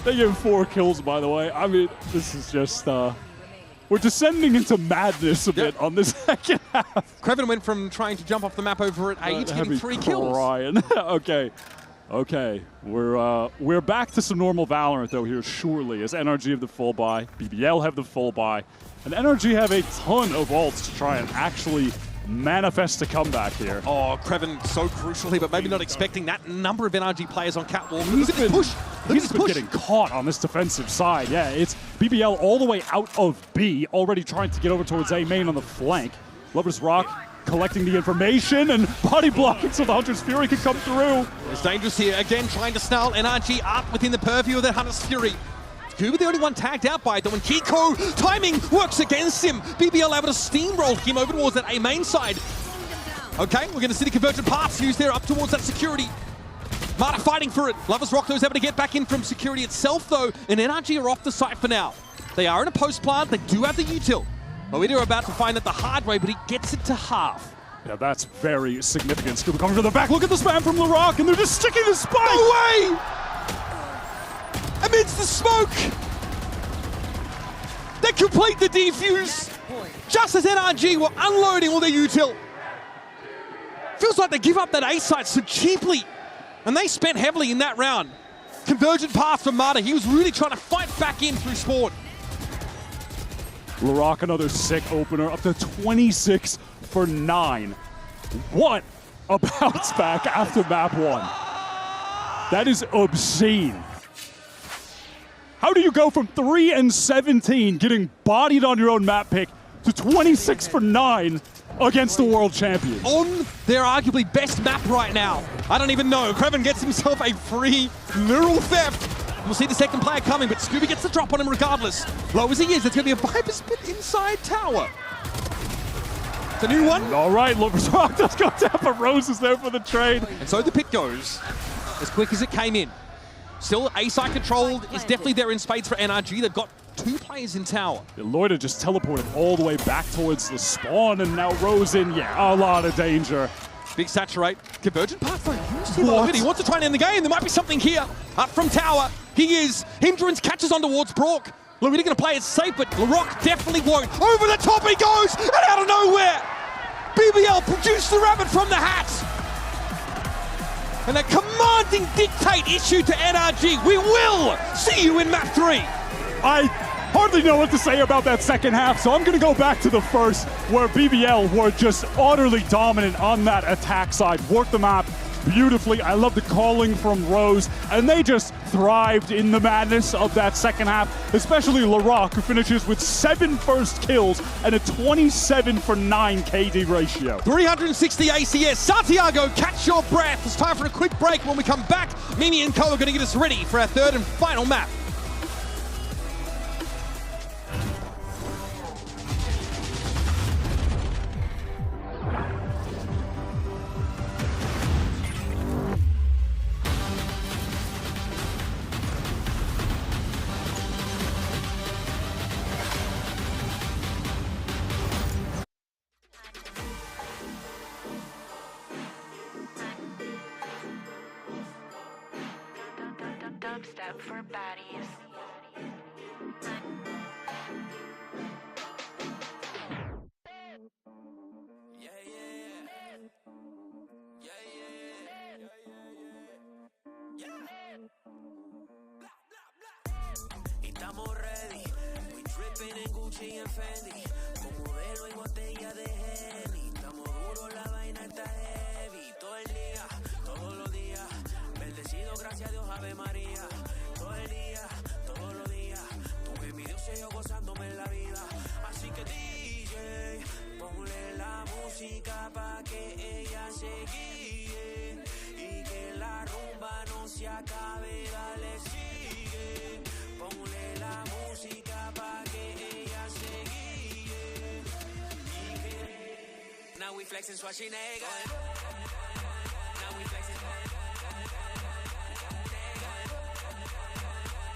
They get 4 kills, by the way. I mean, this is just, we're descending into madness a bit on this second half. Krevin went from trying to jump off the map over at 8 to getting 3 kills. Okay, we're back to some normal Valorant though here surely, as NRG have the full buy, BBL have the full buy, and NRG have a ton of ults to try and actually manifest a comeback here. Oh, Krevin so crucially, but maybe not expecting that number of NRG players on catwalk. Look at this push. He's been getting caught on this defensive side. Yeah, it's BBL all the way out of B, already trying to get over towards A main on the flank. Lover's Rock collecting the information and body blocking so the Hunter's Fury can come through. It's dangerous here. Again, trying to snarl NRG up within the purview of the Hunter's Fury. Kuba the only one tagged out by it, though, and Kiko, timing works against him. BBL able to steamroll him over towards that A main side. Okay, we're going to see the convergent paths used there up towards that security. Marta fighting for it. Lover's Rock, though, is able to get back in from security itself, though, and NRG are off the site for now. They are in a post plant. They do have the util. Oida are about to find it the hard way, but he gets it to half. Yeah, that's very significant. Scuba coming from the back. Look at the spam from LaRock, and they're just sticking the spike. No way! Amidst the smoke, they complete the defuse just as NRG were unloading all their util. Feels like they give up that A site so cheaply, and they spent heavily in that round. Convergent path from Marta. He was really trying to fight back in through Sport. LaRock, another sick opener, up to 26 for 9. What a bounce back after map 1. That is obscene. How do you go from 3 and 17 getting bodied on your own map pick to 26 for 9 against the world champion? On their arguably best map right now. I don't even know. Krevin gets himself a free neural theft. We'll see the second player coming, but Scooby gets the drop on him regardless. Low as he is, it's going to be a Viper spit inside tower. It's a new one. All right, Lover's Rock does go down, but Rose is there for the trade. And so the pit goes as quick as it came in. Still, A-side controlled is definitely there in spades for NRG. They've got 2 players in tower. Yeah, Loida just teleported all the way back towards the spawn, and now Rose in, yeah, a lot of danger. Big saturate. Convergent pathway used here. Look, he wants to try and end the game. There might be something here. Up from tower. He is. Hindrance catches on towards Brook. Lorita going to play it safe, but LaRock definitely won't. Over the top he goes, and out of nowhere, BBL produced the rabbit from the hat. And a commanding dictate issued to NRG. We will see you in map 3. I hardly know what to say about that second half, so I'm going to go back to the first, where BBL were just utterly dominant on that attack side, worked the map beautifully. I love the calling from Rose, and they just thrived in the madness of that second half, especially LaRock, who finishes with 7 first kills and a 27 for 9 KD ratio. 360 ACS. Santiago, catch your breath. It's time for a quick break. When we come back, Mimi and Co are going to get us ready for our third and final map. step for baddies. Estamos ready, we dripping en Gucci and Fendi, con modelo y botella de Henny. Estamos duros, la vaina está heavy. Todo el día, todos los días, bendecido, gracias a Dios, Ave María. Todo el día, todos los días, tu envidioso y yo gozándome en la vida. Así que DJ, ponle la música pa' que ella se guíe y que la rumba no se acabe, dale sigue. Ponle la música pa' que ella se guíe y que... Now we flexing Schwarzenegger. Now we flexing.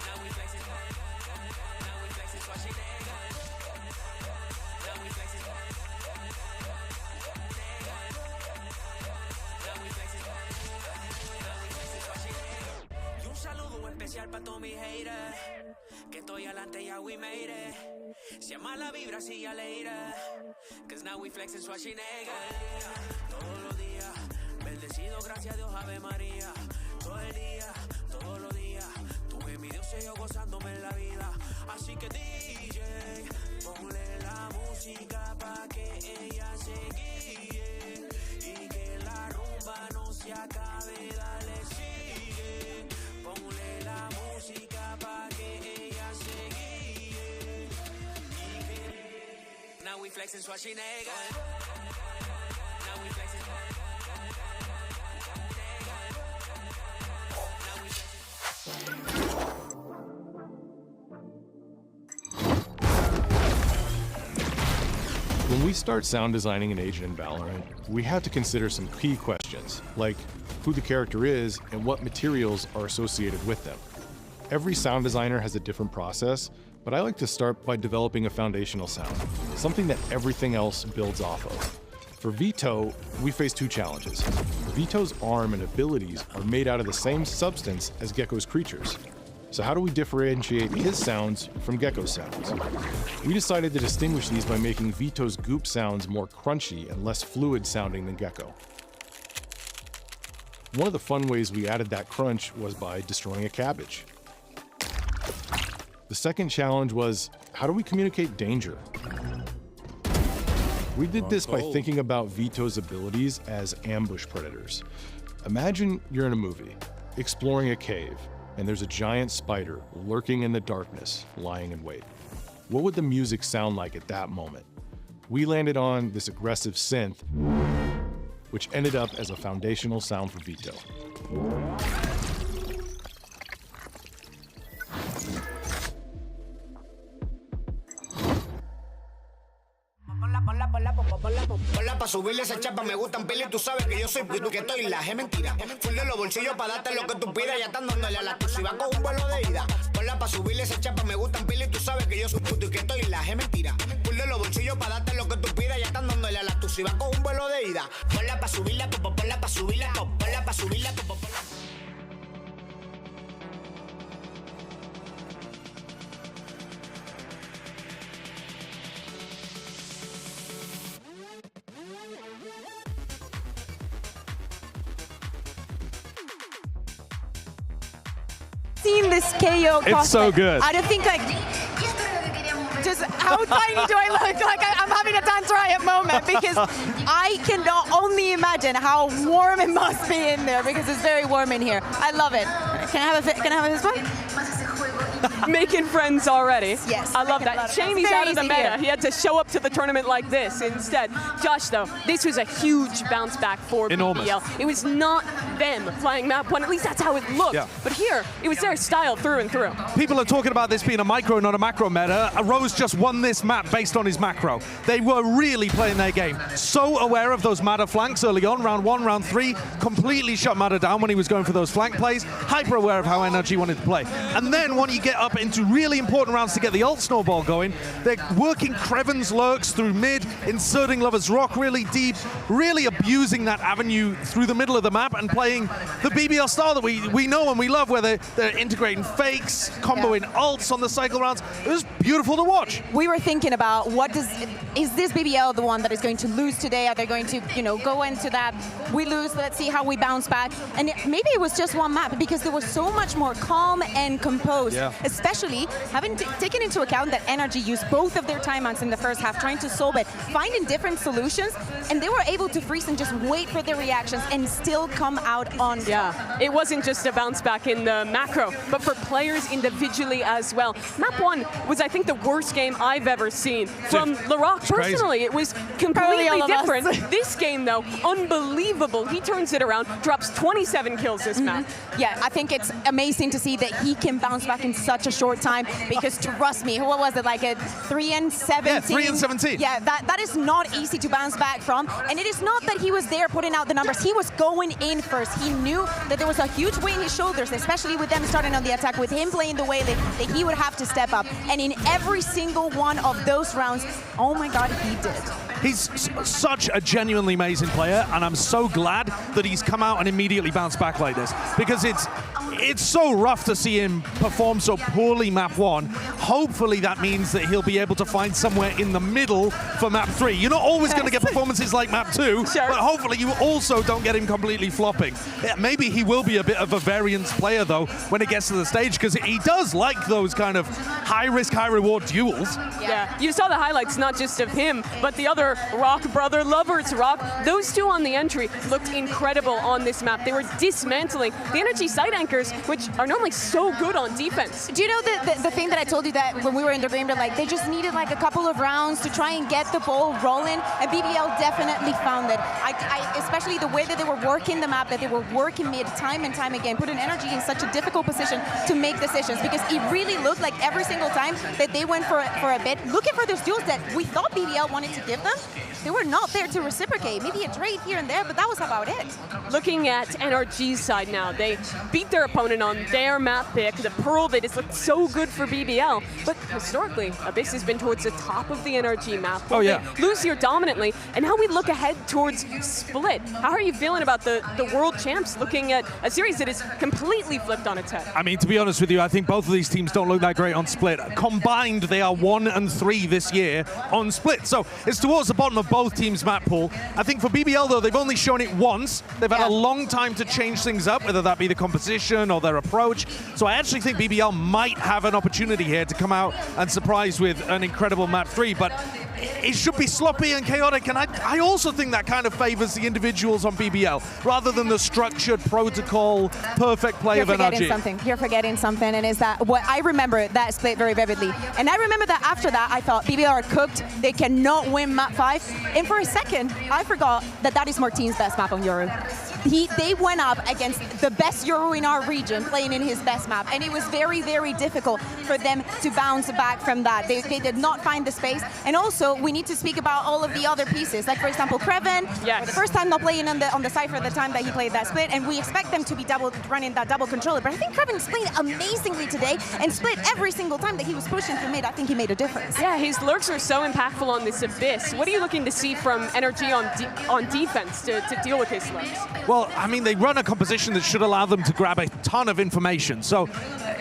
Now we flexing. Now we flexing Schwarzenegger. Now we flexing. Now we flexing. Now we flexing Schwarzenegger. Y un saludo especial pa' todos mis haters, que estoy adelante, ya we made it. Si es mala vibra, sigue alegre, cause now we flexing Schwarzenegger. Todos los días, bendecido, gracias a Dios, Ave María. Todo el día, todos los días, tu envidioso y yo gozándome en la vida. Así que DJ, ponle la música pa' que ella se guíe y que la rumba no se acabe, dale sigue. Ponle la música pa' que ella se guíe y que... Now we flexing Schwarzenegger. Now we flexing. Now we flexing. When we start sound designing an agent in VALORANT, we have to consider some key questions, like who the character is and what materials are associated with them. Every sound designer has a different process, but I like to start by developing a foundational sound, something that everything else builds off of. For Vito, we face two challenges. Vito's arm and abilities are made out of the same substance as Gecko's creatures. So how do we differentiate his sounds from Gecko's sounds? We decided to distinguish these by making Vito's goop sounds more crunchy and less fluid sounding than Gecko. One of the fun ways we added that crunch was by destroying a cabbage. The second challenge was, how do we communicate danger? We did this by thinking about Vito's abilities as ambush predators. Imagine you're in a movie, exploring a cave, and there's a giant spider lurking in the darkness, lying in wait. What would the music sound like at that moment? We landed on this aggressive synth, which ended up as a foundational sound for Vito. Ponla pa' subirle esa chapa, me gustan pila y tú sabes que yo soy puto que estoy la es mentira. Full de los bolsillos pa' darte lo que tú pidas, ya están dándole a la tu si va con un vuelo de ida. Ponla pa' subirle esa chapa, me gustan pila y tú sabes que yo soy puto y que estoy la es mentira. Full de los bolsillos pa' darte lo que tú pidas, ya están dándole a la tu si va con un vuelo de ida. Ponla pa' subirla, ponla pa' subirla, ponla pa' subirla, ponla. Seen this KO It's so good. I don't think just how tiny do I look? Like I'm having a Dance Riot moment because I can only imagine how warm it must be in there because it's very warm in here. I love it. Can I have this one? Making friends already. Yes. I love that. Shame he's out of the meta. Here. He had to show up to the tournament like this instead. Josh, though, this was a huge bounce back for BBL. It was not them flying map one. At least that's how it looked. Yeah. But here, it was their style through and through. People are talking about this being a micro, not a macro meta. Rose just won this map based on his macro. They were really playing their game. So aware of those Mada flanks early on, round 1, round 3, completely shut Mada down when he was going for those flank plays. Hyper aware of how NRG wanted to play. And then when you get set up into really important rounds to get the ult snowball going. They're working Kreven's lurks through mid, inserting Lover's Rock really deep, really abusing that avenue through the middle of the map and playing the BBL style that we know and we love, where they're integrating fakes, comboing ults on the cycle rounds. It was beautiful to watch. We were thinking about is this BBL the one that is going to lose today? Are they going to, go into that, we lose, let's see how we bounce back? And maybe it was just one map because they were so much more calm and composed, especially having taken into account that NRG used both of their timeouts in the first half, trying to solve it, finding different solutions, and they were able to freeze and just wait for their reactions and still come out on top. Yeah, it wasn't just a bounce back in the macro, but for players individually as well. Map 1 was, I think, the worst game I've ever seen from LaRock. Personally, it was completely different. This game, though, unbelievable. He turns it around, drops 27 kills this map. Yeah, I think it's amazing to see that he can bounce back in such a short time, because trust me, what was it, like a 3 and 17? Yeah, 3 and 17. Yeah, that is not easy to bounce back from, and it is not that he was there putting out the numbers. He was going in first. He knew that there was a huge weight in his shoulders, especially with them starting on the attack, with him playing the way that he would have to step up. And in every single one of those rounds, oh my God, he did. He's such a genuinely amazing player, and I'm so glad that he's come out and immediately bounced back like this, because it's so rough to see him perform so poorly map 1. Hopefully that means that he'll be able to find somewhere in the middle for map 3. You're not always going to get performances like map 2, but hopefully you also don't get him completely flopping. Yeah, maybe he will be a bit of a variance player, though, when it gets to the stage, because he does like those kind of high-risk, high-reward duels. Yeah, you saw the highlights, not just of him, but the other Rock brother, Lover's Rock. Those two on the entry looked incredible on this map. They were dismantling the NRG side anchors, which are normally so good on defense. Do you know the thing that I told you that when we were in the game, like they just needed like a couple of rounds to try and get the ball rolling, and BBL definitely found it. Especially the way that they were working the map, that they were working mid time and time again, putting NRG in such a difficult position to make decisions, because it really looked like every single time that they went for a bit, looking for those duels that we thought BBL wanted to give them, they were not there to reciprocate. Maybe a trade here and there, but that was about it. Looking at NRG's side now, they beat their opponent on their map pick, the Pearl. They just looked so good for BBL. But historically, Abyss has been towards the top of the NRG map. Well, they lose here dominantly, and now we look ahead towards Split. How are you feeling about the World Champs, looking at a series that is completely flipped on its head? I mean, to be honest with you, I think both of these teams don't look that great on Split. Combined, they are 1 and 3 this year on Split. So it's towards the bottom of both teams' map pool. I think for BBL, though, they've only shown it once. They've had a long time to change things up, whether that be the composition or their approach. So I actually think BBL might have an opportunity here to come out and surprise with an incredible map 3, but it should be sloppy and chaotic, and I also think that kind of favors the individuals on BBL rather than the structured protocol, perfect play of NRG. You're forgetting something, and is that what I remember that Split very vividly. And I remember that after that, I thought BBL are cooked. They cannot win map 5. And for a second, I forgot that is Martin's best map on Euro. They went up against the best Euro in our region, playing in his best map, and it was very, very difficult for them to bounce back from that. They did not find the space, and also we need to speak about all of the other pieces, like for example Kreven, for the first time not playing on the Cypher the time that he played that Split, and we expect them to be running that double controller, but I think Kreven's played amazingly today, and Split every single time that he was pushing through mid, I think he made a difference. Yeah, his lurks are so impactful on this Abyss. What are you looking to see from NRG on defense to deal with his lurks? Well, I mean, they run a composition that should allow them to grab a ton of information. So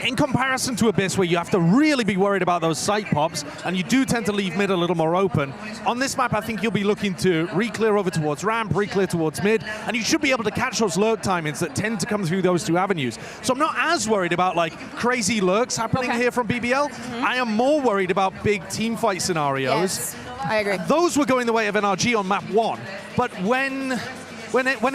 in comparison to Abyss, where you have to really be worried about those site pops, and you do tend to leave mid a little more open, on this map, I think you'll be looking to re-clear over towards ramp, re-clear towards mid, and you should be able to catch those lurk timings that tend to come through those two avenues. So I'm not as worried about like crazy lurks happening here from BBL. I am more worried about big team fight scenarios. Yes, I agree. Those were going the way of NRG on map 1, but when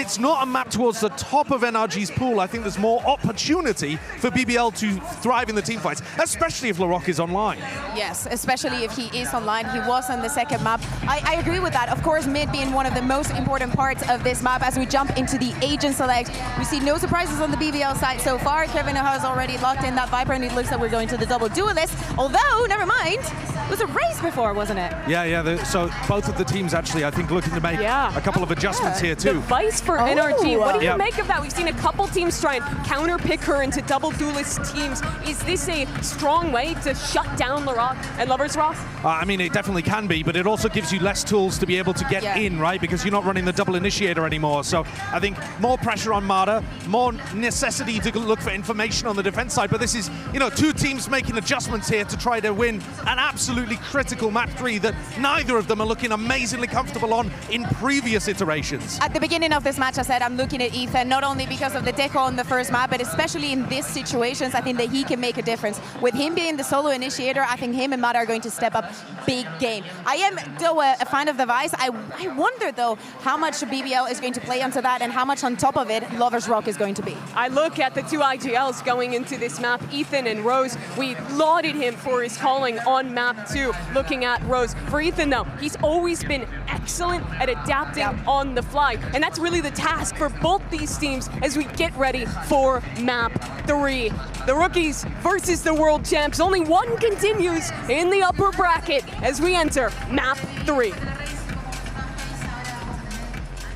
it's not a map towards the top of NRG's pool, I think there's more opportunity for BBL to thrive in the team fights, especially if LaRock is online. Yes, especially if he is online. He was on the second map. I agree with that. Of course, mid being one of the most important parts of this map as we jump into the agent select. We see no surprises on the BBL side so far. Kevin has already locked in that Viper, and it looks like we're going to the double duelist. Although, never mind, it was a race before, wasn't it? Yeah. So both of the teams actually, I think, looking to make a couple of adjustments here too. The Vice for NRG. What do you make of that? We've seen a couple teams try and counter-pick her into double duelist teams. Is this a strong way to shut down LaRock and Lovers Rock? I mean, it definitely can be, but it also gives you less tools to be able to get in, right? Because you're not running the double initiator anymore. So I think more pressure on Mada, more necessity to look for information on the defense side. But this is, two teams making adjustments here to try to win an absolutely critical map 3 that neither of them are looking amazingly comfortable on in previous iterations. At the beginning of this match, I said I'm looking at Ethan, not only because of the deco on the first map, but especially in these situations, I think that he can make a difference. With him being the solo initiator, I think him and Mada are going to step up big game. I am, though, a fan of the Vice. I wonder, though, how much BBL is going to play onto that and how much on top of it Lovers Rock is going to be. I look at the two IGLs going into this map, Ethan and Rose. We lauded him for his calling on map 2, looking at Rose. For Ethan, though, he's always been excellent at adapting on the fly. And that's really the task for both these teams as we get ready for map 3. The rookies versus the world champs. Only one continues in the upper bracket as we enter map 3.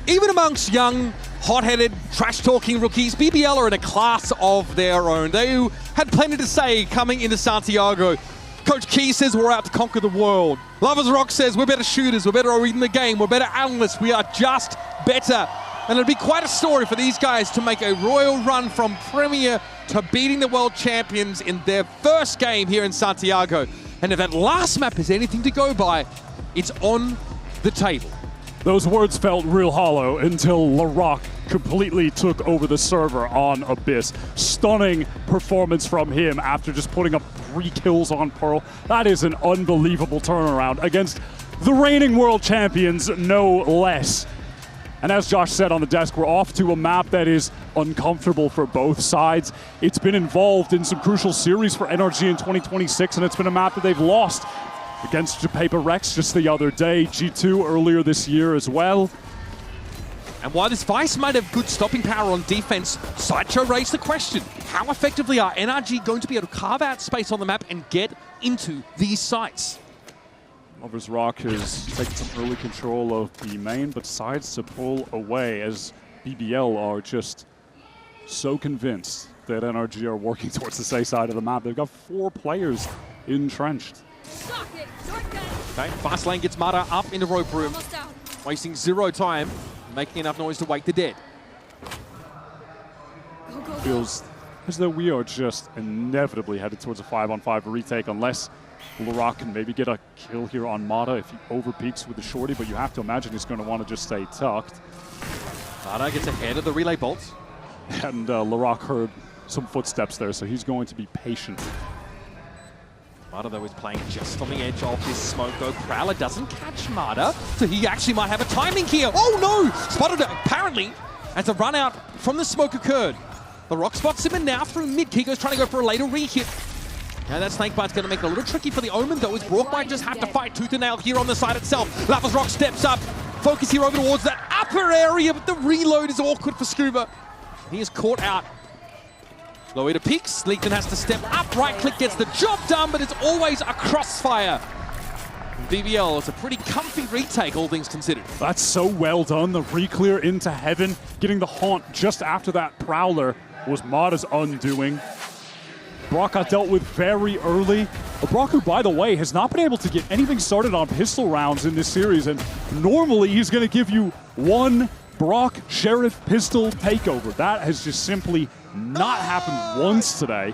Even amongst young, hot-headed, trash-talking rookies, BBL are in a class of their own. They had plenty to say coming into Santiago. Coach Key says we're out to conquer the world. Lovers Rock says we're better shooters, we're better reading the game, we're better analysts, we are just better. And it'll be quite a story for these guys to make a royal run from Premier to beating the world champions in their first game here in Santiago. And if that last map is anything to go by, it's on the table. Those words felt real hollow until LaRock completely took over the server on Abyss. Stunning performance from him after just putting up 3 kills on Pearl. That is an unbelievable turnaround against the reigning world champions, no less. And as Josh said on the desk, we're off to a map that is uncomfortable for both sides. It's been involved in some crucial series for NRG in 2026, and it's been a map that they've lost against HyperX just the other day, G2 earlier this year as well. And while this Vice might have good stopping power on defense, Sideshow raised the question, how effectively are NRG going to be able to carve out space on the map and get into these sites? Lovers Rock has taken some early control of the main, but decides to pull away as BBL are just so convinced that NRG are working towards the safe side of the map. They've got 4 players entrenched. Okay, fast lane gets Mada up into rope room, wasting 0 time, making enough noise to wake the dead. Feels as though we are just inevitably headed towards a 5-on-5 retake unless LaRock can maybe get a kill here on Mada if he overpeaks with the shorty, but you have to imagine he's going to want to just stay tucked. Mada gets ahead of the relay bolts. And LaRock heard some footsteps there, so he's going to be patient. Mada, though, is playing just on the edge of this smoke, though. Prowler doesn't catch Mada, so he actually might have a timing here. Oh, no! Spotted it, apparently, as a run out from the smoke occurred. LaRock spots him, and now through mid. Kiko's trying to go for a later re-hit. Now that snakebite's going to make it a little tricky for the Omen, though, as Brook might just have to fight tooth and nail here on the side itself. Lovers Rock steps up, focus here over towards that upper area, but the reload is awkward for Scuba. He is caught out. Loida peeks, Leekton has to step up, right click gets the job done, but it's always a crossfire. BBL is a pretty comfy retake, all things considered. That's so well done, the re-clear into heaven. Getting the haunt just after that Prowler was Mada's undoing. Brock got dealt with very early. Brock, who, by the way, has not been able to get anything started on pistol rounds in this series, and normally he's going to give you one Brock Sheriff pistol takeover. That has just simply not happened once today.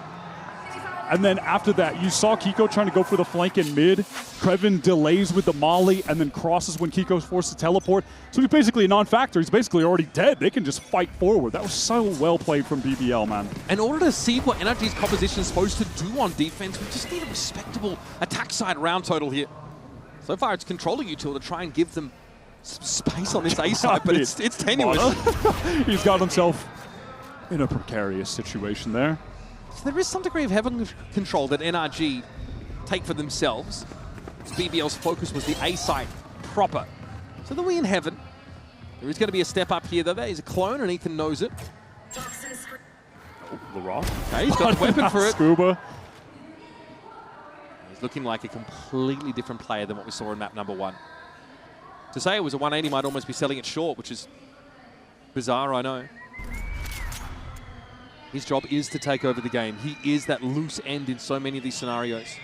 And then after that, you saw Kiko trying to go for the flank in mid. Krevin delays with the molly and then crosses when Kiko's forced to teleport. So he's basically a non-factor. He's basically already dead. They can just fight forward. That was so well played from BBL, man. In order to see what NRG's composition is supposed to do on defense, we just need a respectable attack side round total here. So far, it's controlling util to try and give them some space on this A side, but it's tenuous. He's got himself in a precarious situation there. So there is some degree of heaven control that NRG take for themselves. BBL's focus was the A site proper. So they'll be in heaven. There is going to be a step up here, though. There is a clone, and Ethan knows it. LaRock. Okay, he's got a weapon for it. Scuba. He's looking like a completely different player than what we saw in map number 1. To say it was a 180 might almost be selling it short, which is bizarre, I know. His job is to take over the game. He is that loose end in so many of these scenarios.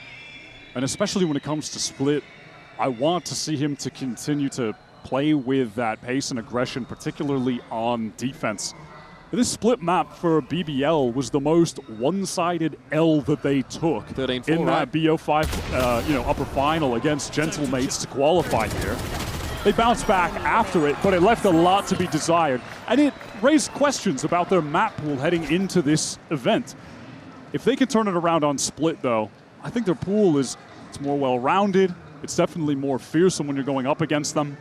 And especially when it comes to Split, I want to see him to continue to play with that pace and aggression, particularly on defense. This Split map for BBL was the most one-sided L that they took 13-4, in that right? BO5 upper final against Gentlemates to qualify here. They bounced back after it, but it left a lot to be desired. And it raised questions about their map pool heading into this event. If they can turn it around on Split, though, I think their pool it's more well-rounded. It's definitely more fearsome when you're going up against them.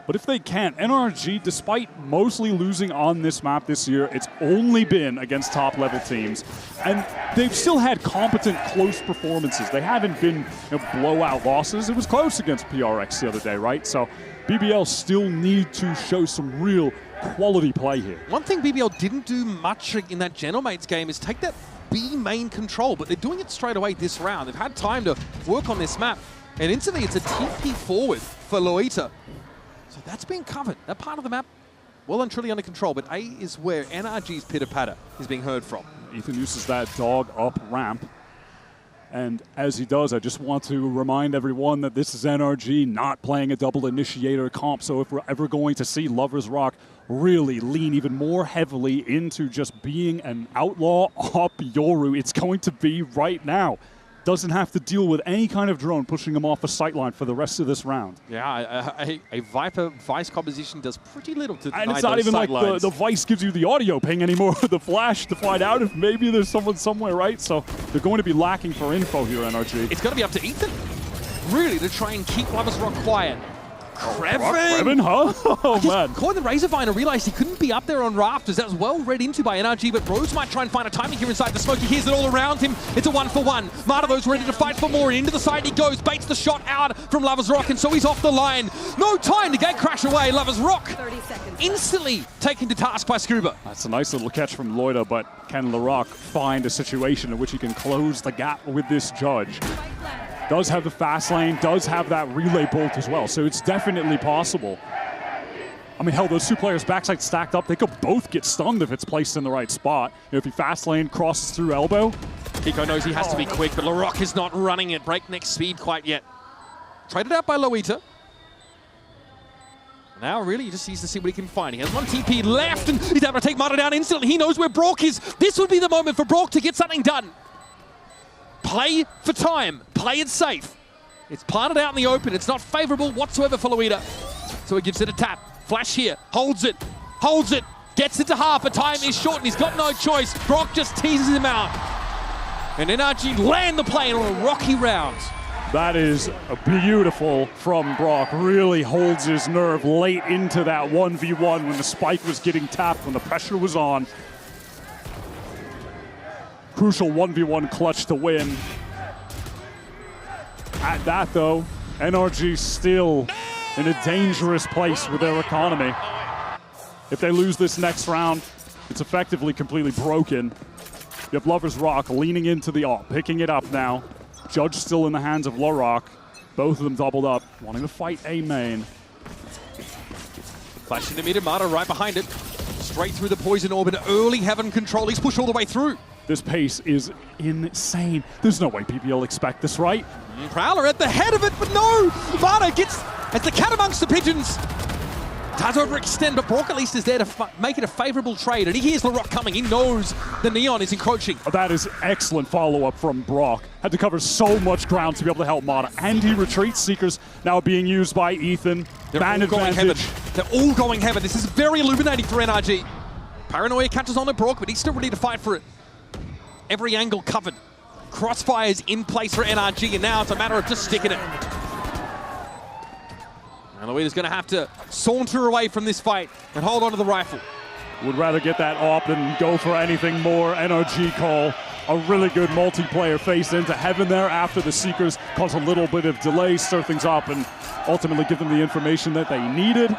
But if they can't, NRG, despite mostly losing on this map this year, it's only been against top-level teams. And they've still had competent, close performances. They haven't been blowout losses. It was close against PRX the other day, right? So BBL still need to show some real quality play here. One thing BBL didn't do much in that Gentlemates game is take that B main control, but they're doing it straight away this round. They've had time to work on this map. And instantly, it's a TP forward for Loita. So that's being covered. That part of the map, well and truly under control. But A is where NRG's pitter-patter is being heard from. Ethan uses that dog up ramp. And as he does, I just want to remind everyone that this is NRG not playing a double initiator comp. So if we're ever going to see Lovers Rock really lean even more heavily into just being an outlaw op Yoru, it's going to be right now. Doesn't have to deal with any kind of drone pushing him off a sightline for the rest of this round. Yeah, a Viper Vice composition does pretty little to deny and it's not those even like sightlines. the Vice gives you the audio ping anymore, the flash to find out if maybe there's someone somewhere, right? So they're going to be lacking for info here, NRG. It's going to be up to Ethan, really, to try and keep Lovers Rock quiet. Kreven, huh? Oh, man. Caught the Razorviner realized he couldn't be up there on rafters. That was well read into by NRG, but Rose might try and find a timing here inside the smoke. He hears it all around him. It's a 1-for-1. Maravo's ready to fight for more. Into the side he goes, baits the shot out from Lovers Rock, and so he's off the line. No time to gate crash away. Lovers Rock 30 seconds. instantly taken to task by Scuba. That's a nice little catch from Loida, but can LaRock find a situation in which he can close the gap with this judge? Does have the fast lane, does have that relay bolt as well, so it's definitely possible. I mean, hell, those two players backside stacked up, they could both get stunned if it's placed in the right spot. If he fast lane crosses through elbow. Kiko knows he has to be quick, but LaRock is not running at breakneck speed quite yet. Traded out by Loita. Now, really, he just needs to see what he can find. He has one TP left, and he's able to take Mata down instantly. He knows where Brock is. This would be the moment for Brock to get something done. Play for time. Play it safe. It's planted out in the open. It's not favorable whatsoever for Loita. So he gives it a tap. Flash here. Holds it. Holds it. Gets it to half. But time is short, and he's got no choice. Brock just teases him out. And NRG land the play on a rocky round. That is beautiful from Brock. Really holds his nerve late into that 1v1 when the spike was getting tapped, when the pressure was on. Crucial 1v1 clutch to win. At that, though, NRG still in a dangerous place with their economy. If they lose this next round, it's effectively completely broken. You have Lovers Rock leaning into the op, picking it up now. Judge still in the hands of LaRock. Both of them doubled up, wanting to fight A main. Flash into mid, Mata right behind it. Straight through the poison orb and early heaven control. He's pushed all the way through. This pace is insane. There's no way BBL expect this, right? Prowler at the head of it, but no! Mata gets, as the cat amongst the pigeons, does overextend, but Brock at least is there to make it a favorable trade, and he hears LaRock coming. He knows the Neon is encroaching. That is excellent follow-up from Brock. Had to cover so much ground to be able to help Mata, and he retreats. Seekers now being used by Ethan. They're all going heaven. They're all going heaven. This is very illuminating for NRG. Paranoia catches on to Brock, but he's still ready to fight for it. Every angle covered. Crossfires in place for NRG, and now it's a matter of just sticking it. And Loita's going to have to saunter away from this fight and hold on to the rifle. Would rather get that op than go for anything more. NRG call a really good multiplayer face into heaven there after the Seekers cause a little bit of delay, stir things up, and ultimately give them the information that they needed.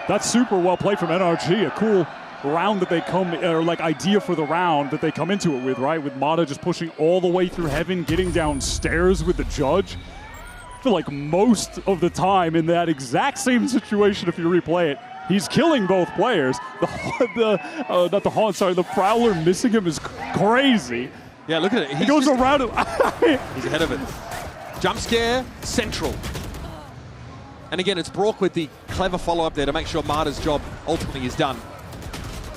That's super well played from NRG. A cool round that they come, or like idea for the round that they come into it with, right? With Mata just pushing all the way through heaven, getting downstairs with the judge. I feel like most of the time in that exact same situation, if you replay it, he's killing both players. The Prowler missing him is crazy. Yeah, look at it. He goes around him. He's ahead of it. Jump scare, central. And again, it's Brock with the clever follow-up there to make sure Mata's job ultimately is done.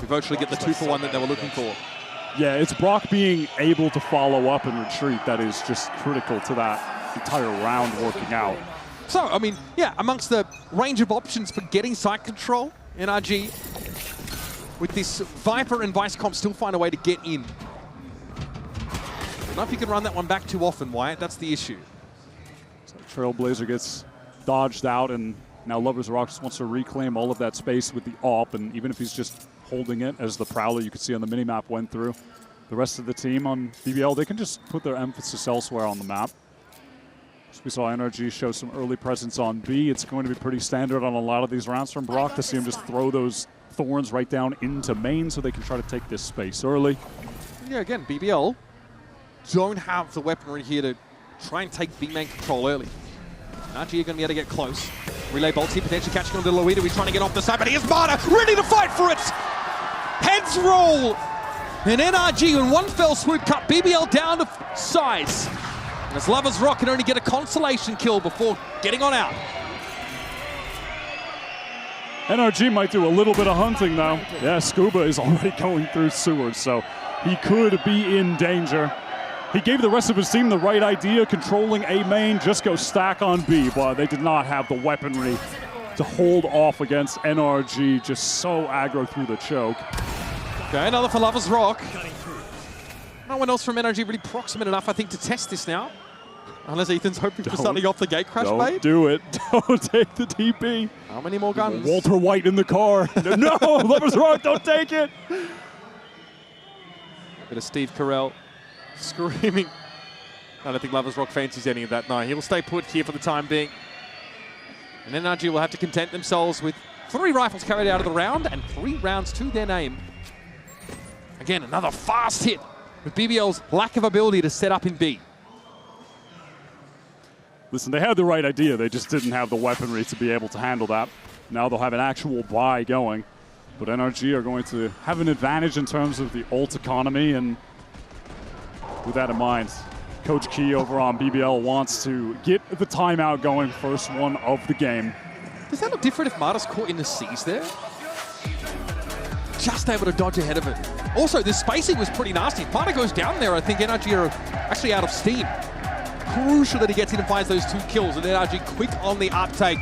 We virtually get the 2-for-1 that they were looking for. Yeah, it's Brock being able to follow up and retreat that is just critical to that entire round working out. So, I mean, yeah, amongst the range of options for getting site control, NRG, with this Viper and Vice Comp still find a way to get in. I don't know if you can run that one back too often, Wyatt. That's the issue. So Trailblazer gets dodged out, and now Lovers Rock just wants to reclaim all of that space with the AWP, and even if he's just holding it, as the Prowler you could see on the minimap went through, the rest of the team on BBL, they can just put their emphasis elsewhere on the map. So we saw NRG show some early presence on B. It's going to be pretty standard on a lot of these rounds from Brock to see him just throw those thorns right down into main so they can try to take this space early. Yeah, again, BBL don't have the weaponry here to try and take B main control early. NRG are going to be able to get close. Relay Bolts here, potentially catching on to Loida. He's trying to get off the side, but here's Mata, ready to fight for it! Heads roll! And NRG in one fell swoop cut BBL down to size. And as Lovers Rock can only get a consolation kill before getting on out. NRG might do a little bit of hunting though. Yeah, Scuba is already going through sewers, so he could be in danger. He gave the rest of his team the right idea, controlling A main, just go stack on B, but they did not have the weaponry to hold off against NRG, just so aggro through the choke. Okay, another for Lovers Rock. No one else from NRG really proximate enough, I think, to test this now. Unless Ethan's hoping for something off the gate crash, Don't babe. do it. Don't take the TP. How many more guns? Walter White in the car. No, Lovers Rock, don't take it. Bit of Steve Carell screaming. I don't think Lovers Rock fancies any of that. No, he'll stay put here for the time being. And NRG will have to content themselves with 3 rifles carried out of the round and 3 rounds to their name. Again, another fast hit with BBL's lack of ability to set up in B. Listen, they had the right idea. They just didn't have the weaponry to be able to handle that. Now they'll have an actual buy going. But NRG are going to have an advantage in terms of the ult economy, and with that in mind, Coach Key over on BBL wants to get the timeout going, first one of the game. Does that look different if Mata's caught in the C's there? Just able to dodge ahead of it. Also, the spacing was pretty nasty. If Mata goes down there, I think NRG are actually out of steam. Crucial that he gets in and finds those 2 kills, and NRG quick on the uptake.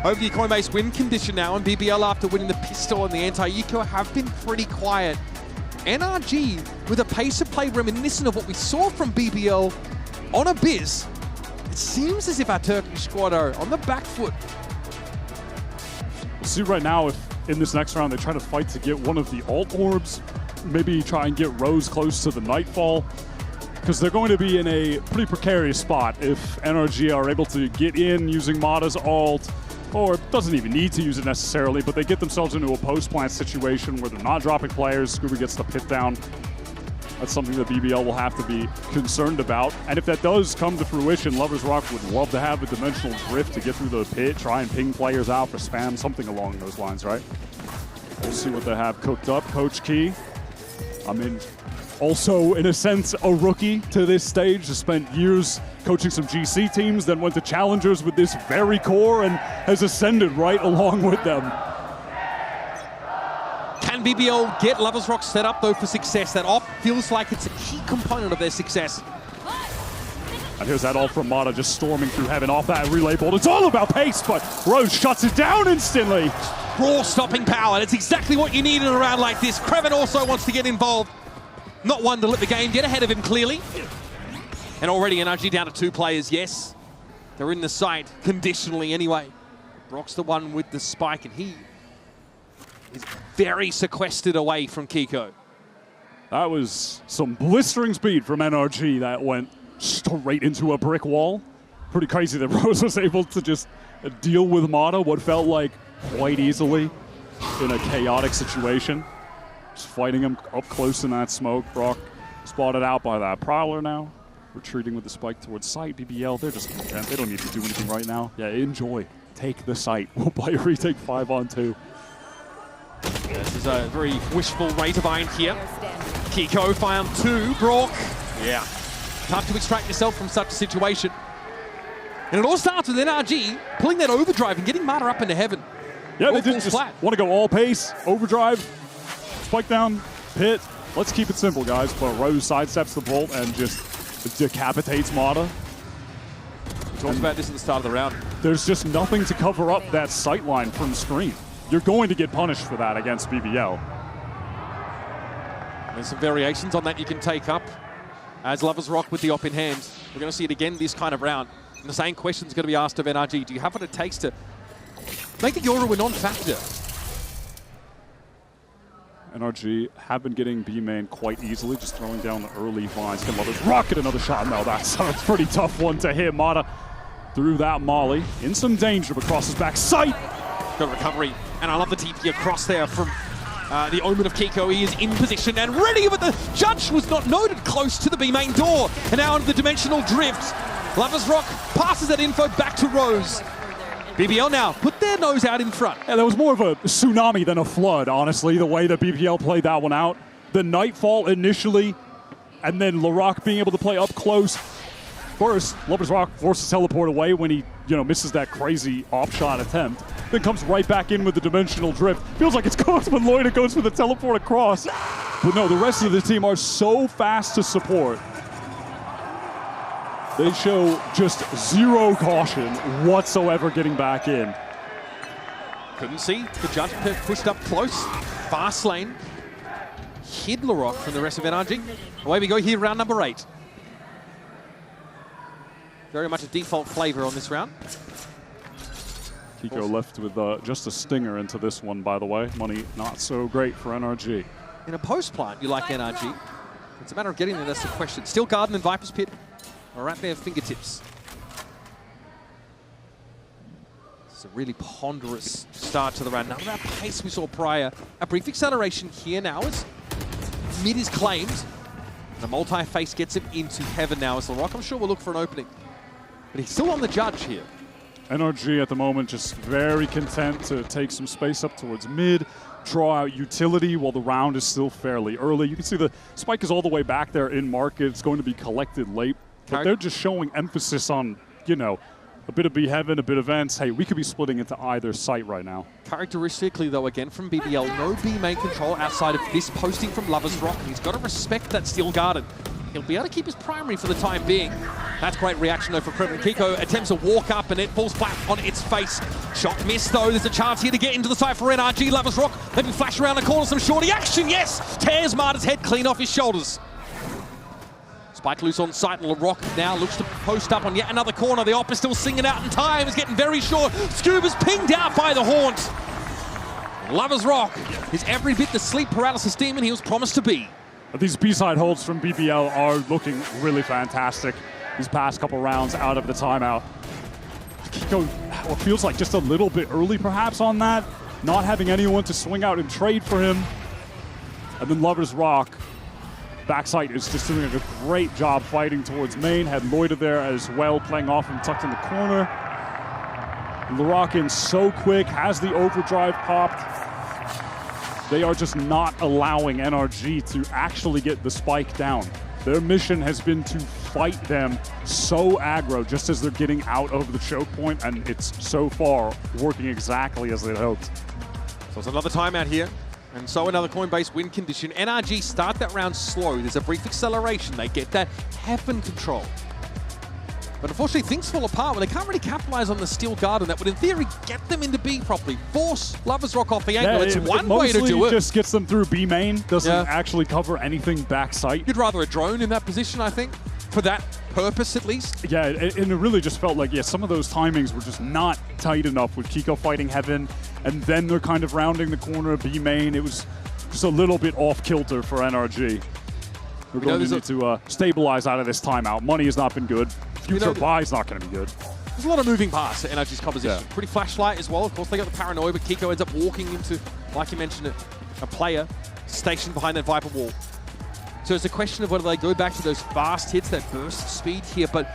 Over the Coinbase win condition now, and BBL after winning the pistol and the anti-eco have been pretty quiet. NRG with a pace of play reminiscent of what we saw from BBL on Abyss. It seems as if our Turkish squad are on the back foot. We'll see right now if in this next round they try to fight to get one of the alt orbs, maybe try and get Rose close to the Nightfall, because they're going to be in a pretty precarious spot if NRG are able to get in using Mata's alt, or doesn't even need to use it necessarily, but they get themselves into a post-plant situation where they're not dropping players, Scuba gets the pit down. That's something that BBL will have to be concerned about. And if that does come to fruition, Lovers Rock would love to have a dimensional drift to get through the pit, try and ping players out for spam, something along those lines, right? We'll see what they have cooked up. Coach Key, I mean, also, in a sense, a rookie to this stage. Has spent years coaching some GC teams, then went to Challengers with this very core and has ascended right along with them. Can BBL get Lovers Rock set up, though, for success? That op feels like it's a key component of their success. And here's that ult from Mata just storming through heaven off that relay bolt. It's all about pace, but Rose shuts it down instantly. Raw stopping power. That's exactly what you need in a round like this. Kreven also wants to get involved. Not one to let the game get ahead of him, clearly. And already NRG down to 2 players, yes. They're in the site, conditionally anyway. Brock's the one with the spike, and he is very sequestered away from Kiko. That was some blistering speed from NRG that went straight into a brick wall. Pretty crazy that Rose was able to just deal with Mata what felt like quite easily in a chaotic situation. Just fighting him up close in that smoke. Brock spotted out by that Prowler now. Retreating with the spike towards site. BBL, they're just content. They don't need to do anything right now. Yeah, enjoy. Take the site. We'll play a retake 5-on-2. This is a very wishful Razorbind here. Kiko found 2. Brock. Yeah. Tough to extract yourself from such a situation. And it all starts with NRG pulling that overdrive and getting Mata up into heaven. Yeah, they did just want to go all pace, overdrive, spike down, pit. Let's keep it simple, guys. But Rose sidesteps the bolt and just decapitates Mata. We talked about this at the start of the round. There's just nothing to cover up that sight line from screen. You're going to get punished for that against BBL. There's some variations on that you can take up. As Lovers Rock with the op in hand. We're going to see it again this kind of round. And the same question is going to be asked of NRG. Do you have what it takes to make the Yoru a non-factor? NRG have been getting B main quite easily, just throwing down the early vines. Can Lovers rocket another shot? No, that's a pretty tough one to hit. Mata through that molly. In some danger, but crosses back. Sight! Good recovery. And I love the TP across there from the Omen of Kiko. He is in position and ready, but the judge was not noted close to the B main door. And now into the dimensional drift. Lovers Rock passes that info back to Rose. BBL now put their nose out in front. Yeah, there was more of a tsunami than a flood, honestly, the way that BBL played that one out. The Nightfall initially, and then LaRock being able to play up close. First, Lovers Rock forces teleport away when he, misses that crazy op shot attempt. Then comes right back in with the dimensional drift. Feels like it's close when Loida goes for the teleport across. But no, the rest of the team are so fast to support. They show just zero caution whatsoever getting back in. Couldn't see. The judge pushed up close. Fast lane. Hid LaRock from the rest of NRG. Away we go here, round number 8. Very much a default flavor on this round. Kiko left with just a stinger into this one, by the way. Money not so great for NRG. In a post plant, you like NRG. It's a matter of getting there, that's the question. Steel Garden and Viper's Pit are at their fingertips. It's a really ponderous start to the round. None of that pace we saw prior. A brief acceleration here now as mid is claimed. The multi-face gets him into heaven now as LaRock, I'm sure, will look for an opening. But he's still on the judge here. NRG at the moment just very content to take some space up towards mid, draw out utility while the round is still fairly early. You can see the spike is all the way back there in market. It's going to be collected late. But they're just showing emphasis on, a bit of B heaven, a bit of Vents. Hey, we could be splitting into either site right now. Characteristically, though, again from BBL, no B main control outside of this posting from Lovers Rock. And he's got to respect that Steel Garden. He'll be able to keep his primary for the time being. That's great reaction, though, for Kreven. Kiko attempts to walk up, and it falls flat on its face. Shot missed, though. There's a chance here to get into the site for NRG. Lovers Rock, maybe flash around the corner, some shorty action, yes! Tears Mata's head clean off his shoulders. Spike loose on site, and LaRock now looks to post up on yet another corner. The op is still singing out, and time is getting very short. Scuba's pinged out by the haunt. Lovers Rock is every bit the sleep paralysis demon he was promised to be. These B-side holds from BBL are looking really fantastic these past couple rounds out of the timeout. Kiko, what feels like just a little bit early perhaps on that, not having anyone to swing out and trade for him. And then Lovers Rock, backside is just doing a great job fighting towards main, had Loida there as well, playing off him tucked in the corner. LaRock in so quick, has the overdrive popped. They are just not allowing NRG to actually get the spike down. Their mission has been to fight them so aggro just as they're getting out of the choke point, and it's so far working exactly as they'd hoped. So it's another timeout here, and so another Coinbase win condition. NRG start that round slow. There's a brief acceleration. They get that heaven control. But unfortunately, things fall apart when they can't really capitalize on the Steel Garden that would, in theory, get them into B properly. Force Lovers Rock off the angle. Yeah, it's one way to do it. It just gets them through B main. Doesn't actually cover anything backside. You'd rather a drone in that position, I think, for that purpose at least. Yeah, and it really just felt like, some of those timings were just not tight enough with Kiko fighting heaven, and then they're kind of rounding the corner of B main. It was just a little bit off kilter for NRG. We're going to need to stabilize out of this timeout. Money has not been good. Future buy is not going to be good. There's a lot of moving parts to NRG's composition. Pretty flashlight as well. Of course, they got the paranoia, but Kiko ends up walking into, like you mentioned, a player stationed behind that Viper wall. So it's a question of whether they go back to those fast hits, that burst speed here, but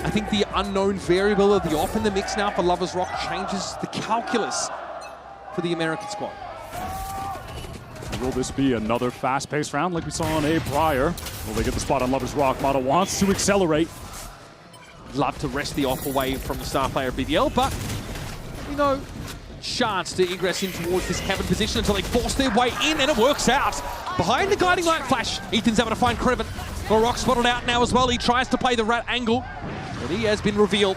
I think the unknown variable of the op in the mix now for Lovers Rock changes the calculus for the American squad. Will this be another fast-paced round like we saw on A prior? Will they get the spot on Lovers Rock? Mata wants to accelerate. Love to rest the op away from the star player of BBL, but, you know, chance to ingress in towards this heaven position until they force their way in, and it works out. Behind the guiding light flash, Ethan's able to find Kreven. LaRock spotted out now as well. He tries to play the rat angle, but he has been revealed.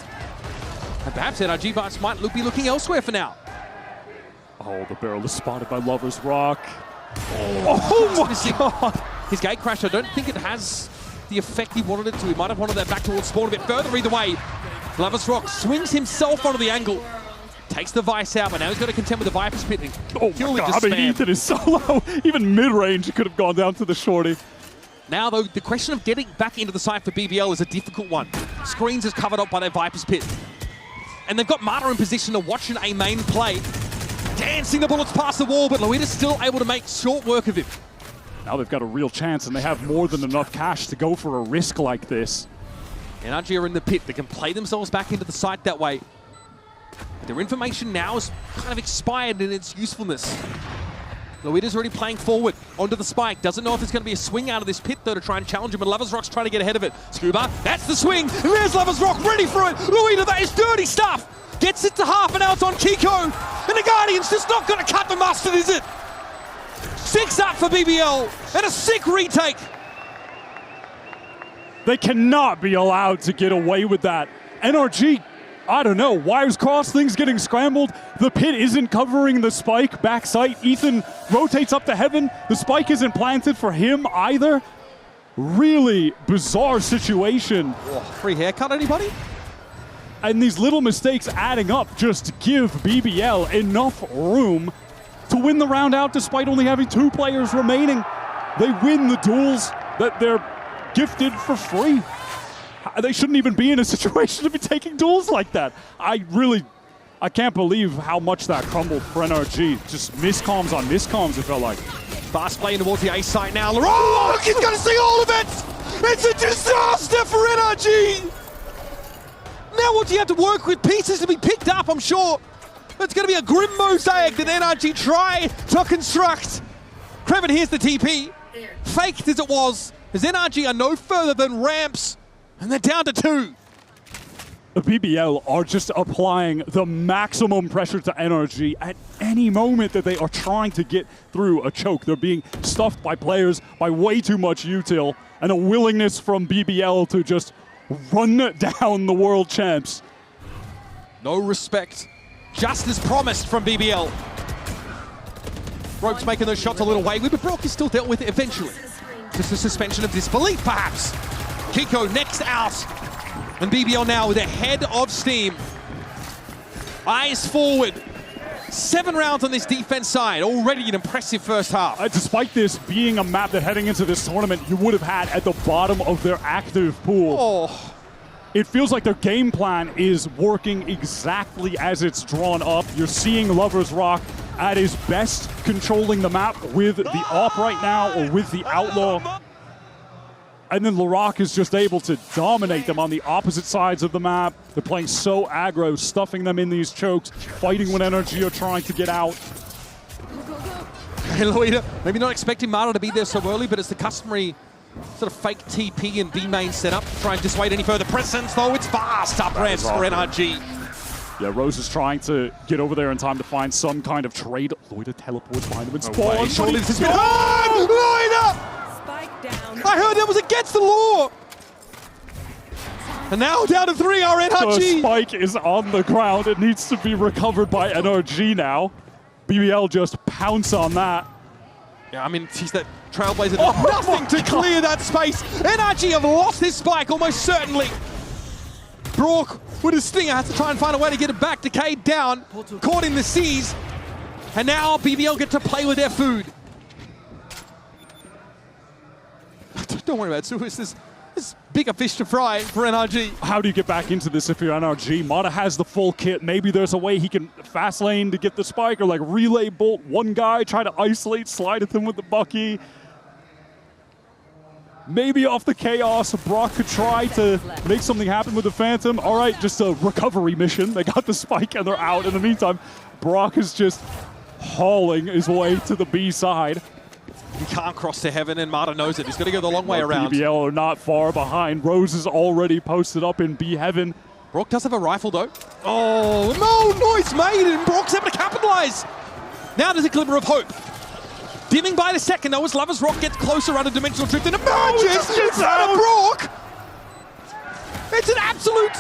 And perhaps NRG Bites might be looking elsewhere for now. Oh, the barrel is spotted by Lovers Rock. Oh my god! His gate crash, I don't think it has the effect he wanted it to. He might have wanted that back towards spawn a bit further either way. Lovers Rock swings himself onto the angle. Takes the Vice out, but now he's got to contend with the Viper's Pit. Oh my god, I mean, Ethan is so low. Even mid-range, he could have gone down to the shorty. Now, though, the question of getting back into the site for BBL is a difficult one. Screens is covered up by that Viper's Pit. And they've got Mata in position to watch an A main play. Dancing the bullets past the wall, but Loita's still able to make short work of him. Now they've got a real chance, and they have more than enough cash to go for a risk like this. NRG are in the pit. They can play themselves back into the site that way. But their information now is kind of expired in its usefulness. Loita's already playing forward onto the spike. Doesn't know if it's going to be a swing out of this pit, though, to try and challenge him. And Lovers Rock's trying to get ahead of it. Scuba, that's the swing. And there's Lovers Rock ready for it. Loita, that is dirty stuff. Gets it to half, and now it's on Kiko. And the Guardian's just not going to cut the mustard, is it? 6 up for BBL, and a sick retake. They cannot be allowed to get away with that. NRG, I don't know, wires crossed, things getting scrambled. The pit isn't covering the spike, backside. Ethan rotates up to heaven. The spike isn't planted for him either. Really bizarre situation. Oh, free haircut, anybody? And these little mistakes adding up just give BBL enough room to win the round out despite only having 2 players remaining. They win the duels that they're gifted for free. They shouldn't even be in a situation to be taking duels like that. I can't believe how much that crumbled for NRG. Just miscomms on miscomms, it felt like. Fast playing towards the A site now. Oh, he's going to see all of it! It's a disaster for NRG! Now what do you have to work with? Pieces to be picked up, I'm sure. It's going to be a grim mosaic that NRG try to construct. Kreven, here's the TP. Faked as it was, as NRG are no further than ramps, and they're down to 2. The BBL are just applying the maximum pressure to NRG at any moment that they are trying to get through a choke. They're being stuffed by players by way too much util, and a willingness from BBL to just run down the world champs. No respect. Just as promised from BBL. Rope's making those shots a little wayward, but Brock is still dealt with it eventually. Just a suspension of disbelief, perhaps. Kiko next out. And BBL now with a head of steam. Eyes forward. 7 rounds on this defense side. Already an impressive first half. Despite this being a map that heading into this tournament you would have had at the bottom of their active pool. Oh. It feels like their game plan is working exactly as it's drawn up. You're seeing Lovers Rock at his best controlling the map with the op right now or with the outlaw. And then LaRock is just able to dominate them on the opposite sides of the map. They're playing so aggro, stuffing them in these chokes, fighting when NRG are trying to get out. Hey, Loita, maybe not expecting Mata to be there so early, but it's the customary sort of fake TP and B main setup to try and dissuade any further presence, though it's fast up ramps for NRG. Yeah, Rose is trying to get over there in time to find some kind of trade. Loita teleports behind him and spawns. Surely this has been hard! Loita! I heard that was against the law! And now down to 3 are NRG! The spike is on the ground. It needs to be recovered by NRG now. BBL just pounce on that. Yeah, I mean, he's that Trailblazer. Nothing to clear that space. NRG have lost his spike almost certainly. Brock with his stinger has to try and find a way to get it back. Decayed down, caught in the seas. And now BBL get to play with their food. Don't worry about it. So there's bigger fish to fry for NRG. How do you get back into this if you're NRG? Mata has the full kit. Maybe there's a way he can fast lane to get the spike or like relay bolt one guy, try to isolate, slide at them with the Bucky. Maybe off the chaos, Brock could try to make something happen with the Phantom. All right, just a recovery mission. They got the spike and they're out. In the meantime, Brock is just hauling his way to the B side. He can't cross to heaven, and Mata knows it. He's got to go the long way around. BBL are not far behind. Rose is already posted up in B heaven. Brock does have a rifle, though. Oh, no, noise made, and Brock's able to capitalize. Now there's a glimmer of hope. Dimming by the second, though, as Lovers Rock gets closer under Dimensional Drift and emerges in front of Brock. It's an absolute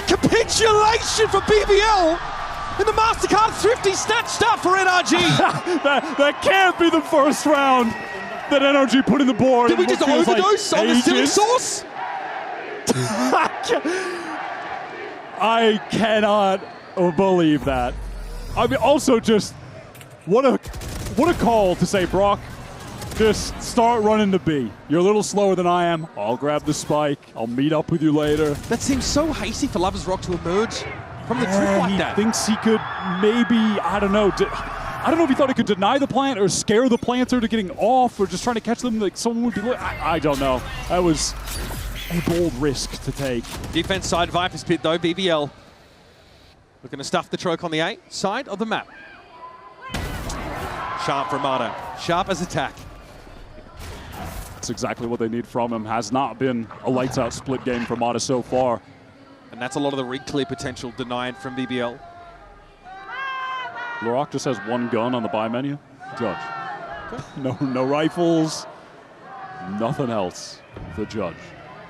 capitulation for BBL. And the Mastercard Thrifty snatched up for NRG. that can't be the first round that NRG put in the board. Did we just overdose on the silly sauce? I cannot believe that. I mean, also just what a call to say, Brock, just start running to B. You're a little slower than I am. I'll grab the spike. I'll meet up with you later. That seems so hasty for Lovers Rock to emerge from the trip like that. He thinks he could maybe, I don't know if he thought he could deny the plant or scare the planter to getting off or just trying to catch them like someone would be. I don't know. That was a bold risk to take. Defense side, Viper's Pit though, BBL looking to stuff the choke on the A side of the map. Sharp for Mata. Sharp as attack. That's exactly what they need from him. Has not been a lights out split game for Mata so far. And that's a lot of the rig clear potential denied from BBL. Laroc just has one gun on the buy menu. Judge. No rifles, nothing else. The Judge.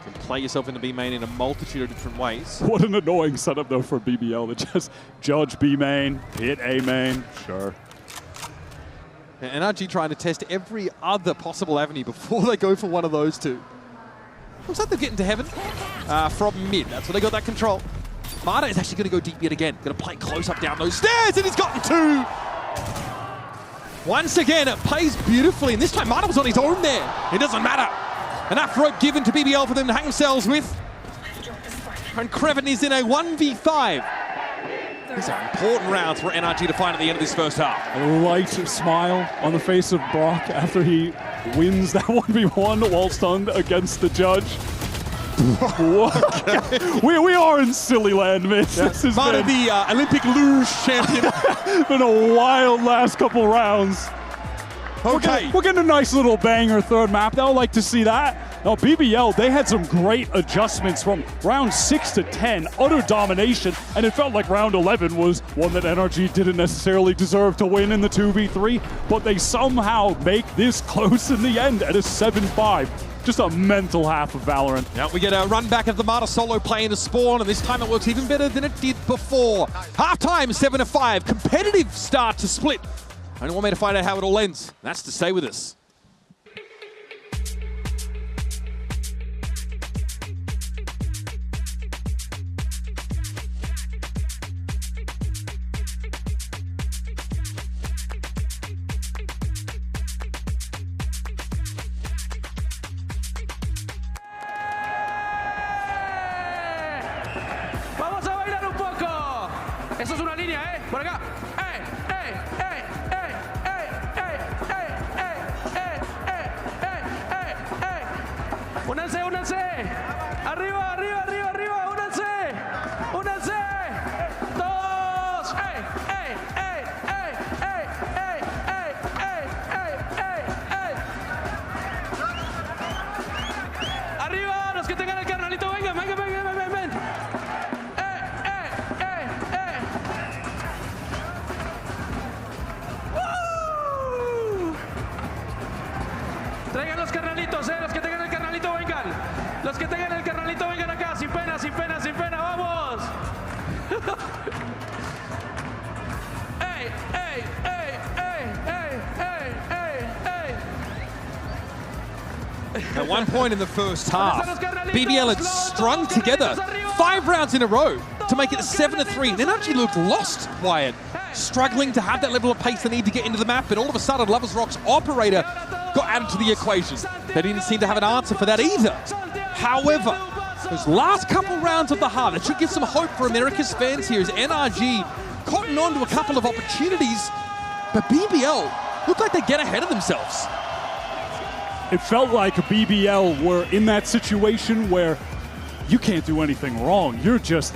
Can play yourself into B main in a multitude of different ways. What an annoying setup though for BBL to just Judge B main, hit A main, sure. And NRG trying to test every other possible avenue before they go for one of those two. Looks like they're getting to heaven from mid. That's where they got that control. Mata is actually going to go deep yet again. Going to play close up down those stairs, and he's gotten two. Once again, it plays beautifully, and this time Mata was on his own there. It doesn't matter. Enough rope given to BBL for them to hang themselves with. And Kreven is in a 1v5. These are important rounds for NRG to find at the end of this first half. A light smile on the face of Brock after he wins that 1v1 while stunned against the Judge. we are in silly land, Mitch. Yeah. This has Mata, been the Olympic luge champion. been a wild last couple rounds. Okay. We're getting a nice little banger third map. They'll like to see that. Now, BBL, they had some great adjustments from round 6 to 10, utter domination, and it felt like round 11 was one that NRG didn't necessarily deserve to win in the 2v3, but they somehow make this close in the end at a 7-5. Just a mental half of Valorant. Now we get a run back of the Mata solo play into spawn, and this time it works even better than it did before. Halftime, 7-5. Competitive start to split. Only one way to find out how it all ends. That's to stay with us. Vamos a bailar un poco. Eso es una línea, ¿eh? Por acá. Únanse, únanse. Arriba, arriba, arriba, arriba. Únanse. Únanse. Todos. Arriba, los que tengan el carnalito, vengan, vengan, vengan, vengan, vengan. Traigan los carnalitos, los que tengan el carnalito vengan. Los que tengan el carnalito vengan acá, sin pena, sin pena, sin pena, vamos. ¡Ey, ey, ey, ey, ey, ey, ey, At one point in the first half, BBL had strung together 5 rounds in a row to make it 7-3. Then NRG looked lost, Wyatt, struggling to have that level of pace they need to get into the map, but all of a sudden, Lovers Rock's operator got added to the equation. They didn't seem to have an answer for that either. However, those last couple rounds of the half, that should give some hope for America's fans here as NRG cotton on to a couple of opportunities, but BBL looked like they get ahead of themselves. It felt like BBL were in that situation where you can't do anything wrong. You're just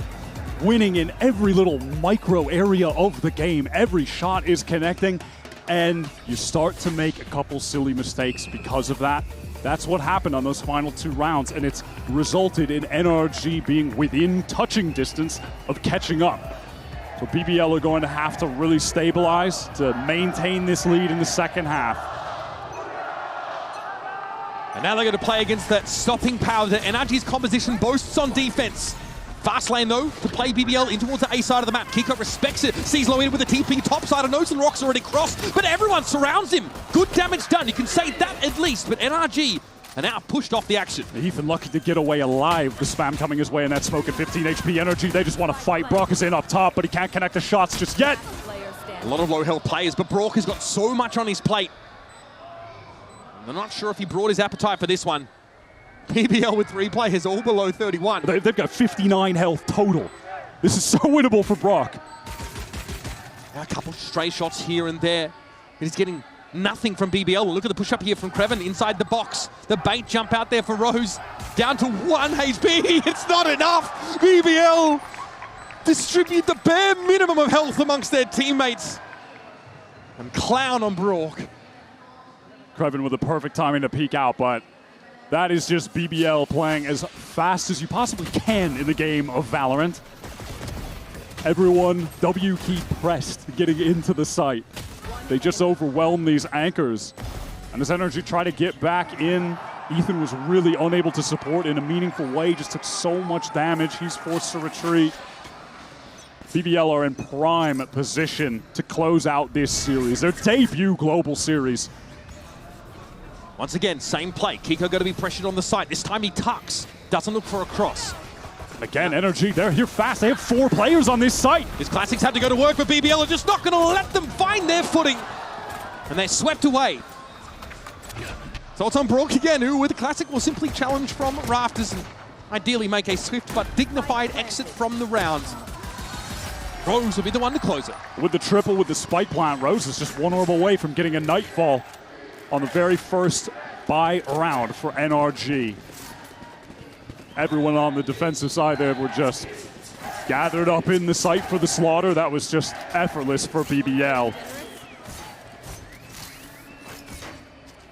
winning in every little micro area of the game. Every shot is connecting, and you start to make a couple silly mistakes because of that. That's what happened on those final 2 rounds, and it's resulted in NRG being within touching distance of catching up. So BBL are going to have to really stabilize to maintain this lead in the second half. And now they're going to play against that stopping power that NRG's composition boasts on defense. Fast lane, though, to play BBL in towards the A side of the map. Kiko respects it, sees low in with the TP top side, and knows the rock's already crossed, but everyone surrounds him. Good damage done, you can say that at least, but NRG are now pushed off the action. Ethan lucky to get away alive. The spam coming his way in that smoke at 15 HP energy. They just want to fight. Brock is in up top, but he can't connect the shots just yet. A lot of low health players, but Brock has got so much on his plate. I'm not sure if he brought his appetite for this one. BBL with 3 players, all below 31. They've got 59 health total. This is so winnable for Brock. A couple stray shots here and there. He's getting nothing from BBL. Look at the push up here from Creven inside the box. The bait jump out there for Rose. Down to 1 HP. It's not enough. BBL distribute the bare minimum of health amongst their teammates. And clown on Brock. Creven with the perfect timing to peek out, but that is just BBL playing as fast as you possibly can in the game of Valorant. Everyone W key pressed getting into the site. They just overwhelm these anchors. And as NRG try to get back in, Ethan was really unable to support in a meaningful way, just took so much damage. He's forced to retreat. BBL are in prime position to close out this series, their debut global series. Once again, same play. Kiko going to be pressured on the side. This time he tucks. Doesn't look for a cross. Again, NRG, they're here fast. They have 4 players on this site. His classics have to go to work, but BBL are just not going to let them find their footing. And they're swept away. So it's on Brock again, who with the classic will simply challenge from rafters and ideally make a swift but dignified exit from the round. Rose will be the one to close it. With the triple with the spike plant, Rose is just 1 orb away from getting a nightfall on the very first buy round for NRG. Everyone on the defensive side there were just gathered up in the site for the slaughter. That was just effortless for BBL.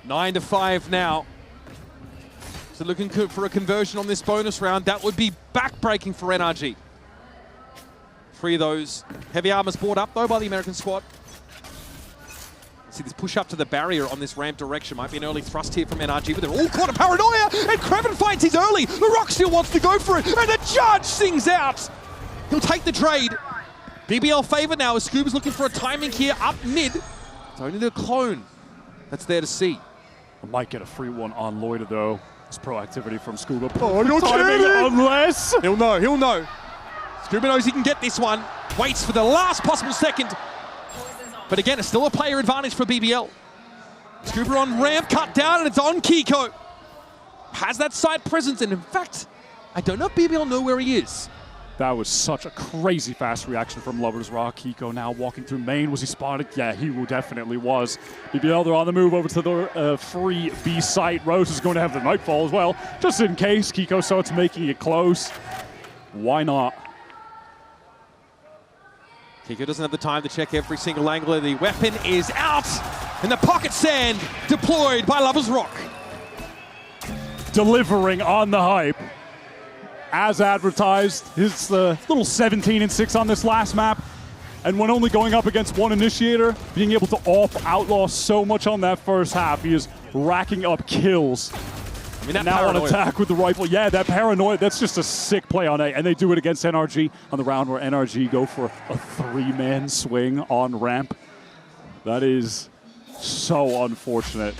9-5 now. So looking for a conversion on this bonus round. That would be backbreaking for NRG. 3 of those heavy armors brought up though by the American squad. See this push up to the barrier on this ramp direction. Might be an early thrust here from NRG, but they're all caught in paranoia, and Creven finds his early. The Rock still wants to go for it, and the judge sings out. He'll take the trade. BBL favor now as Scuba's looking for a timing here up mid. It's only the clone that's there to see. I might get a free one on Loida though. It's proactivity from Scuba. Oh, you're kidding! Unless... He'll know, he'll know. Scuba knows he can get this one. Waits for the last possible second. But again, it's still a player advantage for BBL. Scuba on ramp, cut down, and it's on Kiko. Has that side presence, and in fact, I don't know if BBL know where he is. That was such a crazy fast reaction from Lover's Rock. Kiko now walking through main. Was he spotted? Yeah, he definitely was. BBL, they're on the move over to the free B site. Rose is going to have the nightfall as well, just in case Kiko starts making it close. Why not? Kiko doesn't have the time to check every single angle. The weapon is out, and the pocket sand deployed by Lover's Rock. Delivering on the hype. As advertised, his little 17-6 on this last map. And when only going up against 1 initiator, being able to outlaw so much on that first half, he is racking up kills. I mean, that now paranoia. on attack with the rifle. Yeah, that paranoia, that's just a sick play on A. And they do it against NRG on the round where NRG go for a 3-man swing on ramp. That is so unfortunate.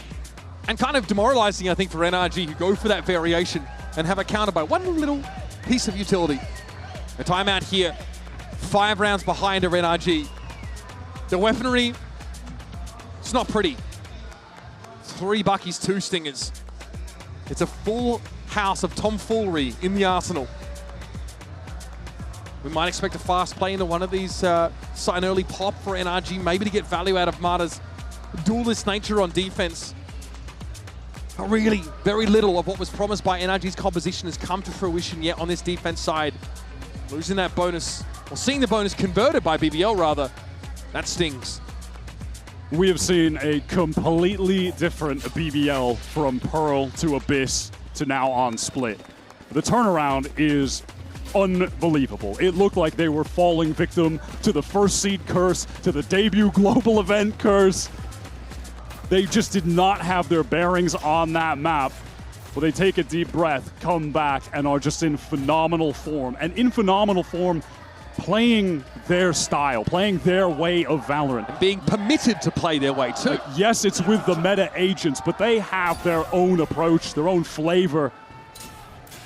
And kind of demoralizing, I think, for NRG, who go for that variation and have it countered by 1 little piece of utility. A timeout here. 5 rounds behind of NRG. The weaponry, it's not pretty. 3 Buckies, 2 Stingers. It's a full house of tomfoolery in the arsenal. We might expect a fast play into one of these, an early pop for NRG, maybe to get value out of Marta's duelist nature on defense. But really, very little of what was promised by NRG's composition has come to fruition yet on this defense side. Losing that bonus, or seeing the bonus converted by BBL rather, that stings. We have seen a completely different BBL from Pearl to Abyss to now on Split. The turnaround is unbelievable. It looked like they were falling victim to the first seed curse, to the debut global event curse. They just did not have their bearings on that map. Well, they take a deep breath, come back, and are just in phenomenal form. And in phenomenal form, playing their style, playing their way of Valorant. And being permitted to play their way too. Yes, it's with the meta agents, but they have their own approach, their own flavor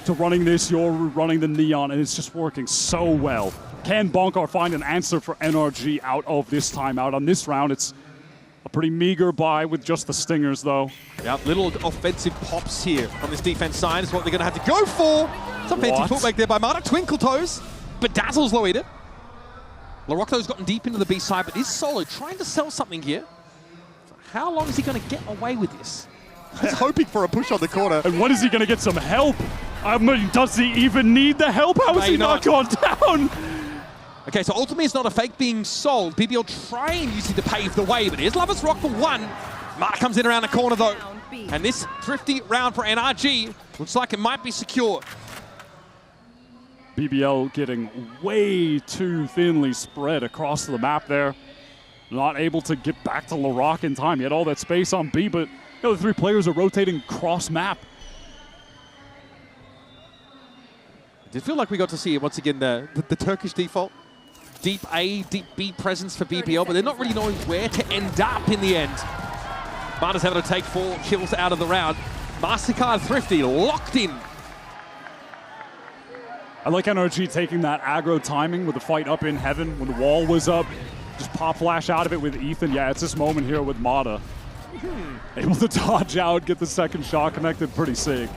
to running this, you're running the Neon, and it's just working so well. Can Bonkar find an answer for NRG out of this timeout? On this round, it's a pretty meager buy with just the Stingers, though. Yeah, little offensive pops here on this defense side is what they're going to have to go for. Some fancy footback there by Marta. Twinkle Toes, but dazzles low eater. LaRock, though, has gotten deep into the B side, but is solo, trying to sell something here. How long is he going to get away with this? He's hoping for a push on the corner. And when is he going to get some help? I mean, does he even need the help? How is he not gone down? Okay, so ultimately it's not a fake being sold. BBL trying using to pave the way, but here's Lovers Rock for 1. Marta comes in around the corner though. And this thrifty round for NRG looks like it might be secure. BBL getting way too thinly spread across the map there. Not able to get back to LaRock in time. He had all that space on B, but the other 3 players are rotating cross map. I did feel like we got to see once again the Turkish default. Deep A, deep B presence for BBL, but they're not really knowing where to end up in the end. Marta's having to take 4 kills out of the round. Mastercard thrifty, locked in. I like NRG taking that aggro timing with the fight up in heaven when the wall was up. Just pop flash out of it with Ethan. Yeah, it's this moment here with Mata. Able to dodge out, get the second shot connected, pretty sick.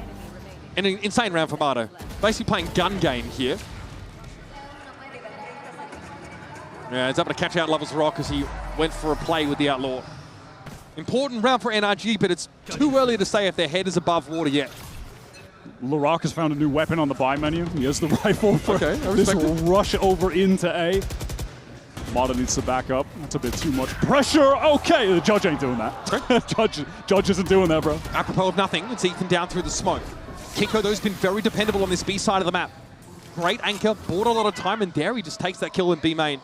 An insane round for Mata. Basically playing gun game here. Yeah, he's able to catch out Lovers Rock as he went for a play with the Outlaw. Important round for NRG, but it's too early to say if their head is above water yet. LaRock has found a new weapon on the buy menu. He has the rifle for this rush over into A. Mata needs to back up. That's a bit too much pressure. Okay, the judge ain't doing that. Judge isn't doing that, bro. Apropos of nothing, it's Ethan down through the smoke. Kiko, though, has been very dependable on this B side of the map. Great anchor, bought a lot of time, and there he just takes that kill in B main.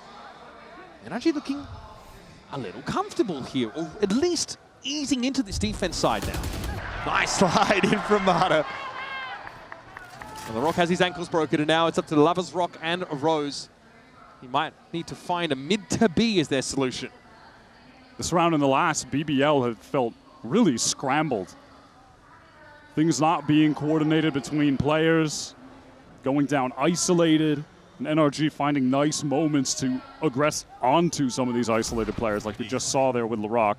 NRG looking a little comfortable here, or at least easing into this defense side now. Nice slide in from Mata. And LaRock has his ankles broken, and now it's up to Lovers Rock and Rose. He might need to find a mid to B as their solution. This round and the last, BBL had felt really scrambled. Things not being coordinated between players, going down isolated, and NRG finding nice moments to aggress onto some of these isolated players like we just saw there with LaRock.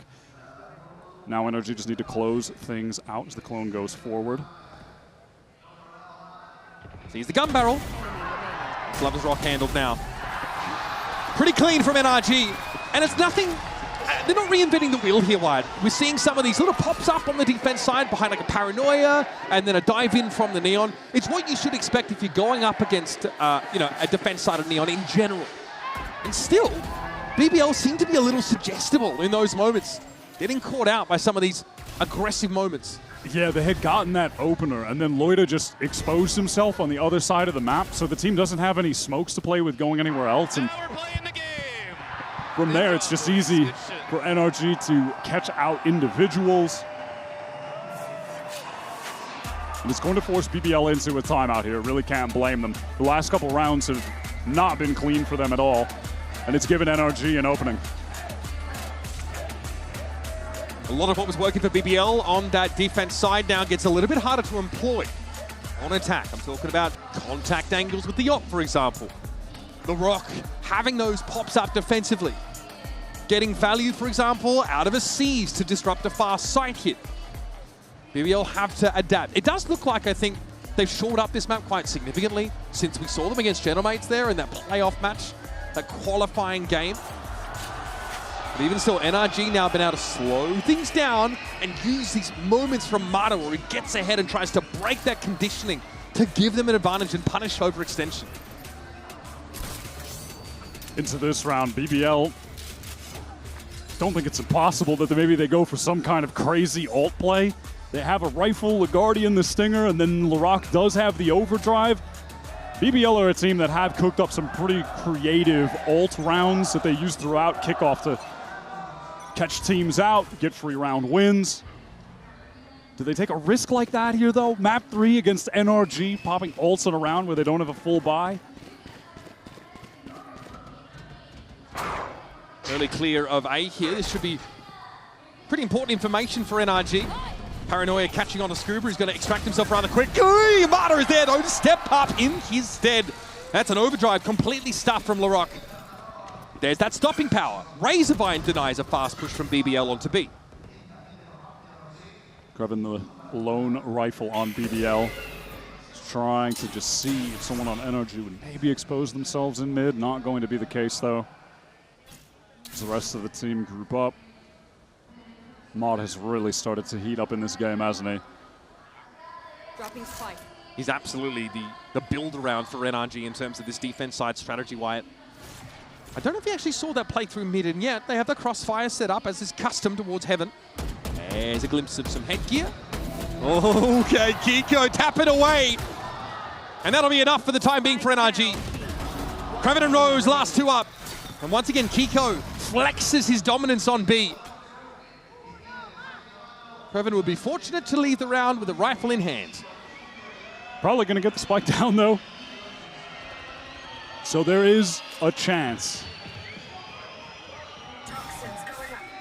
Now NRG just need to close things out as the clone goes forward. Sees the gun barrel. Lovers Rock handled now. Pretty clean from NRG, and it's nothing. They're not reinventing the wheel here, Wyatt. We're seeing some of these little pops up on the defense side behind like a Paranoia and then a dive in from the Neon. It's what you should expect if you're going up against, a defense side of Neon in general. And still, BBL seem to be a little suggestible in those moments, getting caught out by some of these aggressive moments. Yeah, they had gotten that opener, and then Loida just exposed himself on the other side of the map, so the team doesn't have any smokes to play with going anywhere else. And from there, it's just easy for NRG to catch out individuals. And it's going to force BBL into a timeout here. Really can't blame them. The last couple rounds have not been clean for them at all, and it's given NRG an opening. A lot of what was working for BBL on that defense side now gets a little bit harder to employ on attack. I'm talking about contact angles with the op, for example. LaRock having those pops up defensively. Getting value, for example, out of a C's to disrupt a fast sight hit. BBL have to adapt. It does look like, I think, they've shored up this map quite significantly since we saw them against Genomates there in that playoff match, that qualifying game. But even still, NRG now been able to slow things down and use these moments from Mata where he gets ahead and tries to break that conditioning to give them an advantage and punish overextension. Into this round, BBL don't think it's impossible that maybe they go for some kind of crazy ult play. They have a rifle, the Guardian, the Stinger, and then Larocque does have the overdrive. BBL are a team that have cooked up some pretty creative ult rounds that they use throughout kickoff to catch teams out, get free round wins. Do they take a risk like that here, though? Map 3 against NRG, popping ults in a round where they don't have a full buy. Early clear of A here. This should be pretty important information for NRG. Paranoia catching on to Scuba. He's going to extract himself rather quickly. Mata is there, though, to step up in his stead. That's an overdrive completely stuffed from Larocque. There's that stopping power. Razorvine denies a fast push from BBL onto B. Grabbing the lone rifle on BBL. He's trying to just see if someone on NRG would maybe expose themselves in mid. Not going to be the case, though. As the rest of the team group up. Mod has really started to heat up in this game, hasn't he? Dropping spike. He's absolutely the build around for NRG in terms of this defense side strategy, Wyatt. I don't know if he actually saw that play through mid, and yet they have the crossfire set up as is custom towards heaven. There's a glimpse of some headgear. Okay, Kiko, tap it away. And that'll be enough for the time being for NRG. Kraven and Rose, last two up. And once again, Kiko flexes his dominance on B. Kraven would be fortunate to leave the round with a rifle in hand. Probably going to get the spike down, though. So there is a chance.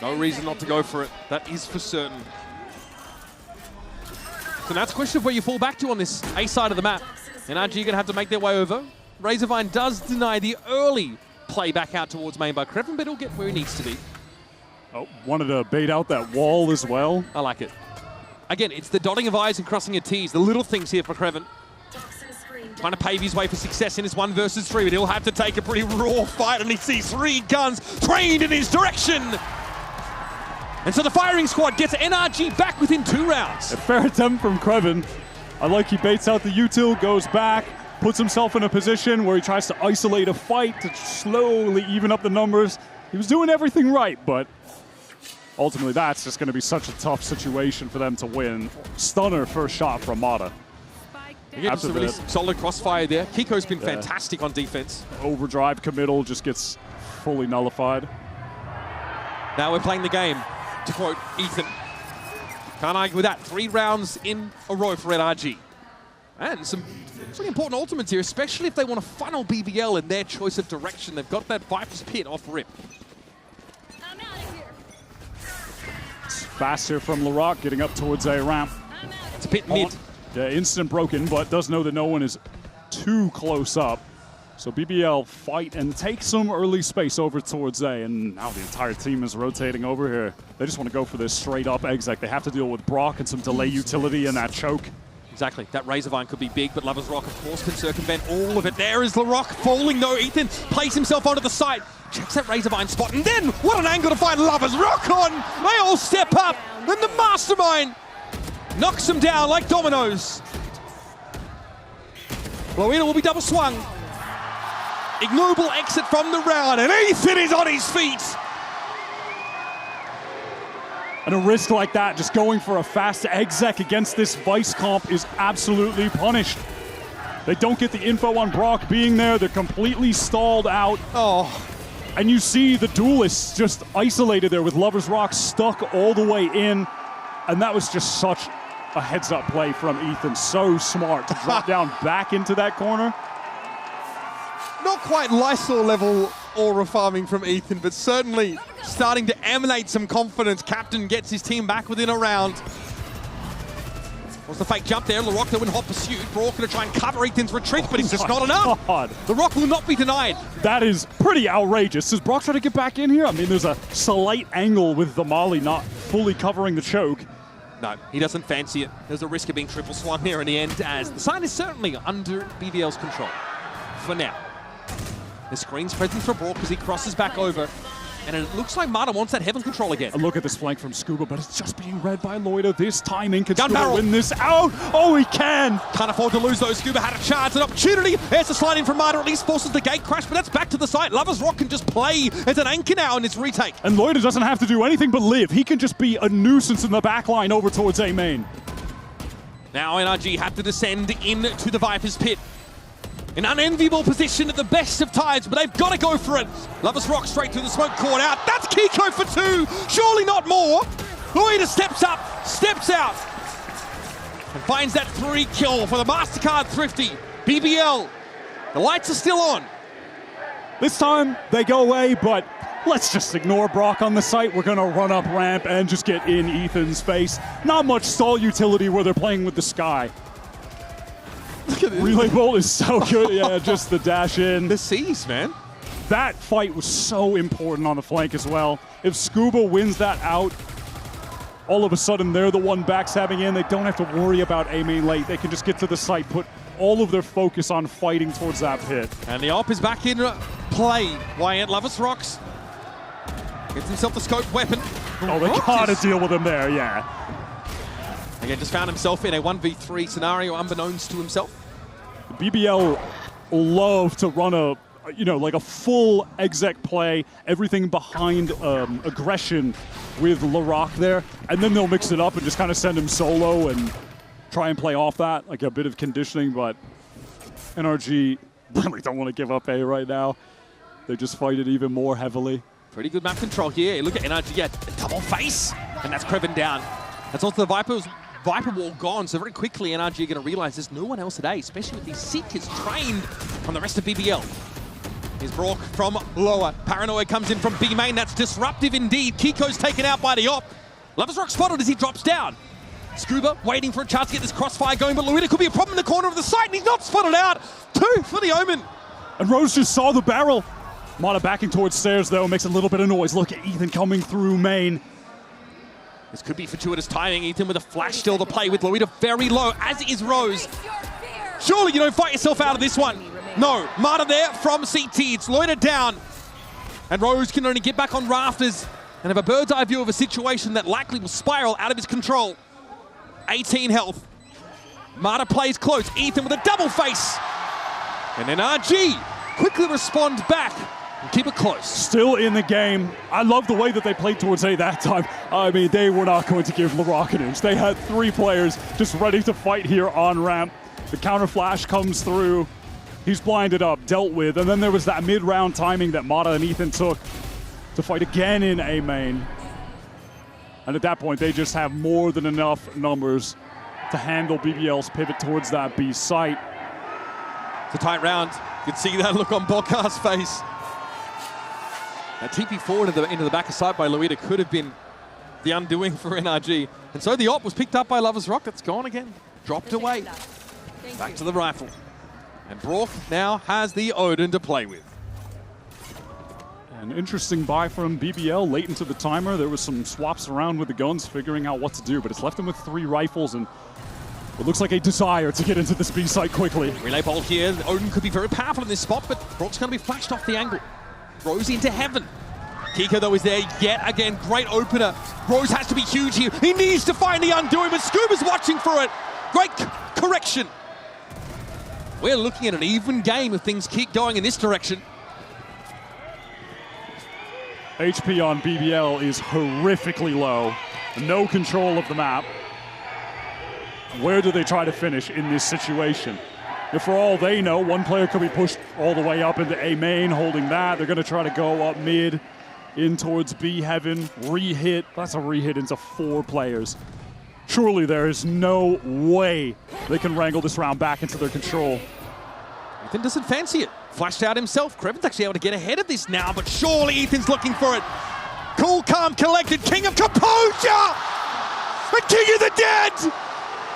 No reason not to go for it. That is for certain. So now it's a question of where you fall back to on this A side of the map. NRG are going to have to make their way over. Razorvine does deny the early play back out towards main by Kraven, but he'll get where he needs to be. Oh, wanted to bait out that wall as well. I like it. Again, it's the dotting of I's and crossing of T's, the little things here for Kraven. Trying to pave his way for success in his 1 versus 3, but he'll have to take a pretty raw fight, and he sees 3 guns trained in his direction. And so the firing squad gets NRG back within 2 rounds. A fair attempt from Kraven. I like he baits out the util, goes back, puts himself in a position where he tries to isolate a fight to slowly even up the numbers. He was doing everything right, but ultimately that's just going to be such a tough situation for them to win. Stunner first shot from Mata. Again, just a really solid crossfire there. Kiko's been fantastic on defense. Overdrive committal just gets fully nullified. Now we're playing the game, to quote Ethan. Can't argue with that. 3 rounds in a row for NRG. And some pretty important ultimates here, especially if they want to funnel BBL in their choice of direction. They've got that Viper's Pit off rip. I'm out of here. It's faster from Larocque getting up towards A ramp. It's a bit mid. Yeah, instant broken, but does know that no one is too close up. So BBL fight and take some early space over towards A, and now the entire team is rotating over here. They just want to go for this straight up exec. They have to deal with Brock and some delay utility and that choke. Exactly. That Razorvine could be big, but Lover's Rock, of course, can circumvent all of it. There is Larocque falling, though. Ethan plays himself onto the side, checks that Razorvine spot, and then what an angle to find Lover's Rock on! They all step up, and the Mastermind knocks him down like dominoes. Bloina will be double swung. Ignoble exit from the round, and Ethan is on his feet. And a risk like that, just going for a fast exec against this Vice comp is absolutely punished. They don't get the info on Brock being there. They're completely stalled out. Oh. And you see the duelists just isolated there with Lover's Rock stuck all the way in. And that was just such a heads-up play from Ethan. So smart to drop down back into that corner. Not quite Lysol level aura farming from Ethan, but certainly starting to emanate some confidence. Captain gets his team back within a round. What's the fake jump there? Larocque though in hot pursuit. Brock going to try and cover Ethan's retreat, but it's just not enough. God. Larocque will not be denied. That is pretty outrageous. Does Brock try to get back in here? I mean, there's a slight angle with the molly not fully covering the choke. No, he doesn't fancy it. There's a risk of being triple swung here in the end, as the side is certainly under BBL's control for now. The screen's present for Brock as he crosses back over, and it looks like Mata wants that heaven control again. A look at this flank from Scuba, but it's just being read by Loida. This timing, can Gun Scuba barrel. win this out? Oh, he can! Can't afford to lose though. Scuba had a chance, an opportunity. There's the slide in from Mata, at least forces the gate crash, but that's back to the site. Lovers Rock can just play as an anchor now in its retake. And Loida doesn't have to do anything but live. He can just be a nuisance in the back line over towards A main. Now NRG have to descend into the Viper's pit. An unenviable position at the best of times, but they've got to go for it. Lovers Rock straight through the smoke, caught out. That's Kiko for 2, surely not more. Loida steps up, steps out, and finds that 3 kill for the Mastercard Thrifty. BBL, the lights are still on. This time, they go away, but let's just ignore Brock on the site. We're going to run up ramp and just get in Ethan's face. Not much stall utility where they're playing with the sky. Look at this. Relay Bolt is so good. Yeah, just the dash in. The C's, man. That fight was so important on the flank as well. If Scuba wins that out, all of a sudden they're the one backstabbing in. They don't have to worry about A main late. They can just get to the site, put all of their focus on fighting towards that pit. And the AWP is back in play. Wyatt Lovers Rocks gets himself the scope weapon. Oh, they gotta deal with him there, yeah. Again, just found himself in a 1v3 scenario unbeknownst to himself. BBL love to run a, like a full exec play, everything behind aggression with LaRock there, and then they'll mix it up and just kind of send him solo and try and play off that, like a bit of conditioning, but NRG really don't want to give up A right now. They just fight it even more heavily. Pretty good map control here. Look at NRG, yeah, double face, and that's Kreven down. That's also the Viper wall gone, so very quickly NRG are going to realize there's no one else today, especially with these Seekers trained from the rest of BBL. Here's Brock from lower. Paranoia comes in from B main. That's disruptive indeed. Kiko's taken out by the op. Lovers Rock spotted as he drops down. Scuba waiting for a chance to get this crossfire going, but Luida could be a problem in the corner of the site, and he's not spotted out. 2 for the Omen. And Rose just saw the barrel. Mata backing towards stairs, though, makes a little bit of noise. Look at Ethan coming through main. This could be fortuitous timing. Ethan with a flash still to play with. Loida very low, as is Rose. Surely you don't fight yourself out of this one. No, Mata there from CT. It's Loida down. And Rose can only get back on rafters and have a bird's eye view of a situation that likely will spiral out of his control. 18 health. Mata plays close. Ethan with a double face. And NRG quickly respond back and keep it close. Still in the game. I love the way that they played towards A that time. I mean, they were not going to give LaRock an inch. They had 3 players just ready to fight here on ramp. The counter flash comes through. He's blinded up, dealt with, and then there was that mid-round timing that Mata and Ethan took to fight again in A main. And at that point, they just have more than enough numbers to handle BBL's pivot towards that B site. It's a tight round. You can see that look on Bokar's face. That TP forward into the back of sight by Loida could have been the undoing for NRG. And so the op was picked up by Lovers Rock. That's gone again. Dropped away. Back to the rifle. And Brock now has the Odin to play with. An interesting buy from BBL late into the timer. There was some swaps around with the guns, figuring out what to do, but it's left them with 3 rifles, and it looks like a desire to get into this B site quickly. Relay bolt here. Odin could be very powerful in this spot, but Brock's going to be flashed off the angle. Rose into heaven. Kiko, though, is there yet again. Great opener. Rose has to be huge here. He needs to find the undoing, but Scuba's watching for it. Great correction. We're looking at an even game if things keep going in this direction. HP on BBL is horrifically low. No control of the map. Where do they try to finish in this situation? If for all they know, one player could be pushed all the way up into A main, holding that. They're going to try to go up mid, in towards B heaven, re-hit. That's a re-hit into 4 players. Surely there is no way they can wrangle this round back into their control. Ethan doesn't fancy it. Flashed out himself. Kreven's actually able to get ahead of this now, but surely Ethan's looking for it. Cool, calm, collected, king of composure! The king of the dead!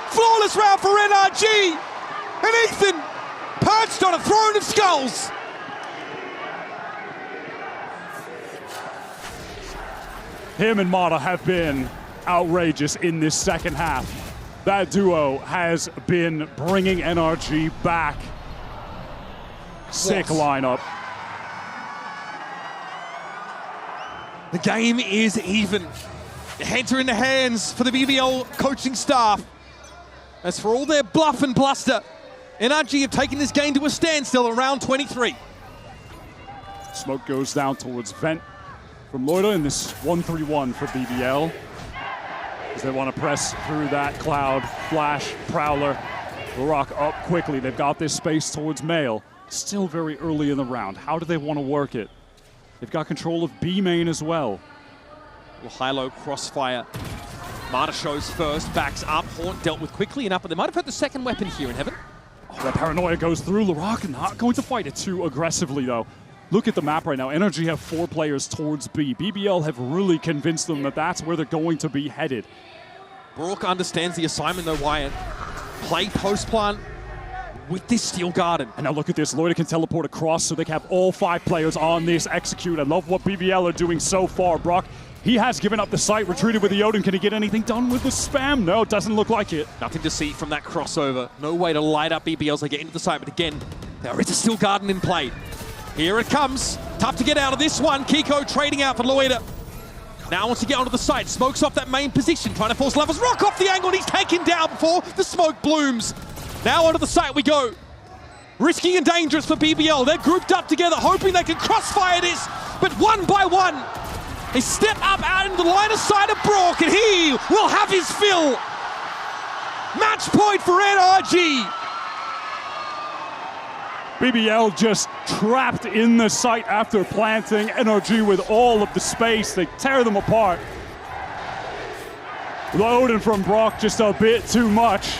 Flawless round for NRG! And Ethan perched on a throne of skulls! Him and Mata have been outrageous in this second half. That duo has been bringing NRG back. Sick lineup. The game is even. The heads are in the hands for the BBL coaching staff. As for all their bluff and bluster, NRG have taken this game to a standstill around 23. Smoke goes down towards Vent from Loida in this 1-3-1 for BBL. As they want to press through that cloud, flash, prowler. LaRock up quickly. They've got this space towards Mail. Still very early in the round. How do they want to work it? They've got control of B main as well. Little high-low crossfire. Marta shows first, backs up. Haunt dealt with quickly enough, but they might have had the second weapon here in Heaven. Oh, that paranoia goes through. LaRock not going to fight it too aggressively, though. Look at the map right now. NRG have 4 players towards B. BBL have really convinced them that that's where they're going to be headed. Brook understands the assignment, though, Wyatt. Play post-plant with this Steel Garden. And now look at this. Loida can teleport across, so they can have all 5 players on this execute. I love what BBL are doing so far. Brock, he has given up the site, retreated with the Odin. Can he get anything done with the spam? No, it doesn't look like it. Nothing to see from that crossover. No way to light up BBL as they get into the site, but again, there is a Steel Garden in play. Here it comes. Tough to get out of this one. Kiko trading out for Loida. Now wants to get onto the site. Smokes off that main position, trying to force Lovers Rock off the angle, and he's taken down before the smoke blooms. Now onto the site we go. Risky and dangerous for BBL. They're grouped up together, hoping they can crossfire this, but one by one, they step up out into the line of sight of Brock, and he will have his fill. Match point for NRG. BBL just trapped in the site after planting. NRG with all of the space. They tear them apart. The Odin from Brock just a bit too much.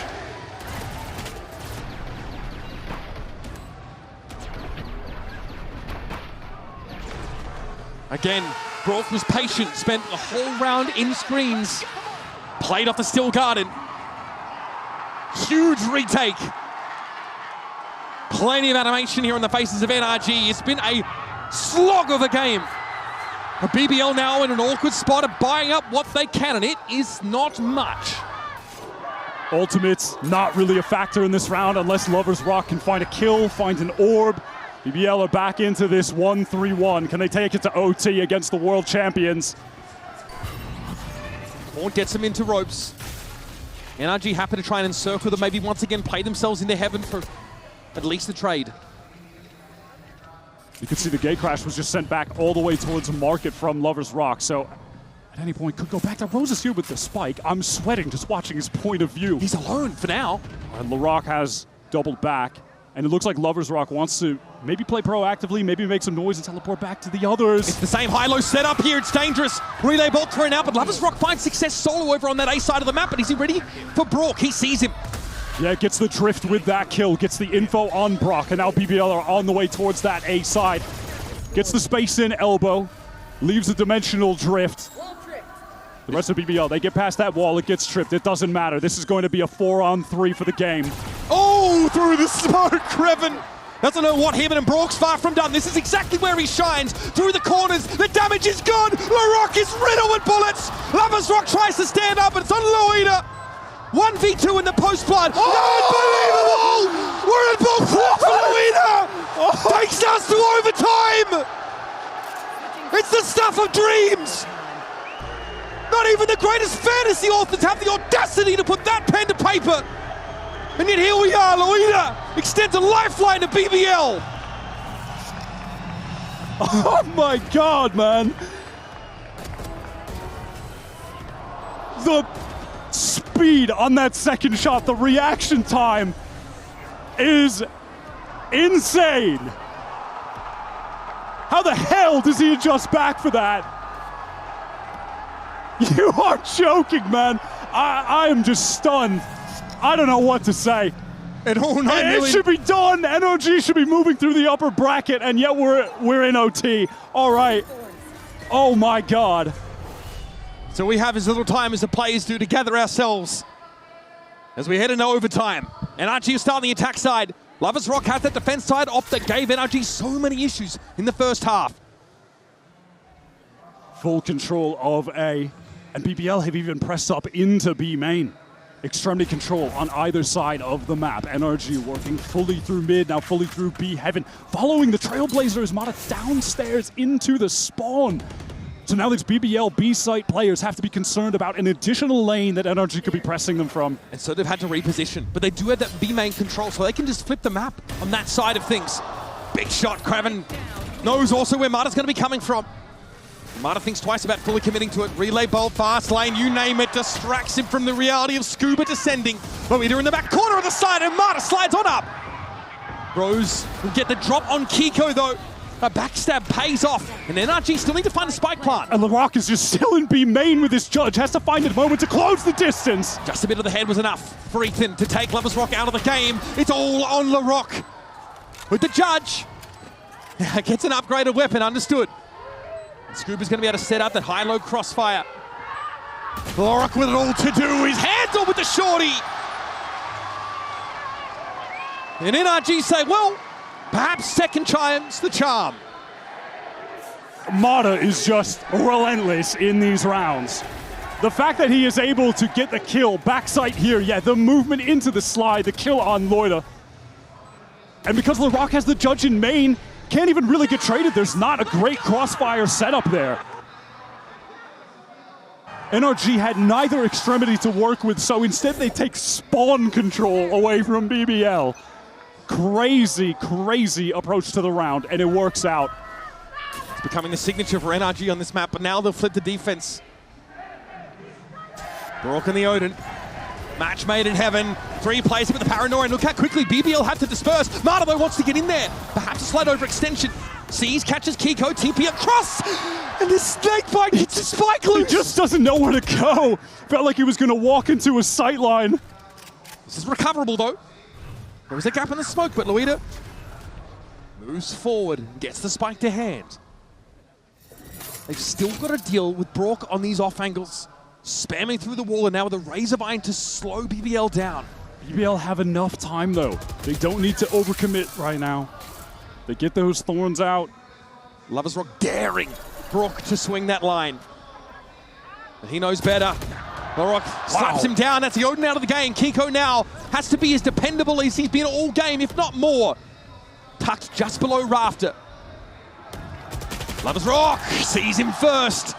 Again, Brock was patient, spent the whole round in screens, played off the Steel Garden. Huge retake. Plenty of animation here on the faces of NRG. It's been a slog of a game. A BBL now in an awkward spot of buying up what they can, and it is not much. Ultimates not really a factor in this round unless Lovers Rock can find a kill, find an orb. BBL are back into this 1-3-1. Can they take it to OT against the world champions? Haunt gets them into ropes. NRG happy to try and encircle them, maybe once again play themselves into Heaven for at least the trade. You can see the gate crash was just sent back all the way towards Market from Lovers Rock, so at any point could go back. Now Rose is here with the spike. I'm sweating just watching his point of view. He's alone for now. And LaRock has doubled back, and it looks like Lovers Rock wants to maybe play proactively, maybe make some noise and teleport back to the others. It's the same high-low setup here. It's dangerous. Relay bolt thrown out, but Lovers Rock finds success solo over on that A side of the map, but is he ready for Brock? He sees him. Yeah, gets the drift with that kill, gets the info on Brock, and now BBL are on the way towards that A side. Gets the space in elbow, leaves a dimensional drift. The rest of BBL, they get past that wall, it gets tripped. It doesn't matter. This is going to be a 4-on-3 for the game. Oh, through the smoke, Kreven. Doesn't know what him and Brock's far from done. This is exactly where he shines. Through the corners, the damage is gone. LaRock is riddled with bullets. Lovers Rock tries to stand up, and it's on Loida. 1v2 in the post-plant. Oh! Unbelievable! We're in ball 4 for Loida! Takes us to overtime! It's the stuff of dreams! Not even the greatest fantasy authors have the audacity to put that pen to paper! And yet here we are, Loida extends a lifeline to BBL! Oh my god, man! The speed on that second shot, the reaction time is insane. How the hell does he adjust back for that? You are joking, man. I am just stunned. I don't know what to say. And it should be done. NRG should be moving through the upper bracket, and yet we're in OT. All right. Oh my god. So we have as little time as the players do to gather ourselves as we head into overtime. NRG is starting the attack side. Lovers Rock has that defense side off that gave NRG so many issues in the first half. Full control of A. And BBL have even pressed up into B main. Extremity control on either side of the map. NRG working fully through mid, now fully through B heaven. Following the Trailblazers, Mata downstairs into the spawn. So now these BBL B-site players have to be concerned about an additional lane that NRG could be pressing them from. And so they've had to reposition, but they do have that B main control, so they can just flip the map on that side of things. Big shot, Kraven knows also where Mata's going to be coming from. Mata thinks twice about fully committing to it. Relay bolt, fast lane, you name it, distracts him from the reality of Scuba descending. Loida in the back corner of the side, and Mata slides on up. Rose will get the drop on Kiko though. A backstab pays off, and NRG still need to find a spike plant. And LaRock is just still in B main with his judge, has to find a moment to close the distance. Just a bit of the head was enough for Ethan to take Lovers Rock out of the game. It's all on LaRock. With the judge, gets an upgraded weapon, understood. Scuba's going to be able to set up that high-low crossfire. LaRock with it all to do. His hands on with the shorty. And NRG say, well, perhaps second time's the charm. Mata is just relentless in these rounds. The fact that he is able to get the kill, backside here, yeah, the movement into the slide, the kill on Loida. And because LaRock has the judge in main, can't even really get traded. There's not a great crossfire setup there. NRG had neither extremity to work with, so instead they take spawn control away from BBL. Crazy, crazy approach to the round, and it works out. It's becoming the signature for NRG on this map, but now they'll flip the defense. Brock and the Odin. Match made in heaven. 3 plays with the paranoia, and look how quickly BBL had to disperse. Mata though wants to get in there. Perhaps a slide over extension. Sees, catches Kiko, TP across, and the snake bite hits the spike loose. He just doesn't know where to go. Felt like he was going to walk into a sight line. This is recoverable though. There is a gap in the smoke, but Loida moves forward and gets the spike to hand. They've still got to deal with Brock on these off angles. Spamming through the wall, and now with a razor vine to slow BBL down. BBL have enough time though. They don't need to overcommit right now. They get those thorns out. Lovers Rock daring Brock to swing that line. But he knows better. LaRock slaps him down. That's the Odin out of the game. Kiko now has to be as dependable as he's been all game, if not more. Tucked just below Rafter. Lovers Rock sees him first.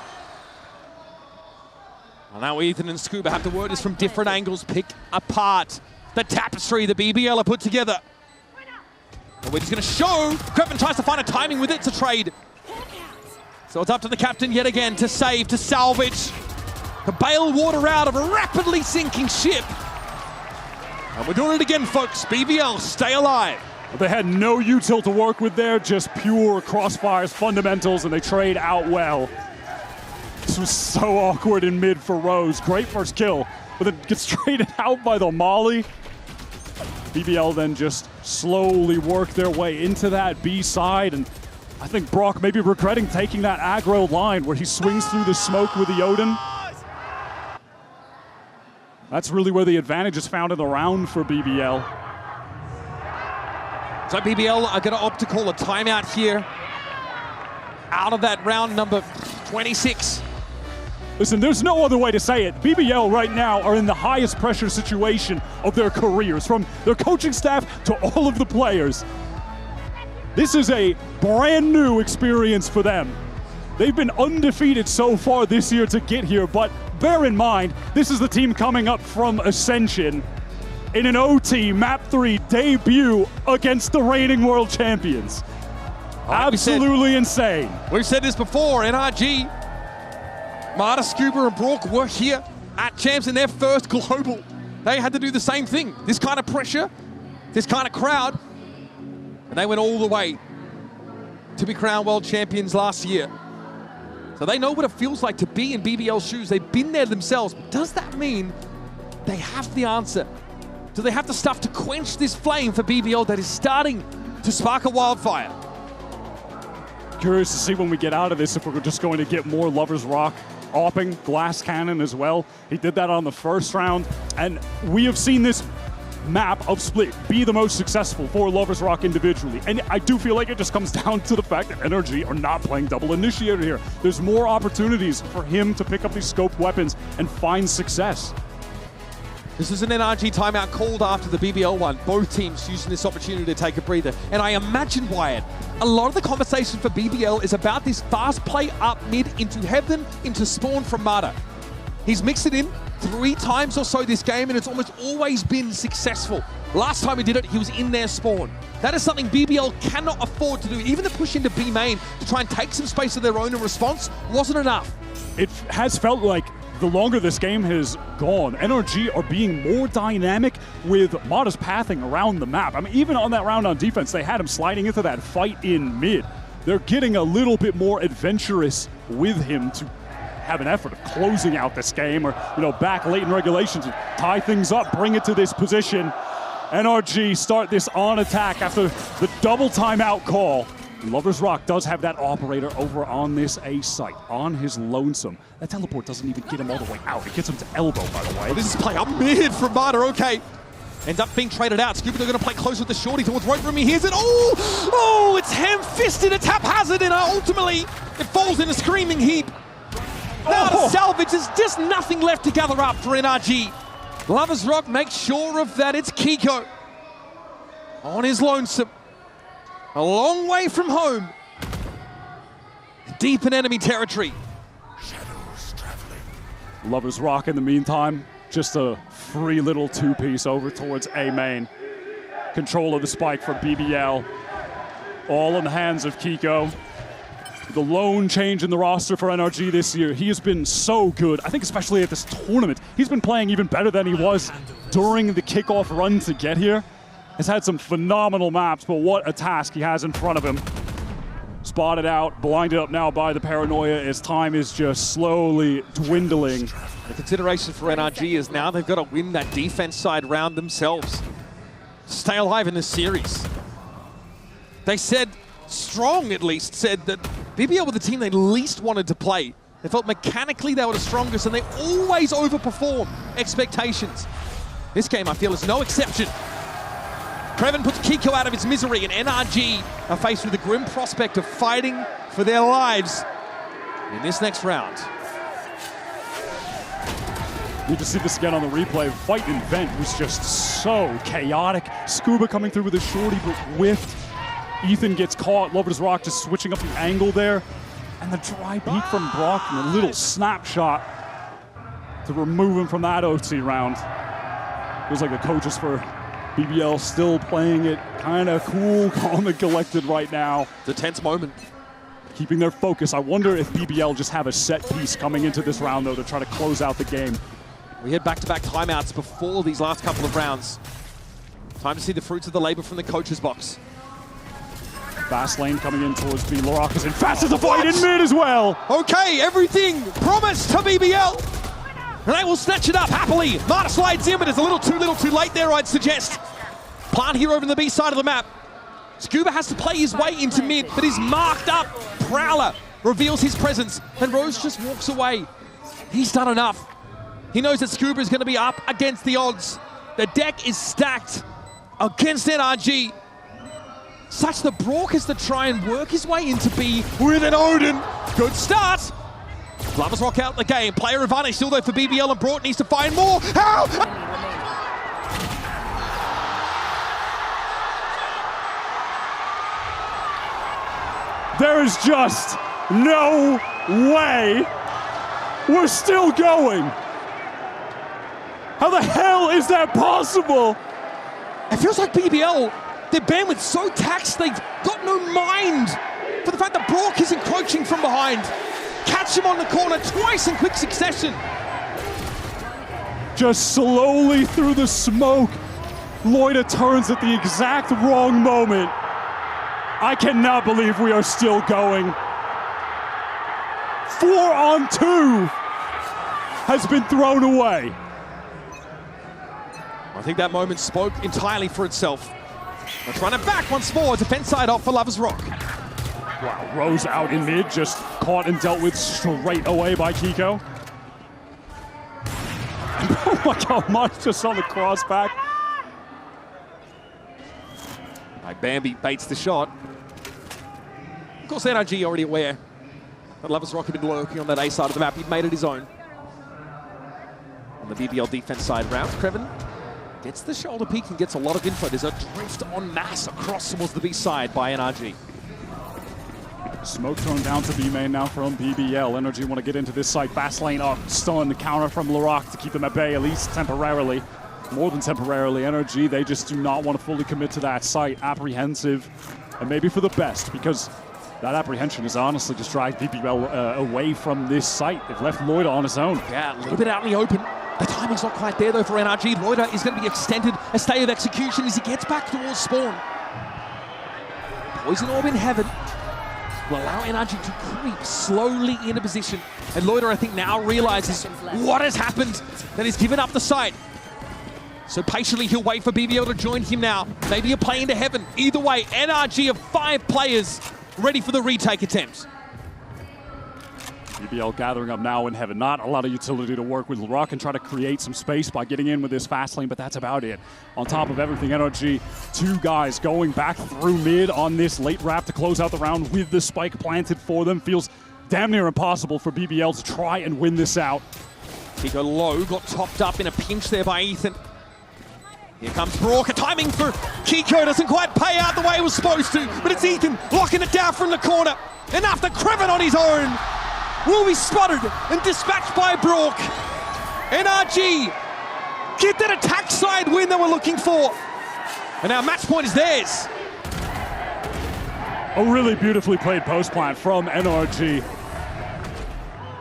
Well, now Ethan and Scuba have to work this from different angles, pick apart the tapestry the BBL are put together. And we're just going to show. Kreven tries to find a timing with it. It's a trade. So it's up to the captain yet again to save, to salvage, to bail water out of a rapidly sinking ship. And we're doing it again, folks. BBL, stay alive. They had no util to work with there, just pure crossfires, fundamentals, and they trade out well. This was so awkward in mid for Rose. Great first kill, but it gets traded out by the Molly. BBL then just slowly work their way into that B side, and I think Brock maybe regretting taking that aggro line where he swings through the smoke with the Odin. That's really where the advantage is found in the round for BBL. So BBL are going to opt to call a timeout here. Out of that round number 26. Listen, there's no other way to say it. BBL right now are in the highest pressure situation of their careers, from their coaching staff to all of the players. This is a brand new experience for them. They've been undefeated so far this year to get here, but bear in mind, this is the team coming up from Ascension in an OT Map 3 debut against the reigning world champions. Absolutely insane. We've said this before, NRG, Mata, Scuba, and Brock were here at Champs in their first global. They had to do the same thing. This kind of pressure, this kind of crowd, and they went all the way to be crowned world champions last year. So they know what it feels like to be in BBL's shoes. They've been there themselves. But does that mean they have the answer? Do they have the stuff to quench this flame for BBL that is starting to spark a wildfire? Curious to see when we get out of this if we're just going to get more Lovers Rock opping glass cannon as well. He did that on the first round, and we have seen this map of Split be the most successful for Lovers Rock individually. And I do feel like it just comes down to the fact that NRG are not playing double initiator here. There's more opportunities for him to pick up these scoped weapons and find success. This is an NRG timeout called after the BBL one. Both teams using this opportunity to take a breather. And I imagine, Wyatt, a lot of the conversation for BBL is about this fast play up mid into heaven, into spawn from Mata. He's mixed it in 3 times or so this game, and it's almost always been successful. Last time he did it, he was in their spawn. That is something BBL cannot afford to do. Even the push into B main to try and take some space of their own in response wasn't enough. It has felt like the longer this game has gone, NRG are being more dynamic with Mata's pathing around the map. I mean, even on that round on defense, they had him sliding into that fight in mid. They're getting a little bit more adventurous with him to have an effort of closing out this game, or back late in regulation to tie things up, bring it to this position. NRG start this on attack after the double timeout call. Lovers Rock does have that operator over on this A site, on his lonesome. That teleport doesn't even get him all the way out. It gets him to elbow, by the way. Well, this is play up mid from Mata, okay. Ends up being traded out. Scuba, they're going to play close with the shorty towards right room. He hears it. Oh, it's ham-fisted. It's haphazard, and ultimately it falls in a screaming heap. Now to salvage, there's just nothing left to gather up for NRG. Lovers Rock makes sure of that. It's Kiko on his lonesome. A long way from home. Deep in enemy territory. Lovers Rock in the meantime, just a free little 2-piece over towards A main. Control of the spike for BBL. All in the hands of Kiko. The lone change in the roster for NRG this year. He has been so good. I think especially at this tournament, he's been playing even better than he was during the kickoff run to get here. Has had some phenomenal maps, but what a task he has in front of him. Spotted out, blinded up now by the paranoia as time is just slowly dwindling. The consideration for NRG is now they've got to win that defense side round themselves. Stay alive in this series. They said, Strong at least, said that BBL were the team they least wanted to play. They felt mechanically they were the strongest, and they always overperform expectations. This game, I feel, is no exception. Kreven puts Kiko out of his misery, and NRG are faced with the grim prospect of fighting for their lives in this next round. Need to see this again on the replay. Fight in Vent was just so chaotic. Scuba coming through with a shorty, but whiffed. Ethan gets caught. Lovers Rock just switching up the angle there. And the dry peek from Brock and a little snapshot to remove him from that OT round. Feels like the coaches for BBL still playing it kind of cool, calm and collected right now. It's a tense moment. Keeping their focus. I wonder if BBL just have a set piece coming into this round, though, to try to close out the game. We had back-to-back timeouts before these last couple of rounds. Time to see the fruits of the labor from the coach's box. Fast lane coming in towards B. Lorak is in fast as a fight in mid as well. Okay, everything promised to BBL. And they will snatch it up happily. Mata slides in, but it's a little too late there, I'd suggest. Plant here over on the B side of the map. Scuba has to play his way into mid, but he's marked up. Prowler reveals his presence, and Rose just walks away. He's done enough. He knows that Scuba is going to be up against the odds. The deck is stacked against NRG. Such that Brock has to try and work his way into B with an Odin. Good start. Lovers Rock out the game. Player advantage still there for BBL, and Brock needs to find more. How? There is just no way we're still going. How the hell is that possible? It feels like BBL, their bandwidth's so taxed, they've got no mind for the fact that Brock is encroaching from behind. Catch him on the corner twice in quick succession. Just slowly through the smoke, Loida turns at the exact wrong moment. I cannot believe we are still going. 4-on-2 has been thrown away. I think that moment spoke entirely for itself. Let's run it back once more. Defense side off for Lovers Rock. Wow, Rose out in mid, just caught and dealt with straight away by Kiko. Oh my God, March just on the cross back. Bambi baits the shot. Of course, NRG already aware that LoversRock had been lurking on that A side of the map. He'd made it his own. On the BBL defense side round, Kreven gets the shoulder peek and gets a lot of info. There's a drift en masse across towards the B side by NRG. Smoke thrown down to B main now from BBL. NRG want to get into this site. Fast lane up, stun, counter from LaRock to keep them at bay, at least temporarily. More than temporarily. NRG, they just do not want to fully commit to that site. Apprehensive, and maybe for the best, because that apprehension has honestly just dragged BBL away from this site. They've left Loida on his own. Yeah, a little bit out in the open. The timing's not quite there though for NRG. Loida is going to be extended a stay of execution as he gets back towards spawn. Poison Orb in heaven will allow NRG to creep slowly into position. And Loida, I think, now realizes what has happened, that he's given up the site. So patiently he'll wait for BBL to join him now. Maybe a play into heaven. Either way, NRG of 5 players ready for the retake attempts. BBL gathering up now in heaven. Not a lot of utility to work with LaRock and try to create some space by getting in with this fast lane, but that's about it. On top of everything, NRG, 2 guys going back through mid on this late wrap to close out the round with the spike planted for them. Feels damn near impossible for BBL to try and win this out. Kiko low, got topped up in a pinch there by Ethan. Here comes Brock, a timing for Kiko doesn't quite pay out the way it was supposed to, but it's Ethan locking it down from the corner. And after Kreven on his own, will be spotted and dispatched by Brock. NRG get that attack side win they were looking for. And now match point is theirs. A really beautifully played post plant from NRG.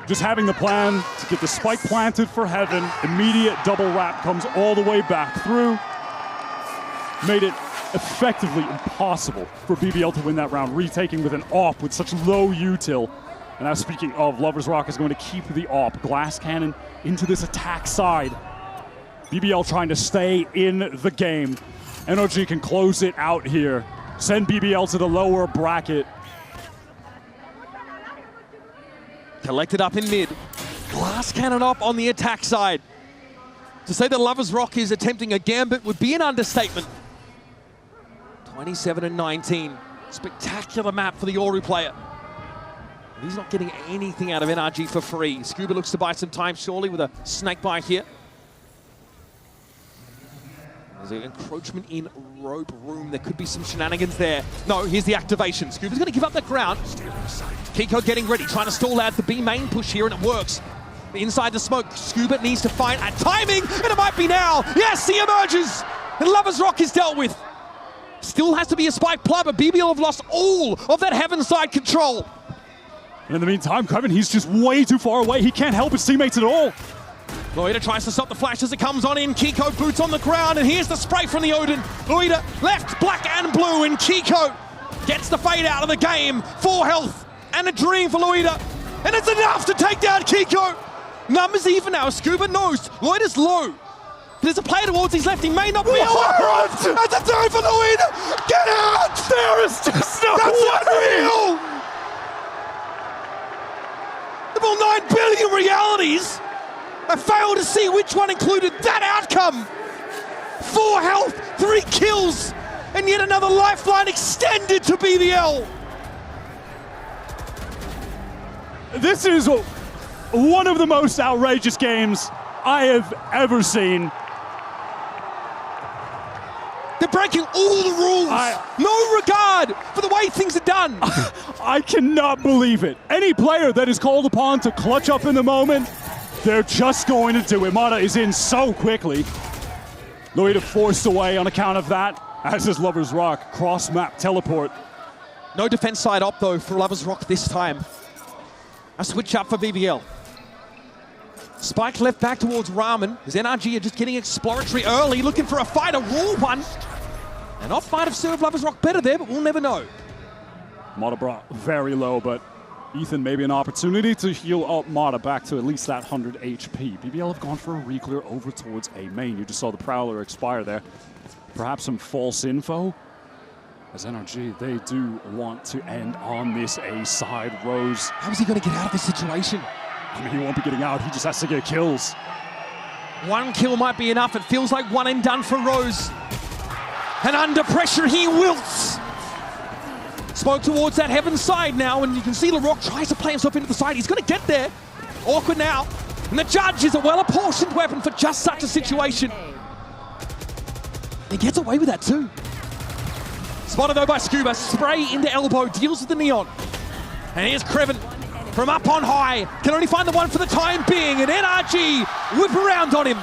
Just having the plan to get the spike planted for heaven. Immediate double wrap comes all the way back through. Made it effectively impossible for BBL to win that round, retaking with an AWP with such low util. And now speaking of, LoversRock is going to keep the AWP. Glass cannon into this attack side. BBL trying to stay in the game. NRG can close it out here. Send BBL to the lower bracket. Collected up in mid. Glass cannon up on the attack side. To say that LoversRock is attempting a gambit would be an understatement. 27-19. Spectacular map for the Yoru player. He's not getting anything out of NRG for free. Scuba looks to buy some time, surely, with a snake bite here. There's an encroachment in rope room. There could be some shenanigans there. No, here's the activation. Scuba's going to give up that ground. Kiko getting ready, trying to stall out the B main push here, and it works. Inside the smoke, Scuba needs to find a timing, and it might be now. Yes, he emerges, and LoversRock is dealt with. Still has to be a spike play, but BBL have lost all of that heaven side control. And in the meantime, Kreven, he's just way too far away. He can't help his teammates at all. Loida tries to stop the flash as it comes on in. Kiko boots on the ground, and here's the spray from the Odin. Loida left, black and blue, and Kiko gets the fade out of the game. 4 health and a dream for Loida. And it's enough to take down Kiko. Numbers even now. Scuba knows Loida's low. There's a player towards his left. He may not be able. That's a throw for Loida. Get out! There is just no That's unreal! Of all 9 billion realities, I failed to see which one included that outcome. 4 health, 3 kills, and yet another lifeline extended to BBL. This is one of the most outrageous games I have ever seen. They're breaking all the rules. No regard for the way things are done. I cannot believe it. Any player that is called upon to clutch up in the moment, they're just going to do it. Mata is in so quickly. Loida forced away on account of that, as is LoversRock. Cross-map teleport. No defense side up, though, for LoversRock this time. A switch up for BBL. Spike left back towards Ramen. As NRG are just getting exploratory early, looking for a fight, a raw one. An off might have served LoversRock better there, but we'll never know. Mata brought very low, but Ethan maybe an opportunity to heal up Mata back to at least that 100 HP. BBL have gone for a re-clear over towards A main. You just saw the Prowler expire there. Perhaps some false info. As NRG, they do want to end on this A side. Rose. How is he going to get out of this situation? I mean, he won't be getting out. He just has to get kills. 1 kill might be enough. It feels like one and done for Rose. And under pressure, he wilts. Smoke towards that heaven side now, and you can see LaRock tries to play himself into the side. He's going to get there. Awkward now. And the judge is a well-apportioned weapon for just such a situation. He gets away with that too. Spotted though by Scuba. Spray into elbow, deals with the neon. And here's Kreven from up on high. Can only find the one for the time being. And NRG whip around on him.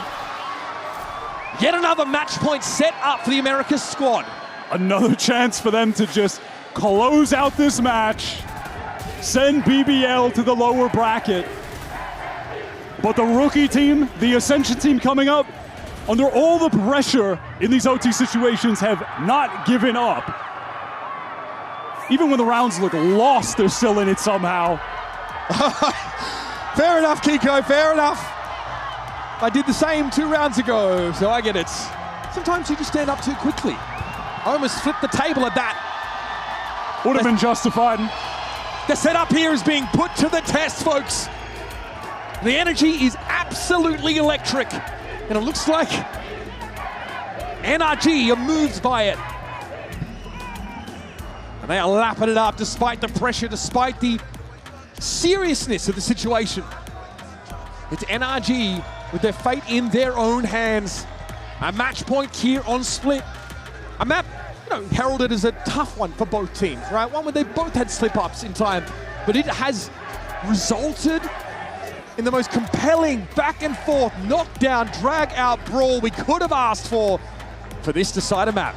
Yet another match point set up for the Americas squad. Another chance for them to just close out this match. Send BBL to the lower bracket. But the rookie team, the Ascension team coming up, under all the pressure in these OT situations, have not given up. Even when the rounds look lost, they're still in it somehow. Fair enough, Kiko, fair enough. I did the same 2 rounds ago, so I get it. Sometimes you just stand up too quickly. I almost flipped the table at that. Would have been justified. The setup here is being put to the test, folks. The energy is absolutely electric. And it looks like NRG are moved by it. And they are lapping it up despite the pressure, despite the seriousness of the situation. It's NRG with their fate in their own hands. A match point here on Split. A map, heralded as a tough one for both teams, right? One where they both had slip-ups in time, but it has resulted in the most compelling back and forth, knockdown, drag out brawl we could have asked for this decider map.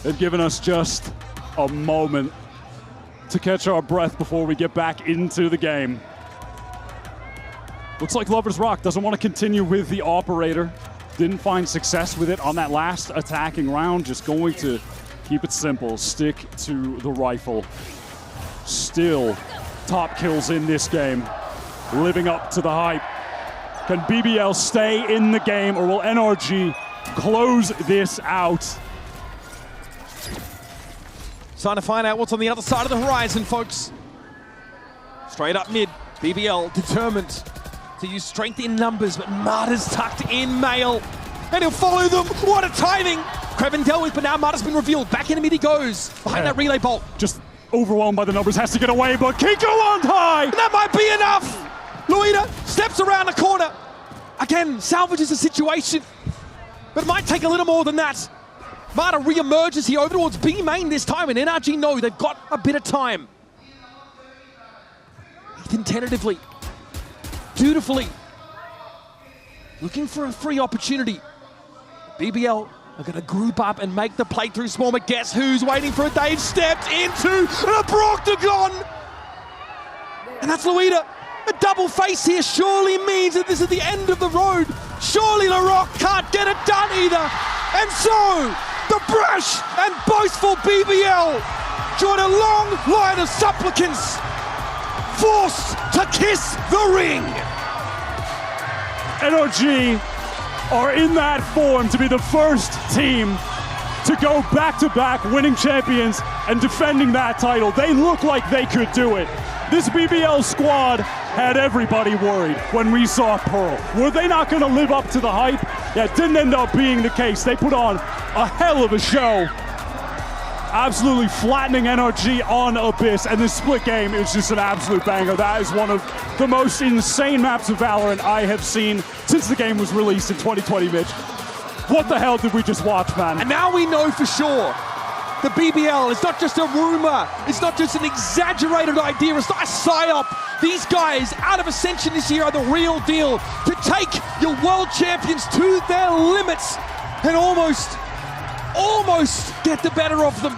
They've given us just a moment to catch our breath before we get back into the game. Looks like Lover's Rock doesn't want to continue with the operator. Didn't find success with it on that last attacking round. Just going to keep it simple, stick to the rifle. Still top kills in this game, living up to the hype. Can BBL stay in the game, or will NRG close this out? Trying to find out what's on the other side of the horizon, folks. Straight up mid, BBL determined to use strength in numbers, but Marta's tucked in Mail, and he'll follow them. What a timing! Kreven dealt with, but now Marta's been revealed. Back into mid he goes, behind that relay bolt. Just overwhelmed by the numbers, has to get away, but Kiko on high! And that might be enough! Luida steps around the corner. Again, salvages the situation, but it might take a little more than that. Marta re-emerges here over towards B main this time, and NRG know they've got a bit of time. Ethan tentatively, dutifully, looking for a free opportunity. BBL are going to group up and make the playthrough small, but guess who's waiting for it? They've stepped into the Proctagon! And that's Luida. A double face here surely means that this is the end of the road. Surely LaRock can't get it done either. And so, the brash and boastful BBL join a long line of supplicants forced to kiss the ring. NRG are in that form to be the first team to go back-to-back winning champions and defending that title. They look like they could do it. This BBL squad had everybody worried when we saw Pearl. Were they not going to live up to the hype? Yeah, it didn't end up being the case. They put on a hell of a show, absolutely flattening NRG on Abyss, and this split game is just an absolute banger. That is one of the most insane maps of Valorant I have seen since the game was released in 2020, Mitch. What the hell did we just watch, man? And now we know for sure the BBL is not just a rumor, it's not just an exaggerated idea, it's not a psyop. These guys out of Ascension this year are the real deal to take your world champions to their limits and almost get the better of them.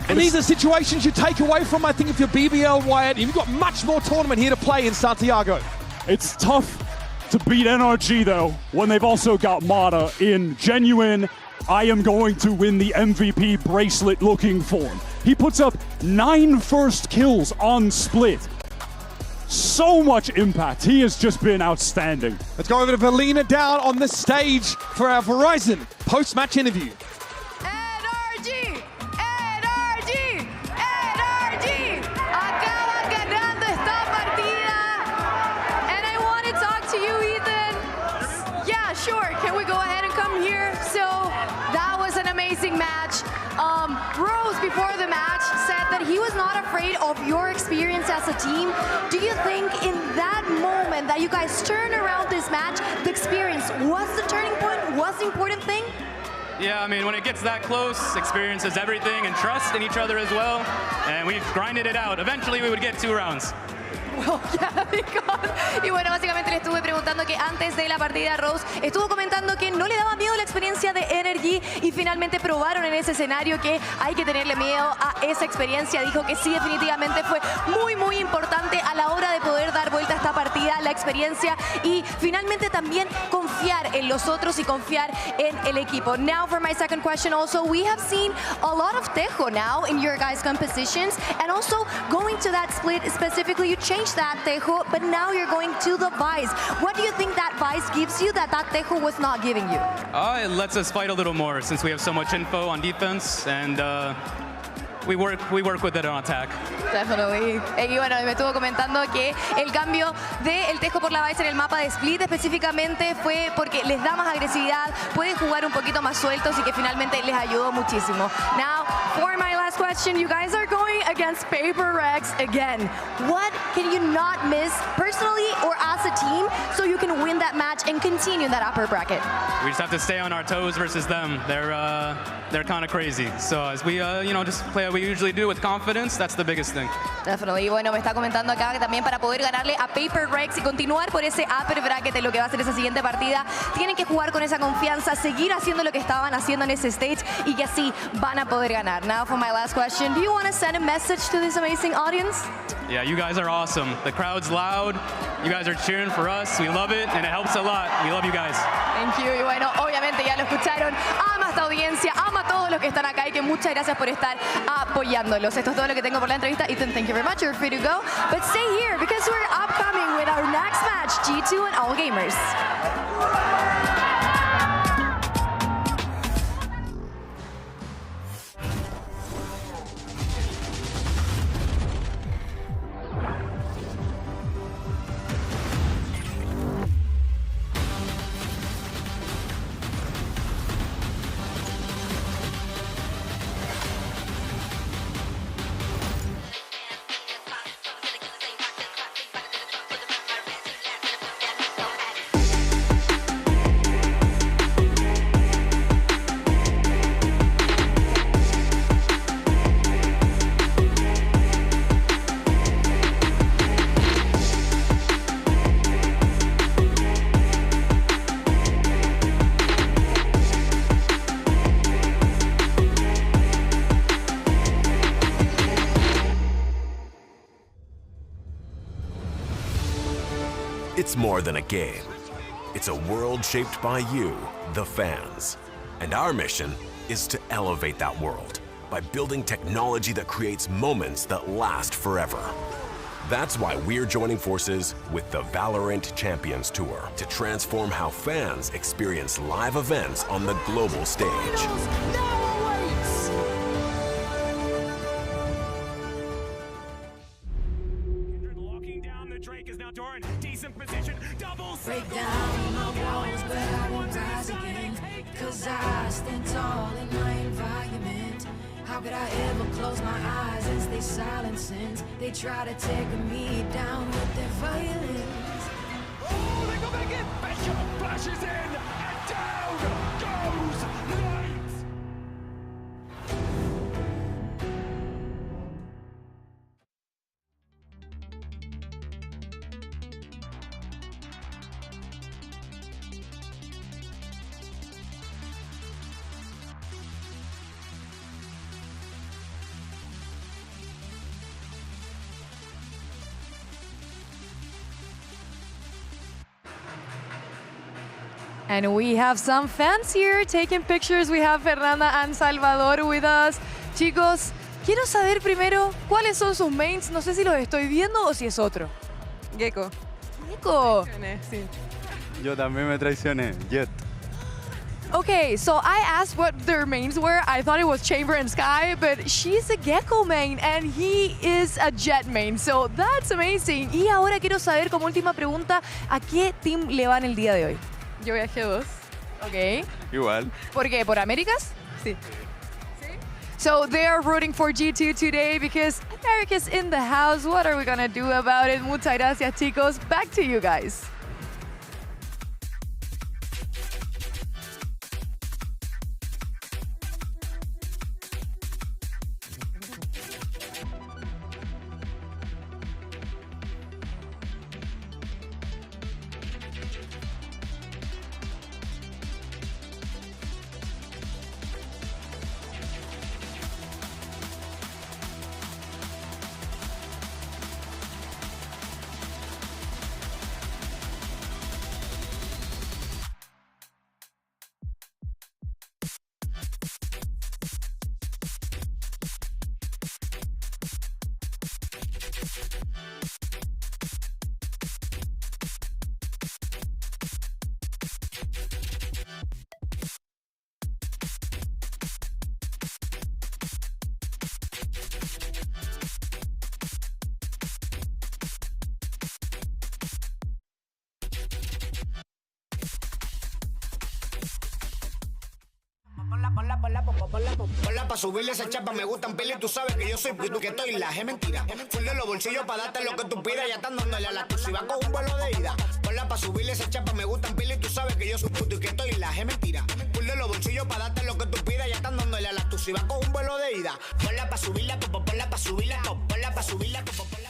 And these are situations you take away from, I think, if you're BBL, Wyatt. You've got much more tournament here to play in Santiago. It's tough to beat NRG, though, when they've also got Mata in genuine, I am going to win the MVP bracelet looking form. He puts up 9 first kills on Split. So much impact. He has just been outstanding. Let's go over to Valina down on the stage for our Verizon post-match interview. NRG! NRG! NRG! Acaba ganando esta partida. And I want to talk to you, Ethan. Yeah, sure. Can we go ahead and come here? So that was an amazing match. was not afraid of your experience as a team. Do you think in that moment that you guys turned around this match, the experience was the turning point, was the important thing? Yeah, I mean, when it gets that close, experience is everything, and trust in each other as well. And we've grinded it out. Eventually, we would get 2 rounds. Well, yeah, y bueno, básicamente le estuve preguntando que antes de la partida Rose estuvo comentando que no le daba miedo la experiencia de NRG y finalmente probaron en ese escenario que hay que tenerle miedo a esa experiencia. Dijo que sí, definitivamente fue muy importante a la hora de poder dar vuelta a esta partida, la experiencia y finalmente también confiar en los otros y confiar en el equipo. Now for my second question also, we have seen a lot of Tejo now in your guys' compositions and also going to that split specifically, you changed that Tejo, but now you're going to the Vice. What do you think that Vice gives you that Tejo was not giving you? It lets us fight a little more since we have so much info on defense, and we work with it on attack. Definitely. Y bueno, me estuvo comentando que el cambio del Tejo por la Vice en el mapa de Split específicamente fue porque les da más agresividad, puede jugar un poquito más sueltos y que finalmente les ayudó muchísimo. Now, for my last question, you guys are going against HyperX again. What can you not miss personally or as a team so you can win that match and continue in that upper bracket? We just have to stay on our toes versus them. They're kind of crazy. So as we, just play what we usually do with confidence, that's the biggest thing. Definitely. Y bueno, me está comentando acá que también para poder ganarle a HyperX y continuar por ese upper bracket en lo que va a ser esa siguiente partida, tienen que jugar con esa confianza, seguir haciendo lo que estaban haciendo en ese stage y que así van a poder ganar. Now for my last question, do you want to send a message to this amazing audience? Yeah, you guys are awesome. The crowd's loud. You guys are cheering for us. We love it, and it helps a lot. We love you guys. Thank you. Y bueno, obviamente ya lo escucharon. Ama esta audiencia, ama a todos los que están acá y que muchas gracias por estar apoyándolos. Esto es todo lo que tengo por la entrevista. Ethan, thank you very much. You're free to go. But stay here because we're upcoming with our next match, G2 and All Gamers. It's more than a game. It's a world shaped by you, the fans. And our mission is to elevate that world by building technology that creates moments that last forever. That's why we're joining forces with the VALORANT Champions Tour to transform how fans experience live events on the global stage. Break down my walls, but I won't rise again. Cause I stand tall in my environment. How could I ever close my eyes and stay silent since they try to take me down with their violence? Oh, they go back in! Bishop flashes in, and down goes Light! And we have some fans here taking pictures. We have Fernanda and Salvador with us. Chicos, quiero saber primero cuáles son sus mains. No sé si los estoy viendo o si es otro. Gecko. Gecko. Sí. Yo también me traicioné. Jet. Okay, so I asked what their mains were. I thought it was Chamber and Sky, but she's a Gecko main and he is a Jet main. So that's amazing. Y ahora quiero saber, como última pregunta, ¿a qué team le van el día de hoy? Yo voy a G2. Ok. Igual. ¿Por qué? ¿Por Américas? Sí. So they are rooting for G2 today because Eric is in the house. What are we gonna do about it? Muchas gracias, chicos. Back to you guys. Ponla pa' subirle esa chapa, me gustan pila y tú sabes que yo soy puto que estoy la es mentira. Full de los bolsillos pa' darte lo que tú pidas, ya están dándole a la tuya. Va con un vuelo de ida. Ponla pa' subirle esa chapa, me gustan pila y tú sabes que yo soy puto y que estoy la es mentira. Full de los bolsillos pa' darte lo que tú pidas, ya están dándole a la tuya. Va con un vuelo de ida. Ponla pa' subirla, ponla pa' subirla, ponla pa' subirla, ponla.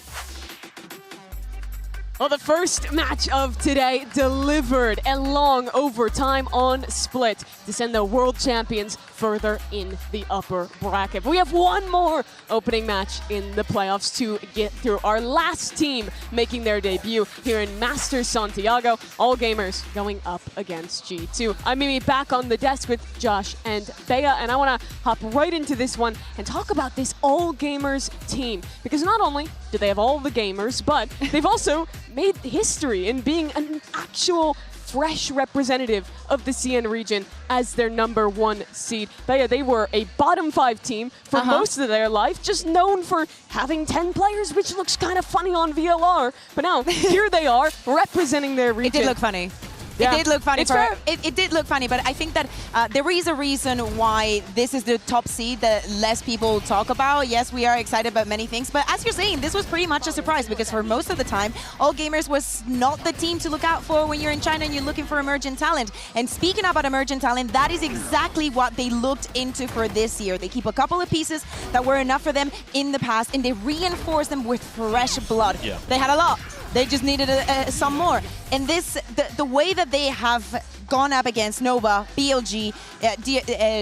Well, the first match of today delivered a long overtime on Split to send the world champions further in the upper bracket. But we have one more opening match in the playoffs to get through. Our last team making their debut here in Masters Santiago. All gamers going up against G2. I'm Mimi back on the desk with Josh and Bea, and I want to hop right into this one and talk about this all gamers team. Because not only do they have all the gamers, but they've also made history in being an actual fresh representative of the CN region as their #1 seed. Bea, they were a bottom 5 team for most of their life, just known for having 10 players, which looks kind of funny on VLR. But now, here they are, representing their region. It did look funny. Yeah. It did look funny. It's fair. It did look funny, but I think that there is a reason why this is the top seed that less people talk about. Yes, we are excited about many things, but as you're saying, this was pretty much a surprise because for most of the time, All Gamers was not the team to look out for when you're in China and you're looking for emergent talent. And speaking about emergent talent, that is exactly what they looked into for this year. They keep a couple of pieces that were enough for them in the past, and they reinforce them with fresh blood. Yeah. They had a lot. They just needed some more. And this, the way that they have gone up against Nova, BLG,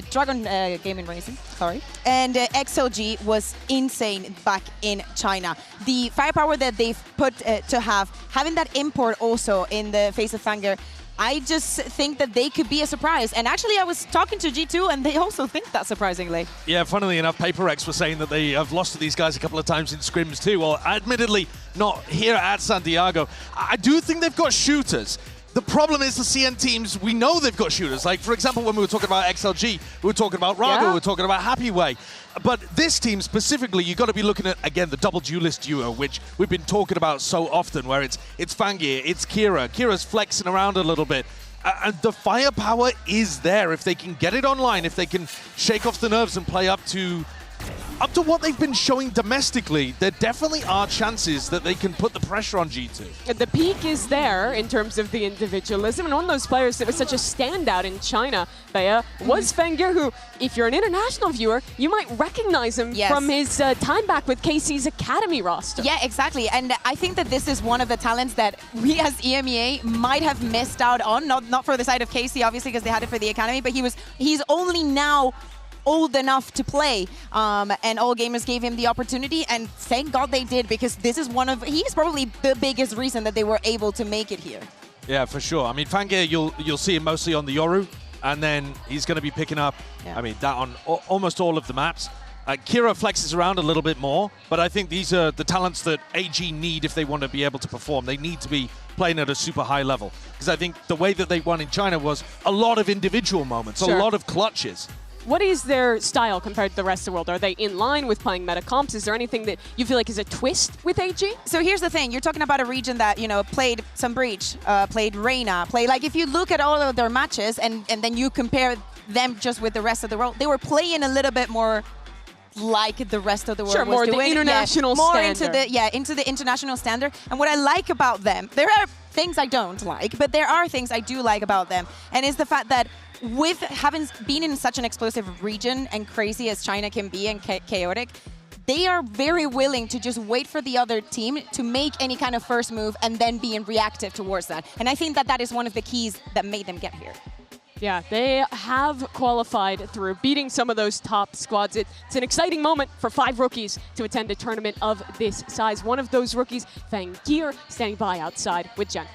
Dragon Gaming Racing, sorry, and XLG was insane back in China. The firepower that they've put to having that import also in the face of Fanger, I just think that they could be a surprise. And actually, I was talking to G2, and they also think that, surprisingly. Yeah, funnily enough, HyperX was saying that they have lost to these guys a couple of times in scrims too. Well, admittedly, not here at Santiago. I do think they've got shooters. The problem is the CN teams, we know they've got shooters. Like, for example, when we were talking about XLG, we were talking about Rago, we were talking about Happyway. But this team specifically, you've got to be looking at, again, the double duelist duo, which we've been talking about so often, where it's Fangir, it's Kira. Kira's flexing around a little bit. And the firepower is there. If they can get it online, if they can shake off the nerves and play up to what they've been showing domestically, there definitely are chances that they can put the pressure on G2. The peak is there in terms of the individualism, and one of those players that was such a standout in China, Bea, was Fengir, who, if you're an international viewer, you might recognize him from his time back with KC's Academy roster. Yeah, exactly. And I think that this is one of the talents that we as EMEA might have missed out on, not for the side of KC, obviously, because they had it for the Academy, but he's only now old enough to play, and All Gamers gave him the opportunity, and thank God they did, because this is he's probably the biggest reason that they were able to make it here. Yeah, for sure. I mean, Fangir, you'll see him mostly on the Yoru, and then he's going to be picking up, I mean, that on almost all of the maps. Kira flexes around a little bit more, but I think these are the talents that AG need if they want to be able to perform. They need to be playing at a super high level, because I think the way that they won in China was a lot of individual moments, a lot of clutches. What is their style compared to the rest of the world? Are they in line with playing meta comps? Is there anything that you feel like is a twist with AG? So here's the thing. You're talking about a region that, played some Breach, played Reyna, like if you look at all of their matches and then you compare them just with the rest of the world, they were playing a little bit more like the rest of the world Sure, was more the doing. international more standard. into the international standard. And what I like about them, there are things I don't like, but there are things I do like about them, and it's the fact that with having been in such an explosive region and crazy as China can be and chaotic, they are very willing to just wait for the other team to make any kind of first move and then being reactive towards that. And I think that that is one of the keys that made them get here. Yeah, they have qualified through beating some of those top squads. It's an exciting moment for 5 rookies to attend a tournament of this size. One of those rookies, Fangir, standing by outside with Jen.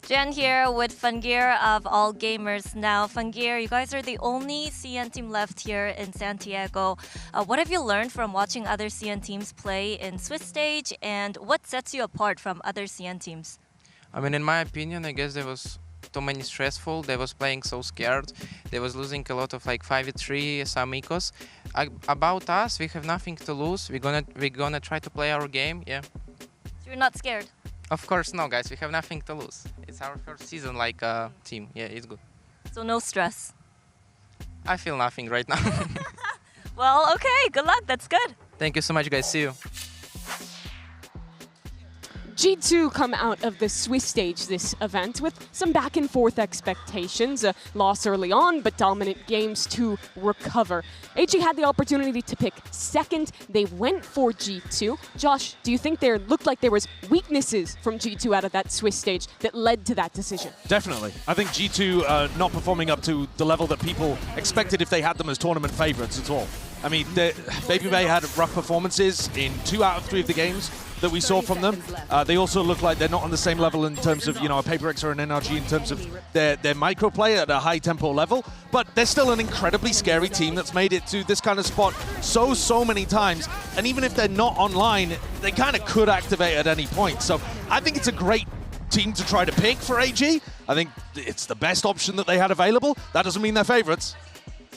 Jen here with Fangir of All Gamers Now. Fangir, you guys are the only CN team left here in Santiago. What have you learned from watching other CN teams play in Swiss stage, and what sets you apart from other CN teams? I mean, in my opinion, I guess there was too many stressful. They was playing so scared. They was losing a lot of like 5v3 some ecos. About us, we have nothing to lose. We're gonna try to play our game. Yeah. You're not scared? Of course, no, guys. We have nothing to lose. It's our first season, like team. Yeah, it's good. So no stress? I feel nothing right now. Well, okay. Good luck. That's good. Thank you so much, guys. See you. G2 come out of the Swiss stage this event with some back and forth expectations. A loss early on, but dominant games to recover. HG had the opportunity to pick second. They went for G2. Josh, do you think there looked like there was weaknesses from G2 out of that Swiss stage that led to that decision? Definitely. I think G2 not performing up to the level that people expected if they had them as tournament favorites at all. I mean, Baby Bay had rough performances in 2 out of 3 of the games that we saw from them. They also look like they're not on the same level in terms of, you know, a HyperX or an NRG in terms of their micro play at a high tempo level, but they're still an incredibly scary team that's made it to this kind of spot so many times, and even if they're not online, they kind of could activate at any point. So I think it's a great team to try to pick for AG. I think it's the best option that they had available. That doesn't mean they're favorites.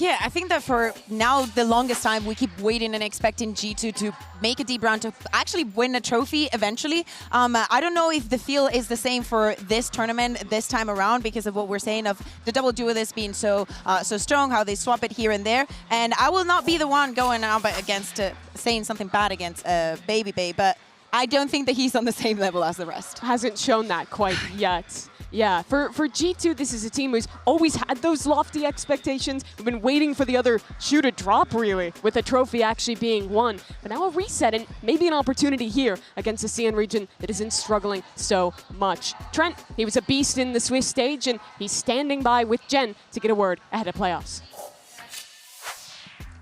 Yeah, I think that for now, the longest time, we keep waiting and expecting G2 to make a deep round to actually win a trophy eventually. I don't know if the feel is the same for this tournament this time around because of what we're saying of the double duelists being so strong, how they swap it here and there. And I will not be the one going out against saying something bad against Baby Bay, but I don't think that he's on the same level as the rest. Hasn't shown that quite yet. Yeah, for G2, this is a team who's always had those lofty expectations. We've been waiting for the other shoe to drop, really, with a trophy actually being won. But now a reset and maybe an opportunity here against the CN region that isn't struggling so much. Trent, he was a beast in the Swiss stage, and he's standing by with Jen to get a word ahead of playoffs.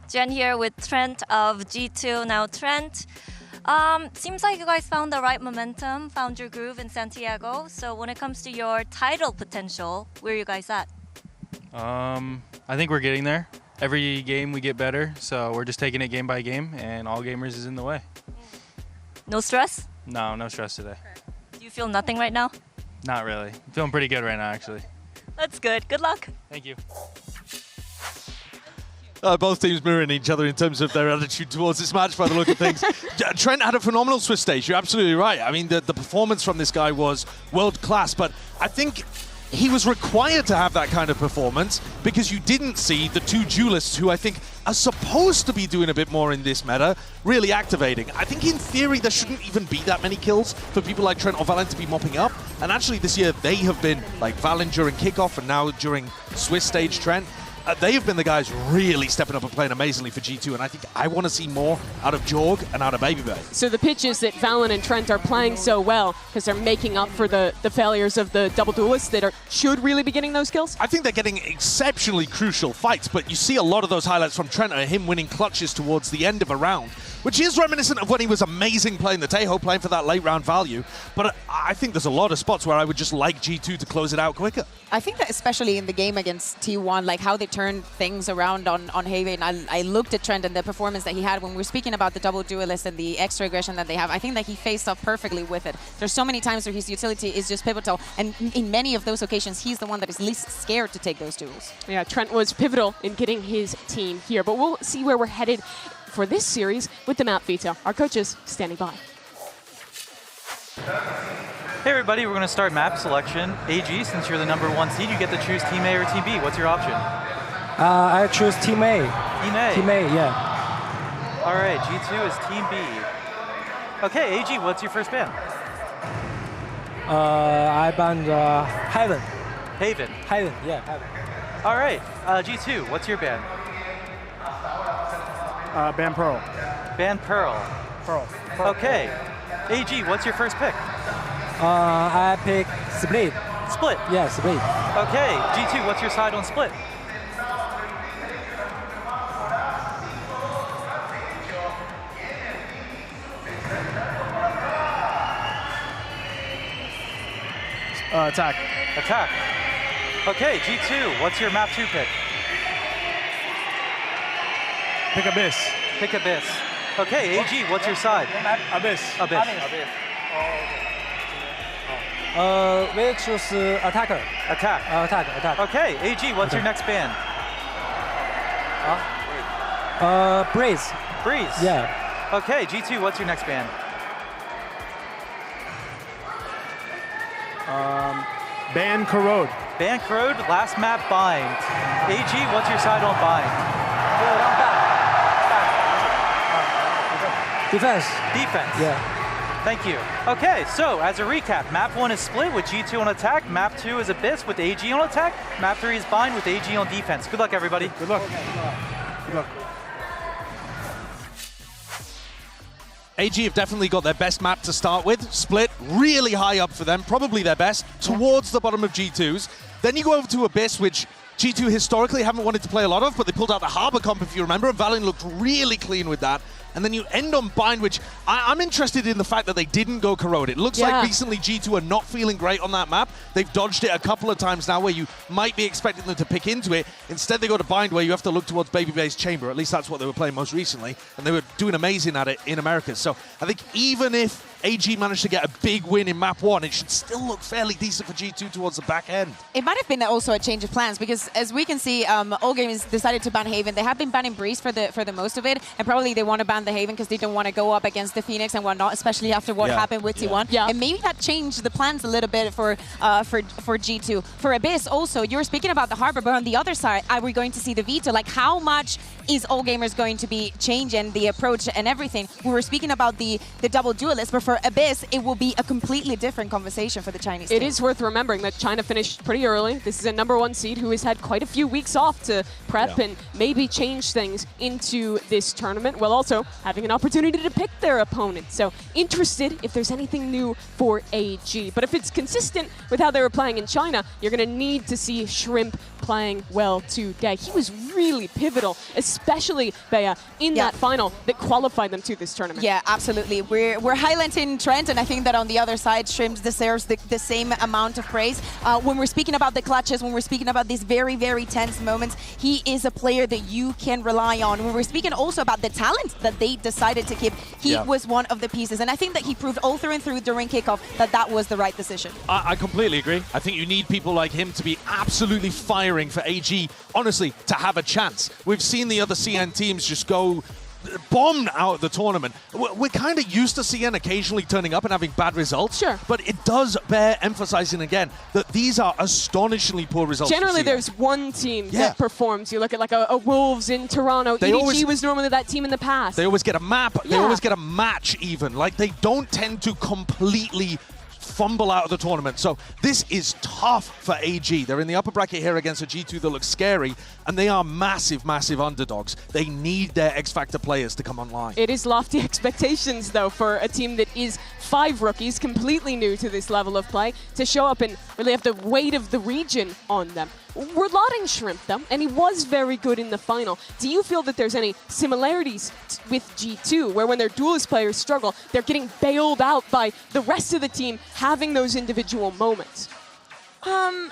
Jen here with Trent of G2. Now, Trent, seems like you guys found the right momentum, found your groove in Santiago. So when it comes to your title potential, where are you guys at? I think we're getting there. Every game we get better, so we're just taking it game by game, and All Gamers is in the way. No stress? No stress today. Do you feel nothing right now? Not really. I'm feeling pretty good right now, actually. That's good. Good luck. Thank you. Both teams mirroring each other in terms of their attitude towards this match by the look of things. Trent had a phenomenal Swiss stage. You're absolutely right. I mean, the performance from this guy was world-class, but I think he was required to have that kind of performance because you didn't see the 2 duelists who I think are supposed to be doing a bit more in this meta really activating. I think in theory there shouldn't even be that many kills for people like Trent or Valen to be mopping up, and actually this year they have been, like Valen during kickoff and now during Swiss stage Trent, they have been the guys really stepping up and playing amazingly for G2, and I think I want to see more out of Jorg and out of Baby Bay. So the pitch is that Valen and Trent are playing so well because they're making up for the failures of the double duelists that should really be getting those kills? I think they're getting exceptionally crucial fights, but you see a lot of those highlights from Trent are him winning clutches towards the end of a round, which is reminiscent of when he was amazing playing the Taeho, playing for that late round value. But I think there's a lot of spots where I would just like G2 to close it out quicker. I think that especially in the game against T1, like how they turned things around on Haven. I looked at Trent and the performance that he had when we were speaking about the double duelist and the extra aggression that they have. I think that he faced off perfectly with it. There's so many times where his utility is just pivotal, and in many of those occasions, he's the one that is least scared to take those duels. Yeah, Trent was pivotal in getting his team here, but we'll see where we're headed for this series with the map veto. Our coaches standing by. Hey everybody, we're going to start map selection. AG, since you're the #1 seed, you get to choose Team A or Team B. What's your option? I choose Team A. Team A? Team A, yeah. All right, G2 is Team B. Okay, AG, what's your first ban? I banned Haven. Haven? Haven, yeah, Haven. All right, G2, what's your ban? Ban Pearl. Ban Pearl. Pearl. Okay, AG, what's your first pick? I pick Split. Split? Yeah, Split. Okay, G2, what's your side on Split? Attack. Attack. Okay, G2, what's your map 2 pick? Pick Abyss. Pick Abyss. Okay, AG, what's your side? Abyss. Abyss. We choose Attacker. Attack. Attack. Okay, AG, what's your next ban? Breeze. Breeze? Yeah. Okay, G2, what's your next ban? Ban Corrode. Ban Corrode, last map Bind. AG, what's your side on Bind? Defense. Defense. Yeah. Thank you. Okay, so as a recap, map 1 is Split with G2 on attack, map 2 is Abyss with AG on attack, map 3 is Bind with AG on defense. Good luck, everybody. Good luck. Good luck. AG have definitely got their best map to start with. Split, really high up for them, probably their best, towards the bottom of G2's. Then you go over to Abyss, which G2 historically haven't wanted to play a lot of, but they pulled out the Harbor comp, if you remember, and Valiant looked really clean with that. And then you end on Bind, which I'm interested in the fact that they didn't go Corrode. It looks like recently G2 are not feeling great on that map. They've dodged it a couple of times now where you might be expecting them to pick into it. Instead, they go to Bind where you have to look towards Babyface Chamber. At least that's what they were playing most recently. And they were doing amazing at it in America. So I think even if AG managed to get a big win in map 1, it should still look fairly decent for G2 towards the back end. It might have been also a change of plans because, as we can see, all games decided to ban Haven. They have been banning Breeze for the most of it, and probably they want to ban the Haven because they don't want to go up against the Phoenix and whatnot, especially after what happened with T1. Yeah. And maybe that changed the plans a little bit for G2. For Abyss, also, you were speaking about the Harbor, but on the other side, are we going to see the veto? Like, how much is All Gamers going to be changing the approach and everything? We were speaking about the double duelist, but for Abyss, it will be a completely different conversation for the Chinese team. It is worth remembering that China finished pretty early. This is a #1 seed who has had quite a few weeks off to prep and maybe change things into this tournament, while also having an opportunity to pick their opponent. So interested if there's anything new for AG. But if it's consistent with how they were playing in China, you're going to need to see Shrimp playing well today. He was really pivotal, especially Bea, in that final that qualified them to this tournament. Yeah, absolutely. We're highlighting Trent, and I think that on the other side, Shrimp deserves the same amount of praise. When we're speaking about the clutches, when we're speaking about these very, very tense moments, he is a player that you can rely on. When we're speaking also about the talent that they decided to keep, he was one of the pieces. And I think that he proved all through and through during kickoff that that was the right decision. I completely agree. I think you need people like him to be absolutely firing for AG, honestly, to have a chance. We've seen the other CN teams just go bombed out of the tournament. We're kind of used to CN occasionally turning up and having bad results. Sure. But it does bear emphasizing again that these are astonishingly poor results. Generally, there's one team that performs. You look at like a Wolves in Toronto. EDG was normally that team in the past. They always get a map. They always get a match even. Like, they don't tend to completely fumble out of the tournament. So this is tough for AG. They're in the upper bracket here against a G2 that looks scary, and they are massive, massive underdogs. They need their X-Factor players to come online. It is lofty expectations, though, for a team that is 5 rookies, completely new to this level of play, to show up and really have the weight of the region on them. We're lauding Shrimp, though, and he was very good in the final. Do you feel that there's any similarities with G2, where when their duelist players struggle, they're getting bailed out by the rest of the team having those individual moments? I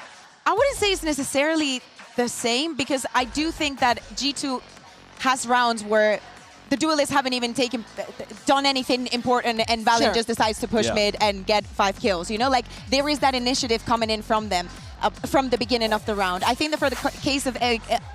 wouldn't say it's necessarily the same, because I do think that G2 has rounds where the duelists haven't even done anything important, and Valiant just decides to push mid and get 5 kills. You know, like, there is that initiative coming in from them. from the beginning of the round. I think that for the case of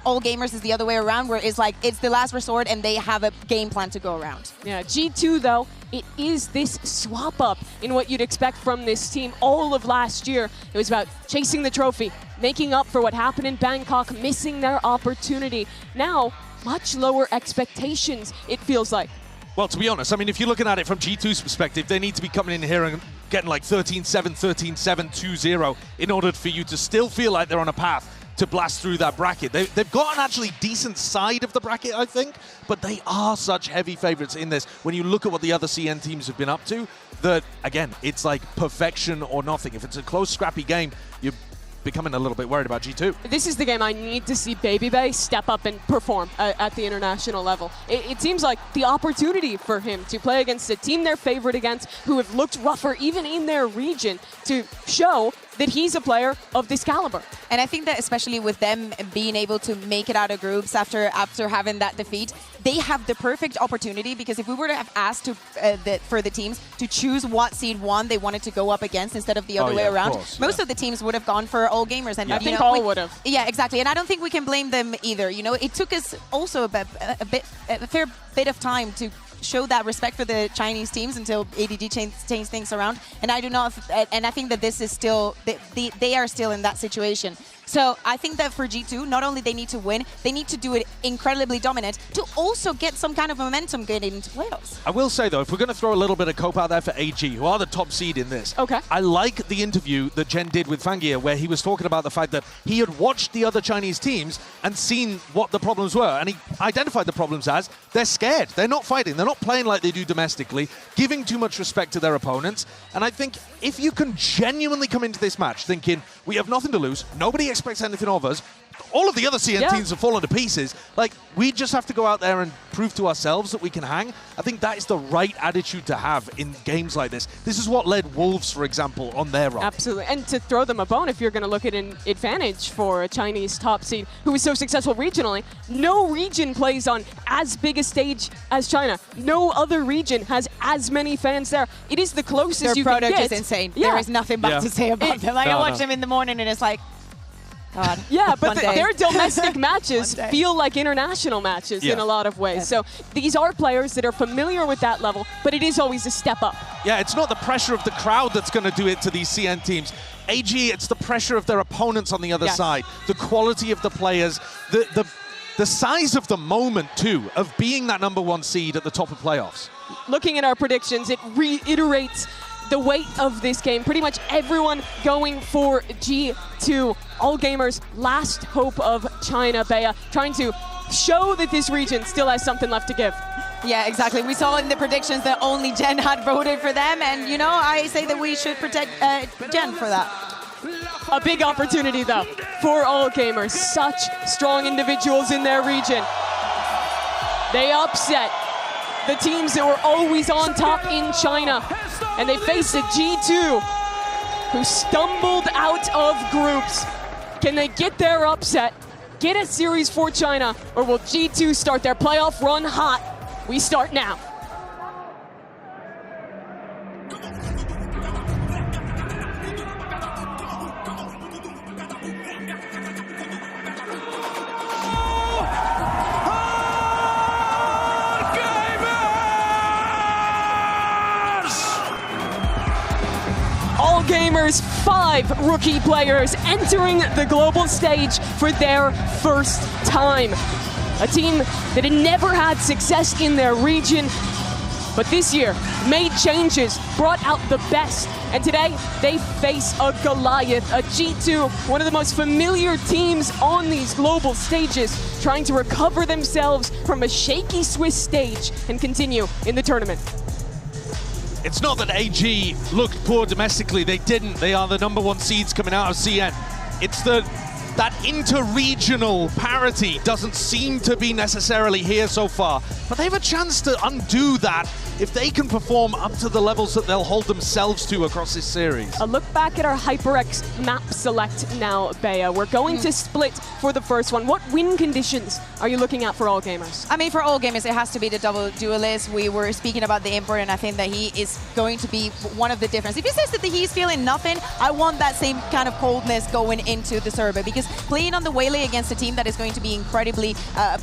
all gamers is the other way around, where it's like it's the last resort and they have a game plan to go around. Yeah, G2 though, it is this swap up in what you'd expect from this team all of last year. It was about chasing the trophy, making up for what happened in Bangkok, missing their opportunity. Now, much lower expectations, it feels like. Well, to be honest, I mean, if you're looking at it from G2's perspective, they need to be coming in here and getting like 13-7, 13-7, 2-0 in order for you to still feel like they're on a path to blast through that bracket. They've got an actually decent side of the bracket, I think, but they are such heavy favorites in this. When you look at what the other CN teams have been up to, that, again, it's like perfection or nothing. If it's a close, scrappy game, you're becoming a little bit worried about G2. This is the game I need to see BabyBay step up and perform at the international level. It seems like the opportunity for him to play against a team they're favored against, who have looked rougher even in their region, to show that he's a player of this caliber. And I think that especially with them being able to make it out of groups after having that defeat, they have the perfect opportunity, because if we were to have asked for the teams to choose what seed 1 they wanted to go up against instead of the other way around, most of the teams would have gone for all gamers. And I think all would have. Yeah, exactly. And I don't think we can blame them either. You know, it took us also a fair bit of time to show that respect for the Chinese teams until ADG changed things around. And I do not, and I think that this is still, they are still in that situation. So I think that for G2, not only they need to win, they need to do it incredibly dominant to also get some kind of momentum getting into playoffs. I will say, though, if we're going to throw a little bit of cope out there for AG, who are the top seed in this, okay, I like the interview that Jen did with Fangia, where he was talking about the fact that he had watched the other Chinese teams and seen what the problems were. And he identified the problems as they're scared. They're not fighting. They're not playing like they do domestically, giving too much respect to their opponents. And I think if you can genuinely come into this match thinking, we have nothing to lose, nobody expects anything of us, all of the other CN teams have fallen to pieces. Like, we just have to go out there and prove to ourselves that we can hang. I think that is the right attitude to have in games like this. This is what led Wolves, for example, on their run. Absolutely. And to throw them a bone, if you're going to look at an advantage for a Chinese top seed who is so successful regionally, no region plays on as big a stage as China. No other region has as many fans there. It is the closest you can get. Their product is insane. Yeah. There is nothing bad to say about them. Like, I watch them in the morning and it's like, God. Yeah, but their domestic matches feel like international matches in a lot of ways. So these are players that are familiar with that level, but it is always a step up. Yeah, it's not the pressure of the crowd that's going to do it to these CN teams. AG, it's the pressure of their opponents on the other side, the quality of the players, the size of the moment, too, of being that #1 seed at the top of playoffs. Looking at our predictions, it reiterates the weight of this game. Pretty much everyone going for G2. All gamers, last hope of China, Bea, trying to show that this region still has something left to give. Yeah, exactly. We saw in the predictions that only Jen had voted for them, and you know, I say that we should protect Jen for that. A big opportunity, though, for all gamers. Such strong individuals in their region. They upset the teams that were always on top in China, and they faced a G2 who stumbled out of groups. Can they get their upset, get a series for China, or will G2 start their playoff run hot? We start now. All gamers, 5 rookie players entering the global stage for their first time. A team that had never had success in their region, but this year made changes, brought out the best, and today they face a Goliath, a G2, one of the most familiar teams on these global stages, trying to recover themselves from a shaky Swiss stage and continue in the tournament. It's not that AG looked poor domestically. They didn't. They are the #1 seeds coming out of CN. It's that inter-regional parity doesn't seem to be necessarily here so far. But they have a chance to undo that if they can perform up to the levels that they'll hold themselves to across this series. A look back at our HyperX map select now, Bea. We're going to split for the first one. What win conditions are you looking at for All Gamers? I mean, for All Gamers, it has to be the double duelist. We were speaking about the import, and I think that he is going to be one of the difference. If he says that he's feeling nothing, I want that same kind of coldness going into the server, because playing on the Waylay against a team that is going to be incredibly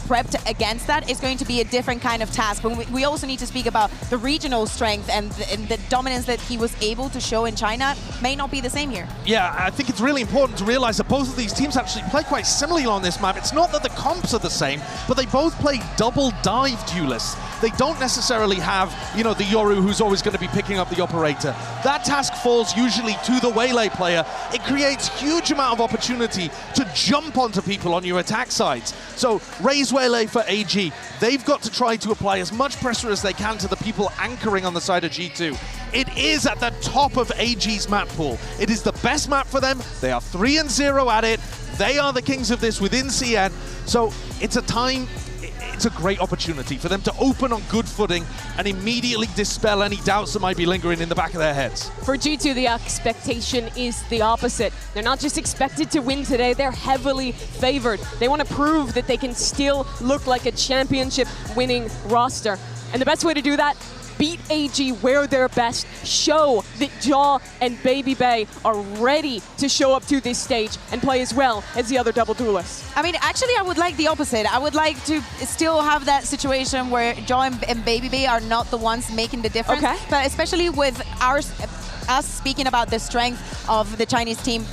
prepped against that is going to be a different kind of task. But we also need to speak about the regional strength and the dominance that he was able to show in China may not be the same here. Yeah, I think it's really important to realize that both of these teams actually play quite similarly on this map. It's not that the comps are the same, but they both play double dive duelists. They don't necessarily have, you know, the Yoru who's always going to be picking up the operator. That task falls usually to the Waylay player. It creates huge amount of opportunity to jump onto people on your attack sides. So raise Waylay for AG. They've got to try to apply as much pressure as they can to the people anchoring on the side of G2. It is at the top of AG's map pool. It is the best map for them. They are 3-0 at it. They are the kings of this within CN. So it's a great opportunity for them to open on good footing and immediately dispel any doubts that might be lingering in the back of their heads. For G2, the expectation is the opposite. They're not just expected to win today, they're heavily favored. They want to prove that they can still look like a championship winning roster. And the best way to do that, beat AG where they're best, show that Jaw and Baby Bay are ready to show up to this stage and play as well as the other double duelists. I mean, actually, I would like the opposite. I would like to still have that situation where Jaw and Baby Bay are not the ones making the difference. Okay. But especially with us speaking about the strength of the Chinese team,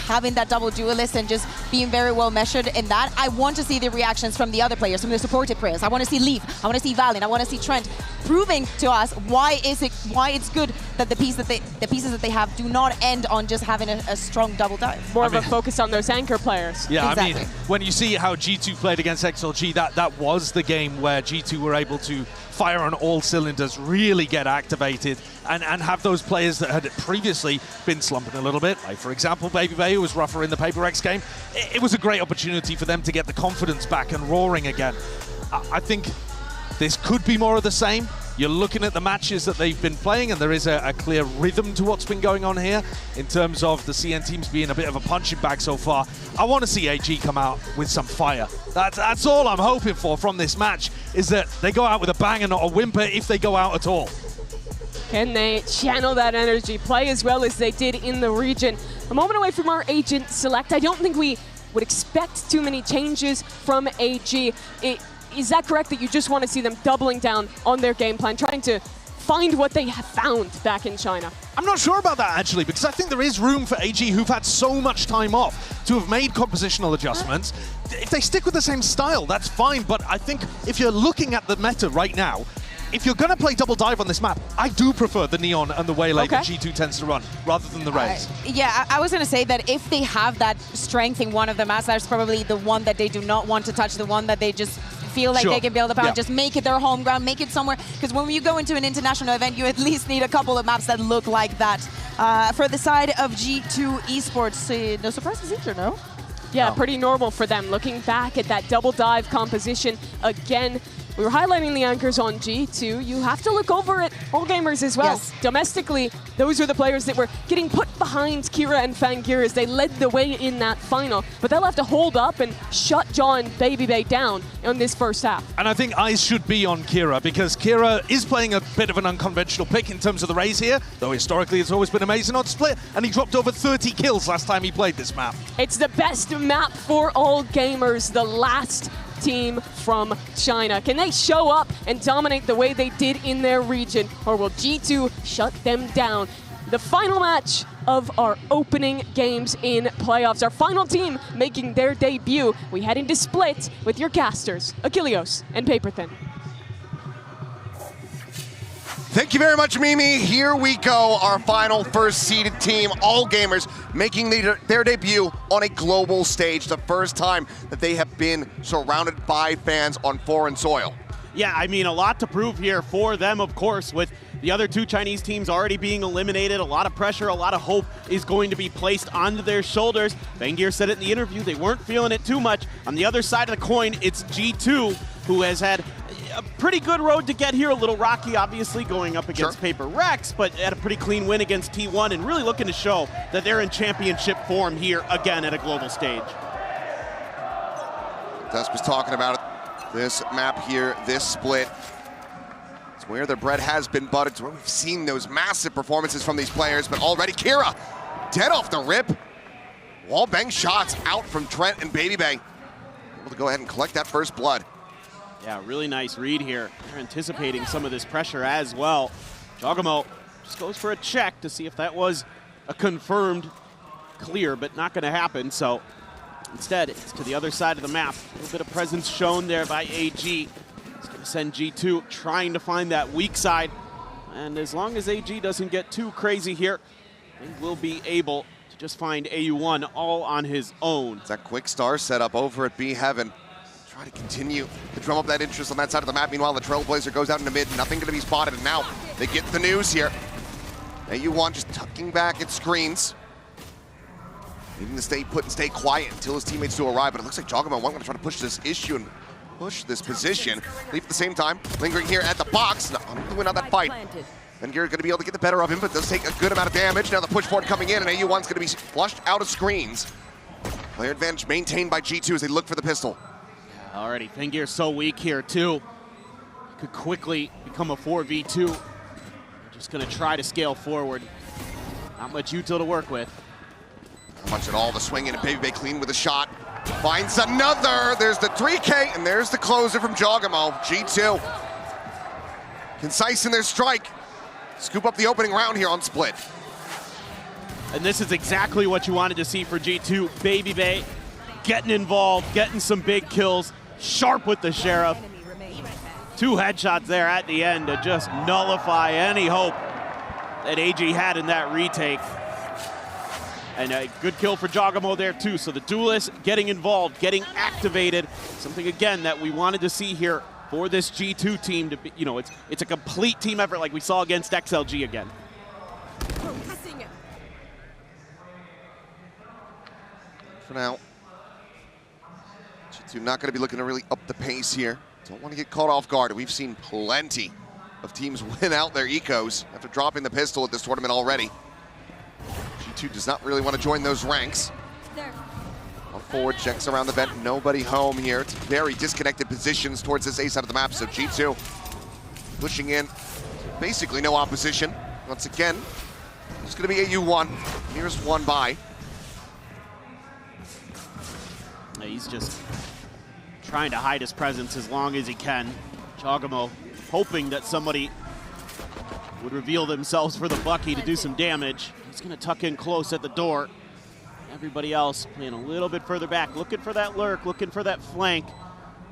having that double duelist and just being very well measured in that, I want to see the reactions from the other players, from the supported players. I want to see Leaf, I want to see Valiant, I want to see Trent, proving to us why it's good that the pieces that they have do not end on just having a strong double dive. More of a focus on those anchor players. Yeah, exactly. I mean, when you see how G2 played against XLG, that was the game where G2 were able to fire on all cylinders, really get activated, and have those players that had previously been slumping a little bit, like for example Baby Bay, who was rougher in the HyperX game. It was a great opportunity for them to get the confidence back and roaring again. I think this could be more of the same. You're looking at the matches that they've been playing, and there is a clear rhythm to what's been going on here in terms of the CN teams being a bit of a punching bag so far. I want to see AG come out with some fire. That's all I'm hoping for from this match, is that they go out with a bang and not a whimper if they go out at all. Can they channel that energy, play as well as they did in the region? A moment away from our agent select. I don't think we would expect too many changes from AG. Is that correct, that you just want to see them doubling down on their game plan, trying to find what they have found back in China? I'm not sure about that, actually, because I think there is room for AG, who've had so much time off, to have made compositional adjustments. If they stick with the same style, that's fine, but I think if you're looking at the meta right now, if you're going to play double dive on this map, I do prefer the Neon and the Waylay that G2 tends to run, rather than the Raze. Yeah, I was going to say that if they have that strength in one of the maps, that's probably the one that they do not want to touch, the one that they just feel like they can build upon, just make it their home ground, make it somewhere. Because when you go into an international event, you at least need a couple of maps that look like that. For the side of G2 Esports, no surprises either, no? Yeah, pretty normal for them. Looking back at that double dive composition again, we were highlighting the anchors on G2. You have to look over at All Gamers as well. Yes. Domestically, those are the players that were getting put behind Kira and Fangir as they led the way in that final. But they'll have to hold up and shut Jaw and Baby Bay down on this first half. And I think eyes should be on Kira, because Kira is playing a bit of an unconventional pick in terms of the Raze here, though historically it's always been amazing on Split, and he dropped over 30 kills last time he played this map. It's the best map for All Gamers, the last team from China. Can they show up and dominate the way they did in their region, or will G2 shut them down? The final match of our opening games in playoffs. Our final team making their debut. We head into Split with your casters, Achilleos and Paperthin. Thank you very much, Mimi. Here we go, our final first-seeded team, All Gamers, making their debut on a global stage, the first time that they have been surrounded by fans on foreign soil. Yeah, I mean, a lot to prove here for them, of course, with the other two Chinese teams already being eliminated. A lot of pressure, a lot of hope is going to be placed onto their shoulders. Fangir said it in the interview, they weren't feeling it too much. On the other side of the coin, it's G2, who has had a pretty good road to get here. A little rocky, obviously, going up against HyperX, but had a pretty clean win against T1 and really looking to show that they're in championship form here again at a global stage. Tusk was talking about it. This map here, this split, it's where their bread has been buttered. It's where we've seen those massive performances from these players, but already Kira, dead off the rip. Wall bang shots out from Trent and Baby Bay. Able to go ahead and collect that first blood. Yeah, really nice read here. They're anticipating some of this pressure as well. Jogamo just goes for a check to see if that was a confirmed clear, but not going to happen. So instead, it's to the other side of the map. A little bit of presence shown there by AG. It's going to send G2 trying to find that weak side. And as long as AG doesn't get too crazy here, they will be able to just find AU1 all on his own. It's that quick star setup over at B Heaven. Try to continue to drum up that interest on that side of the map. Meanwhile, the Trailblazer goes out into mid. Nothing going to be spotted. And now they get the news here. AU1 just tucking back its screens. Needing to stay put and stay quiet until his teammates do arrive. But it looks like Jogamo going to try to push this issue and push this position. Leaf at the same time, lingering here at the box. Not to win out that fight. And you're going to be able to get the better of him, but does take a good amount of damage. Now the push forward coming in, and AU1's going to be flushed out of screens. Player advantage maintained by G2 as they look for the pistol. Alrighty, Fengir's so weak here too. Could quickly become a 4v2. Just gonna try to scale forward. Not much util to work with. Not much at all. The swing in, and Baby Bay clean with a shot. Finds another. There's the 3K, and there's the closer from Jogamo. G2. Concise in their strike. Scoop up the opening round here on Split. And this is exactly what you wanted to see for G2. Baby Bay getting involved, getting some big kills, sharp with the Sheriff. 2 headshots there at the end to just nullify any hope that AG had in that retake. And a good kill for Jogamo there too. So the duelists getting involved, getting activated. Something again that we wanted to see here for this G2 team to be, you know, it's a complete team effort like we saw against XLG again. For now, G2 not going to be looking to really up the pace here. Don't want to get caught off guard. We've seen plenty of teams win out their ecos after dropping the pistol at this tournament already. G2 does not really want to join those ranks. One forward, checks around the vent, nobody home here. It's very disconnected positions towards this A side of the map, so G2 pushing in, basically no opposition. Once again, it's going to be AU1. Here's one by. He's just trying to hide his presence as long as he can. Jogamo hoping that somebody would reveal themselves for the Bucky to do some damage. He's going to tuck in close at the door. Everybody else playing a little bit further back, looking for that lurk, looking for that flank,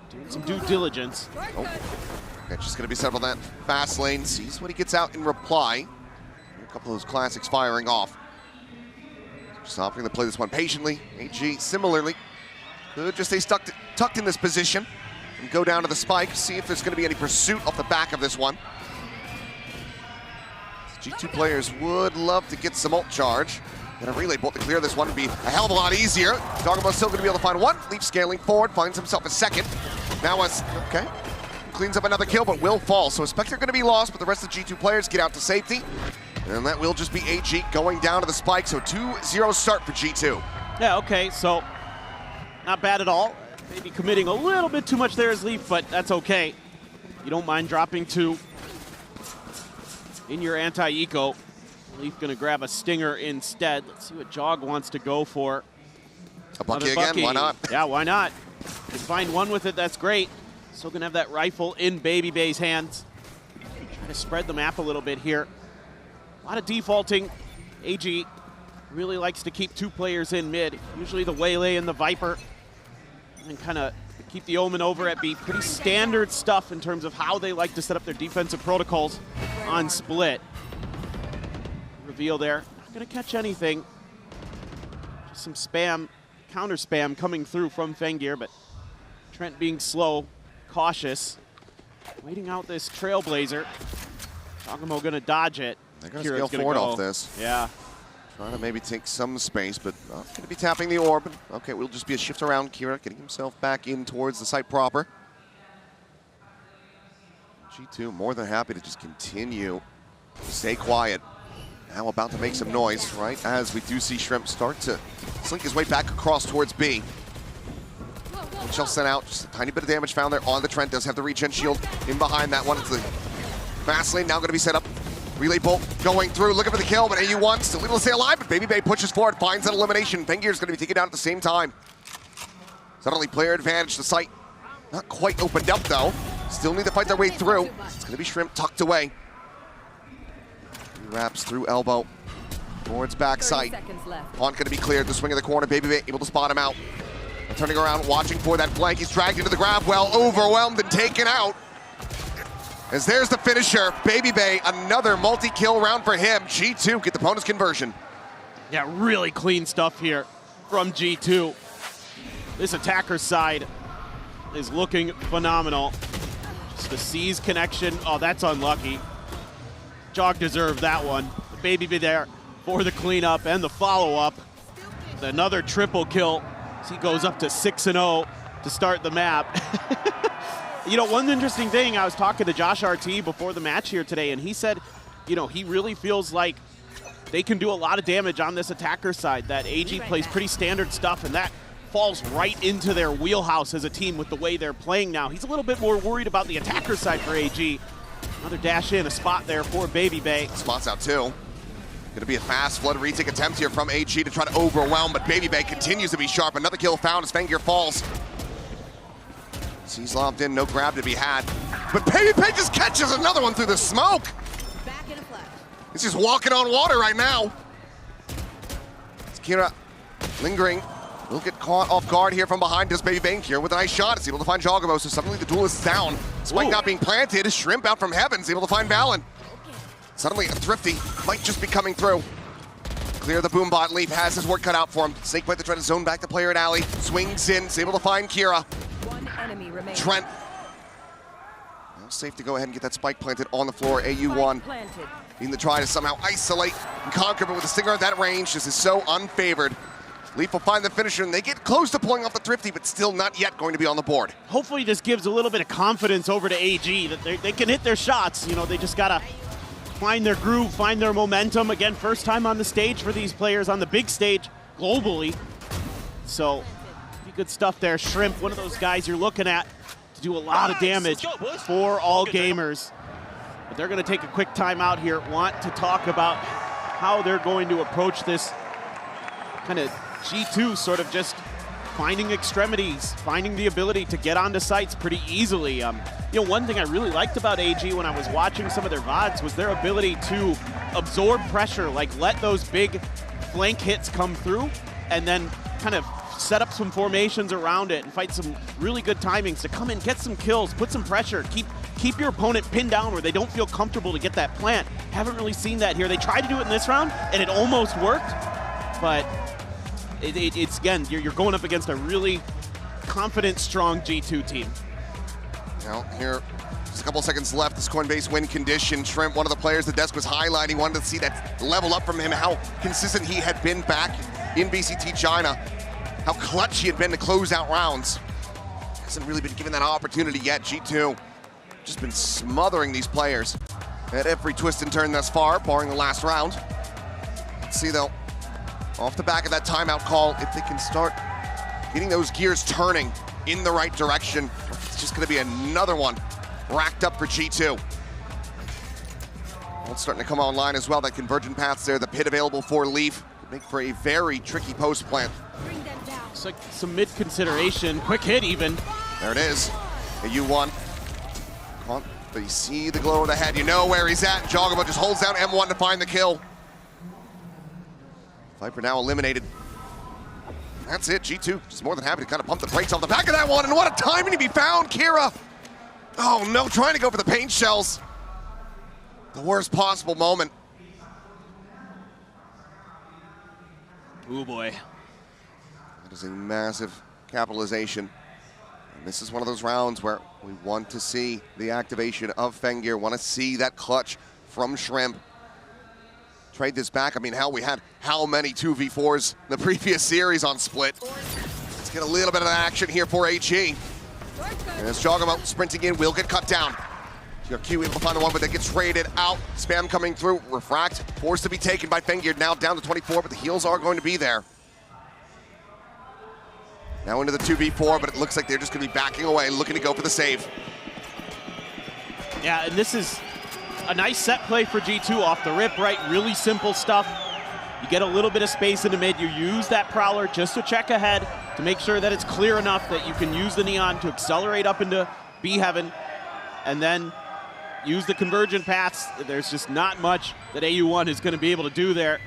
doing some due diligence. Oh, okay, just going to be settled on that fast lane. Sees what he gets out in reply. A couple of those classics firing off. Just opting to play this one patiently. AG similarly could just stay tucked in this position and go down to the spike, see if there's going to be any pursuit off the back of this one. G2 players would love to get some ult charge. And a relay bolt to clear this one would be a hell of a lot easier. Jogamo still going to be able to find one. Leaf scaling forward, finds himself a second. Now okay, cleans up another kill, but will fall. So a Spectre going to be lost, but the rest of the G2 players get out to safety. And that will just be AG going down to the spike. So 2-0 start for G2. Yeah, okay, so not bad at all. Maybe committing a little bit too much there as Leaf, but that's okay. You don't mind dropping 2 in your anti-eco. Leaf gonna grab a stinger instead. Let's see what Jog wants to go for. A Bucky again, why not? Yeah, why not? Can find one with it, that's great. Still gonna have that rifle in Baby Bay's hands. Trying to spread the map a little bit here. A lot of defaulting. AG really likes to keep 2 players in mid. Usually the Waylay and the Viper. And kind of keep the Omen over at B. Pretty standard stuff in terms of how they like to set up their defensive protocols on Split. Reveal there. Not going to catch anything. Just some spam, counter spam coming through from Fengir, but Trent being slow, cautious. Waiting out this Trailblazer. Jogamo going to dodge it. They're going to scale forward off this. Yeah. Trying to maybe take some space, but not going to be tapping the orb. Okay, we'll just be a shift around. Kira getting himself back in towards the site proper. G2 more than happy to just continue to stay quiet. Now about to make some noise, right? As we do see Shrimp start to slink his way back across towards B. Shell sent out, just a tiny bit of damage found there on the Trent. Does have the regen shield in behind that one. It's the fast lane now going to be set up. Relay bolt going through, looking for the kill, but AU1 still able to stay alive, but BBL pushes forward, finds that elimination. Fengir's going to be taken down at the same time. Suddenly player advantage, the site not quite opened up though. Still need to fight their way through. It's going to be Shrimp tucked away. He wraps through elbow towards backside. Pont going to be cleared, the swing of the corner, BBL able to spot him out. Turning around, watching for that flank. He's dragged into the grab well, overwhelmed and taken out. As there's the finisher, BBL, another multi-kill round for him. G2 get the bonus conversion. Yeah, really clean stuff here from G2. This attacker's side is looking phenomenal. Just the C's connection, oh, that's unlucky. Jog deserved that one. The BBL there for the cleanup and the follow-up. Another triple kill. He goes up to 6-0 to start the map. You know, one interesting thing, I was talking to Josh RT before the match here today, and he said, you know, he really feels like they can do a lot of damage on this attacker side, that AG plays pretty standard stuff, and that falls right into their wheelhouse as a team with the way they're playing now. He's a little bit more worried about the attacker side for AG. Another dash in, a spot there for BBL. Spots out too. Gonna be a fast flood retake attempt here from AG to try to overwhelm, but BBL continues to be sharp. Another kill found as Fengir falls. He's lobbed in, no grab to be had. But BBL just catches another one through the smoke. He's just walking on water right now. It's Kira lingering. Will get caught off guard here from behind. Does BBL here with a nice shot. Is able to find Jogabo, so suddenly the duelist is down. Spike not being planted. Shrimp out from heaven is able to find Valen. Suddenly, a Thrifty might just be coming through. Clear the boom bot. Leaf has his work cut out for him. Snakebite to try to zone back the player at alley. Swings in, is able to find Kira. Trent. Now safe to go ahead and get that spike planted on the floor. AU1 needing to try to somehow isolate and conquer, but with a stinger at that range, this is so unfavored. Leaf will find the finisher, and they get close to pulling off the Thrifty, but still not yet going to be on the board. Hopefully this gives a little bit of confidence over to AG, that they can hit their shots. You know, they just gotta find their groove, find their momentum. Again, first time on the stage for these players on the big stage globally. So, pretty good stuff there. Shrimp, one of those guys you're looking at to do a lot of damage for all gamers. But they're gonna take a quick time out here, want to talk about how they're going to approach this kind of G2 sort of just finding extremities, finding the ability to get onto sites pretty easily. You know, one thing I really liked about AG when I was watching some of their VODs was their ability to absorb pressure, like let those big flank hits come through and then kind of set up some formations around it and fight some really good timings to come in, get some kills, put some pressure, keep your opponent pinned down where they don't feel comfortable to get that plant. Haven't really seen that here. They tried to do it in this round and it almost worked, but it's again, you're going up against a really confident, strong G2 team. Now here, just a couple seconds left, this Coinbase win condition. Shrimp, one of the players the desk was highlighting, wanted to see that level up from him, how consistent he had been back in BCT China, how clutch he had been to close out rounds. Hasn't really been given that opportunity yet. G2 just been smothering these players at every twist and turn thus far, barring the last round. Let's see though, off the back of that timeout call, if they can start getting those gears turning in the right direction, it's just gonna be another one racked up for G2. Well, it's starting to come online as well, that convergent paths there, the pit available for Leaf, make for a very tricky post plant. It's like some mid consideration, quick hit even. There it is, a U1. But you see the glow of the head, you know where he's at. Jogabo just holds down M1 to find the kill. Viper now eliminated. That's it, G2 just more than happy to kind of pump the brakes off the back of that one, and what a timing to be found, Kira! Oh no, trying to go for the paint shells. The worst possible moment. Oh boy. That is a massive capitalization. And this is one of those rounds where we want to see the activation of Fengir, want to see that clutch from Shrimp. Trade this back. I mean, hell, we had how many 2v4s in the previous series on Split. Let's get a little bit of action here for HE. And as Jogamo sprinting in, will get cut down. Q able to find the one, but that gets traded out. Spam coming through. Refract forced to be taken by Fengir. Now down to 24, but the heals are going to be there. Now into the 2v4, but it looks like they're just going to be backing away, looking to go for the save. Yeah, and this is a nice set play for G2 off the rip, right? Really simple stuff. You get a little bit of space in the mid. You use that Prowler just to check ahead to make sure that it's clear enough that you can use the Neon to accelerate up into B Heaven and then use the convergent paths. There's just not much that AU1 is going to be able to do there.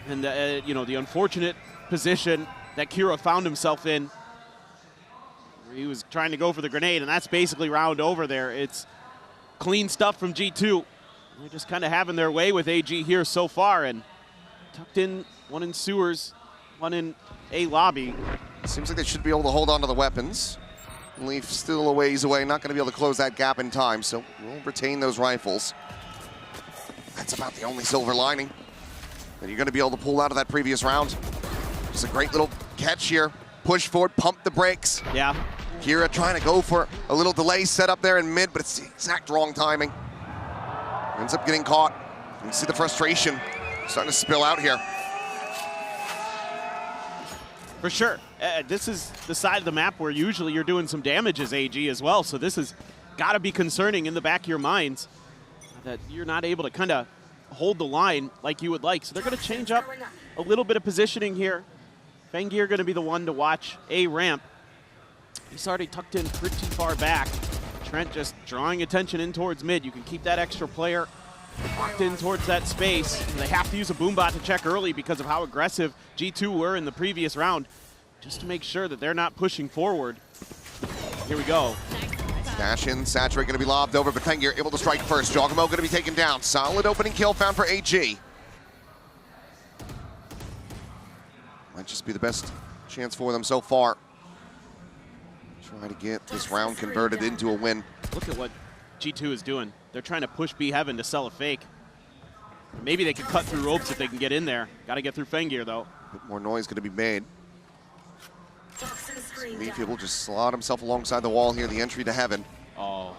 And, you know, the unfortunate position that Kira found himself in, where he was trying to go for the grenade, and that's basically round over there. It's clean stuff from G2. They're just kind of having their way with AG here so far, and tucked in, one in sewers, one in A lobby. Seems like they should be able to hold on to the weapons. Leaf still a ways away, not going to be able to close that gap in time, so we'll retain those rifles. That's about the only silver lining that you're going to be able to pull out of that previous round. Just a great little catch here. Push forward, pump the brakes. Yeah. Kira trying to go for a little delay set up there in mid, but it's the exact wrong timing. Ends up getting caught. You can see the frustration starting to spill out here. For sure. This is the side of the map where usually you're doing some damage as AG as well, so this has got to be concerning in the back of your minds that you're not able to kind of hold the line like you would like. So they're going to change up a little bit of positioning here. Fengir going to be the one to watch A ramp. He's already tucked in pretty far back. Trent just drawing attention in towards mid. You can keep that extra player locked in towards that space. They have to use a boombot to check early because of how aggressive G2 were in the previous round, just to make sure that they're not pushing forward. Here we go. Dash in, Saturate going to be lobbed over, but Fengir able to strike first. Jogamo going to be taken down. Solid opening kill found for AG. Might just be the best chance for them so far. Try to get this round converted into a win. Look at what G2 is doing. They're trying to push B Heaven to sell a fake. Maybe they could cut through ropes if they can get in there. Got to get through Fengir, though. A bit more noise going to be made. Leafy will just slot himself alongside the wall here, the entry to Heaven. Oh,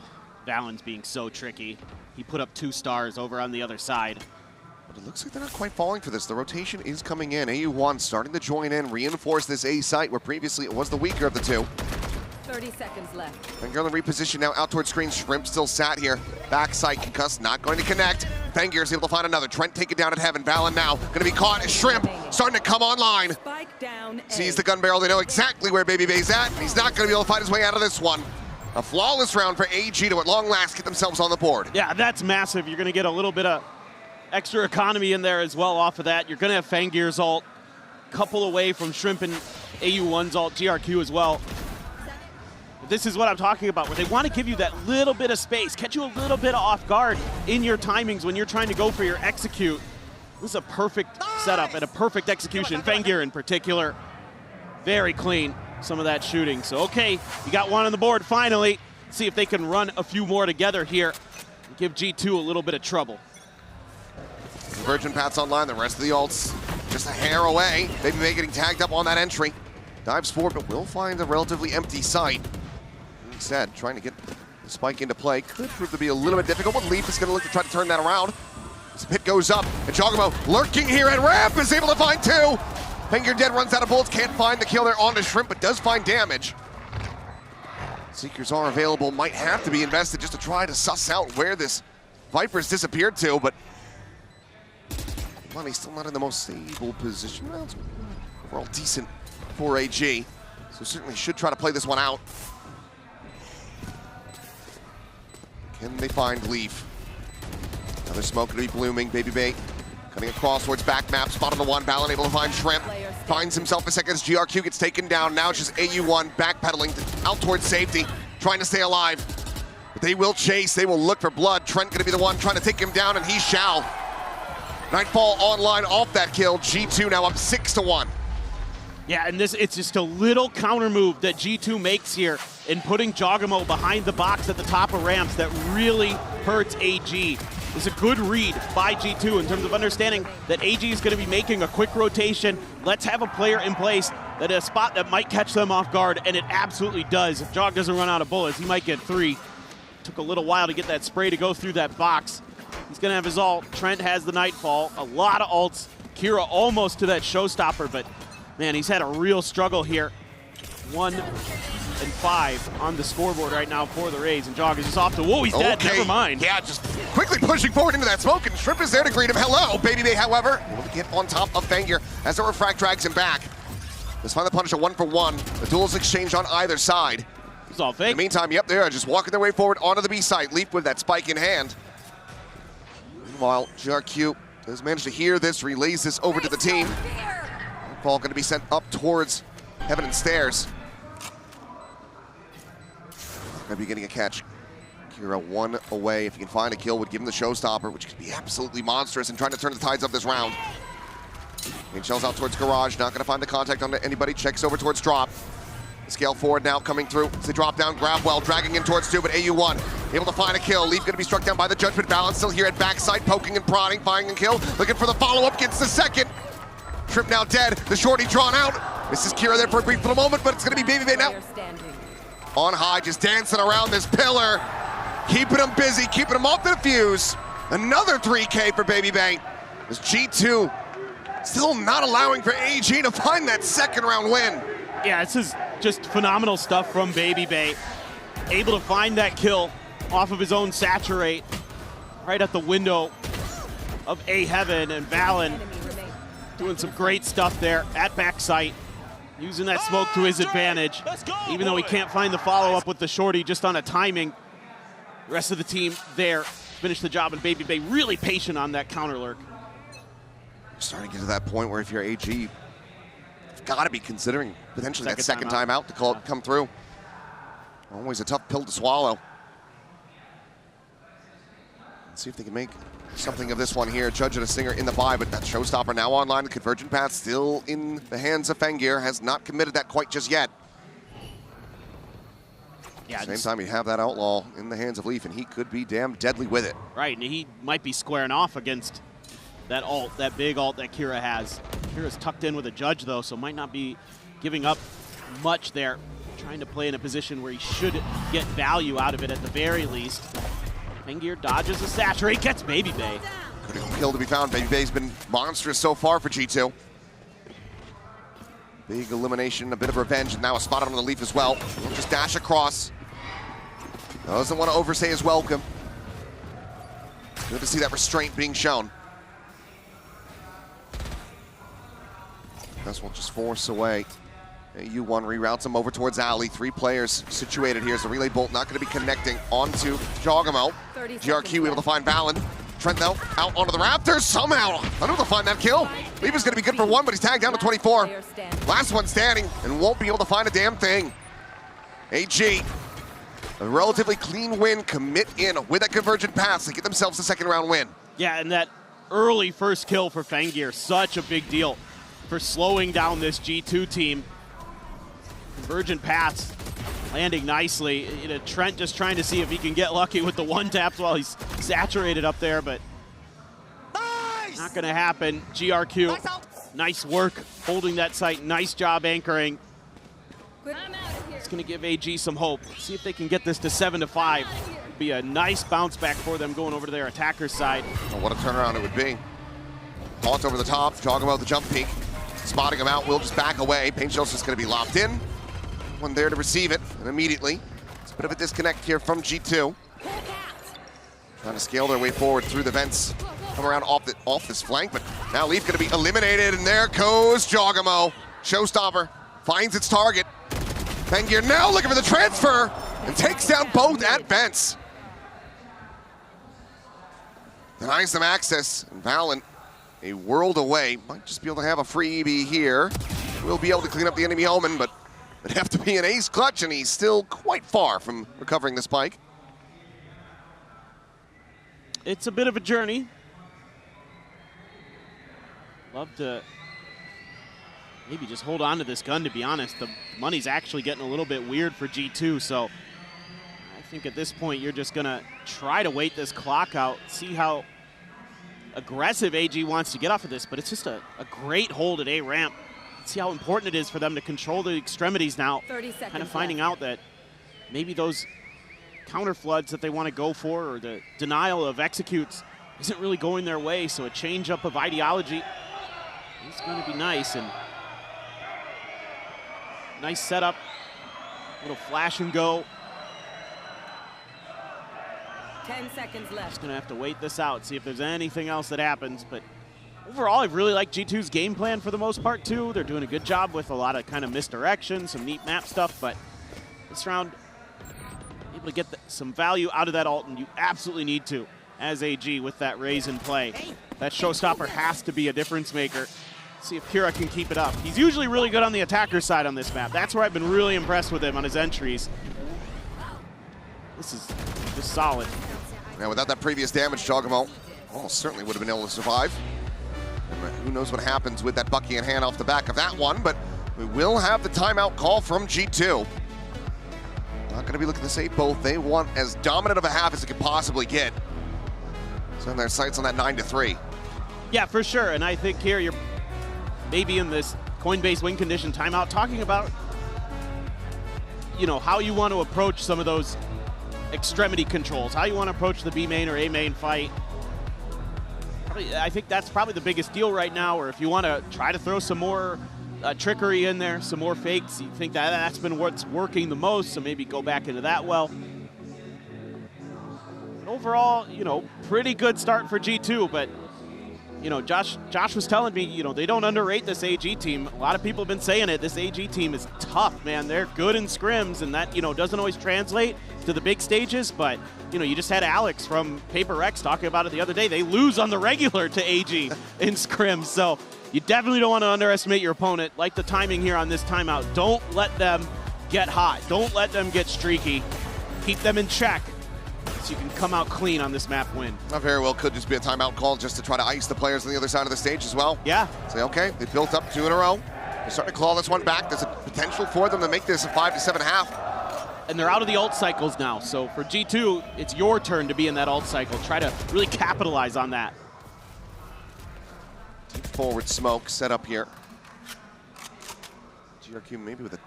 Valen's being so tricky. He put up 2 stars over on the other side. But it looks like they're not quite falling for this. The rotation is coming in. AU1 starting to join in, reinforce this A site where previously it was the weaker of the two. 30 seconds left. Fengir on the reposition now out towards screen. Shrimp still sat here. Backside concussed, not going to connect. Fengir's able to find another. Trent taken down at Heaven. Valen now going to be caught as Shrimp starting to come online. Spike down. Sees the gun barrel. They know exactly where Baby Bay's at. He's not going to be able to fight his way out of this one. A flawless round for AG to at long last get themselves on the board. Yeah, that's massive. You're going to get a little bit of extra economy in there as well off of that. You're going to have Fengir's ult, couple away from Shrimp and AU1's ult, GRQ as well. This is what I'm talking about, where they want to give you that little bit of space, catch you a little bit off guard in your timings when you're trying to go for your execute. This is a perfect setup and a perfect execution. Fengir in particular, very clean, some of that shooting. So, okay, you got one on the board finally. See if they can run a few more together here and give G2 a little bit of trouble. Convergent paths online, the rest of the ults just a hair away. Baby Bay getting tagged up on that entry. Dives forward, but will find a relatively empty site. Like said, trying to get the spike into play could prove to be a little bit difficult, but Leaf is going to look to try to turn that around. As the pit goes up, and Jogamo lurking here at ramp is able to find 2. Fengir dead, runs out of bullets, can't find the kill there onto Shrimp, but does find damage. Seekers are available, might have to be invested just to try to suss out where this Viper's disappeared to, but Money's still not in the most stable position. Well, it's overall decent for AG, so certainly should try to play this one out. Can they find Leaf? Another smoke going to be blooming. Baby Bay cutting across towards back map. Spot on the one. Valen able to find Shrimp. Finds himself a second as GRQ gets taken down. Now it's just AU1 backpedaling out towards safety, trying to stay alive. But they will chase. They will look for blood. Trent going to be the one trying to take him down, and he shall. Nightfall online off that kill. G2 now up 6-1. Yeah, and it's just a little counter move that G2 makes here in putting Jogamo behind the box at the top of ramps that really hurts AG. It's a good read by G2 in terms of understanding that AG is going to be making a quick rotation. Let's have a player in place that a spot that might catch them off guard, and it absolutely does. If Jog doesn't run out of bullets, he might get 3. Took a little while to get that spray to go through that box. He's going to have his ult. Trent has the Nightfall. A lot of ults. Kira almost to that showstopper, but Man, he's had a real struggle here. 1-5 on the scoreboard right now for the Rays, and Jog is just off to, whoa, he's dead, never mind. Yeah, just quickly pushing forward into that smoke, and Shrimp is there to greet him. Hello, Baby Bay, however, able to get on top of Fangir as the Refract drags him back. Let's find the Punisher 1-for-1. The duels exchange on either side. It's all fake. In the meantime, yep, they are just walking their way forward onto the B site. Leaf with that spike in hand. Meanwhile, GRQ has managed to hear this, relays this over to the team. Ball going to be sent up towards Heaven and Stairs. Going to be getting a catch. Kira 1 away. If he can find a kill, would give him the showstopper, which could be absolutely monstrous and trying to turn the tides of this round. And shells out towards Garage, not going to find the contact on anybody. Checks over towards Drop. Scale forward now, coming through. As they drop down, grab well, dragging in towards 2, but AU1 able to find a kill. Leaf going to be struck down by the Judgment Balance. Still here at backside, poking and prodding, finding a kill. Looking for the follow-up, gets the second. Trip now dead. The shorty drawn out. This is Kira there for a brief little moment, but it's going to be Baby Bay now. On high, just dancing around this pillar. Keeping him busy, keeping him off the fuse. Another 3K for Baby Bay. As G2 still not allowing for AG to find that second round win. Yeah, this is just phenomenal stuff from Baby Bay. Able to find that kill off of his own Saturate right at the window of A Heaven, and Valen doing some great stuff there at backside, using that smoke to his advantage. Even though he can't find the follow-up with the shorty just on a timing. The rest of the team there finish the job, and Baby Bay really patient on that counter lurk. Starting to get to that point where if you're AG, you've got to be considering potentially that second time out to come through. Always a tough pill to swallow. Let's see if they can make something of this one here. Judge and a Singer in the buy, but that showstopper now online. The Convergent Path still in the hands of Fangir. Has not committed that quite just yet. Yeah, at the same time, you have that Outlaw in the hands of Leaf, and he could be damn deadly with it. Right, and he might be squaring off against that ult, that big ult that Kira has. Kira's tucked in with a Judge, though, so might not be giving up much there. Trying to play in a position where he should get value out of it at the very least. Fangir dodges a saturate, gets Baby Bay. Critical kill to be found. Baby Bay's been monstrous so far for G2. Big elimination, a bit of revenge, and now a spot on the Leaf as well. He'll just dash across. Doesn't want to overstay his welcome. Good to see that restraint being shown. This will just force away. U1 reroutes him over towards Alley. 3 players situated here as the relay bolt not going to be connecting onto Jogamo. GRQ able to find Valen. Trent though out onto the Raptors somehow. Unable to find that kill. Leaf is going to be good for 1, but he's tagged down to 24. Last one standing and won't be able to find a damn thing. AG, a relatively clean win, commit in with that Convergent Pass to get themselves a second round win. Yeah, and that early first kill for Fangir, such a big deal for slowing down this G2 team. Convergent Paths landing nicely. Trent just trying to see if he can get lucky with the one taps while he's saturated up there, but not going to happen. GRQ, nice work holding that site. Nice job anchoring. It's going to give AG some hope. See if they can get this to 7-5. Be a nice bounce back for them going over to their attacker's side. Oh, what a turnaround it would be. Haunt over the top, Jogamo the jump peak. Spotting him out, will just back away. Pain Shell's just going to be locked in. One there to receive it, and immediately, it's a bit of a disconnect here from G2. Trying to scale their way forward through the vents. Come around off this flank, but now Leaf going to be eliminated, and there goes Jogamo. Showstopper finds its target. Fangir now looking for the transfer, and takes down both at vents. Denies them access, and Valen, a world away, might just be able to have a freebie here. Will be able to clean up the enemy Omen, but it'd have to be an ace clutch, and he's still quite far from recovering the spike. It's a bit of a journey. Love to maybe just hold on to this gun, to be honest. The money's actually getting a little bit weird for G2, so I think at this point you're just gonna try to wait this clock out, see how aggressive AG wants to get off of this, but it's just a great hold at A ramp. See how important it is for them to control the extremities now. 30 seconds kind of finding out that maybe those counter floods that they want to go for, or the denial of executes, isn't really going their way, so a change up of ideology is going to be nice. And Nice setup. Little flash and go. 10 seconds left. Just gonna have to wait this out, see if there's anything else that happens. But overall, I really like G2's game plan for the most part too. They're doing a good job with a lot of kind of misdirection, some neat map stuff. But this round, able to get some value out of that ult, and you absolutely need to as AG with that raise in play. That showstopper has to be a difference maker. See if Kira can keep it up. He's usually really good on the attacker side on this map. That's where I've been really impressed with him on his entries. This is just solid. Now, without that previous damage, Jogamo almost certainly would have been able to survive. Who knows what happens with that Bucky in hand off the back of that one, but we will have the timeout call from G2. Not going to be looking to save both. They want as dominant of a half as they could possibly get. Setting their sights on that 9-3. Yeah, for sure. And I think here you're maybe in this Coinbase win condition timeout talking about, you know, how you want to approach some of those extremity controls, how you want to approach the B main or A main fight. I think that's probably the biggest deal right now, or if you want to try to throw some more trickery in there, some more fakes, you think that that's been what's working the most, so maybe go back into that well. But overall, you know, pretty good start for G2, but you know, Josh was telling me, you know, they don't underrate this AG team. A lot of people have been saying it. This AG team is tough, man. They're good in scrims, and that, you know, doesn't always translate to the big stages, but, you know, you just had Alex from HyperX talking about it the other day. They lose on the regular to AG in scrims, so you definitely don't want to underestimate your opponent. Like the timing here on this timeout. Don't let them get hot. Don't let them get streaky. Keep them in check, so you can come out clean on this map win. That very well could just be a timeout call just to try to ice the players on the other side of the stage as well. Yeah. Say, okay, they built up 2 in a row. They're starting to claw this one back. There's a potential for them to make this a 5 to 7 half. And they're out of the ult cycles now, so for G2, it's your turn to be in that ult cycle. Try to really capitalize on that. Deep forward smoke set up here. GRQ maybe with a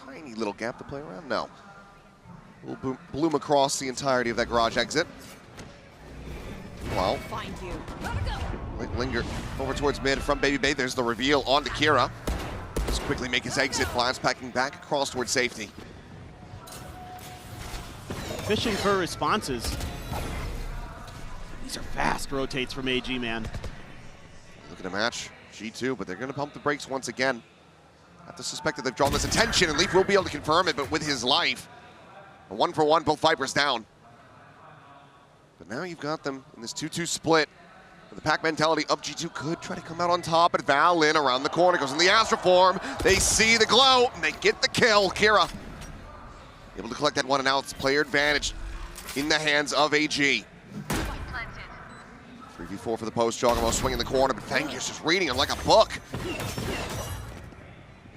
tiny little gap to play around? No. Will bloom across the entirety of that garage exit. Well, linger over towards mid from Baby Bay. There's the reveal onto Kira. Just quickly make his exit. Blast packing back across towards safety. Fishing for responses. These are fast rotates from AG, man. Looking to match G2, but they're going to pump the brakes once again. I have to suspect that they've drawn this attention, and Leaf will be able to confirm it, but with his life. A 1-for-1, both Vipers down. But now you've got them in this 2-2 split. The pack mentality of G2 could try to come out on top, but Val in around the corner, goes in the Astra form. They see the glow, and they get the kill. Kira able to collect that one, and now it's player advantage in the hands of AG. 3v4 for the post. Jogamo swinging the corner, but Fangir's just reading him like a book.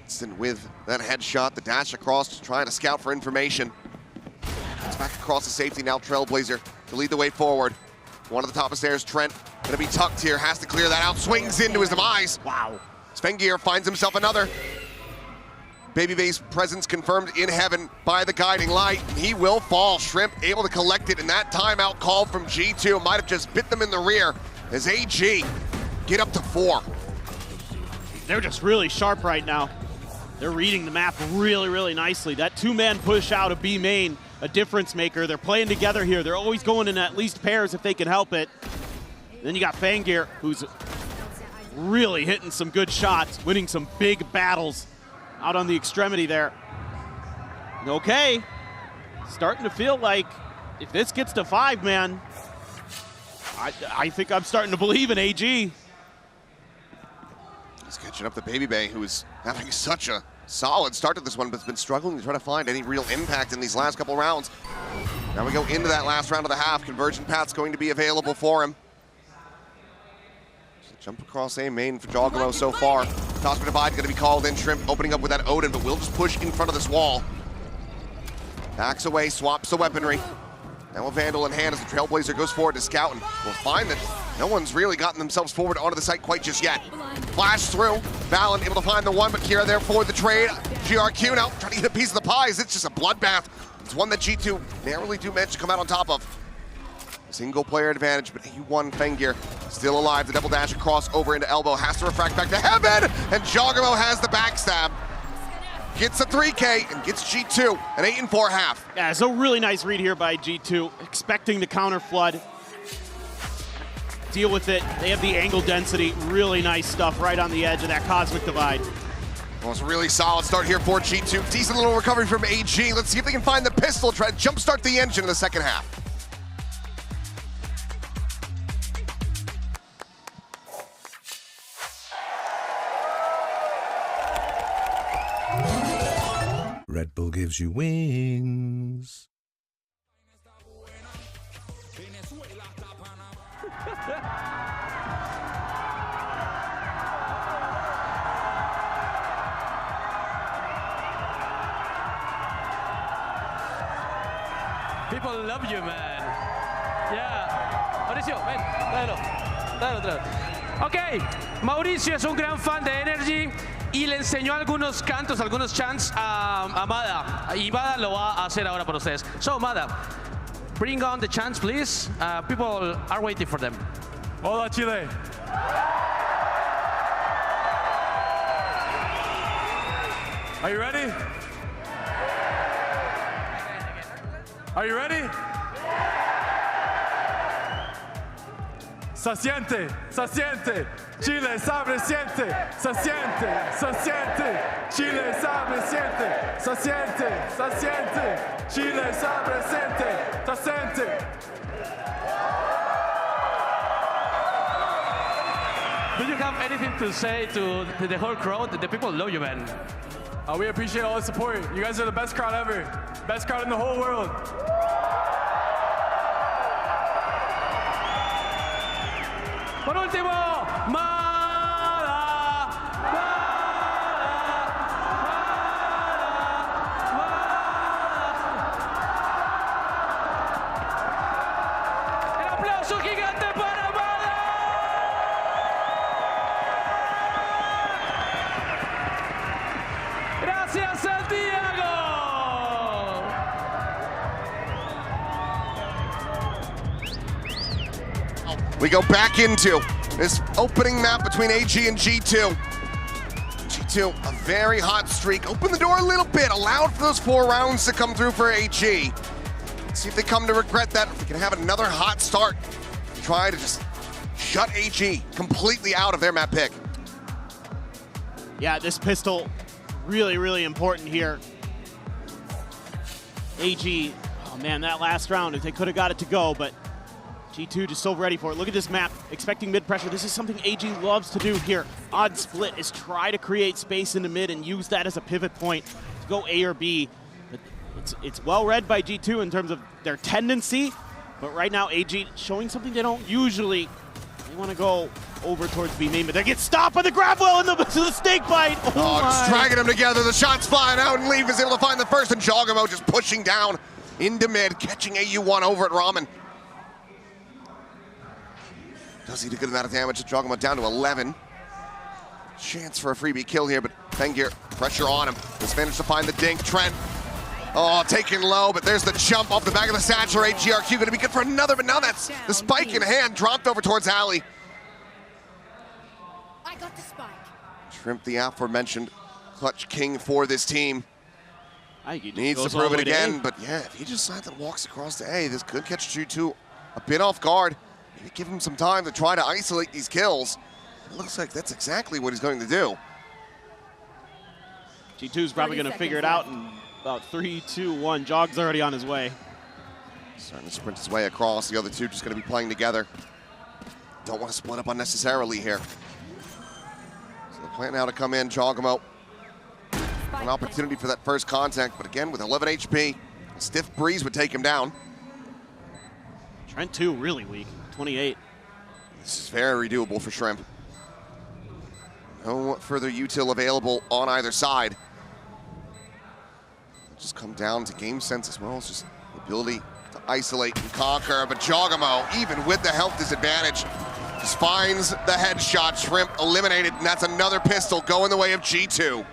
Instant with that headshot, the dash across, just trying to scout for information. It's back across the safety now, Trailblazer to lead the way forward. One at the top of stairs, Trent gonna be tucked here, has to clear that out, swings into his demise. Wow. Svengir finds himself another. Baby Bay's presence confirmed in heaven by the guiding light. He will fall. Shrimp able to collect it, and that timeout call from G2 might have just bit them in the rear as AG get up to 4. They're just really sharp right now. They're reading the map really, really nicely. That 2-man push out of B main, a difference maker. They're playing together here. They're always going in at least pairs if they can help it. Then you got Fangir, who's really hitting some good shots, winning some big battles out on the extremity there. Okay, starting to feel like if this gets to 5, man, I think I'm starting to believe in AG. He's catching up to Baby Bay, who is having such a solid start to this one, but has been struggling to try to find any real impact in these last couple rounds. Now we go into that last round of the half. Convergent path's going to be available for him. Jump across A main for Jogamo so far. Cosmic Divide going to be called in. Shrimp opening up with that Odin, but will just push in front of this wall. Backs away, swaps the weaponry. Now a Vandal in hand as the Trailblazer goes forward to scout, and we'll find that no one's really gotten themselves forward onto the site quite just yet. Flash through. Valen able to find the one, but Kira there for the trade. GRQ now trying to get a piece of the pies. It's just a bloodbath. It's one that G2 narrowly do manage to come out on top of. Single player advantage, but he won. Fangir still alive. The double dash across over into elbow. Has to refract back to heaven, and Jogamo has the backstab. gets a 3K and gets G2 an 8 and 4 half. Yeah, it's a really nice read here by G2, expecting the counter flood. Deal with it. They have the angle density. Really nice stuff right on the edge of that Cosmic Divide. Well, it's a really solid start here for G2. Decent little recovery from AG. Let's see if they can find the pistol, try to jumpstart the engine in the second half. Red Bull gives you wings. People love you, man. Yeah. Mauricio, ven, tráelo. Ok, Mauricio es un gran fan de NRG y le enseñó algunos cantos, algunos chants a Mada. Y Mada lo va a hacer ahora por ustedes. So, Mada, bring on the chants, please. People are waiting for them. Hola, Chile. Are you ready? Are you ready? Se siente, Chile sabe siente, se siente, Chile sabe siente, se siente, Chile sabe siente, se siente. Do you have anything to say to the whole crowd? The people love you, man. We appreciate all the support. You guys are the best crowd ever. Best crowd in the whole world. Por último, el aplauso gigante para Mada. Gracias, Santiago. We go back into this opening map between AG and G2. G2, a very hot streak. Open the door a little bit, allowed for those 4 rounds to come through for AG. Let's see if they come to regret that. If we can have another hot start. Try to just shut AG completely out of their map pick. Yeah, this pistol, really, really important here. AG, oh man, that last round, if they could have got it to go, but G2 just so ready for it. Look at this map, expecting mid pressure. This is something AG loves to do here. Odd split is try to create space in the mid and use that as a pivot point to go A or B. But it's well read by G2 in terms of their tendency, but right now AG showing something they don't usually. They want to go over towards B main, but they get stopped by the grab well in the snake bite. Oh, just dragging them together. The shots flying out, and Leaf is able to find the first, and Jogamo just pushing down into mid, catching AU1 over at Ramen. Does he do a good amount of damage to Jogamo down to 11. Chance for a freebie kill here, but Fengir, pressure on him. Has managed to find the dink. Trent, oh, taken low, but there's the jump off the back of the satchel. GRQ gonna be good for another, but now that's the spike in hand, dropped over towards Ali. I got the spike. Shrimp, the aforementioned clutch king for this team. Needs to goes all prove the it way to again, A. but yeah, if he just silently walks across to A, this could catch G2 a bit off guard. Maybe give him some time to try to isolate these kills. It looks like that's exactly what he's going to do. G2's probably going to figure it out in about 3, 2, 1. Jog's already on his way. Starting to sprint his way across. The other two just going to be playing together. Don't want to split up unnecessarily here. So the plan now to come in, Jogamo. An opportunity for that first contact, but again, with 11 HP, a stiff breeze would take him down. Trent, too, really weak. 28. This is very doable for Shrimp. No further util available on either side. Just come down to game sense as well. It's just the ability to isolate and conquer. But Jogamo, even with the health disadvantage, just finds the headshot. Shrimp eliminated, and that's another pistol going the way of G2.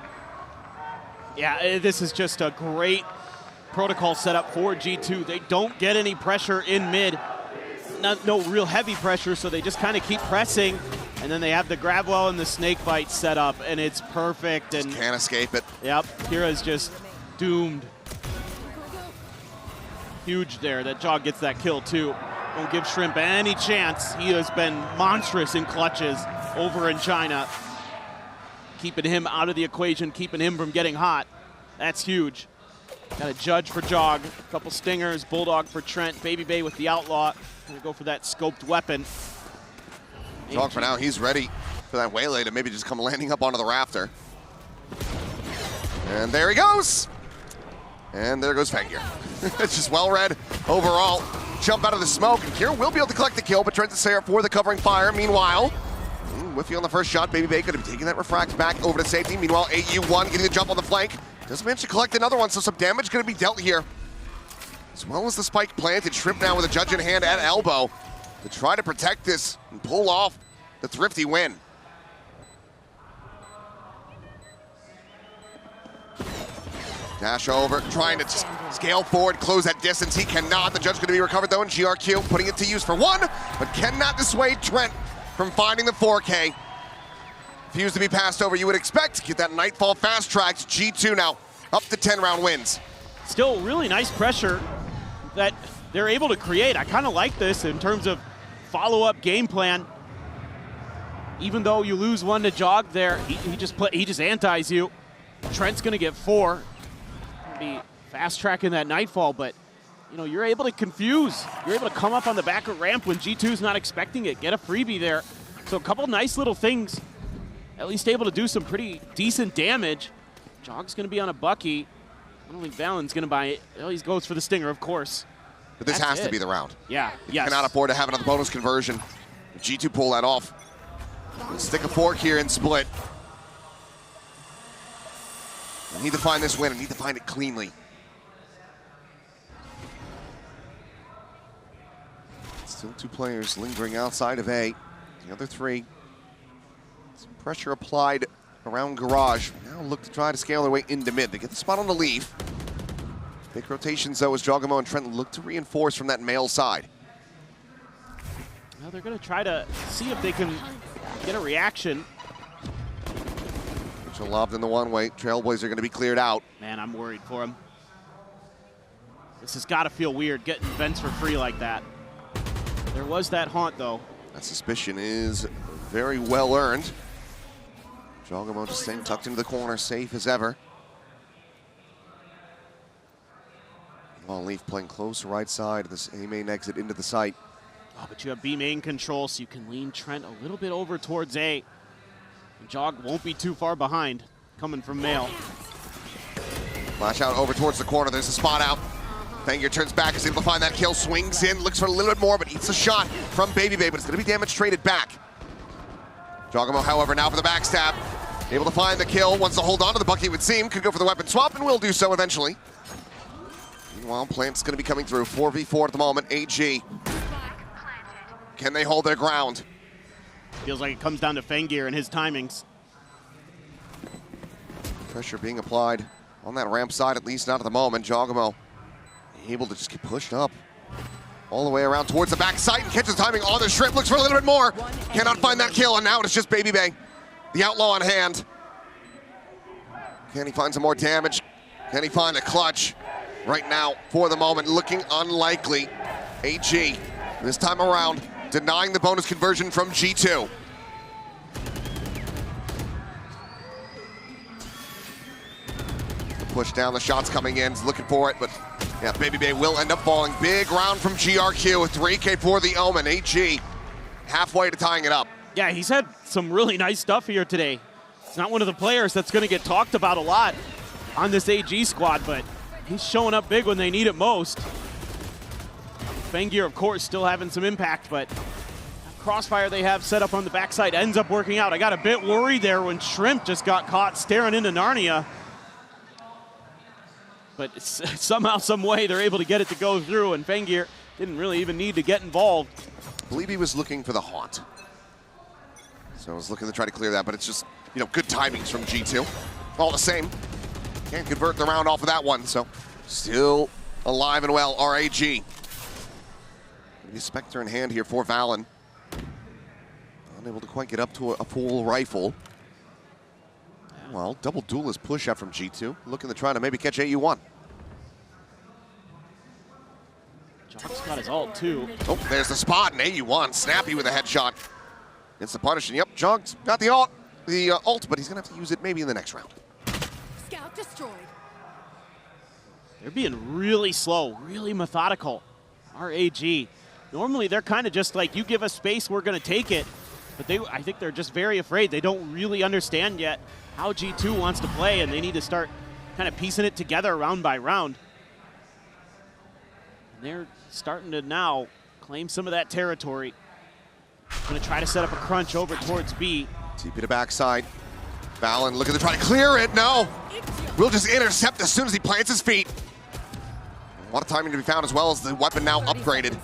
Yeah, this is just a great protocol setup for G2. They don't get any pressure in mid. No real heavy pressure, so they just kind of keep pressing. And then they have the grab well and the snake bite set up, and it's perfect. And just can't escape it. Yep, Kira's just doomed. Huge there that Jog gets that kill too. Don't give Shrimp any chance. He has been monstrous in clutches over in China. Keeping him out of the equation, keeping him from getting hot. That's huge. Got a judge for Jog, a couple stingers, Bulldog for Trent, Baby Bay with the Outlaw. Gonna go for that scoped weapon. Jog for now, he's ready for that waylay to maybe just come landing up onto the rafter. And there he goes. And there goes Fangir. It's just well read overall. Jump out of the smoke, and Kira will be able to collect the kill, but Trent to Sarah for the covering fire. Meanwhile, Whiffy on the first shot. Baby Bay could have taken that refract back over to safety. Meanwhile, AU1 getting the jump on the flank. Does manage to collect another one, so some damage going to be dealt here. As well as the spike planted. Shrimp now with a judge in hand at elbow to try to protect this and pull off the thrifty win. Dash over, trying to scale forward, close that distance. He cannot. The judge going to be recovered though in GRQ, putting it to use for one, but cannot dissuade Trent from finding the 4K. Refuse to be passed over, you would expect. Get that Nightfall fast-tracked. G2 now up to 10-round wins. Still really nice pressure that they're able to create. I kind of like this in terms of follow-up game plan. Even though you lose one to Jog there, he just antis you. Trent's going to get 4. Be fast-tracking that Nightfall, but you know, you're able to confuse. You're able to come up on the back of ramp when G2's not expecting it. Get a freebie there. So a couple nice little things. At least able to do some pretty decent damage. Jog's going to be on a Bucky. I don't think Valen's going to buy it. Well, he goes for the Stinger, of course. But this has to be the round. Yeah, yes. Cannot afford to have another bonus conversion. G2 pull that off. Stick a fork here and split. We need to find this win. I need to find it cleanly. Still 2 players lingering outside of A. The other 3. Some pressure applied around Garage. Now look to try to scale their way into mid. They get the spot on the leaf. Big rotations though as Jogamo and Trent look to reinforce from that male side. Well, they're going to try to see if they can get a reaction. Mitchell lobbed in the one-way. Trailblazers are going to be cleared out. Man, I'm worried for him. This has got to feel weird getting vents for free like that. There was that haunt though. That suspicion is very well earned. Jogamo just staying tucked into the corner, safe as ever. Long Leaf playing close right side of this A main exit into the site. Oh, but you have B main control, so you can lean Trent a little bit over towards A. Jog won't be too far behind, coming from male. Flash out over towards the corner. There's a spot out. Fangir turns back, is able to find that kill, swings in, looks for a little bit more, but eats a shot from Baby Bay, but it's going to be damage traded back. Jogamo, however, now for the backstab. Able to find the kill, wants to hold on to the Bucky, it would seem. Could go for the weapon swap, and will do so eventually. Meanwhile, Plant's going to be coming through. 4v4 at the moment, AG. Can they hold their ground? Feels like it comes down to Fangir and his timings. Pressure being applied on that ramp side, at least not at the moment. Jogamo able to just get pushed up all the way around towards the back side and catches the timing on the Shrimp. Looks for a little bit more. Cannot find that kill, and now it's just Baby Bay. The Outlaw on hand. Can he find some more damage? Can he find a clutch? Right now, for the moment, looking unlikely. AG, this time around, denying the bonus conversion from G2. Push down, the shots coming in, he's looking for it, but yeah, Baby Bay will end up falling. Big round from GRQ, 3K for the Omen. AG halfway to tying it up. Yeah, he's had some really nice stuff here today. It's not one of the players that's going to get talked about a lot on this AG squad, but he's showing up big when they need it most. Fangir, of course, still having some impact, but crossfire they have set up on the backside ends up working out. I got a bit worried there when Shrimp just got caught staring into Narnia. But somehow, some way, they're able to get it to go through, and Fangir didn't really even need to get involved. I believe he was looking for the haunt. So I was looking to try to clear that, but it's just, you know, good timings from G2. All the same, can't convert the round off of that one, so still alive and well, RAG. Maybe Spectre in hand here for Valen. Unable to quite get up to a full rifle. Well, double duelist push out from G2. Looking to try to maybe catch AU1. Jog's got his ult too. Oh, there's the spot, and AU1 snappy with a headshot. It's the punish, and yep, Jog's got the ult, but he's gonna have to use it maybe in the next round. Scout destroyed. They're being really slow, really methodical. RAG. Normally they're kind of just like, you give us space, we're gonna take it. But I think they're just very afraid. They don't really understand yet how G2 wants to play, and they need to start kind of piecing it together round by round. And they're starting to now claim some of that territory. Gonna try to set up a crunch over towards B. TP to backside. Valen looking to try to clear it. No. Will just intercept as soon as he plants his feet. A lot of timing to be found, as well as the weapon now upgraded.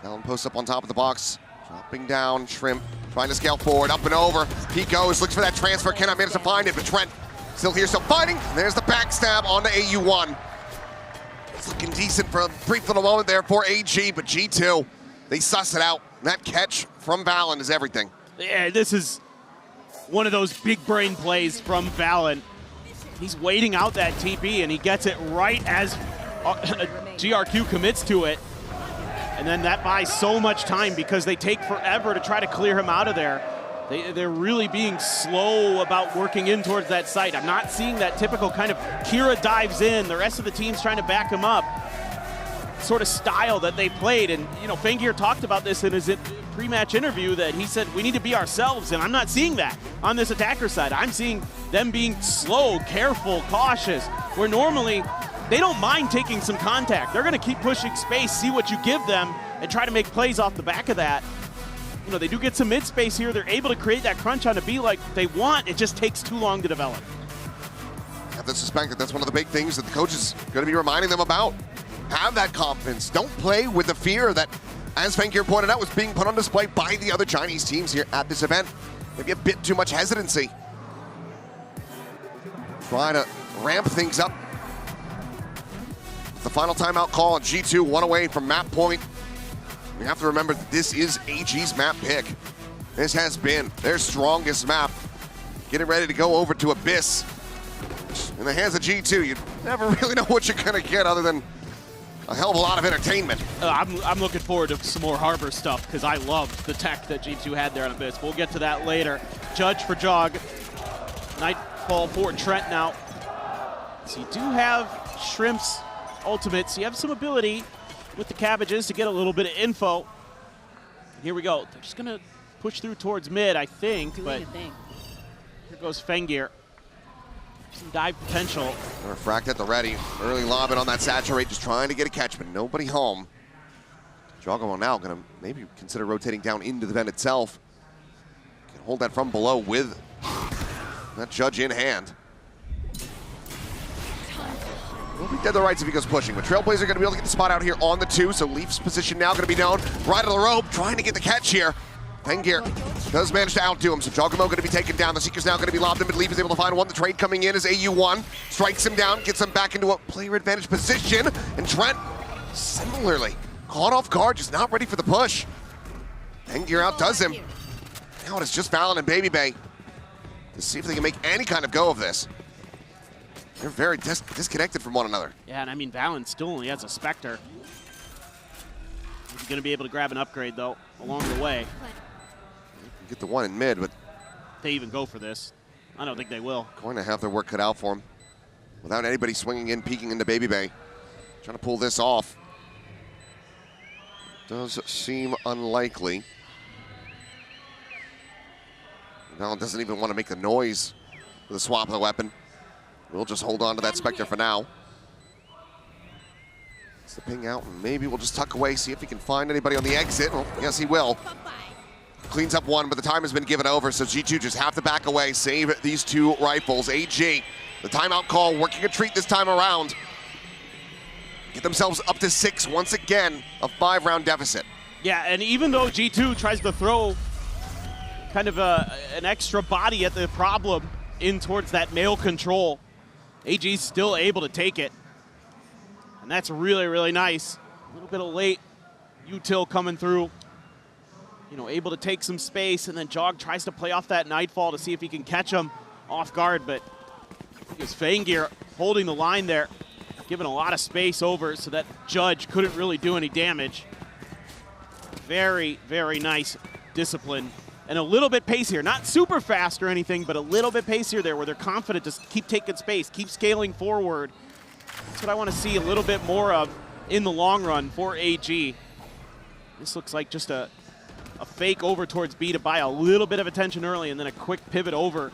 Valen posts up on top of the box. Dropping down, Shrimp trying to scale forward, up and over. He goes, looks for that transfer, cannot manage to find it, but Trent still here, still fighting. There's the backstab on the AU1. It's looking decent for a brief little moment there for AG, but G2, they suss it out. That catch from Valen is everything. Yeah, this is one of those big brain plays from Valen. He's waiting out that TP, and he gets it right as GRQ commits to it. And then that buys so much time because they take forever to try to clear him out of there. They're really being slow about working in towards that site. I'm not seeing that typical kind of Kira dives in, the rest of the team's trying to back him up sort of style that they played. And, you know, Fangir talked about this in his pre-match interview, that he said we need to be ourselves, and I'm not seeing that on this attacker side. I'm seeing them being slow, careful, cautious, where normally they don't mind taking some contact. They're going to keep pushing space, see what you give them, and try to make plays off the back of that. You know, they do get some mid space here. They're able to create that crunch on a B like they want. It just takes too long to develop. I have to suspect that that's one of the big things that the coach is going to be reminding them about. Have that confidence. Don't play with the fear that, as Fangir pointed out, was being put on display by the other Chinese teams here at this event. Maybe a bit too much hesitancy. Try to ramp things up. The final timeout call, and G2 one away from map point. You have to remember that this is AG's map pick. This has been their strongest map. Getting ready to go over to Abyss. In the hands of G2, you never really know what you're gonna get other than a hell of a lot of entertainment. I'm looking forward to some more Harbor stuff because I loved the tech that G2 had there on Abyss. We'll get to that later. Judge for Jog. Nightfall for Trent now. So you do have Shrimp's ultimates. You have some ability with the cabbages to get a little bit of info. Here we go. They're just gonna push through towards mid, I think, but here goes Fangir. Some dive potential. Refract at the ready. Early lobbing on that saturate, just trying to get a catch, but nobody home. Jogomo now gonna maybe consider rotating down into the vent itself. Can hold that from below with that Judge in hand. Will be dead to rights if he goes pushing, but Trailblazer going to be able to get the spot out here on the 2, so Leaf's position now going to be known. Right of the rope, trying to get the catch here. Fangir does manage to outdo him, so Jogomo going to be taken down. The Seeker's now going to be lobbed in, but Leaf is able to find one. The trade coming in is AU1. Strikes him down, gets him back into a player advantage position, and Trent, similarly, caught off guard, just not ready for the push. Fangir outdoes him. Now it is just Valen and Baby Bay to see if they can make any kind of go of this. They're very disconnected from one another. Yeah, and I mean, Valen still only has a Spectre. He's going to be able to grab an upgrade, though, along the way. Get the one in mid, but they even go for this. I don't think they will. Going to have their work cut out for him. Without anybody swinging in, peeking into Baby Bay. Trying to pull this off. Does seem unlikely. Valen doesn't even want to make the noise with the swap of the weapon. We'll just hold on to that Spectre for now. It's the ping out, and maybe we'll just tuck away, see if he can find anybody on the exit. Well, yes, he will. Cleans up one, but the time has been given over, so G2 just have to back away, save these 2 rifles. AG, the timeout call, working a treat this time around. Get themselves up to 6 once again, a 5-round deficit. Yeah, and even though G2 tries to throw kind of an extra body at the problem in towards that male control, AG's still able to take it. And that's really, really nice. A little bit of late util coming through you know, able to take some space, and then Jog tries to play off that Nightfall to see if he can catch him off guard, but because Fangir holding the line there, giving a lot of space over so that Judge couldn't really do any damage. Very, very nice discipline. And a little bit pacier, not super fast or anything, but a little bit pacier there where they're confident to keep taking space, keep scaling forward. That's what I want to see a little bit more of in the long run for AG. This looks like just a fake over towards B to buy a little bit of attention early, and then a quick pivot over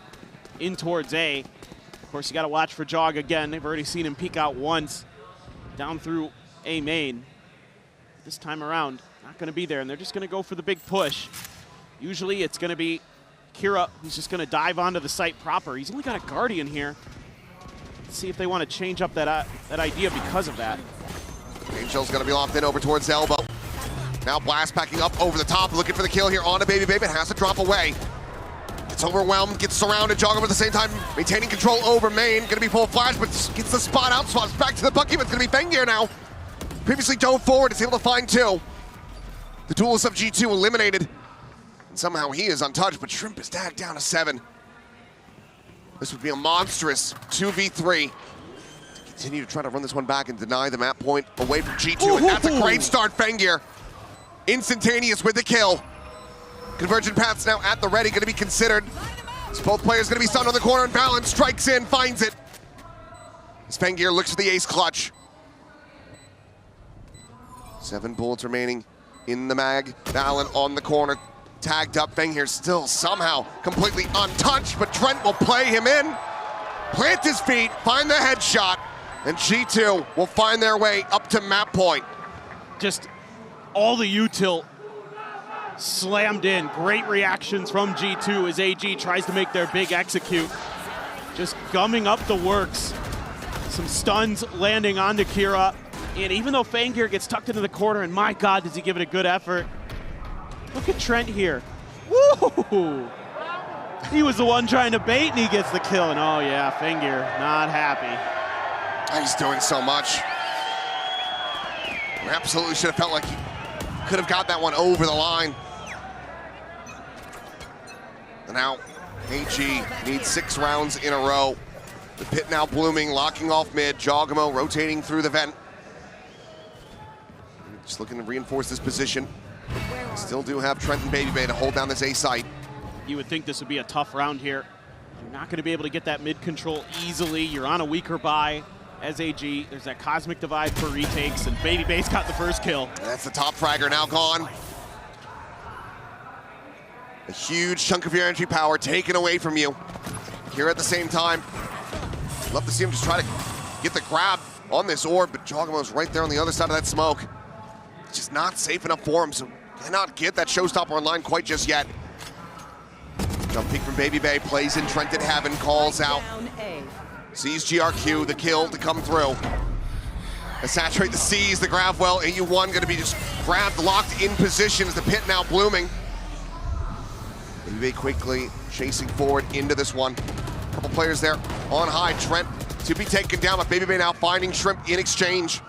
in towards A. Of course, you got to watch for Jog again. They've already seen him peek out once down through A main. This time around, not going to be there, and they're just going to go for the big push. Usually it's going to be Kira who's just going to dive onto the site proper. He's only got a Guardian here. Let's see if they want to change up that idea because of that. Angel's going to be locked in over towards Elbow. Now Blast packing up over the top, looking for the kill here on a Baby Babe. It has to drop away. Gets overwhelmed, gets surrounded. Jogger at the same time, maintaining control over main. Going to be full flash, but gets the spot out. Swaps back to the Bucky, but it's going to be Fangir now. Previously dove forward, is able to find two. The duelist of G2 eliminated. And somehow he is untouched, but Shrimp is tagged down to 7. This would be a monstrous 2v3. To continue to try to run this one back and deny the map point away from G2, and that's a great start, Fangir. Instantaneous with the kill. Convergent paths now at the ready, going to be considered. So both players going to be stunned on the corner, and Valen strikes in, finds it. As Fangir looks for the ace clutch. 7 bullets remaining in the mag. Valen on the corner. Tagged up, Fangir still somehow completely untouched, but Trent will play him in, plant his feet, find the headshot, and G2 will find their way up to map point. Just all the util slammed in. Great reactions from G2 as AG tries to make their big execute. Just gumming up the works. Some stuns landing onto Kira, and even though Fangir gets tucked into the corner, and my God, does he give it a good effort. Look at Trent here. Woo! He was the one trying to bait, and he gets the kill. And oh yeah, Fangir not happy. He's doing so much. Absolutely should have felt like he could have got that one over the line. And now AG needs 6 rounds in a row. The pit now blooming, locking off mid. Jogamo rotating through the vent. Just looking to reinforce this position. Still do have Trent and Baby Bay to hold down this A site. You would think this would be a tough round here. You're not going to be able to get that mid control easily. You're on a weaker buy as AG. There's that Cosmic Divide for retakes, and Baby Bay's got the first kill. That's the top fragger now gone. A huge chunk of your energy power taken away from you. Here at the same time, love to see him just try to get the grab on this orb, but Jogamo's right there on the other side of that smoke. It's just not safe enough for him, so cannot get that showstopper online quite just yet. Jump peek from Baby Bay, plays in Trent at Heaven, calls out. Sees GRQ, the kill to come through. Saturate the C's, the grab well. AU1 going to be just grabbed, locked in position as the pit now blooming. Baby Bay quickly chasing forward into this one. Couple players there on high. Trent to be taken down, but Baby Bay now finding Shrimp in exchange.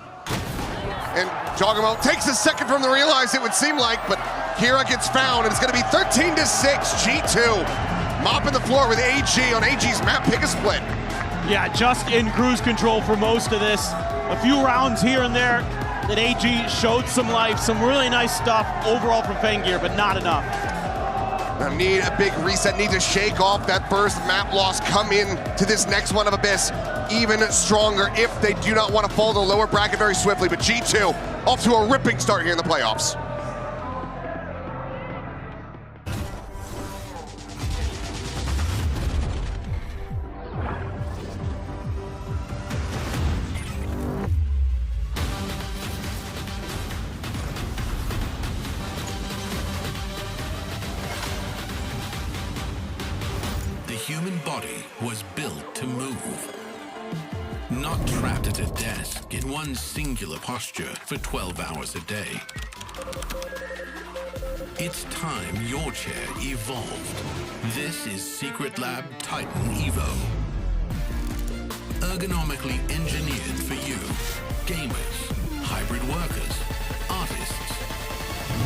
And Jogamo takes a second from the realize, it would seem like, but Kira gets found, and it's going to be 13-6. G2 mopping the floor with AG on AG's map pick a split. Yeah, just in cruise control for most of this. A few rounds here and there that AG showed some life, some really nice stuff overall from Fangir, but not enough. Now need a big reset, need to shake off that first map loss, come in to this next one of Abyss even stronger if they do not want to fall to the lower bracket very swiftly. But G2 off to a ripping start here in the playoffs. The human body was built to move. Not trapped at a desk in one singular posture for 12 hours a day. It's time your chair evolved. This is Secretlab Titan Evo. Ergonomically engineered for you, gamers, hybrid workers, artists,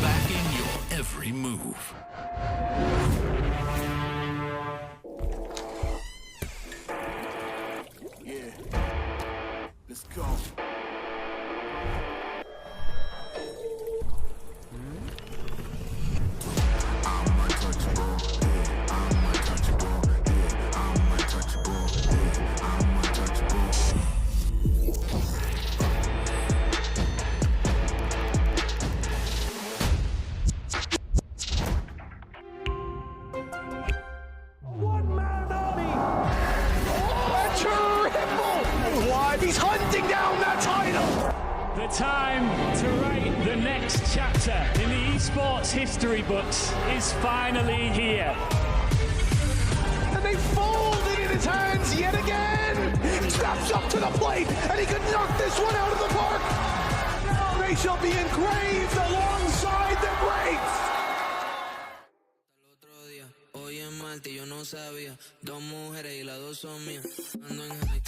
backing your every move. Yeah, let's go. He's hunting down that title! The time to write the next chapter in the esports history books is finally here. And they fold it in his hands yet again! He steps up to the plate and he can knock this one out of the park! Now they shall be engraved alongside the greats! Hoy en Marte yo no sabía, dos mujeres y las dos son mías. Ando en high.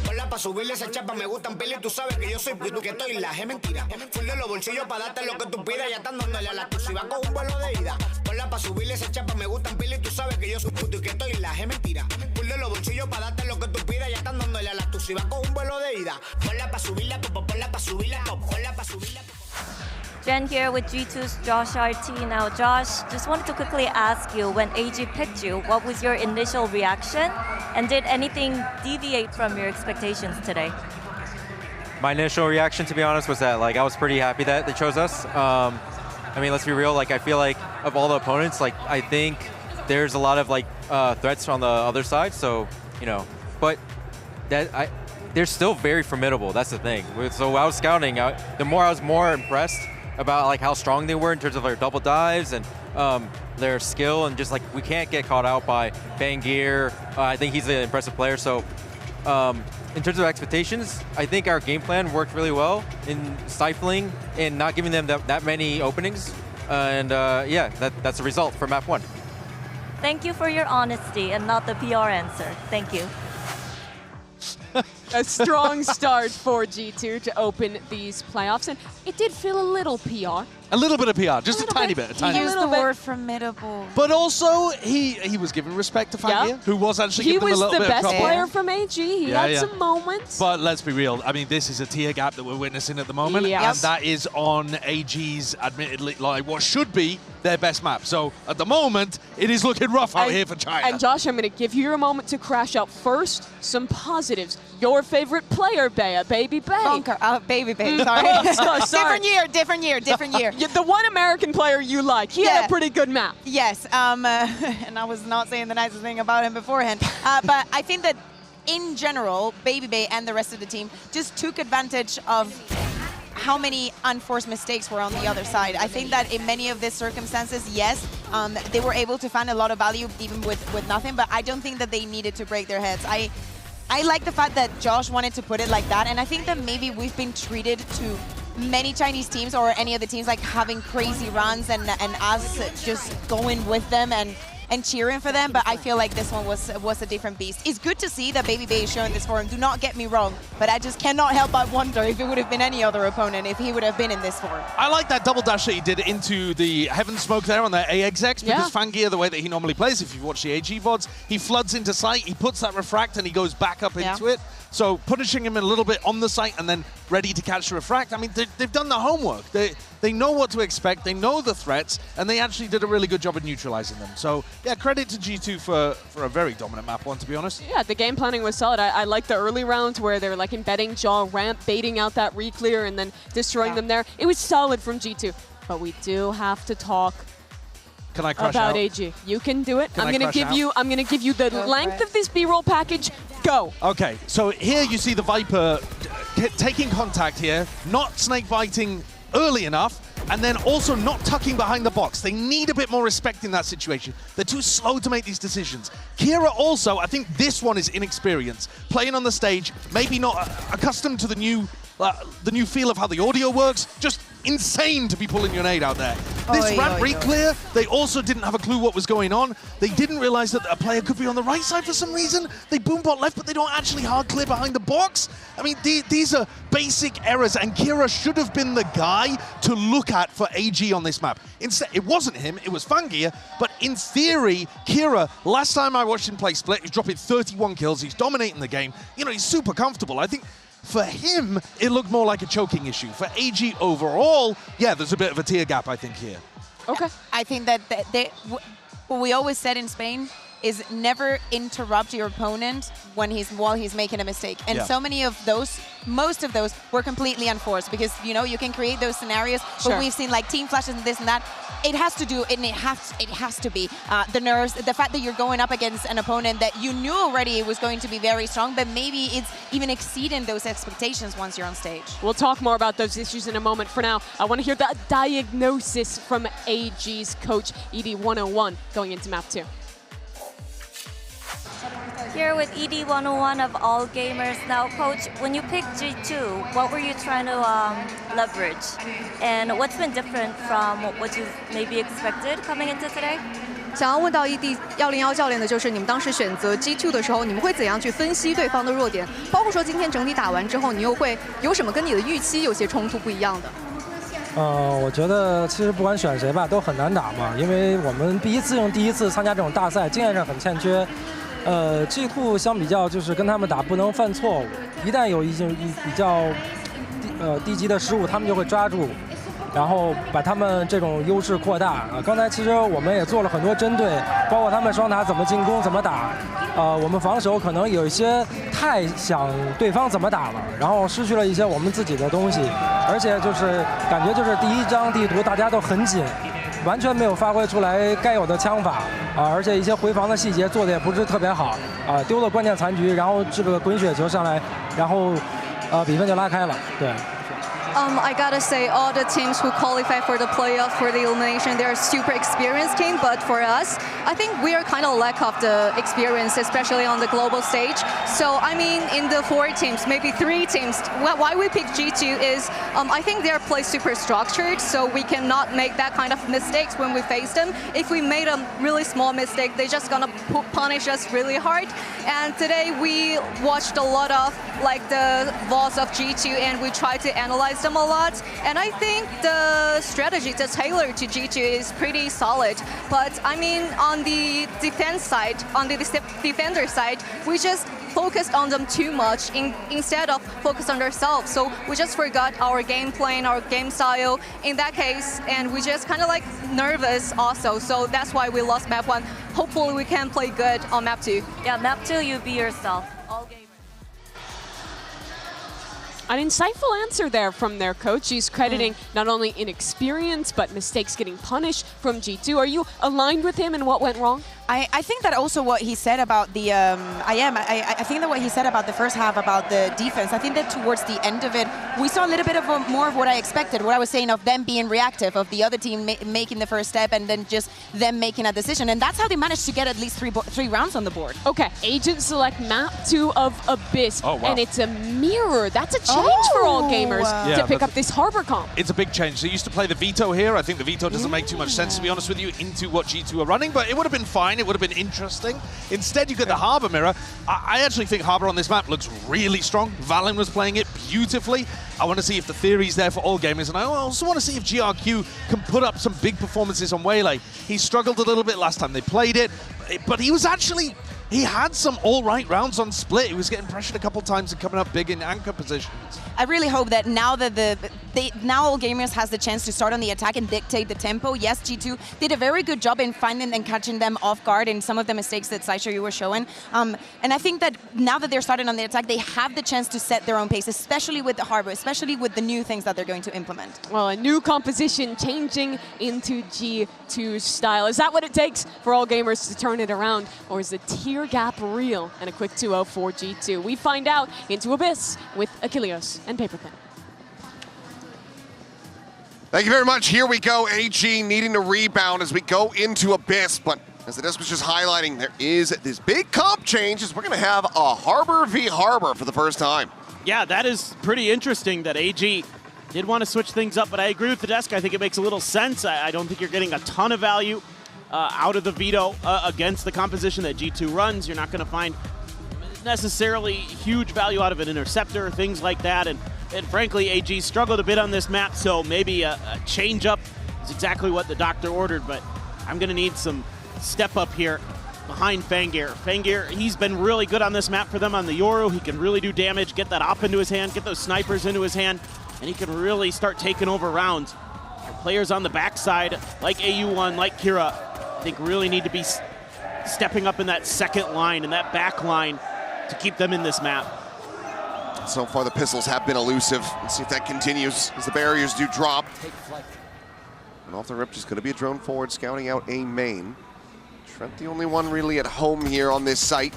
Ponla pa' subirle esa chapa, me gustan pila y tú sabes que yo soy puto que estoy la es mentira. Full de los bolsillos pa' darte lo que tú pidas, ya están dándole a la tuya y va con un vuelo de ida. Ponla pa' subirle esa chapa, me gustan pila y tú sabes que yo soy puto y que estoy la es mentira. Full de los bolsillos pa' darte lo que tú pidas, ya están dándole a la tuya y va con un vuelo de ida. Ponla pa' subirla, ponla pa' subirla, ponla pa' subirla. Jen here with G2's Josh RT. Now, Josh, just wanted to quickly ask you, when AG picked you, what was your initial reaction? And did anything deviate from your expectations today? My initial reaction, to be honest, was that I was pretty happy that they chose us. I mean, let's be real. I feel like of all the opponents, I think there's a lot of threats on the other side. So, but they're still very formidable. That's the thing. So I was scouting. The more I was more impressed about how strong they were in terms of their double dives and their skill, and just we can't get caught out by Bangir. I think he's an impressive player. So in terms of expectations, I think our game plan worked really well in stifling and not giving them that many openings. And yeah, that's the result for map 1. Thank you for your honesty and not the PR answer. Thank you. A strong start for G2 to open these playoffs, and it did feel a little PR A little bit of PR, just a tiny bit. He used the word formidable. But also, he was giving respect to Fangir, who was actually he giving them a little bit of trouble. He was the best player from AG. He had some moments. But let's be real. I mean, this is a tier gap that we're witnessing at the moment, and that is on AG's, admittedly, like what should be their best map. So at the moment, it is looking rough out here for China. And Josh, I'm going to give you your moment to crash out. First, some positives. Your favorite player, Bea, Baby Bay. Bunker, Baby Bay, sorry. Different year. The one American player you like. He had a pretty good map. Yes, and I was not saying the nicest thing about him beforehand. But I think that in general, Baby Bay and the rest of the team just took advantage of how many unforced mistakes were on the other side. I think that in many of these circumstances, yes, they were able to find a lot of value even with nothing, but I don't think that they needed to break their heads. I like the fact that Josh wanted to put it like that, and I think that maybe we've been treated to many Chinese teams or any other teams like having crazy runs and us just going with them and cheering for them, but I feel like this one was a different beast. It's good to see that Baby Bay is showing this form, do not get me wrong, but I just cannot help but wonder if it would have been any other opponent, if he would have been in this form. I like that double dash that he did into the Heaven Smoke there on the AXX, because Fangir, the way that he normally plays, if you watch the AG VODs, he floods into sight, he puts that refract, and he goes back up into it. So punishing him a little bit on the site and then ready to catch the refract. I mean, they've done the homework. They know what to expect, they know the threats, and they actually did a really good job of neutralizing them. So yeah, credit to G2 for a very dominant map one, to be honest. Yeah, the game planning was solid. I like the early rounds where they were like embedding jaw ramp, baiting out that re-clear and then destroying them there. It was solid from G2, but we do have to talk about AG. You can do it. I'm gonna give you the length of this B-roll package. Go. Okay, so here you see the Viper taking contact here, not snake biting early enough, and then also not tucking behind the box. They need a bit more respect in that situation. They're too slow to make these decisions. Kira also, I think this one is inexperienced. Playing on the stage, maybe not accustomed to the new feel of how the audio works. Just insane to be pulling your nade out there. This ramp re-clear, they also didn't have a clue what was going on. They didn't realize that a player could be on the right side for some reason. They boombot left, but they don't actually hard clear behind the box. I mean, these are basic errors, and Kira should have been the guy to look at for AG on this map. Instead, it wasn't him, it was Fangir, but in theory, Kira, last time I watched him play Split, he's dropping 31 kills, he's dominating the game. You know, he's super comfortable. I think for him, it looked more like a choking issue. For AG overall, yeah, there's a bit of a tier gap, I think, here. Okay. I think that what we always said in Spain is never interrupt your opponent while he's making a mistake. And so many of those, most of those, were completely unforced because, you know, you can create those scenarios, but we've seen like team flashes and this and that. It has to do, and it has to be the nerves, the fact that you're going up against an opponent that you knew already was going to be very strong, but maybe it's even exceeding those expectations once you're on stage. We'll talk more about those issues in a moment. For now, I want to hear that diagnosis from AG's coach, ED101, going into map 2. Here with ED101 of All Gamers. Now, Coach, when you picked G2, what were you trying to leverage? And what's been different from what you maybe expected coming into today? 想要问到 ED101教练的就是你们当时选择 G2 的时候，你们会怎样去分析对方的弱点？包括说今天整体打完之后，你又会有什么跟你的预期有些冲突不一样的？我觉得其实不管选谁吧，都很难打嘛，因为我们第一次参加这种大赛，经验上很欠缺。G2 相比较就是跟他们打不能犯错误，一旦有比较低级的失误，他们就会抓住，然后把他们这种优势扩大。刚才其实我们也做了很多针对，包括他们双塔怎么进攻、怎么打。我们防守可能有一些太想对方怎么打了，然后失去了一些我们自己的东西，而且就是感觉就是第一张地图大家都很紧。完全没有发挥出来该有的枪法而且一些回防的细节做的也不是特别好丢了关键残局，然后这个滚雪球上来，然后比分就拉开了，对。I gotta say, all the teams who qualify for the playoff, for the elimination, they're a super experienced team. But for us, I think we are kind of lack of the experience, especially on the global stage. So, I mean, in the 4 teams, maybe 3 teams, why we pick G2 is, I think their play super structured, so we cannot make that kind of mistakes when we face them. If we made a really small mistake, they're just gonna punish us really hard. And today we watched a lot of like the loss of G2, and we try to analyze them a lot. And I think the strategy that's tailored to G2 is pretty solid. But I mean, on the defense side, on the defender side, we just focused on them too much instead of focus on ourselves. So we just forgot our game plan, our game style in that case, and we just kind of like nervous also. So that's why we lost map 1. Hopefully we can play good on map 2. Yeah, map 2, you be yourself. All game. An insightful answer there from their coach. He's crediting not only inexperience, but mistakes getting punished from G2. Are you aligned with him in what went wrong? I think that also what he said about the I think that what he said about the first half about the defense, I think that towards the end of it we saw a little bit of more of what I expected, what I was saying of them being reactive, of the other team making the first step and then just them making a decision, and that's how they managed to get at least three rounds on the board. Okay, Agent select map 2 of Abyss, and it's a mirror. That's a change for all gamers to pick up this Harbor comp. It's a big change. They used to play the Veto here. I think the Veto doesn't make too much sense, to be honest with you, into what G2 are running, but it would have been fine. It would have been interesting. Instead, you get the Harbor mirror. I actually think Harbor on this map looks really strong. Valen was playing it beautifully. I want to see if the theory's there for all gamers, and I also want to see if GRQ can put up some big performances on Waylay. He struggled a little bit last time they played it, but he was actually... He had some all-right rounds on split. He was getting pressured a couple times and coming up big in anchor positions. I really hope that now that now all gamers has the chance to start on the attack and dictate the tempo. Yes, G2 did a very good job in finding and catching them off guard in some of the mistakes that Saisho you were showing. And I think that now that they're starting on the attack, they have the chance to set their own pace, especially with the Harbor, especially with the new things that they're going to implement. Well, a new composition changing into G2 style. Is that what it takes for all gamers to turn it around, or is the tier gap real? And a quick 2-0 for G2. We find out into Abyss with Achilles and Paperclip. Thank you very much. Here we go. AG needing to rebound as we go into Abyss, but as the desk was just highlighting, there is this big comp change as we're going to have a Harbor v. Harbor for the first time. Yeah, that is pretty interesting that AG did want to switch things up, but I agree with the desk. I think it makes a little sense. I don't think you're getting a ton of value out of the Veto against the composition that G2 runs. You're not going to find necessarily huge value out of an interceptor, things like that. And frankly, AG struggled a bit on this map, so maybe a change-up is exactly what the doctor ordered, but I'm going to need some step up here behind Fangir. Fangir, he's been really good on this map for them on the Yoru. He can really do damage, get that op into his hand, get those snipers into his hand, and he can really start taking over rounds. Players on the backside, like AU1, like Kira, I think really need to be stepping up in that second line and that back line to keep them in this map. So far, the pistols have been elusive. Let's see if that continues as the barriers do drop. And off the rip, just going to be a drone forward, scouting out a main. Trent, the only one really at home here on this site.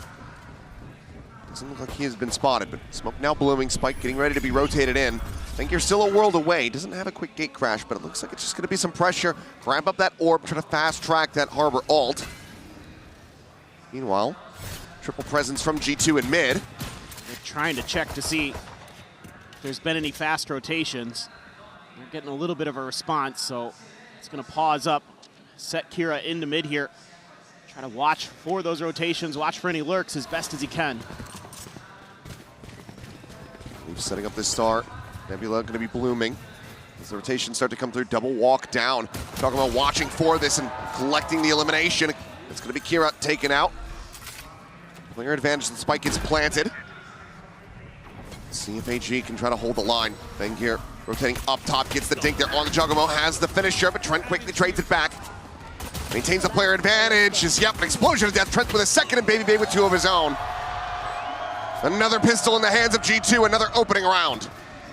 Doesn't look like he has been spotted, but smoke now blooming. Spike getting ready to be rotated in. I think you're still a world away. Doesn't have a quick gate crash, but it looks like it's just going to be some pressure. Ramp up that orb, try to fast track that Harbor ult. Meanwhile, triple presence from G2 in mid. They're trying to check to see if there's been any fast rotations. They're getting a little bit of a response, so it's going to pause up, set Kira into mid here. Try to watch for those rotations, watch for any lurks as best as he can. He's setting up this star. Nebula going to be blooming. As the rotations start to come through, double walk down. Talking about watching for this and collecting the elimination. It's going to be Kira taken out. Player advantage, the spike gets planted. Let's see if AG can try to hold the line. Fangir rotating up top, gets the dink there on the Juggermo, has the finisher, but Trent quickly trades it back. Maintains the player advantage. Yep, an explosion of death. Trent with a second and Baby Babe with two of his own. Another pistol in the hands of G2, another opening round.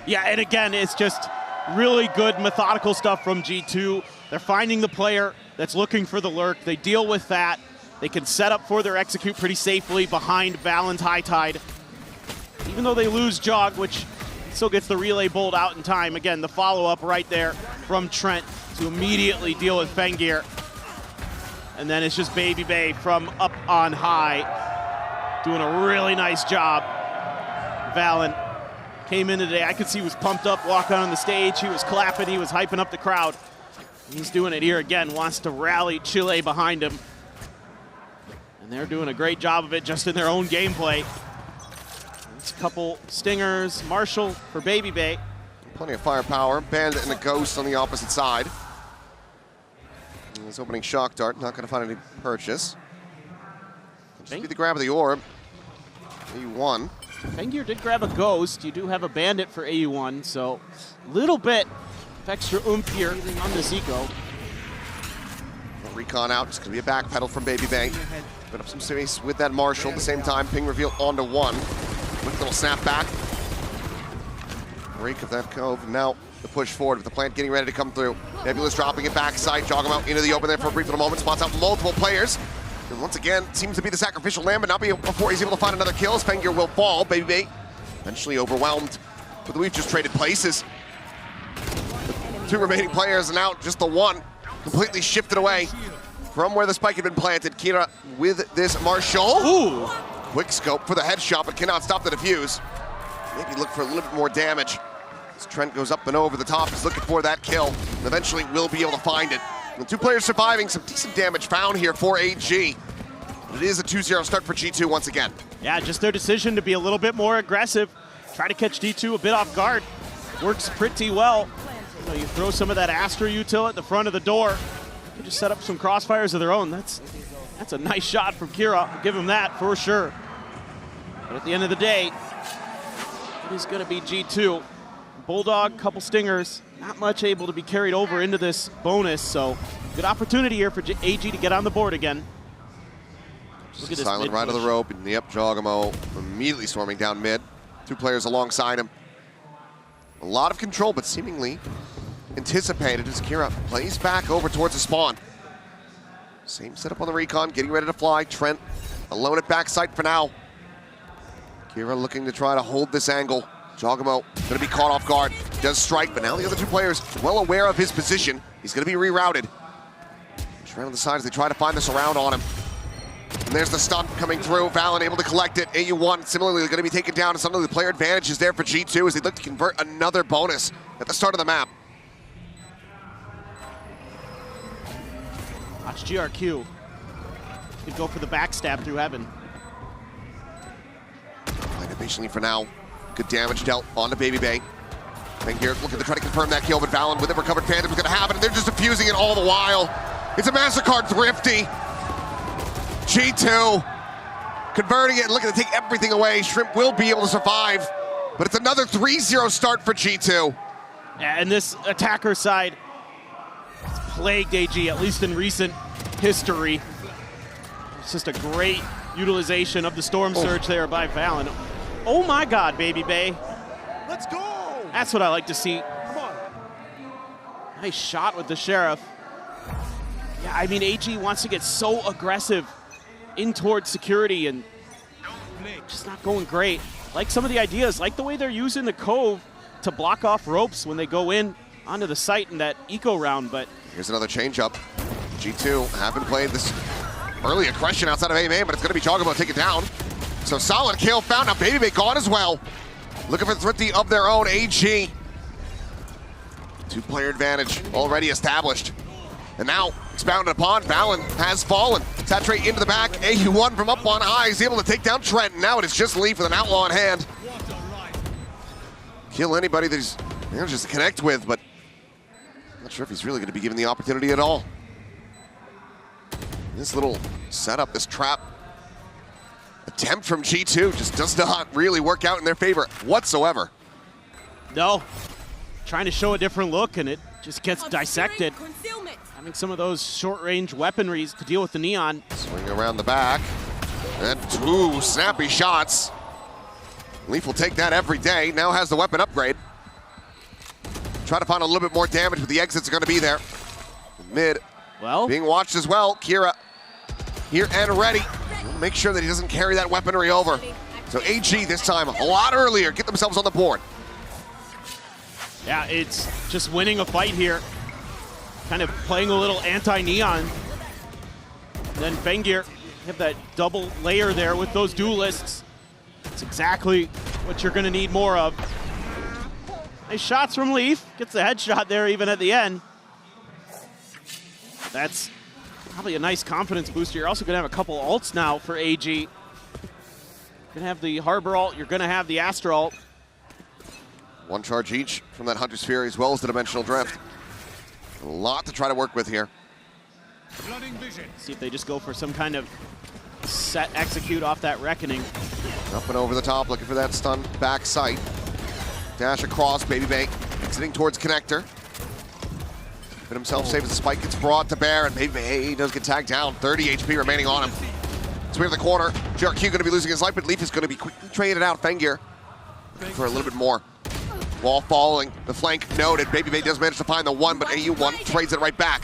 Yeah, and again, it's just really good methodical stuff from G2. They're finding the player that's looking for the lurk. They deal with that. They can set up for their execute pretty safely behind Valen's High Tide. Even though they lose Jog, which still gets the relay bolt out in time. Again, the follow-up right there from Trent to immediately deal with Fangir. And then it's just Baby Bay from up on high, doing a really nice job. Valen came in today. I could see he was pumped up, walking on the stage. He was clapping, he was hyping up the crowd. He's doing it here again, wants to rally Chile behind him. And they're doing a great job of it just in their own gameplay. Bandit, couple stingers, Marshall for Baby Bay. Plenty of firepower. Bandit and the Ghost on the opposite side. And this opening shock dart, not going to find any purchase. Just be the grab of the orb. AU1. Fengyr did grab a Ghost. You do have a Bandit for AU1, so a little bit of extra oomph here on this eco. Recon out, it's going to be a back pedal from Baby Bay. Put up some space with that Marshall. At the same time, ping reveal onto one. Quick little snap back. Break of that cove. Now the push forward with the plant getting ready to come through. Nebula's dropping it backside. Jog him out into the open there for a brief little moment. Spots out multiple players. And once again, seems to be the sacrificial lamb, but not before he's able to find another kill. Fengyr will fall. Baby Bay eventually overwhelmed. But we've just traded places. The two remaining players, and now just the one completely shifted away from where the spike had been planted. Kira with this Marshall. Ooh. Quick scope for the headshot, but cannot stop the defuse. Maybe look for a little bit more damage. As Trent goes up and over the top, he's looking for that kill. And eventually will be able to find it. The two players surviving, some decent damage found here for AG. But it is a 2-0 start for G2 once again. Yeah, just their decision to be a little bit more aggressive. Try to catch G2 a bit off guard. Works pretty well. You know, you throw some of that Astra util at the front of the door. They just set up some crossfires of their own. That's a nice shot from Kira. I'll give him that for sure. But at the end of the day, it is going to be G2. Bulldog, couple stingers, not much able to be carried over into this bonus, so good opportunity here for AG to get on the board again. Look at this silent right of the rope, and yep, Jogamo immediately storming down mid. Two players alongside him. A lot of control, but seemingly anticipated as Kira plays back over towards the spawn. Same setup on the recon, getting ready to fly. Trent alone at backside for now. Kira looking to try to hold this angle. Jogamo going to be caught off guard. Does strike, but now the other two players well aware of his position. He's going to be rerouted. Just around the sides, they try to find the surround on him. And there's the stun coming through. Valen able to collect it. AU1 similarly going to be taken down. And some of the player advantage is there for G2 as they look to convert another bonus at the start of the map. Watch GRQ. Could go for the backstab through heaven. Playing it patiently for now. Good damage dealt onto Baby Bay. Fengyr looking to try to confirm that kill, but Valen with the recovered Phantom is going to have it, and they're just defusing it all the while. It's a Mastercard thrifty. G2 converting it and looking to take everything away. Shrimp will be able to survive, but it's another 3-0 start for G2. Yeah, and this attacker side has plagued AG, at least in recent history. It's just a great utilization of the Storm Surge there by Valen. Oh my God, Baby Bay. Let's go! That's what I like to see. Come on. Nice shot with the Sheriff. Yeah, I mean, AG wants to get so aggressive in towards security and just not going great. Like some of the ideas, like the way they're using the Cove to block off ropes when they go in onto the site in that eco round, but... Here's another change-up. G2 haven't played this early aggression outside of A-Main, but it's going to be Jogamo to take it down. So solid kill found. Now Baby Bay gone as well. Looking for the thrifty of their own, AG. Two-player advantage already established. And now, expounded upon, Valen has fallen. Saturate into the back. AU1 from up on high is able to take down Trent. Now it is just Leaf with an outlaw in hand. Kill anybody that he's manages to connect with, but I'm not sure if he's really going to be given the opportunity at all. This little setup, this trap attempt from G2 just does not really work out in their favor whatsoever. No, trying to show a different look and it just gets dissected. Having some of those short-range weaponries to deal with the Neon. Swing around the back, and two snappy shots. Leaf will take that every day, now has the weapon upgrade. Try to find a little bit more damage, but the exits are going to be there. Mid, well, being watched as well. Kira here and ready. Make sure that he doesn't carry that weaponry over. So AG this time a lot earlier, get themselves on the board. Yeah, it's just winning a fight here. Kind of playing a little anti-Neon. And then Fengyr, have that double layer there with those duelists. That's exactly what you're gonna need more of. Nice shots from Leaf. Gets the headshot there even at the end. That's probably a nice confidence booster. You're also gonna have a couple ults now for AG. You're gonna have the Harbor ult, you're gonna have the Astra ult. One charge each from that Hunter's Fury as well as the Dimensional Drift. A lot to try to work with here. See if they just go for some kind of set execute off that Reckoning. Up and over the top, looking for that stun back sight. Dash across, BBL exiting towards Connector. But himself safe as the spike gets brought to bear, and BBL does get tagged down. 30 HP remaining on him. So we have the corner. GRQ going to be losing his life, but Leaf is going to be quickly traded out. Fengir for a little bit more. Wall falling, the flank noted. BBL does manage to find the one, but AU1 trades it right back.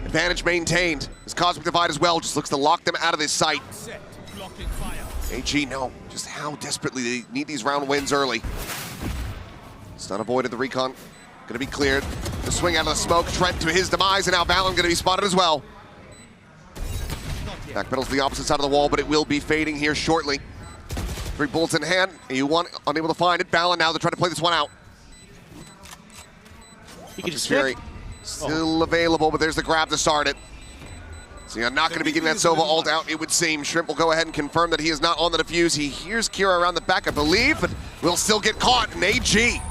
Advantage maintained. This Cosmic Divide as well just looks to lock them out of this sight. AG, no, just how desperately they need these round wins early. Stun avoided, the recon gonna be cleared. The swing out of the smoke, Trent to his demise, and now Valen gonna be spotted as well. Backpedals to the opposite side of the wall, but it will be fading here shortly. 3 bullets in hand, AU1 unable to find it. Valen now to try to play this one out. He can just Fury still available, but there's the grab to start it. So you're not going to be getting that Sova ult out, it would seem. Shrimp will go ahead and confirm that he is not on the defuse. He hears Kira around the back, I believe, but will still get caught. And AG,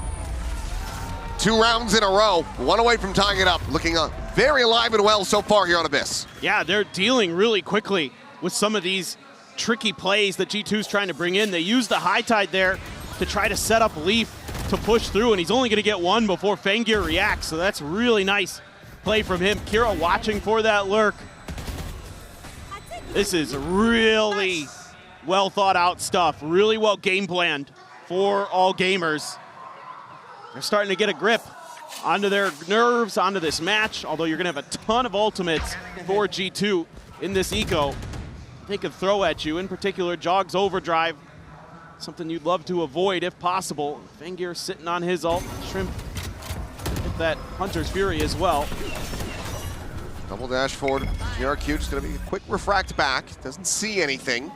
2 rounds in a row, 1 away from tying it up. Looking very alive and well so far here on Abyss. Yeah, they're dealing really quickly with some of these tricky plays that G2's trying to bring in. They use the high tide there to try to set up Leaf to push through, and he's only going to get 1 before Fengir reacts, so that's really nice play from him. Kira watching for that lurk. This is really well thought out stuff, really well game planned for all gamers. They're starting to get a grip onto their nerves, onto this match, although you're going to have a ton of ultimates for G2 in this eco. They could throw at you, in particular Jog's Overdrive, something you'd love to avoid if possible. Fengir sitting on his ult, Shrimp hit that Hunter's Fury as well. Double dash forward. GRQ just going to be a quick refract back. Doesn't see anything.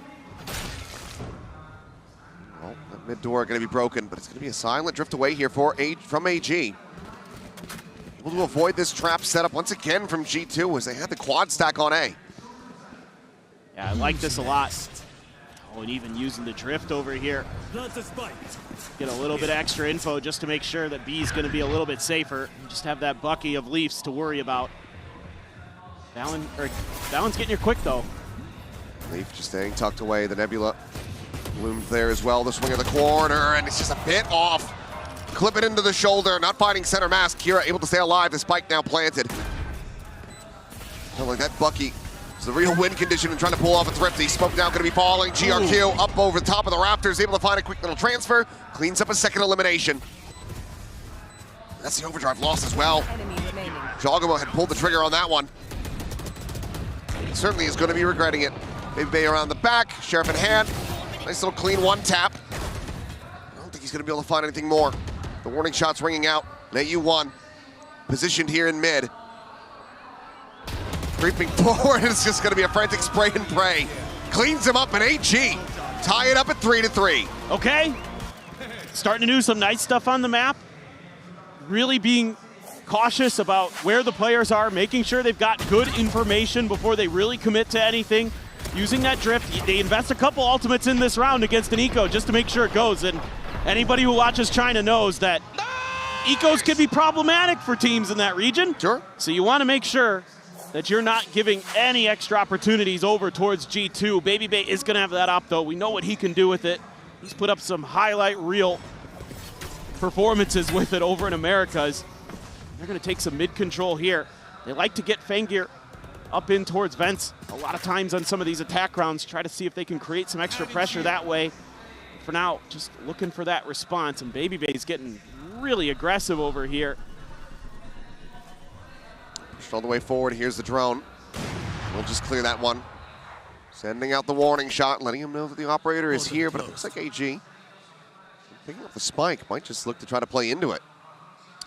Well, that mid door going to be broken, but it's going to be a silent drift away here from AG. Able to avoid this trap setup once again from G2 as they had the quad stack on A. Yeah, I like this a lot. Oh, and even using the drift over here. Get a little bit of extra info just to make sure that B's going to be a little bit safer. Just have that bucky of Leafs to worry about. Valen's getting here quick, though. Leaf just staying tucked away. The Nebula loomed there as well. The swing of the corner, and it's just a bit off. Clip it into the shoulder, not finding center mass. Kira able to stay alive. The spike now planted. Felt like that bucky is the real win condition and trying to pull off a thrifty. Smoke now going to be falling. GRQ up over the top of the Raptors, able to find a quick little transfer. Cleans up a second elimination. That's the overdrive loss as well. Jogamo had pulled the trigger on that one. He certainly is going to be regretting it. BBL around the back, Sheriff in hand. Nice little clean 1 tap. I don't think he's going to be able to find anything more. The warning shot's ringing out. AU1 positioned here in mid. Creeping forward, it's just going to be a frantic spray and pray. Cleans him up, and AG tie it up at 3-3. Okay, starting to do some nice stuff on the map. Really being cautious about where the players are, making sure they've got good information before they really commit to anything. Using that drift, they invest a couple ultimates in this round against an eco just to make sure it goes. And anybody who watches China knows that ecos can be problematic for teams in that region. Sure. So you want to make sure that you're not giving any extra opportunities over towards G2. BBL is going to have that up, though. We know what he can do with it. He's put up some highlight reel performances with it over in Americas. They're going to take some mid-control here. They like to get Fengir up in towards vents a lot of times on some of these attack rounds, try to see if they can create some extra pressure that way. For now, just looking for that response, and BBL is getting really aggressive over here. Pushed all the way forward, here's the drone. We'll just clear that one. Sending out the warning shot, letting him know that the operator is here, but it looks like AG picking up the spike, might just look to try to play into it.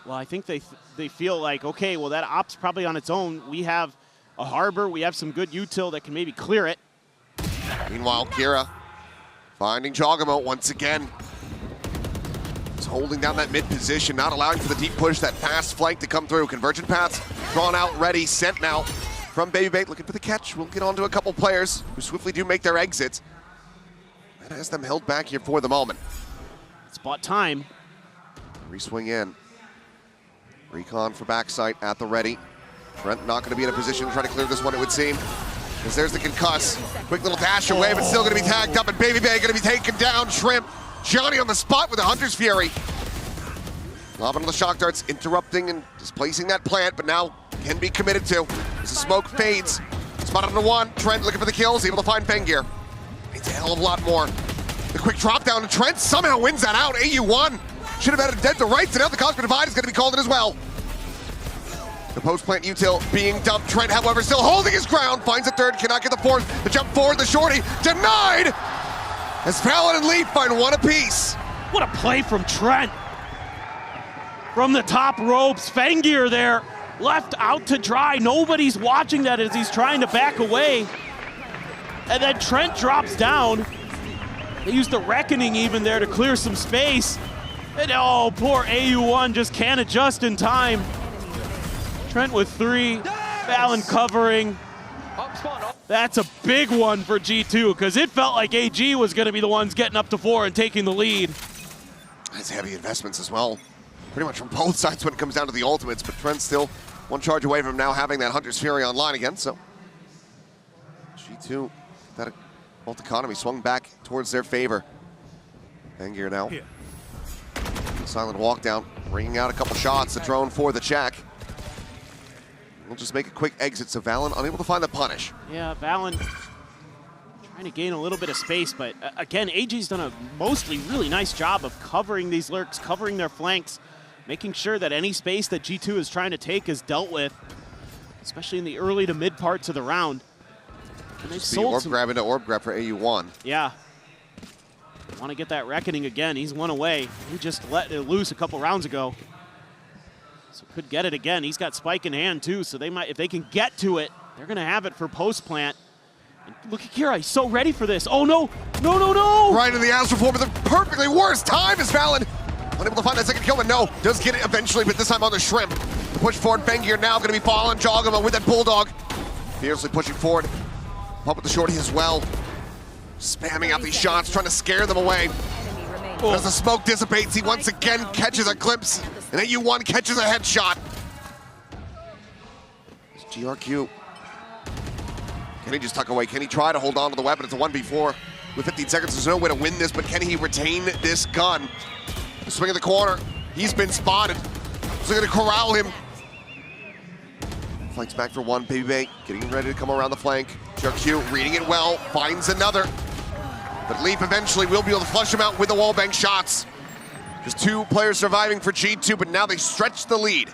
Well, I think they feel like, okay, well, that op's probably on its own. We have a harbor, we have some good util that can maybe clear it. Meanwhile, Kira finding Jogamo once again. He's holding down that mid position, not allowing for the deep push, that fast flank to come through. Convergent paths drawn out, ready, sent now from BBL, looking for the catch. We'll get on to a couple players who swiftly do make their exits. That has them held back here for the moment. It's bought time. Re-swing in. Recon for backside at the ready. Trent not going to be in a position to try to clear this one, it would seem. Because there's the concuss. Quick little dash away, but still going to be tagged up, and Baby Bay going to be taken down. Shrimp. Johnny on the spot with a Hunter's Fury. Lobbing on the shock darts, interrupting and displacing that plant, but now can be committed to. As the smoke fades. Spotted on the one. Trent looking for the kills, able to find Fengir. Needs a hell of a lot more. The quick drop down, and Trent somehow wins that out. AU1 should have had a dead to rights, and now the Cosmic Divide is going to be called in as well. The post-plant util being dumped. Trent, however, still holding his ground. Finds a third, cannot get the fourth. The jump forward, the shorty, denied! As Fallon and Leaf find one apiece. What a play from Trent. From the top ropes, Fengir there, left out to dry. Nobody's watching that as he's trying to back away. And then Trent drops down. They used the Reckoning even there to clear some space. And oh, poor AU1 just can't adjust in time. Trent with 3, Fallon covering. That's a big one for G2 because it felt like AG was going to be the ones getting up to 4 and taking the lead. That's heavy investments as well. Pretty much from both sides when it comes down to the ultimates, but Trent's still one charge away from now having that Hunter's Fury online again, so. G2, that ult economy swung back towards their favor. Fengir now. Silent walk down, ringing out a couple shots, the drone for the check. We'll just make a quick exit, so Valen unable to find the punish. Yeah, Valen trying to gain a little bit of space, but again, AG's done a mostly really nice job of covering these lurks, covering their flanks, making sure that any space that G2 is trying to take is dealt with, especially in the early to mid parts of the round. And they've sold orb some... grab into orb grab for AU1. Yeah. Want to get that Reckoning again. He's one away. He just let it loose a couple rounds ago. So could get it again. He's got Spike in hand too, so they might, if they can get to it, they're gonna have it for post plant. And look at Kira, he's so ready for this. Oh no, no, no, no! Right in the Astral Form, but the perfectly worst time is Valen. Unable to find that second kill, but no, does get it eventually, but this time on the Shrimp. The push forward, Fengir now gonna be following Jogama with that Bulldog. Fiercely pushing forward. Pop with the shorty as well. Spamming out these shots, trying to scare them away. As the smoke dissipates, he once again catches a glimpse, and AU1 catches a headshot. It's GRQ. Can he just tuck away? Can he try to hold on to the weapon? It's a 1v4 with 15 seconds. There's no way to win this, but can he retain this gun? The swing in the corner. He's been spotted. So they're gonna corral him. Flanks back for one. Baby Bay getting ready to come around the flank. GRQ reading it well, finds another. But Leaf eventually will be able to flush him out with the wallbang shots. Just 2 players surviving for G2, but now they stretch the lead.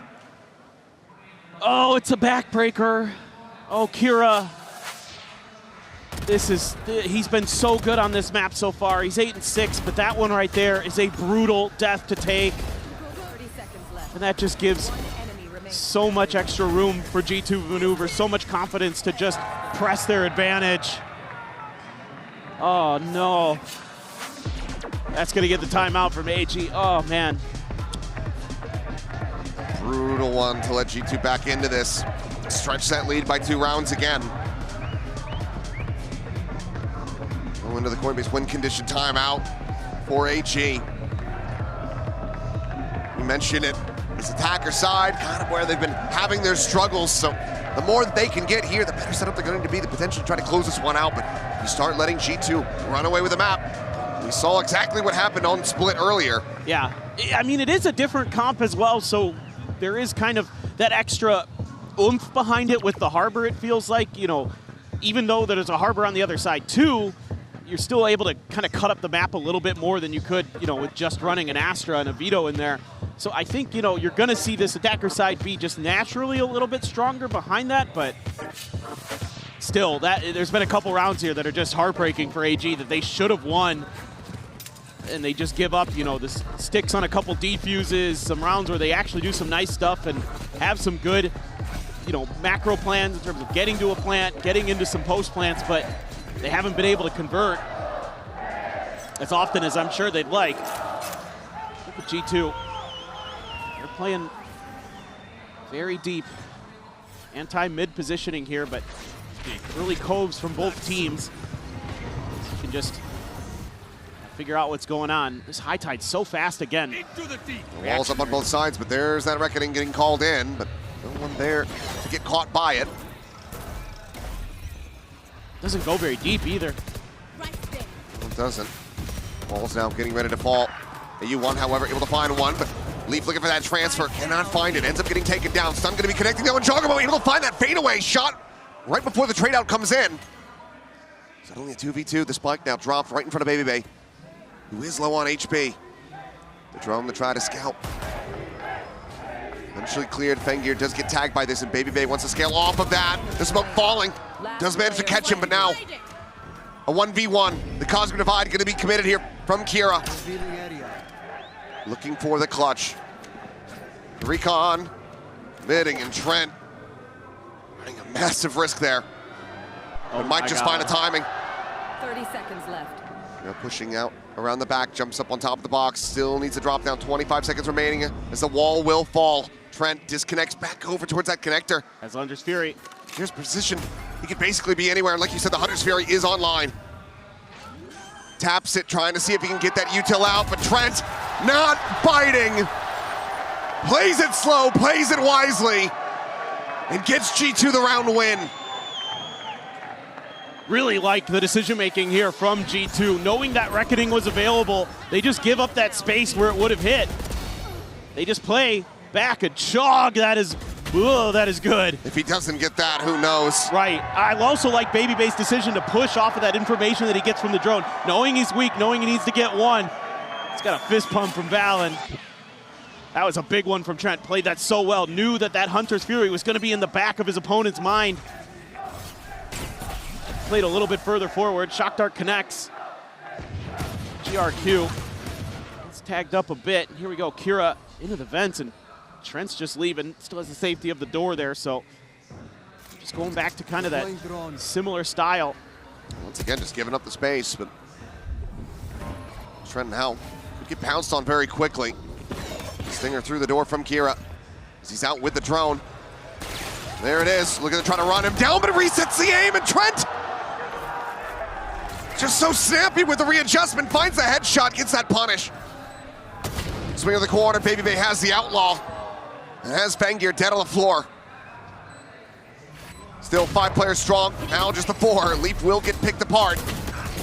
Oh, it's a backbreaker. Oh, Kira. He's been so good on this map so far. He's 8-6, but that one right there is a brutal death to take. And that just gives so much extra room for G2 to maneuver, so much confidence to just press their advantage. Oh no. That's gonna get the timeout from AG. Oh man. Brutal one to let G2 back into this. Stretch that lead by 2 rounds again. Go into the Coinbase win condition timeout for AG. You mentioned it. It's attacker side, kind of where they've been having their struggles. So the more that they can get here, the better setup they're going to be to potentially try to close this one out. But you start letting G2 run away with the map. We saw exactly what happened on Split earlier. Yeah, I mean, it is a different comp as well. So there is kind of that extra oomph behind it with the Harbor, it feels like. You know, even though there's a Harbor on the other side too, you're still able to kind of cut up the map a little bit more than you could, you know, with just running an Astra and a Vito in there. So I think, you know, you're going to see this attacker side be just naturally a little bit stronger behind that, but still, there's been a couple rounds here that are just heartbreaking for AG that they should have won, and they just give up, you know, the sticks on a couple defuses, some rounds where they actually do some nice stuff and have some good, you know, macro plans in terms of getting to a plant, getting into some post plants, but they haven't been able to convert as often as I'm sure they'd like. Look at G2. They're playing very deep. Anti-mid positioning here, but early coves from both teams. You can just figure out what's going on. This high tide's so fast again. The walls up on both sides, but there's that reckoning getting called in, but no one there to get caught by it. Doesn't go very deep either. No, it doesn't. Walls now getting ready to fall. AU1, however, able to find one, but Leaf looking for that transfer, cannot find it, ends up getting taken down. Stun gonna be connecting though, and Jogamo able to find that fadeaway shot right before the trade out comes in. Is that only a 2v2? The spike now dropped right in front of BBL, who is low on HP. The drone to try to scout. Eventually cleared. Fengear does get tagged by this, and BBL wants to scale off of that. The smoke falling. Does manage to catch him, but now a 1v1. The Cosmic Divide going to be committed here from Kira. Looking for the clutch. Recon, committing, and Trent running a massive risk there. But might just find a timing. 30 seconds left. Now pushing out around the back, jumps up on top of the box, still needs to drop down. 25 seconds remaining as the wall will fall. Trent disconnects back over towards that connector. As Hunter's Fury. Here's position. He could basically be anywhere, and like you said, the Hunter's Fury is online. Taps it, trying to see if he can get that util out, but Trent not biting. Plays it slow, plays it wisely, and gets G2 the round win. Really like the decision-making here from G2. Knowing that Reckoning was available, they just give up that space where it would have hit. They just play back a jog. That is good. If he doesn't get that, who knows? Right. I also like BBL's decision to push off of that information that he gets from the drone. Knowing he's weak, knowing he needs to get one. He's got a fist pump from Valen. That was a big one from Trent. Played that so well. Knew that that Hunter's Fury was going to be in the back of his opponent's mind. Played a little bit further forward. Shock Dart connects. GRQ. It's tagged up a bit. Here we go. Kira into the vents, and Trent's just leaving. Still has the safety of the door there, so just going back to kind of that similar style. Once again, just giving up the space, but Trent now could get pounced on very quickly. Stinger through the door from Kira as he's out with the drone. There it is. Looking to try to run him down, but it resets the aim, and Trent just so snappy with the readjustment, finds the headshot, gets that punish. Swing of the corner, BBL has the outlaw. And has Fengear dead on the floor. Still 5 players strong, now just the 4. Leaf will get picked apart.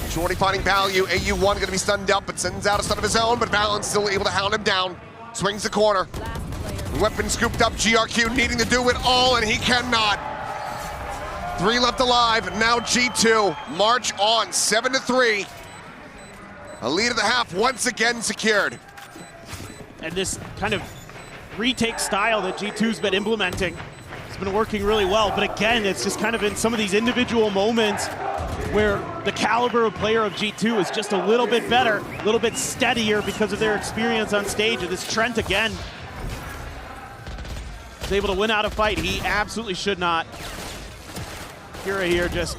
Shorty finding value, AU1 gonna be stunned up, but sends out a stun of his own, but Valen's still able to hound him down. Swings the corner. Weapon scooped up, GRQ needing to do it all, and he cannot. 3 left alive, now G2 march on 7-3. A lead of the half once again secured. And this kind of retake style that G2's been implementing has been working really well, but again, it's just kind of in some of these individual moments where the caliber of player of G2 is just a little bit better, a little bit steadier because of their experience on stage. And this Trent again is able to win out a fight. He absolutely should not. Kira here just,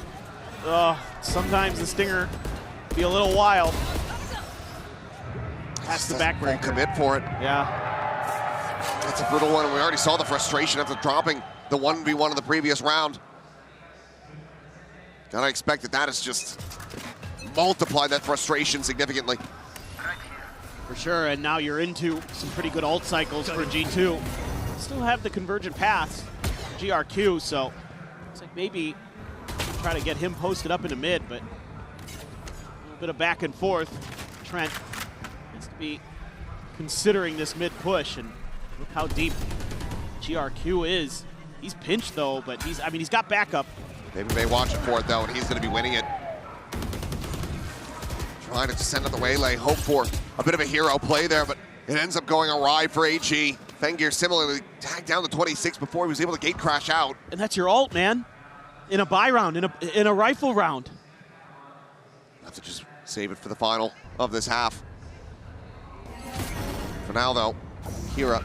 sometimes the Stinger be a little wild. That's the backbreaker. Commit for it. Yeah. That's a brutal one, and we already saw the frustration after dropping the 1v1 in the previous round. Gotta expect that has just multiplied that frustration significantly. For sure, and now you're into some pretty good ult cycles for G2. Still have the convergent paths, GRQ, so it's like maybe try to get him posted up into mid, but a little bit of back and forth. Trent has to be considering this mid push, and look how deep GRQ is. He's pinched though, but he's got backup. BBL watching for it though, and he's going to be winning it. Trying to send out the waylay, hope for a bit of a hero play there, but it ends up going awry for AG. Fengear similarly tagged down to 26 before he was able to gate crash out. And that's your ult, man. In a buy round, in a rifle round. Have to just save it for the final of this half. For now though, Kira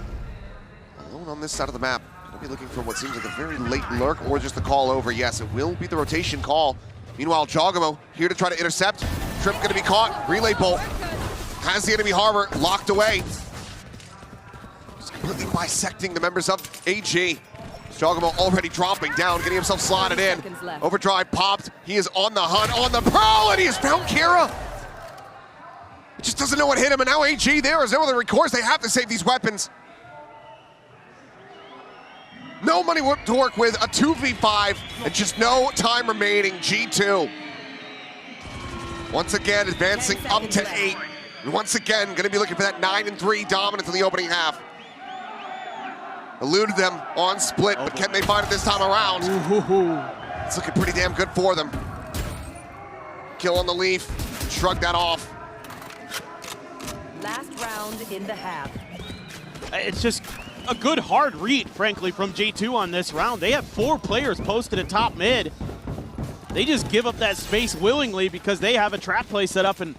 alone on this side of the map. Gonna be looking for what seems like a very late lurk or just the call over. Yes, it will be the rotation call. Meanwhile, Jogamo here to try to intercept. Trip gonna be caught. Relay bolt has the enemy harbor locked away. Just completely bisecting the members of AG. Jogamo already dropping down, getting himself slotted in. Overdrive popped. He is on the hunt, on the prowl, and he has found Kira. Just doesn't know what hit him, and now AG, there is no other recourse. They have to save these weapons. No money to work with, a 2v5, and just no time remaining. G2. Once again, advancing up to 8. And once again, going to be looking for that 9-3 dominance in the opening half. Eluded them on split, but can they find it this time around? It's looking pretty damn good for them. Kill on the leaf, shrug that off. Last round in the half. It's just a good hard read, frankly, from G2 on this round. They have 4 players posted at top mid. They just give up that space willingly because they have a trap play set up, and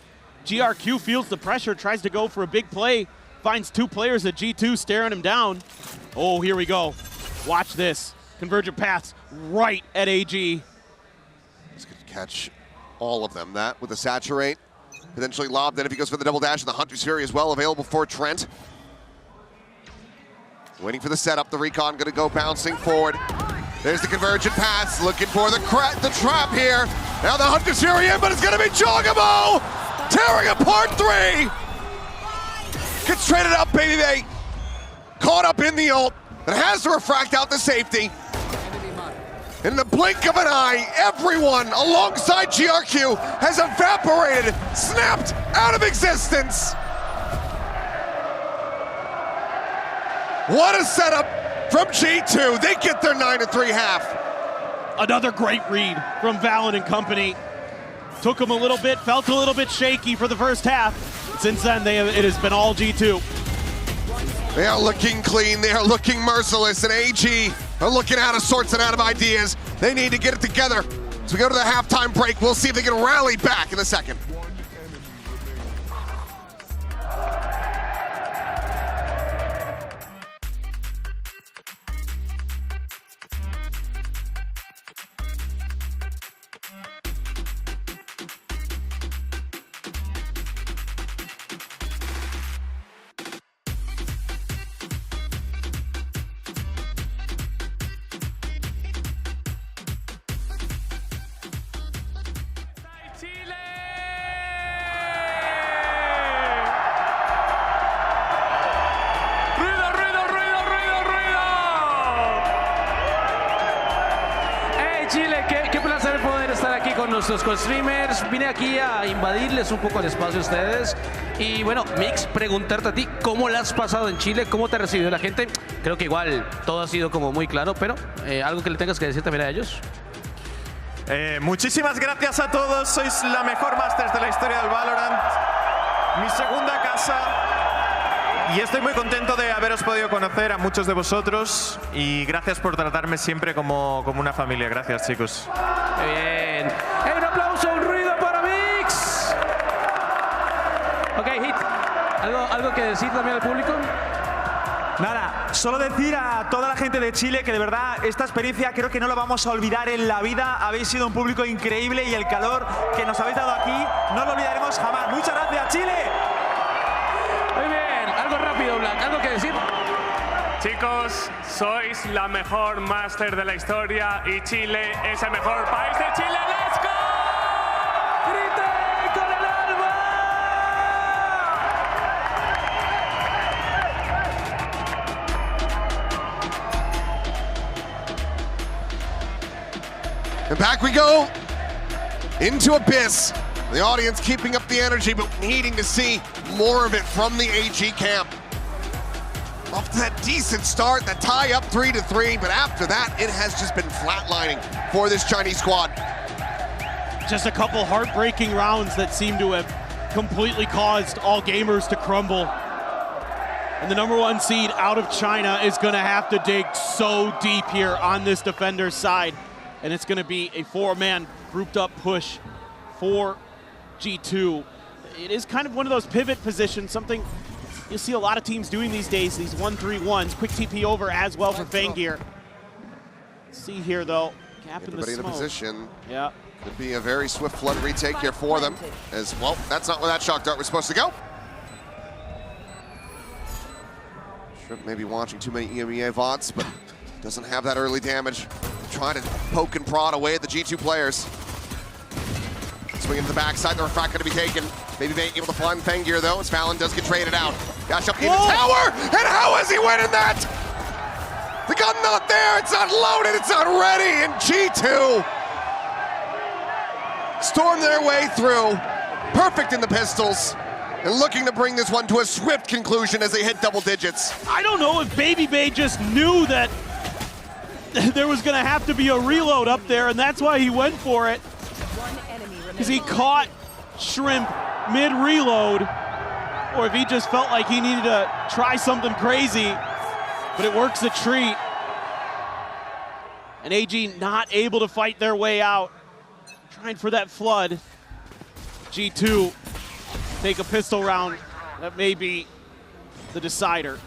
GRQ feels the pressure, tries to go for a big play, finds 2 players at G2 staring him down. Oh, here we go. Watch this. Convergent paths right at AG. He's going to catch all of them. That with the saturate. Potentially lobbed in if he goes for the double dash, and the Hunter's Fury as well available for Trent. Waiting for the setup. The Recon going to go bouncing forward. There's the Convergent pass, looking for the trap here. Now the Hunter's Fury in, but it's going to be Jogamo! Tearing apart 3! Gets traded up, baby. They caught up in the ult, and has to refract out the safety. In the blink of an eye, everyone alongside GRQ has evaporated, snapped out of existence. What a setup from G2. They get their 9-3 half. Another great read from Valorant and company. Took them a little bit, felt a little bit shaky for the first half. Since then, it has been all G2. They are looking clean, they are looking merciless, and AG are looking out of sorts and out of ideas. They need to get it together. As we go to the halftime break, we'll see if they can rally back in a second. Nuestros co-streamers, vine aquí a invadirles un poco el espacio a ustedes. Y bueno, Mix, preguntarte a ti, ¿cómo la has pasado en Chile? ¿Cómo te ha recibido la gente? Creo que igual todo ha sido como muy claro, pero algo que le tengas que decir también a ellos. Muchísimas gracias a todos, sois la mejor Masters de la historia del Valorant. Mi segunda casa. Y estoy muy contento de haberos podido conocer a muchos de vosotros. Y gracias por tratarme siempre como una familia. Gracias, chicos. Muy bien. Un aplauso, un ruido para Mix. Ok, Hit. ¿Algo que decir también al público? Nada, solo decir a toda la gente de Chile que de verdad esta experiencia creo que no la vamos a olvidar en la vida. Habéis sido un público increíble y el calor que nos habéis dado aquí no lo olvidaremos jamás. Muchas gracias, Chile. Muy bien, algo rápido, Black, ¿algo que decir? Chicos, sois la mejor máster de la historia y Chile es el mejor país de Chile. ¡Let's go! ¡Griten con el alma! And back we go into Abyss. The audience keeping up the energy, but needing to see more of it from the AG camp. Off to that decent start, that tie up 3-3, but after that, it has just been flatlining for this Chinese squad. Just a couple heartbreaking rounds that seem to have completely caused all gamers to crumble. And the #1 seed out of China is gonna have to dig so deep here on this defender's side. And it's gonna be a 4-man grouped up push for G2. It is kind of one of those pivot positions, something you see a lot of teams doing these days, these 1-3-1s. Quick TP over as well for Fangir. See here though, gap in the Everybody smoke. in a position. Yeah. Could be a very swift flood retake here for them. As well, that's not where that shock dart was supposed to go. Shrimp may be watching too many EMEA VODs, but doesn't have that early damage. Trying to poke and prod away at the G2 players. Swing into the backside, the refract going to be taken. BBL able to find Fengear though, as Valen does get traded out. Dash up in the tower, and how is he winning that? The gun not there, it's not loaded, it's not ready, and G2 storm their way through. Perfect in the pistols, and looking to bring this one to a swift conclusion as they hit double digits. I don't know if BBL just knew that there was going to have to be a reload up there, and that's why he went for it. Because he caught Shrimp mid-reload, or if he just felt like he needed to try something crazy, but it works a treat. And AG not able to fight their way out. Trying for that flood. G2 take a pistol round. That may be the decider.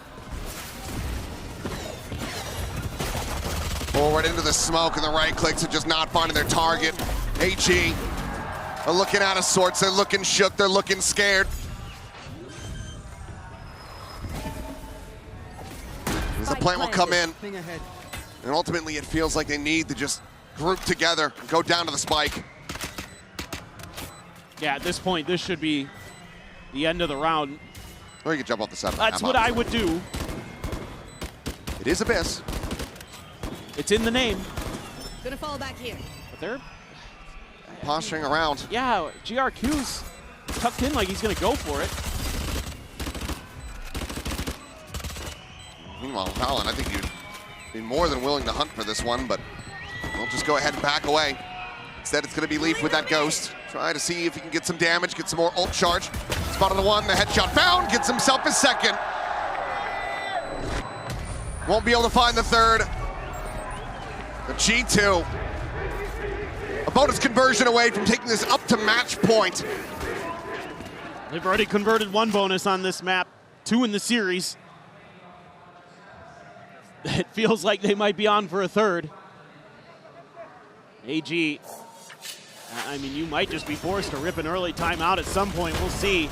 Forward into the smoke, and the right clicks are just not finding their target. AG are looking out of sorts. They're looking shook. They're looking scared. The plant will come in. And ultimately, it feels like they need to just group together and go down to the spike. Yeah, at this point, this should be the end of the round. Or you can jump off the side. That's what I would do. It is Abyss. It's in the name. Gonna fall back here. But they're posturing around. Yeah, GRQ's tucked in like he's gonna go for it. Meanwhile, Valen, I think you'd be more than willing to hunt for this one, but we'll just go ahead and back away. Instead, it's gonna be Leaf with that Ghost. Try to see if he can get some damage, get some more ult charge. Spotted the one, the headshot found, gets himself his second. Won't be able to find the third. The G2, a bonus conversion away from taking this up to match point. They've already converted one bonus on this map, 2 in the series. It feels like they might be on for a third. AG, I mean, you might just be forced to rip an early timeout at some point. We'll see.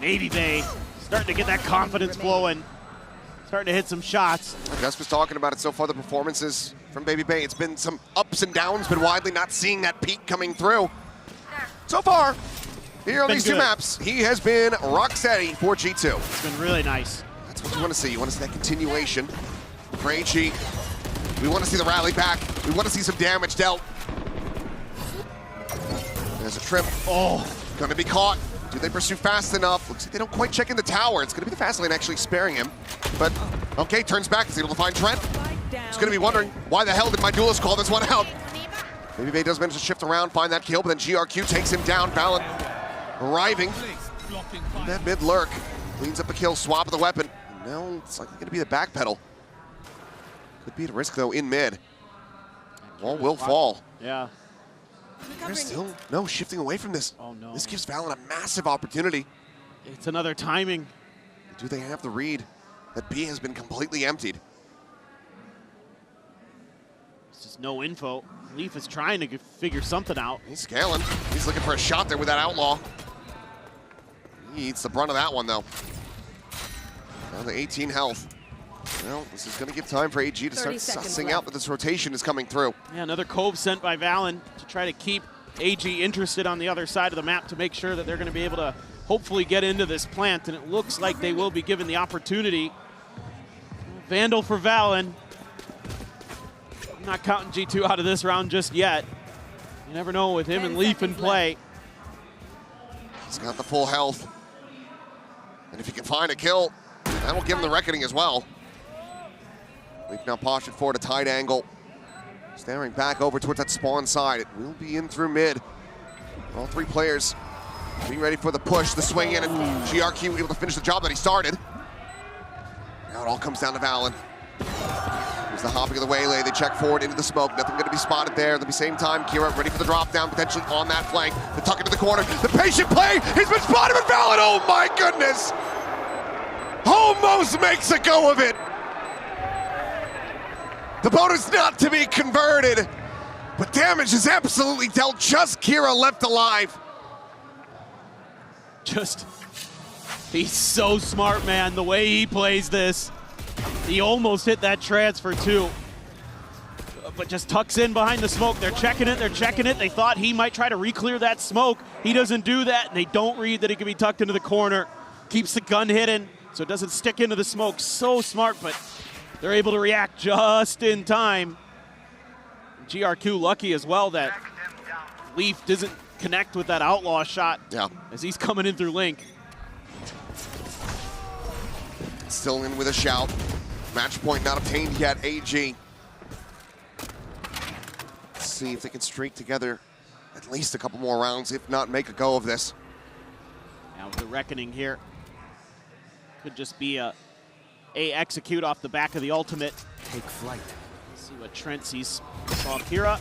Maybe they starting to get that confidence flowing. Starting to hit some shots. Gus was talking about it so far, the performances from BBL. It's been some ups and downs, but widely not seeing that peak coming through. So far, here on these two maps, he has been rock steady for G2. It's been really nice. That's what you want to see. You want to see that continuation for AG. We want to see the rally back. We want to see some damage dealt. There's a trip. Oh, gonna be caught. Do they pursue fast enough? Looks like they don't quite check in the tower. It's gonna be the fast lane actually sparing him. But, okay, turns back, is able to find Trent. He's gonna be wondering, why the hell did my duelist call this one out? BBL does manage to shift around, find that kill, but then GRQ takes him down. Valen arriving. That mid lurk. Cleans up a kill, swap of the weapon. No, it's likely gonna be the back pedal. Could be at risk though in mid. Wall will fall. Yeah. There's still no shifting away from this. Oh no. This gives Valen a massive opportunity. It's another timing. Do they have the read that B has been completely emptied? There's just no info. Leaf is trying to figure something out. He's scaling. He's looking for a shot there with that Outlaw. He eats the brunt of that one though. Down to 18 health. Well, this is going to give time for AG to start sussing out that this rotation is coming through. Yeah, another Cove sent by Valen to try to keep AG interested on the other side of the map to make sure that they're going to be able to hopefully get into this plant, and it looks like they will be given the opportunity. Vandal for Valen. I'm not counting G2 out of this round just yet. You never know with him and Leaf in play. He's got the full health. And if he can find a kill, that will give him the reckoning as well. Leaf now postured forward, a tight angle. Staring back over towards that spawn side. It will be in through mid. All three players being ready for the push, the swing in, and GRQ able to finish the job that he started. Now it all comes down to Valen. Here's the hopping of the waylay. They check forward into the smoke. Nothing going to be spotted there. At the same time, Kira ready for the drop down, potentially on that flank. The tuck into the corner. The patient play. He's been spotted with Valen. Oh my goodness. Almost makes a go of it. The bonus not to be converted, but damage is absolutely dealt. Just Kira left alive. He's so smart, man. The way he plays this, he almost hit that transfer too. but just tucks in behind the smoke. They're checking it, they're checking it. They thought he might try to re-clear that smoke. He doesn't do that, and they don't read that he can be tucked into the corner. Keeps the gun hidden, so it doesn't stick into the smoke. So smart, but they're able to react just in time. GRQ lucky as well that Leaf doesn't connect with that outlaw shot as he's coming in through Link. Still in with a shout. Match point not obtained yet, AG. Let's see if they can streak together at least a couple more rounds, if not make a go of this. Now the reckoning here. Could just be a execute off the back of the ultimate. Take flight. Let's see what Trent sees. Saw Kira.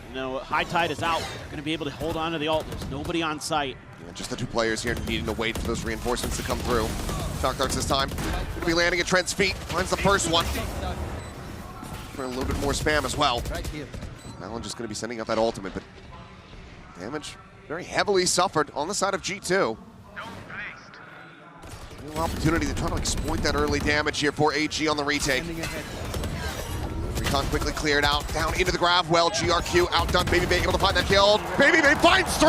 You know, High Tide is out. They're going to be able to hold on to the ult. There's nobody on site. Yeah, just the two players here needing to wait for those reinforcements to come through. Shock darts this time. Going to be landing at Trent's feet. Finds the first one. For a little bit more spam as well. Alan just going to be sending out that ultimate, but damage very heavily suffered on the side of G2. Real opportunity to try to exploit that early damage here for AG on the retake. Recon quickly cleared out, down into the grab. Well, GRQ outdone BBL, able to find that kill. BBL finds 3!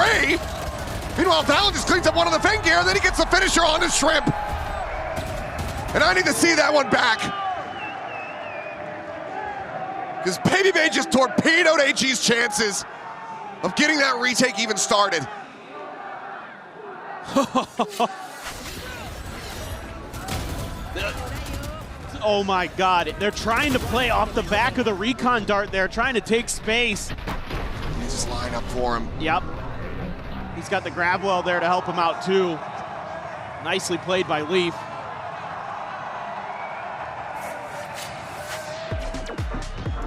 Meanwhile, Valen just cleans up one of the Fengear, and then he gets the finisher on his Shrimp. And I need to see that one back. Because BBL just torpedoed AG's chances of getting that retake even started. Oh my God, they're trying to play off the back of the recon dart there, trying to take space. They just line up for him. Yep. He's got the grab well there to help him out too. Nicely played by Leaf.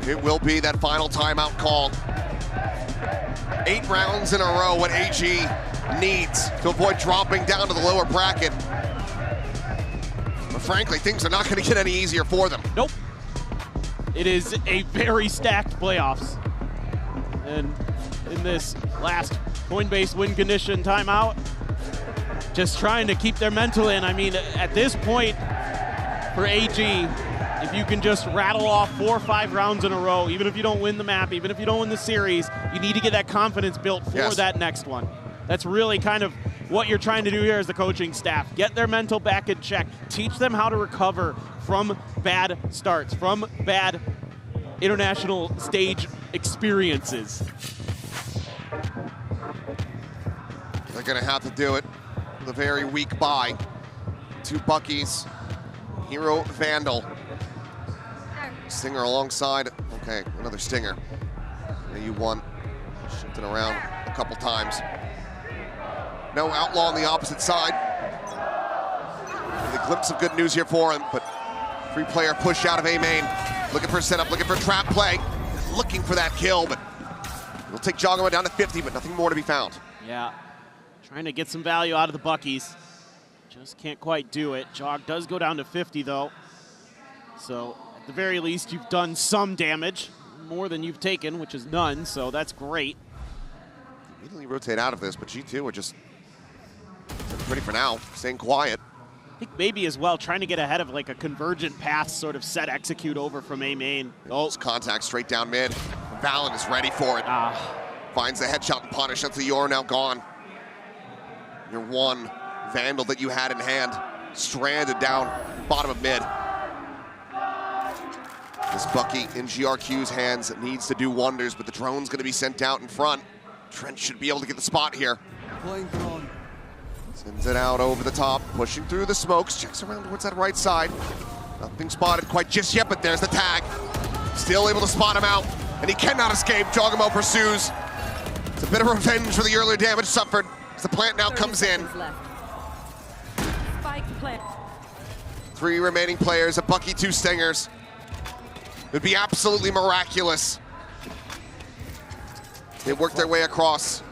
It will be that final timeout call. 8 rounds in a row, what AG needs to avoid dropping down to the lower bracket. But frankly, things are not going to get any easier for them. Nope. It is a very stacked playoffs. And in this last Coinbase win condition timeout, just trying to keep their mental in. I mean, at this point for AG, if you can just rattle off 4 or 5 rounds in a row, even if you don't win the map, even if you don't win the series, you need to get that confidence built for that next one. That's really kind of what you're trying to do here as the coaching staff. Get their mental back in check. Teach them how to recover from bad starts, from bad international stage experiences. They're going to have to do it with a very weak bye. 2 Buckies, Hero Vandal. Stinger alongside, okay, another Stinger. AU1 shifting around a couple times. No Outlaw on the opposite side. With a glimpse of good news here for him, but 3-player push out of A main. Looking for a setup, looking for a trap play. Looking for that kill, but he'll take Jogama down to 50, but nothing more to be found. Yeah, trying to get some value out of the Buckies. Just can't quite do it. Jog does go down to 50 though. So at the very least, you've done some damage. More than you've taken, which is none, so that's great. Immediately rotate out of this, but G2 are just ready for now, staying quiet. I think maybe as well, trying to get ahead of like a convergent path sort of set execute over from A main. Oh, contact straight down mid. Valen is ready for it. Finds the headshot and punish until you're now gone. Your one Vandal that you had in hand, stranded down bottom of mid. This Bucky in GRQ's hands needs to do wonders, but the drone's going to be sent out in front. Trent should be able to get the spot here. Sends it out over the top, pushing through the smokes, checks around towards that right side. Nothing spotted quite just yet, but there's the tag. Still able to spot him out, and he cannot escape. Jogamo pursues. It's a bit of revenge for the earlier damage suffered as the plant now comes in. 3 remaining players, a Bucky, 2 Stingers. It would be absolutely miraculous. They work their way across.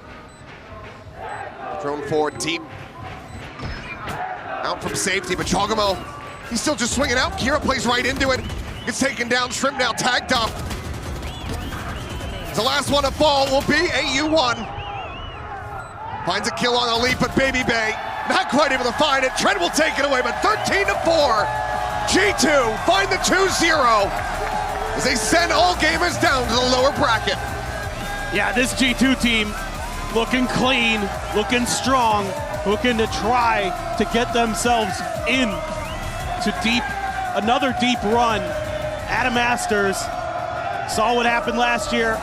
Drone forward deep. Out from safety, but Jogamo, he's still just swinging out. Kira plays right into it. Gets taken down. Shrimp now tagged up. The last one to fall will be AU1. Finds a kill on the leap, but BBL not quite able to find it. Trent will take it away, but 13-4. G2 find the 2-0. as they send all gamers down to the lower bracket. Yeah, this G2 team looking clean, looking strong, looking to try to get themselves in to another deep run at a Masters. Saw what happened last year.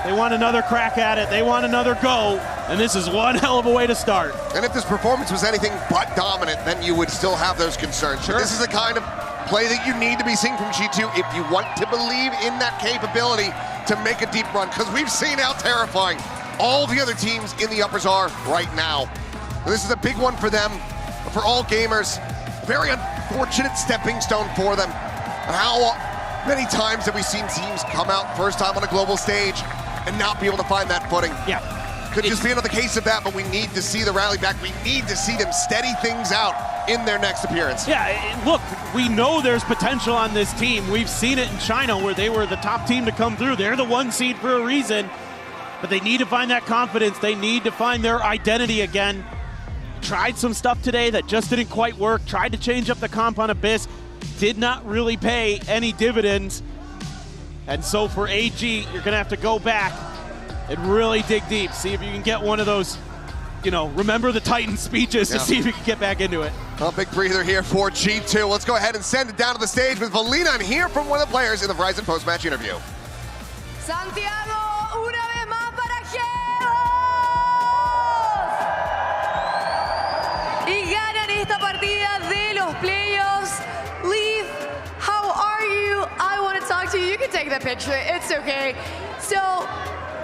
They want another crack at it. They want another go. And this is one hell of a way to start. And if this performance was anything but dominant, then you would still have those concerns. Sure. But this is the kind of play that you need to be seeing from G2 if you want to believe in that capability to make a deep run, because we've seen how terrifying all the other teams in the uppers are right now. This is a big one for them, for all gamers. Very unfortunate stepping stone for them. How many times have we seen teams come out first time on a global stage and not be able to find that footing? Yeah. Could just be another case of that, but we need to see the rally back. We need to see them steady things out in their next appearance. Yeah, look, we know there's potential on this team. We've seen it in China where they were the top team to come through. They're the 1 seed for a reason, but they need to find that confidence. They need to find their identity again. Tried some stuff today that just didn't quite work. Tried to change up the comp on Abyss. Did not really pay any dividends. And so for AG, you're gonna have to go back and really dig deep. See if you can get one of those, remember the Titan speeches to see if you can get back into it. A big breather here for G2. Let's go ahead and send it down to the stage with Valina and hear from one of the players in the Verizon post-match interview. Santiago, una vez más para G2. Y ganan esta partida de los playoffs. Leaf, how are you? I want to talk to you. You can take the picture. It's okay. So,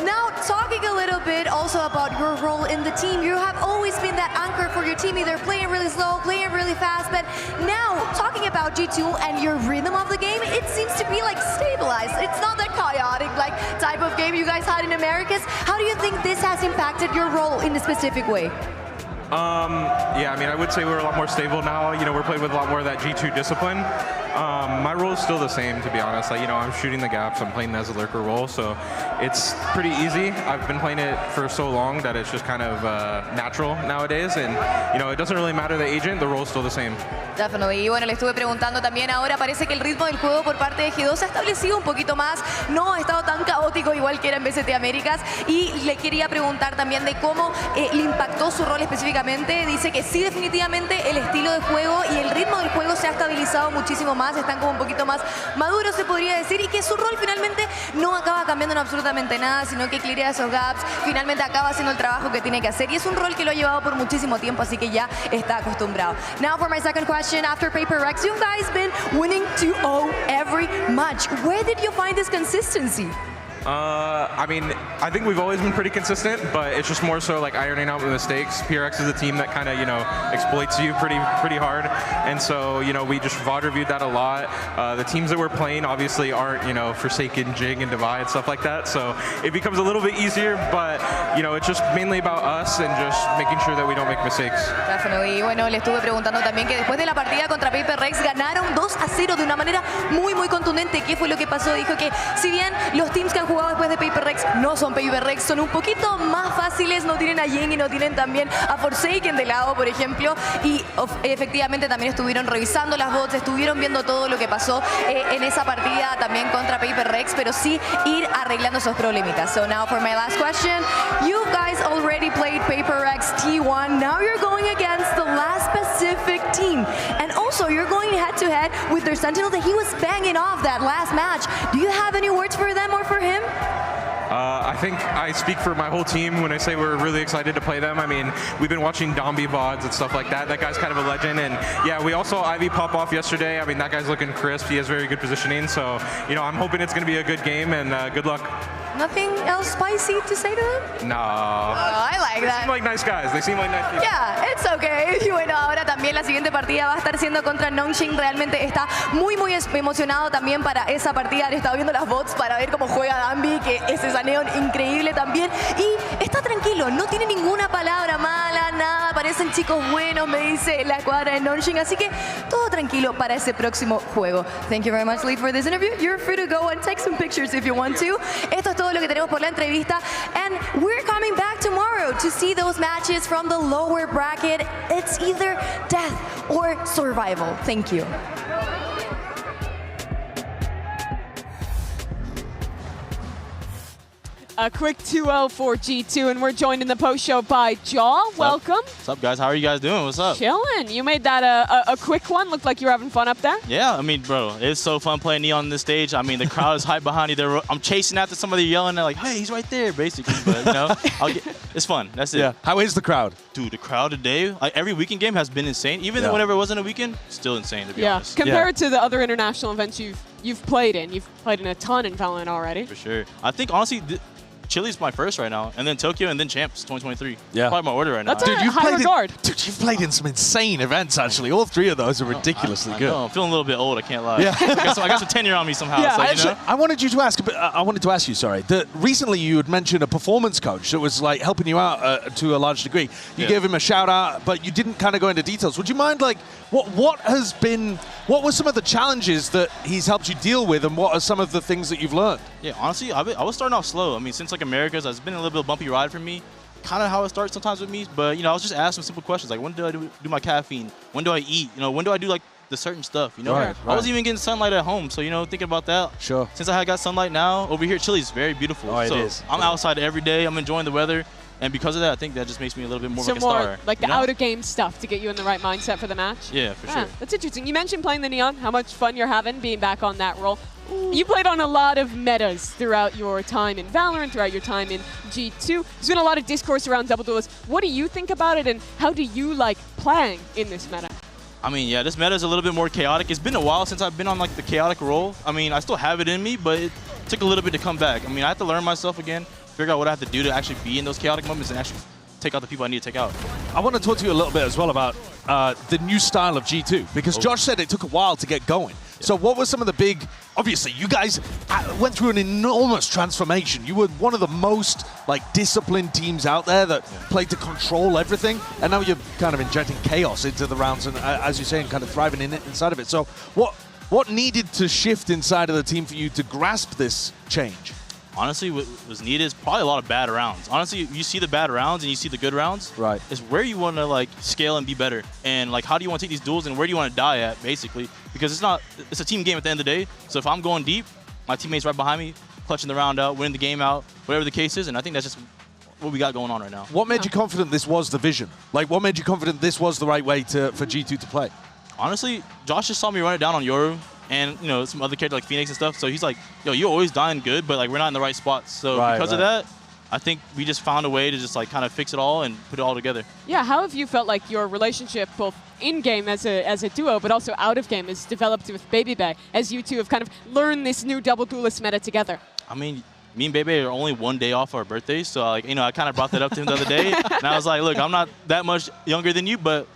now, talking a little bit also about your role in the team. You have always been that anchor for your team, either playing really slow, playing really fast, but now talking about G2 and your rhythm of the game, it seems to be like stabilized. It's not that chaotic like type of game you guys had in Americas. How do you think this has impacted your role in a specific way? Yeah, I mean, I would say we're a lot more stable now. We're playing with a lot more of that G2 discipline. My role is still the same, to be honest. I'm shooting the gaps. I'm playing as a lurker role, so it's pretty easy. I've been playing it for so long that it's just kind of natural nowadays, and it doesn't really matter the agent. The role is still the same. Definitely. Y bueno, le estuve preguntando también ahora, parece que el ritmo del juego por parte de G2 se ha establecido un poquito más, no ha estado tan caótico igual que era en BCT Américas, y le quería preguntar también de cómo le impactó su rol específicamente. Dice que sí, definitivamente el estilo de juego y el ritmo del juego se ha estabilizado muchísimo más, están como un poquito más maduros, se podría decir, y que su rol finalmente no acaba cambiando en absolutamente nada, sino que clearea esos gaps, finalmente acaba haciendo el trabajo que tiene que hacer, y es un rol que lo ha llevado por muchísimo tiempo, así que ya está acostumbrado. Now for my second question, after HyperX, you guys been winning 2-0 every match. Where did you find this consistency? I mean, I think we've always been pretty consistent, but it's just more so like ironing out the mistakes. PRX is a team that kind of, exploits you pretty hard. And so, we just VOD reviewed that a lot. The teams that we're playing obviously aren't, Forsaken, Jig, and Divide, stuff like that. So it becomes a little bit easier, but, it's just mainly about us and just making sure that we don't make mistakes. Definitely. Y bueno, le estuve preguntando también que después de la partida contra HyperX ganaron 2-0 de una manera muy, muy contundente. ¿Qué fue lo que pasó? Dijo que si bien los teams que han jugado después de HyperX no son HyperX, son un poquito más fáciles, no tienen a Jing y no tienen también a Forsaken de lado, por ejemplo, y efectivamente también estuvieron revisando las bots, estuvieron viendo todo lo que pasó en esa partida también contra HyperX, pero sí ir arreglando esos problemitas. So now for my last question, you guys already played HyperX T1, now you're going against the last Pacific team, and also you're going head to head with their Sentinel that he was banging off that last match. Do you have any words for them or for him? I think I speak for my whole team when I say we're really excited to play them. I mean, we've been watching Dombi VODs and stuff like that. That guy's kind of a legend. And yeah, we also saw Ivy pop off yesterday. I mean, that guy's looking crisp. He has very good positioning. So, I'm hoping it's going to be a good game, and good luck. Nothing else spicy to say to them? No. I like that. They seem like nice guys. They seem like nice people. Yeah, it's okay. Y bueno, ahora también la siguiente partida va a estar siendo contra Nongshing. Realmente está muy, muy emocionado también para esa partida. Han estado viendo las bots para ver cómo juega Dambi, que ese saneo increíble también. Y está tranquilo, no tiene ninguna palabra mala, nada. Parecen chicos buenos, me dice la escuadra de Nongshing. Así que todo tranquilo para ese próximo juego. Thank you very much, Lee, for this interview. You're free to go and take some pictures if you want to. Esto es todo lo que tenemos por la entrevista, and we're coming back tomorrow to see those matches from the lower bracket. It's either death or survival. Thank you. A quick 2-0 for G2, and we're joined in the post-show by Jaw. Welcome. What's up, guys? How are you guys doing? What's up? Chillin'. You made that a quick one. Looked like you were having fun up there. Yeah, I mean, bro, it's so fun playing Neon on this stage. I mean, the crowd is hype behind you. I'm chasing after somebody yelling. They're like, hey, he's right there, basically. But, you know, it's fun. That's it. Yeah. How is the crowd? Dude, the crowd today, like, every weekend game has been insane. Even whenever it wasn't a weekend, still insane, to be honest. Compared to the other international events you've played in. You've played in a ton in VALORANT already. For sure. I think, honestly, Chile's my first right now, and then Tokyo, and then Champs 2023. Yeah. Probably my order right now. That's a high regard. Dude, you've played in some insane events, actually. All three of those are ridiculously good. I'm feeling a little bit old, I can't lie. Yeah. I got some tenure on me somehow. Yeah, so, actually, you know? I wanted you to ask, but I wanted to ask you, sorry, that recently you had mentioned a performance coach that was like helping you out to a large degree. You gave him a shout out, but you didn't kind of go into details. Would you mind, like, what were some of the challenges that he's helped you deal with, and what are some of the things that you've learned? Yeah, honestly, I was starting off slow. I mean, since like Americas, it's been a little bit of a bumpy ride for me. Kind of how it starts sometimes with me. But, you know, I was just asking simple questions like, when do I do my caffeine? When do I eat? You know, when do I do like the certain stuff? You know, I wasn't even getting sunlight at home. So, you know, thinking about that. Sure. Since I got sunlight now, over here, Chile's very beautiful. Oh, so it is. I'm outside every day. I'm enjoying the weather. And because of that, I think that just makes me a little bit more like a star. Like the out-of-game stuff to get you in the right mindset for the match? Yeah, for sure. That's interesting. You mentioned playing the Neon, how much fun you're having being back on that role. You played on a lot of metas throughout your time in VALORANT, throughout your time in G2. There's been a lot of discourse around double duelists. What do you think about it, and how do you like playing in this meta? I mean, yeah, this meta is a little bit more chaotic. It's been a while since I've been on like the chaotic role. I mean, I still have it in me, but it took a little bit to come back. I mean, I have to learn myself again, figure out what I have to do to actually be in those chaotic moments and actually take out the people I need to take out. I want to talk to you a little bit as well about the new style of G2, because Josh said it took a while to get going. Yeah. So what were some of the big, obviously you guys went through an enormous transformation. You were one of the most like disciplined teams out there that played to control everything, and now you're kind of injecting chaos into the rounds and as you're saying, kind of thriving inside of it. So what needed to shift inside of the team for you to grasp this change? Honestly, what was needed is probably a lot of bad rounds. Honestly, you see the bad rounds and you see the good rounds. Right. It's where you want to like scale and be better, and like how do you want to take these duels and where do you want to die at, basically, because it's a team game at the end of the day. So if I'm going deep, my teammates right behind me, clutching the round out, winning the game out, whatever the case is, and I think that's just what we got going on right now. What made you confident this was the vision? Like, what made you confident this was the right way for G2 to play? Honestly, Josh just saw me run it down on Yoru. And, you know, some other characters like Phoenix and stuff. So he's like, yo, you're always dying good, but, like, we're not in the right spots. So because of that, I think we just found a way to just, like, kind of fix it all and put it all together. Yeah, how have you felt like your relationship, both in-game as a duo, but also out-of-game, has developed with BBL, as you two have kind of learned this new double duelist meta together? I mean, me and BBL are only one day off our birthdays. So, like, you know, I kind of brought that up to him the other day. And I was like, look, I'm not that much younger than you, but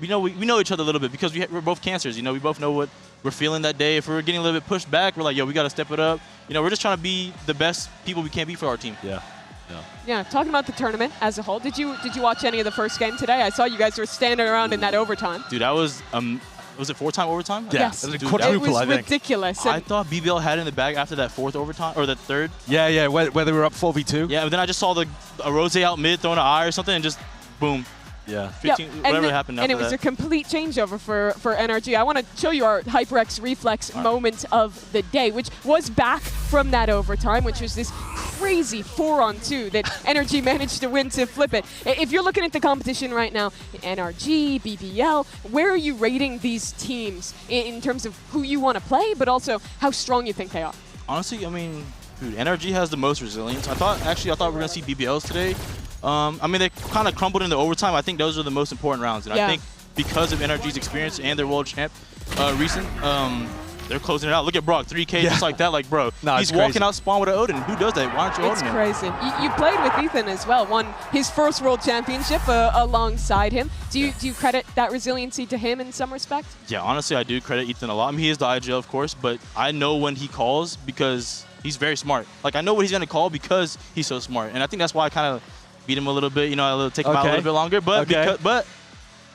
we know each other a little bit because we're both cancers. You know, we both know what we're feeling that day. If we're getting a little bit pushed back, we're like, yo, we got to step it up. You know, we're just trying to be the best people we can be for our team. Yeah, talking about the tournament as a whole, did you watch any of the first game today? I saw you guys were standing around in that overtime. Dude, that was it 4-time overtime? Yeah. Yes. It was a quadruple, it was ridiculous. I thought BBL had it in the bag after that fourth overtime, or the third. Yeah, where they were up 4v2. Yeah, but then I just saw a Rose out mid throwing an eye or something and just boom. Yeah. 15, whatever happened after that. And it was a complete changeover for NRG. I want to show you our HyperX reflex moment of the day, which was back from that overtime, which was this crazy 4-on-2 that NRG managed to win to flip it. If you're looking at the competition right now, NRG, BBL, where are you rating these teams in terms of who you want to play, but also how strong you think they are? Honestly, I mean, dude, NRG has the most resilience. I thought we were going to see BBLs today. I mean, they kind of crumbled in the overtime. I think those are the most important rounds. And I think because of NRG's experience and their world champ recent, they're closing it out. Look at Brock, 3K just like that. Like, bro, he's walking out spawn with an Odin. Who does that? Why aren't you Odin him? It's crazy. You played with Ethan as well, won his first world championship alongside him. Do you credit that resiliency to him in some respect? Yeah, honestly, I do credit Ethan a lot. I mean, he is the IGL, of course, but I know when he calls because he's very smart. Like, I know what he's going to call because he's so smart. And I think that's why I kind of beat him a little bit, you know, take him out a little bit longer. But but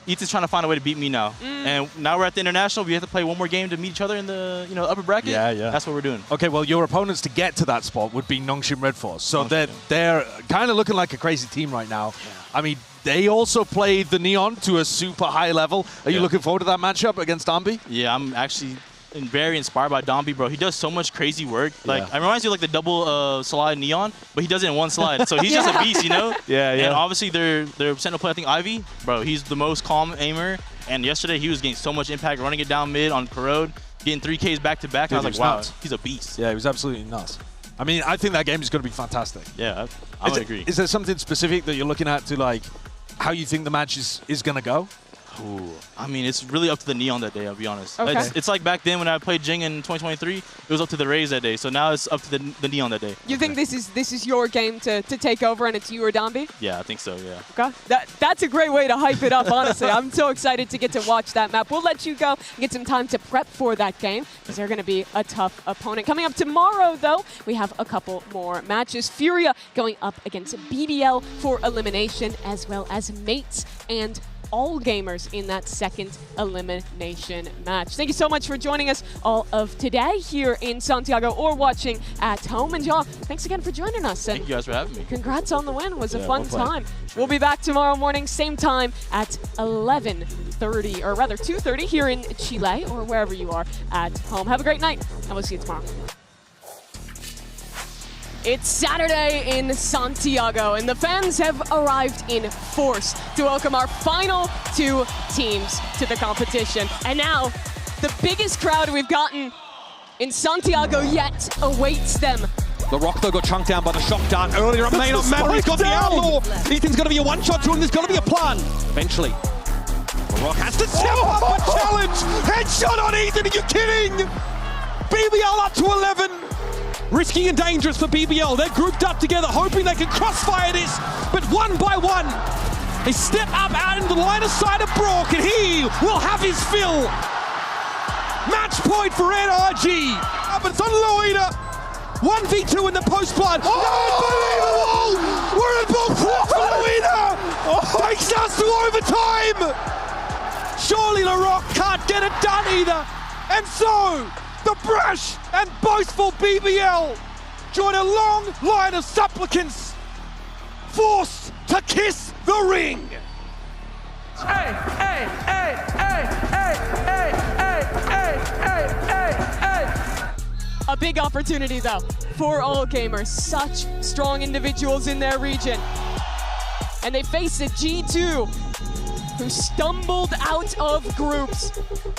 Ethan's trying to find a way to beat me now. And now we're at the International. We have to play one more game to meet each other in the upper bracket. Yeah. That's what we're doing. Okay, well, your opponents to get to that spot would be Nongshim Red Force. So they're kind of looking like a crazy team right now. Yeah. I mean, they also played the Neon to a super high level. Are you looking forward to that matchup against Ambi? Yeah, I'm actually very inspired by Domby, bro. He does so much crazy work. Like, it reminds you of like the double slide Neon, but he does it in one slide. So he's just a beast, you know? Yeah. And obviously their sentinel player, I think Ivy, bro, he's the most calm aimer. And yesterday he was getting so much impact, running it down mid on Corrode, getting 3Ks back to back. I was like, wow, he's a beast. Yeah, he was absolutely nuts. I mean, I think that game is going to be fantastic. Yeah, I would agree. Is there something specific that you're looking at to like how you think the match is going to go? Ooh, I mean, it's really up to the Neon that day, I'll be honest. Okay. It's like back then when I played Jing in 2023, it was up to the Rays that day. So now it's up to the Neon that day. You think this is your game to take over and it's you or Domby? Yeah, I think so, yeah. Okay. That's a great way to hype it up, honestly. I'm so excited to get to watch that map. We'll let you go and get some time to prep for that game because they're going to be a tough opponent. Coming up tomorrow, though, we have a couple more matches. Furia going up against BBL for elimination, as well as Mates and all gamers in that second elimination match. Thank you so much for joining us all of today here in Santiago or watching at home. And John, thanks again for joining us. Thank you guys for having me. Congrats on the win. It was a fun time. We'll be back tomorrow morning, same time at 11:30, or rather 2:30 here in Chile or wherever you are at home. Have a great night, and we'll see you tomorrow. It's Saturday in Santiago, and the fans have arrived in force to welcome our final two teams to the competition. And now, the biggest crowd we've gotten in Santiago yet awaits them. The Rock, though, got chunked down by the shot dart earlier on main on Maverick. He's got the outlaw. Ethan's going to be a one-shot to him. There's got to be a plan. Eventually, the Rock has to step up and challenge. Headshot on Ethan. Are you kidding? BBL up to 11. Risky and dangerous for BBL. They're grouped up together, hoping they can crossfire this. But one by one, they step up out into the line of sight of Brock, and he will have his fill. Match point for NRG. But it's on Loida. 1v2 in the post-blood. Oh! Unbelievable! We're in both for Loida. Takes us to overtime. Surely LaRock can't get it done either. And so, the brash and boastful BBL join a long line of supplicants forced to kiss the ring. Hey, hey, hey, hey, hey, hey, hey, hey, hey, hey. A big opportunity, though, for all gamers. Such strong individuals in their region. And they face a G2 who stumbled out of groups.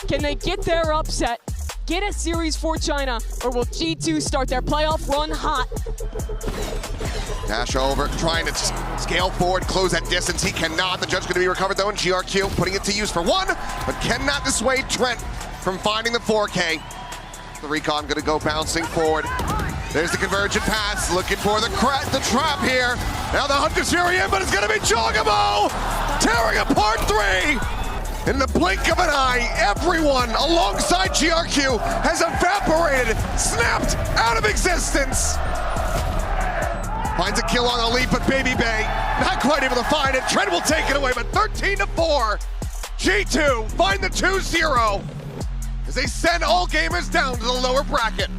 Can they get their upset? Get a series for China, or will G2 start their playoff run hot? Dash over, trying to scale forward, close that distance. He cannot. The judge going to be recovered though, and GRQ putting it to use for one, but cannot dissuade Trent from finding the 4K. The recon going to go bouncing forward. There's the convergent pass, looking for the trap here. Now the Hunter's Fury in, but it's going to be Jogamo tearing apart 3. In the blink of an eye, everyone alongside GRQ has evaporated, snapped out of existence. Finds a kill on the leap, but Baby Bay not quite able to find it. Trent will take it away, but 13-4. G2 find the 2-0 as they send all gamers down to the lower bracket.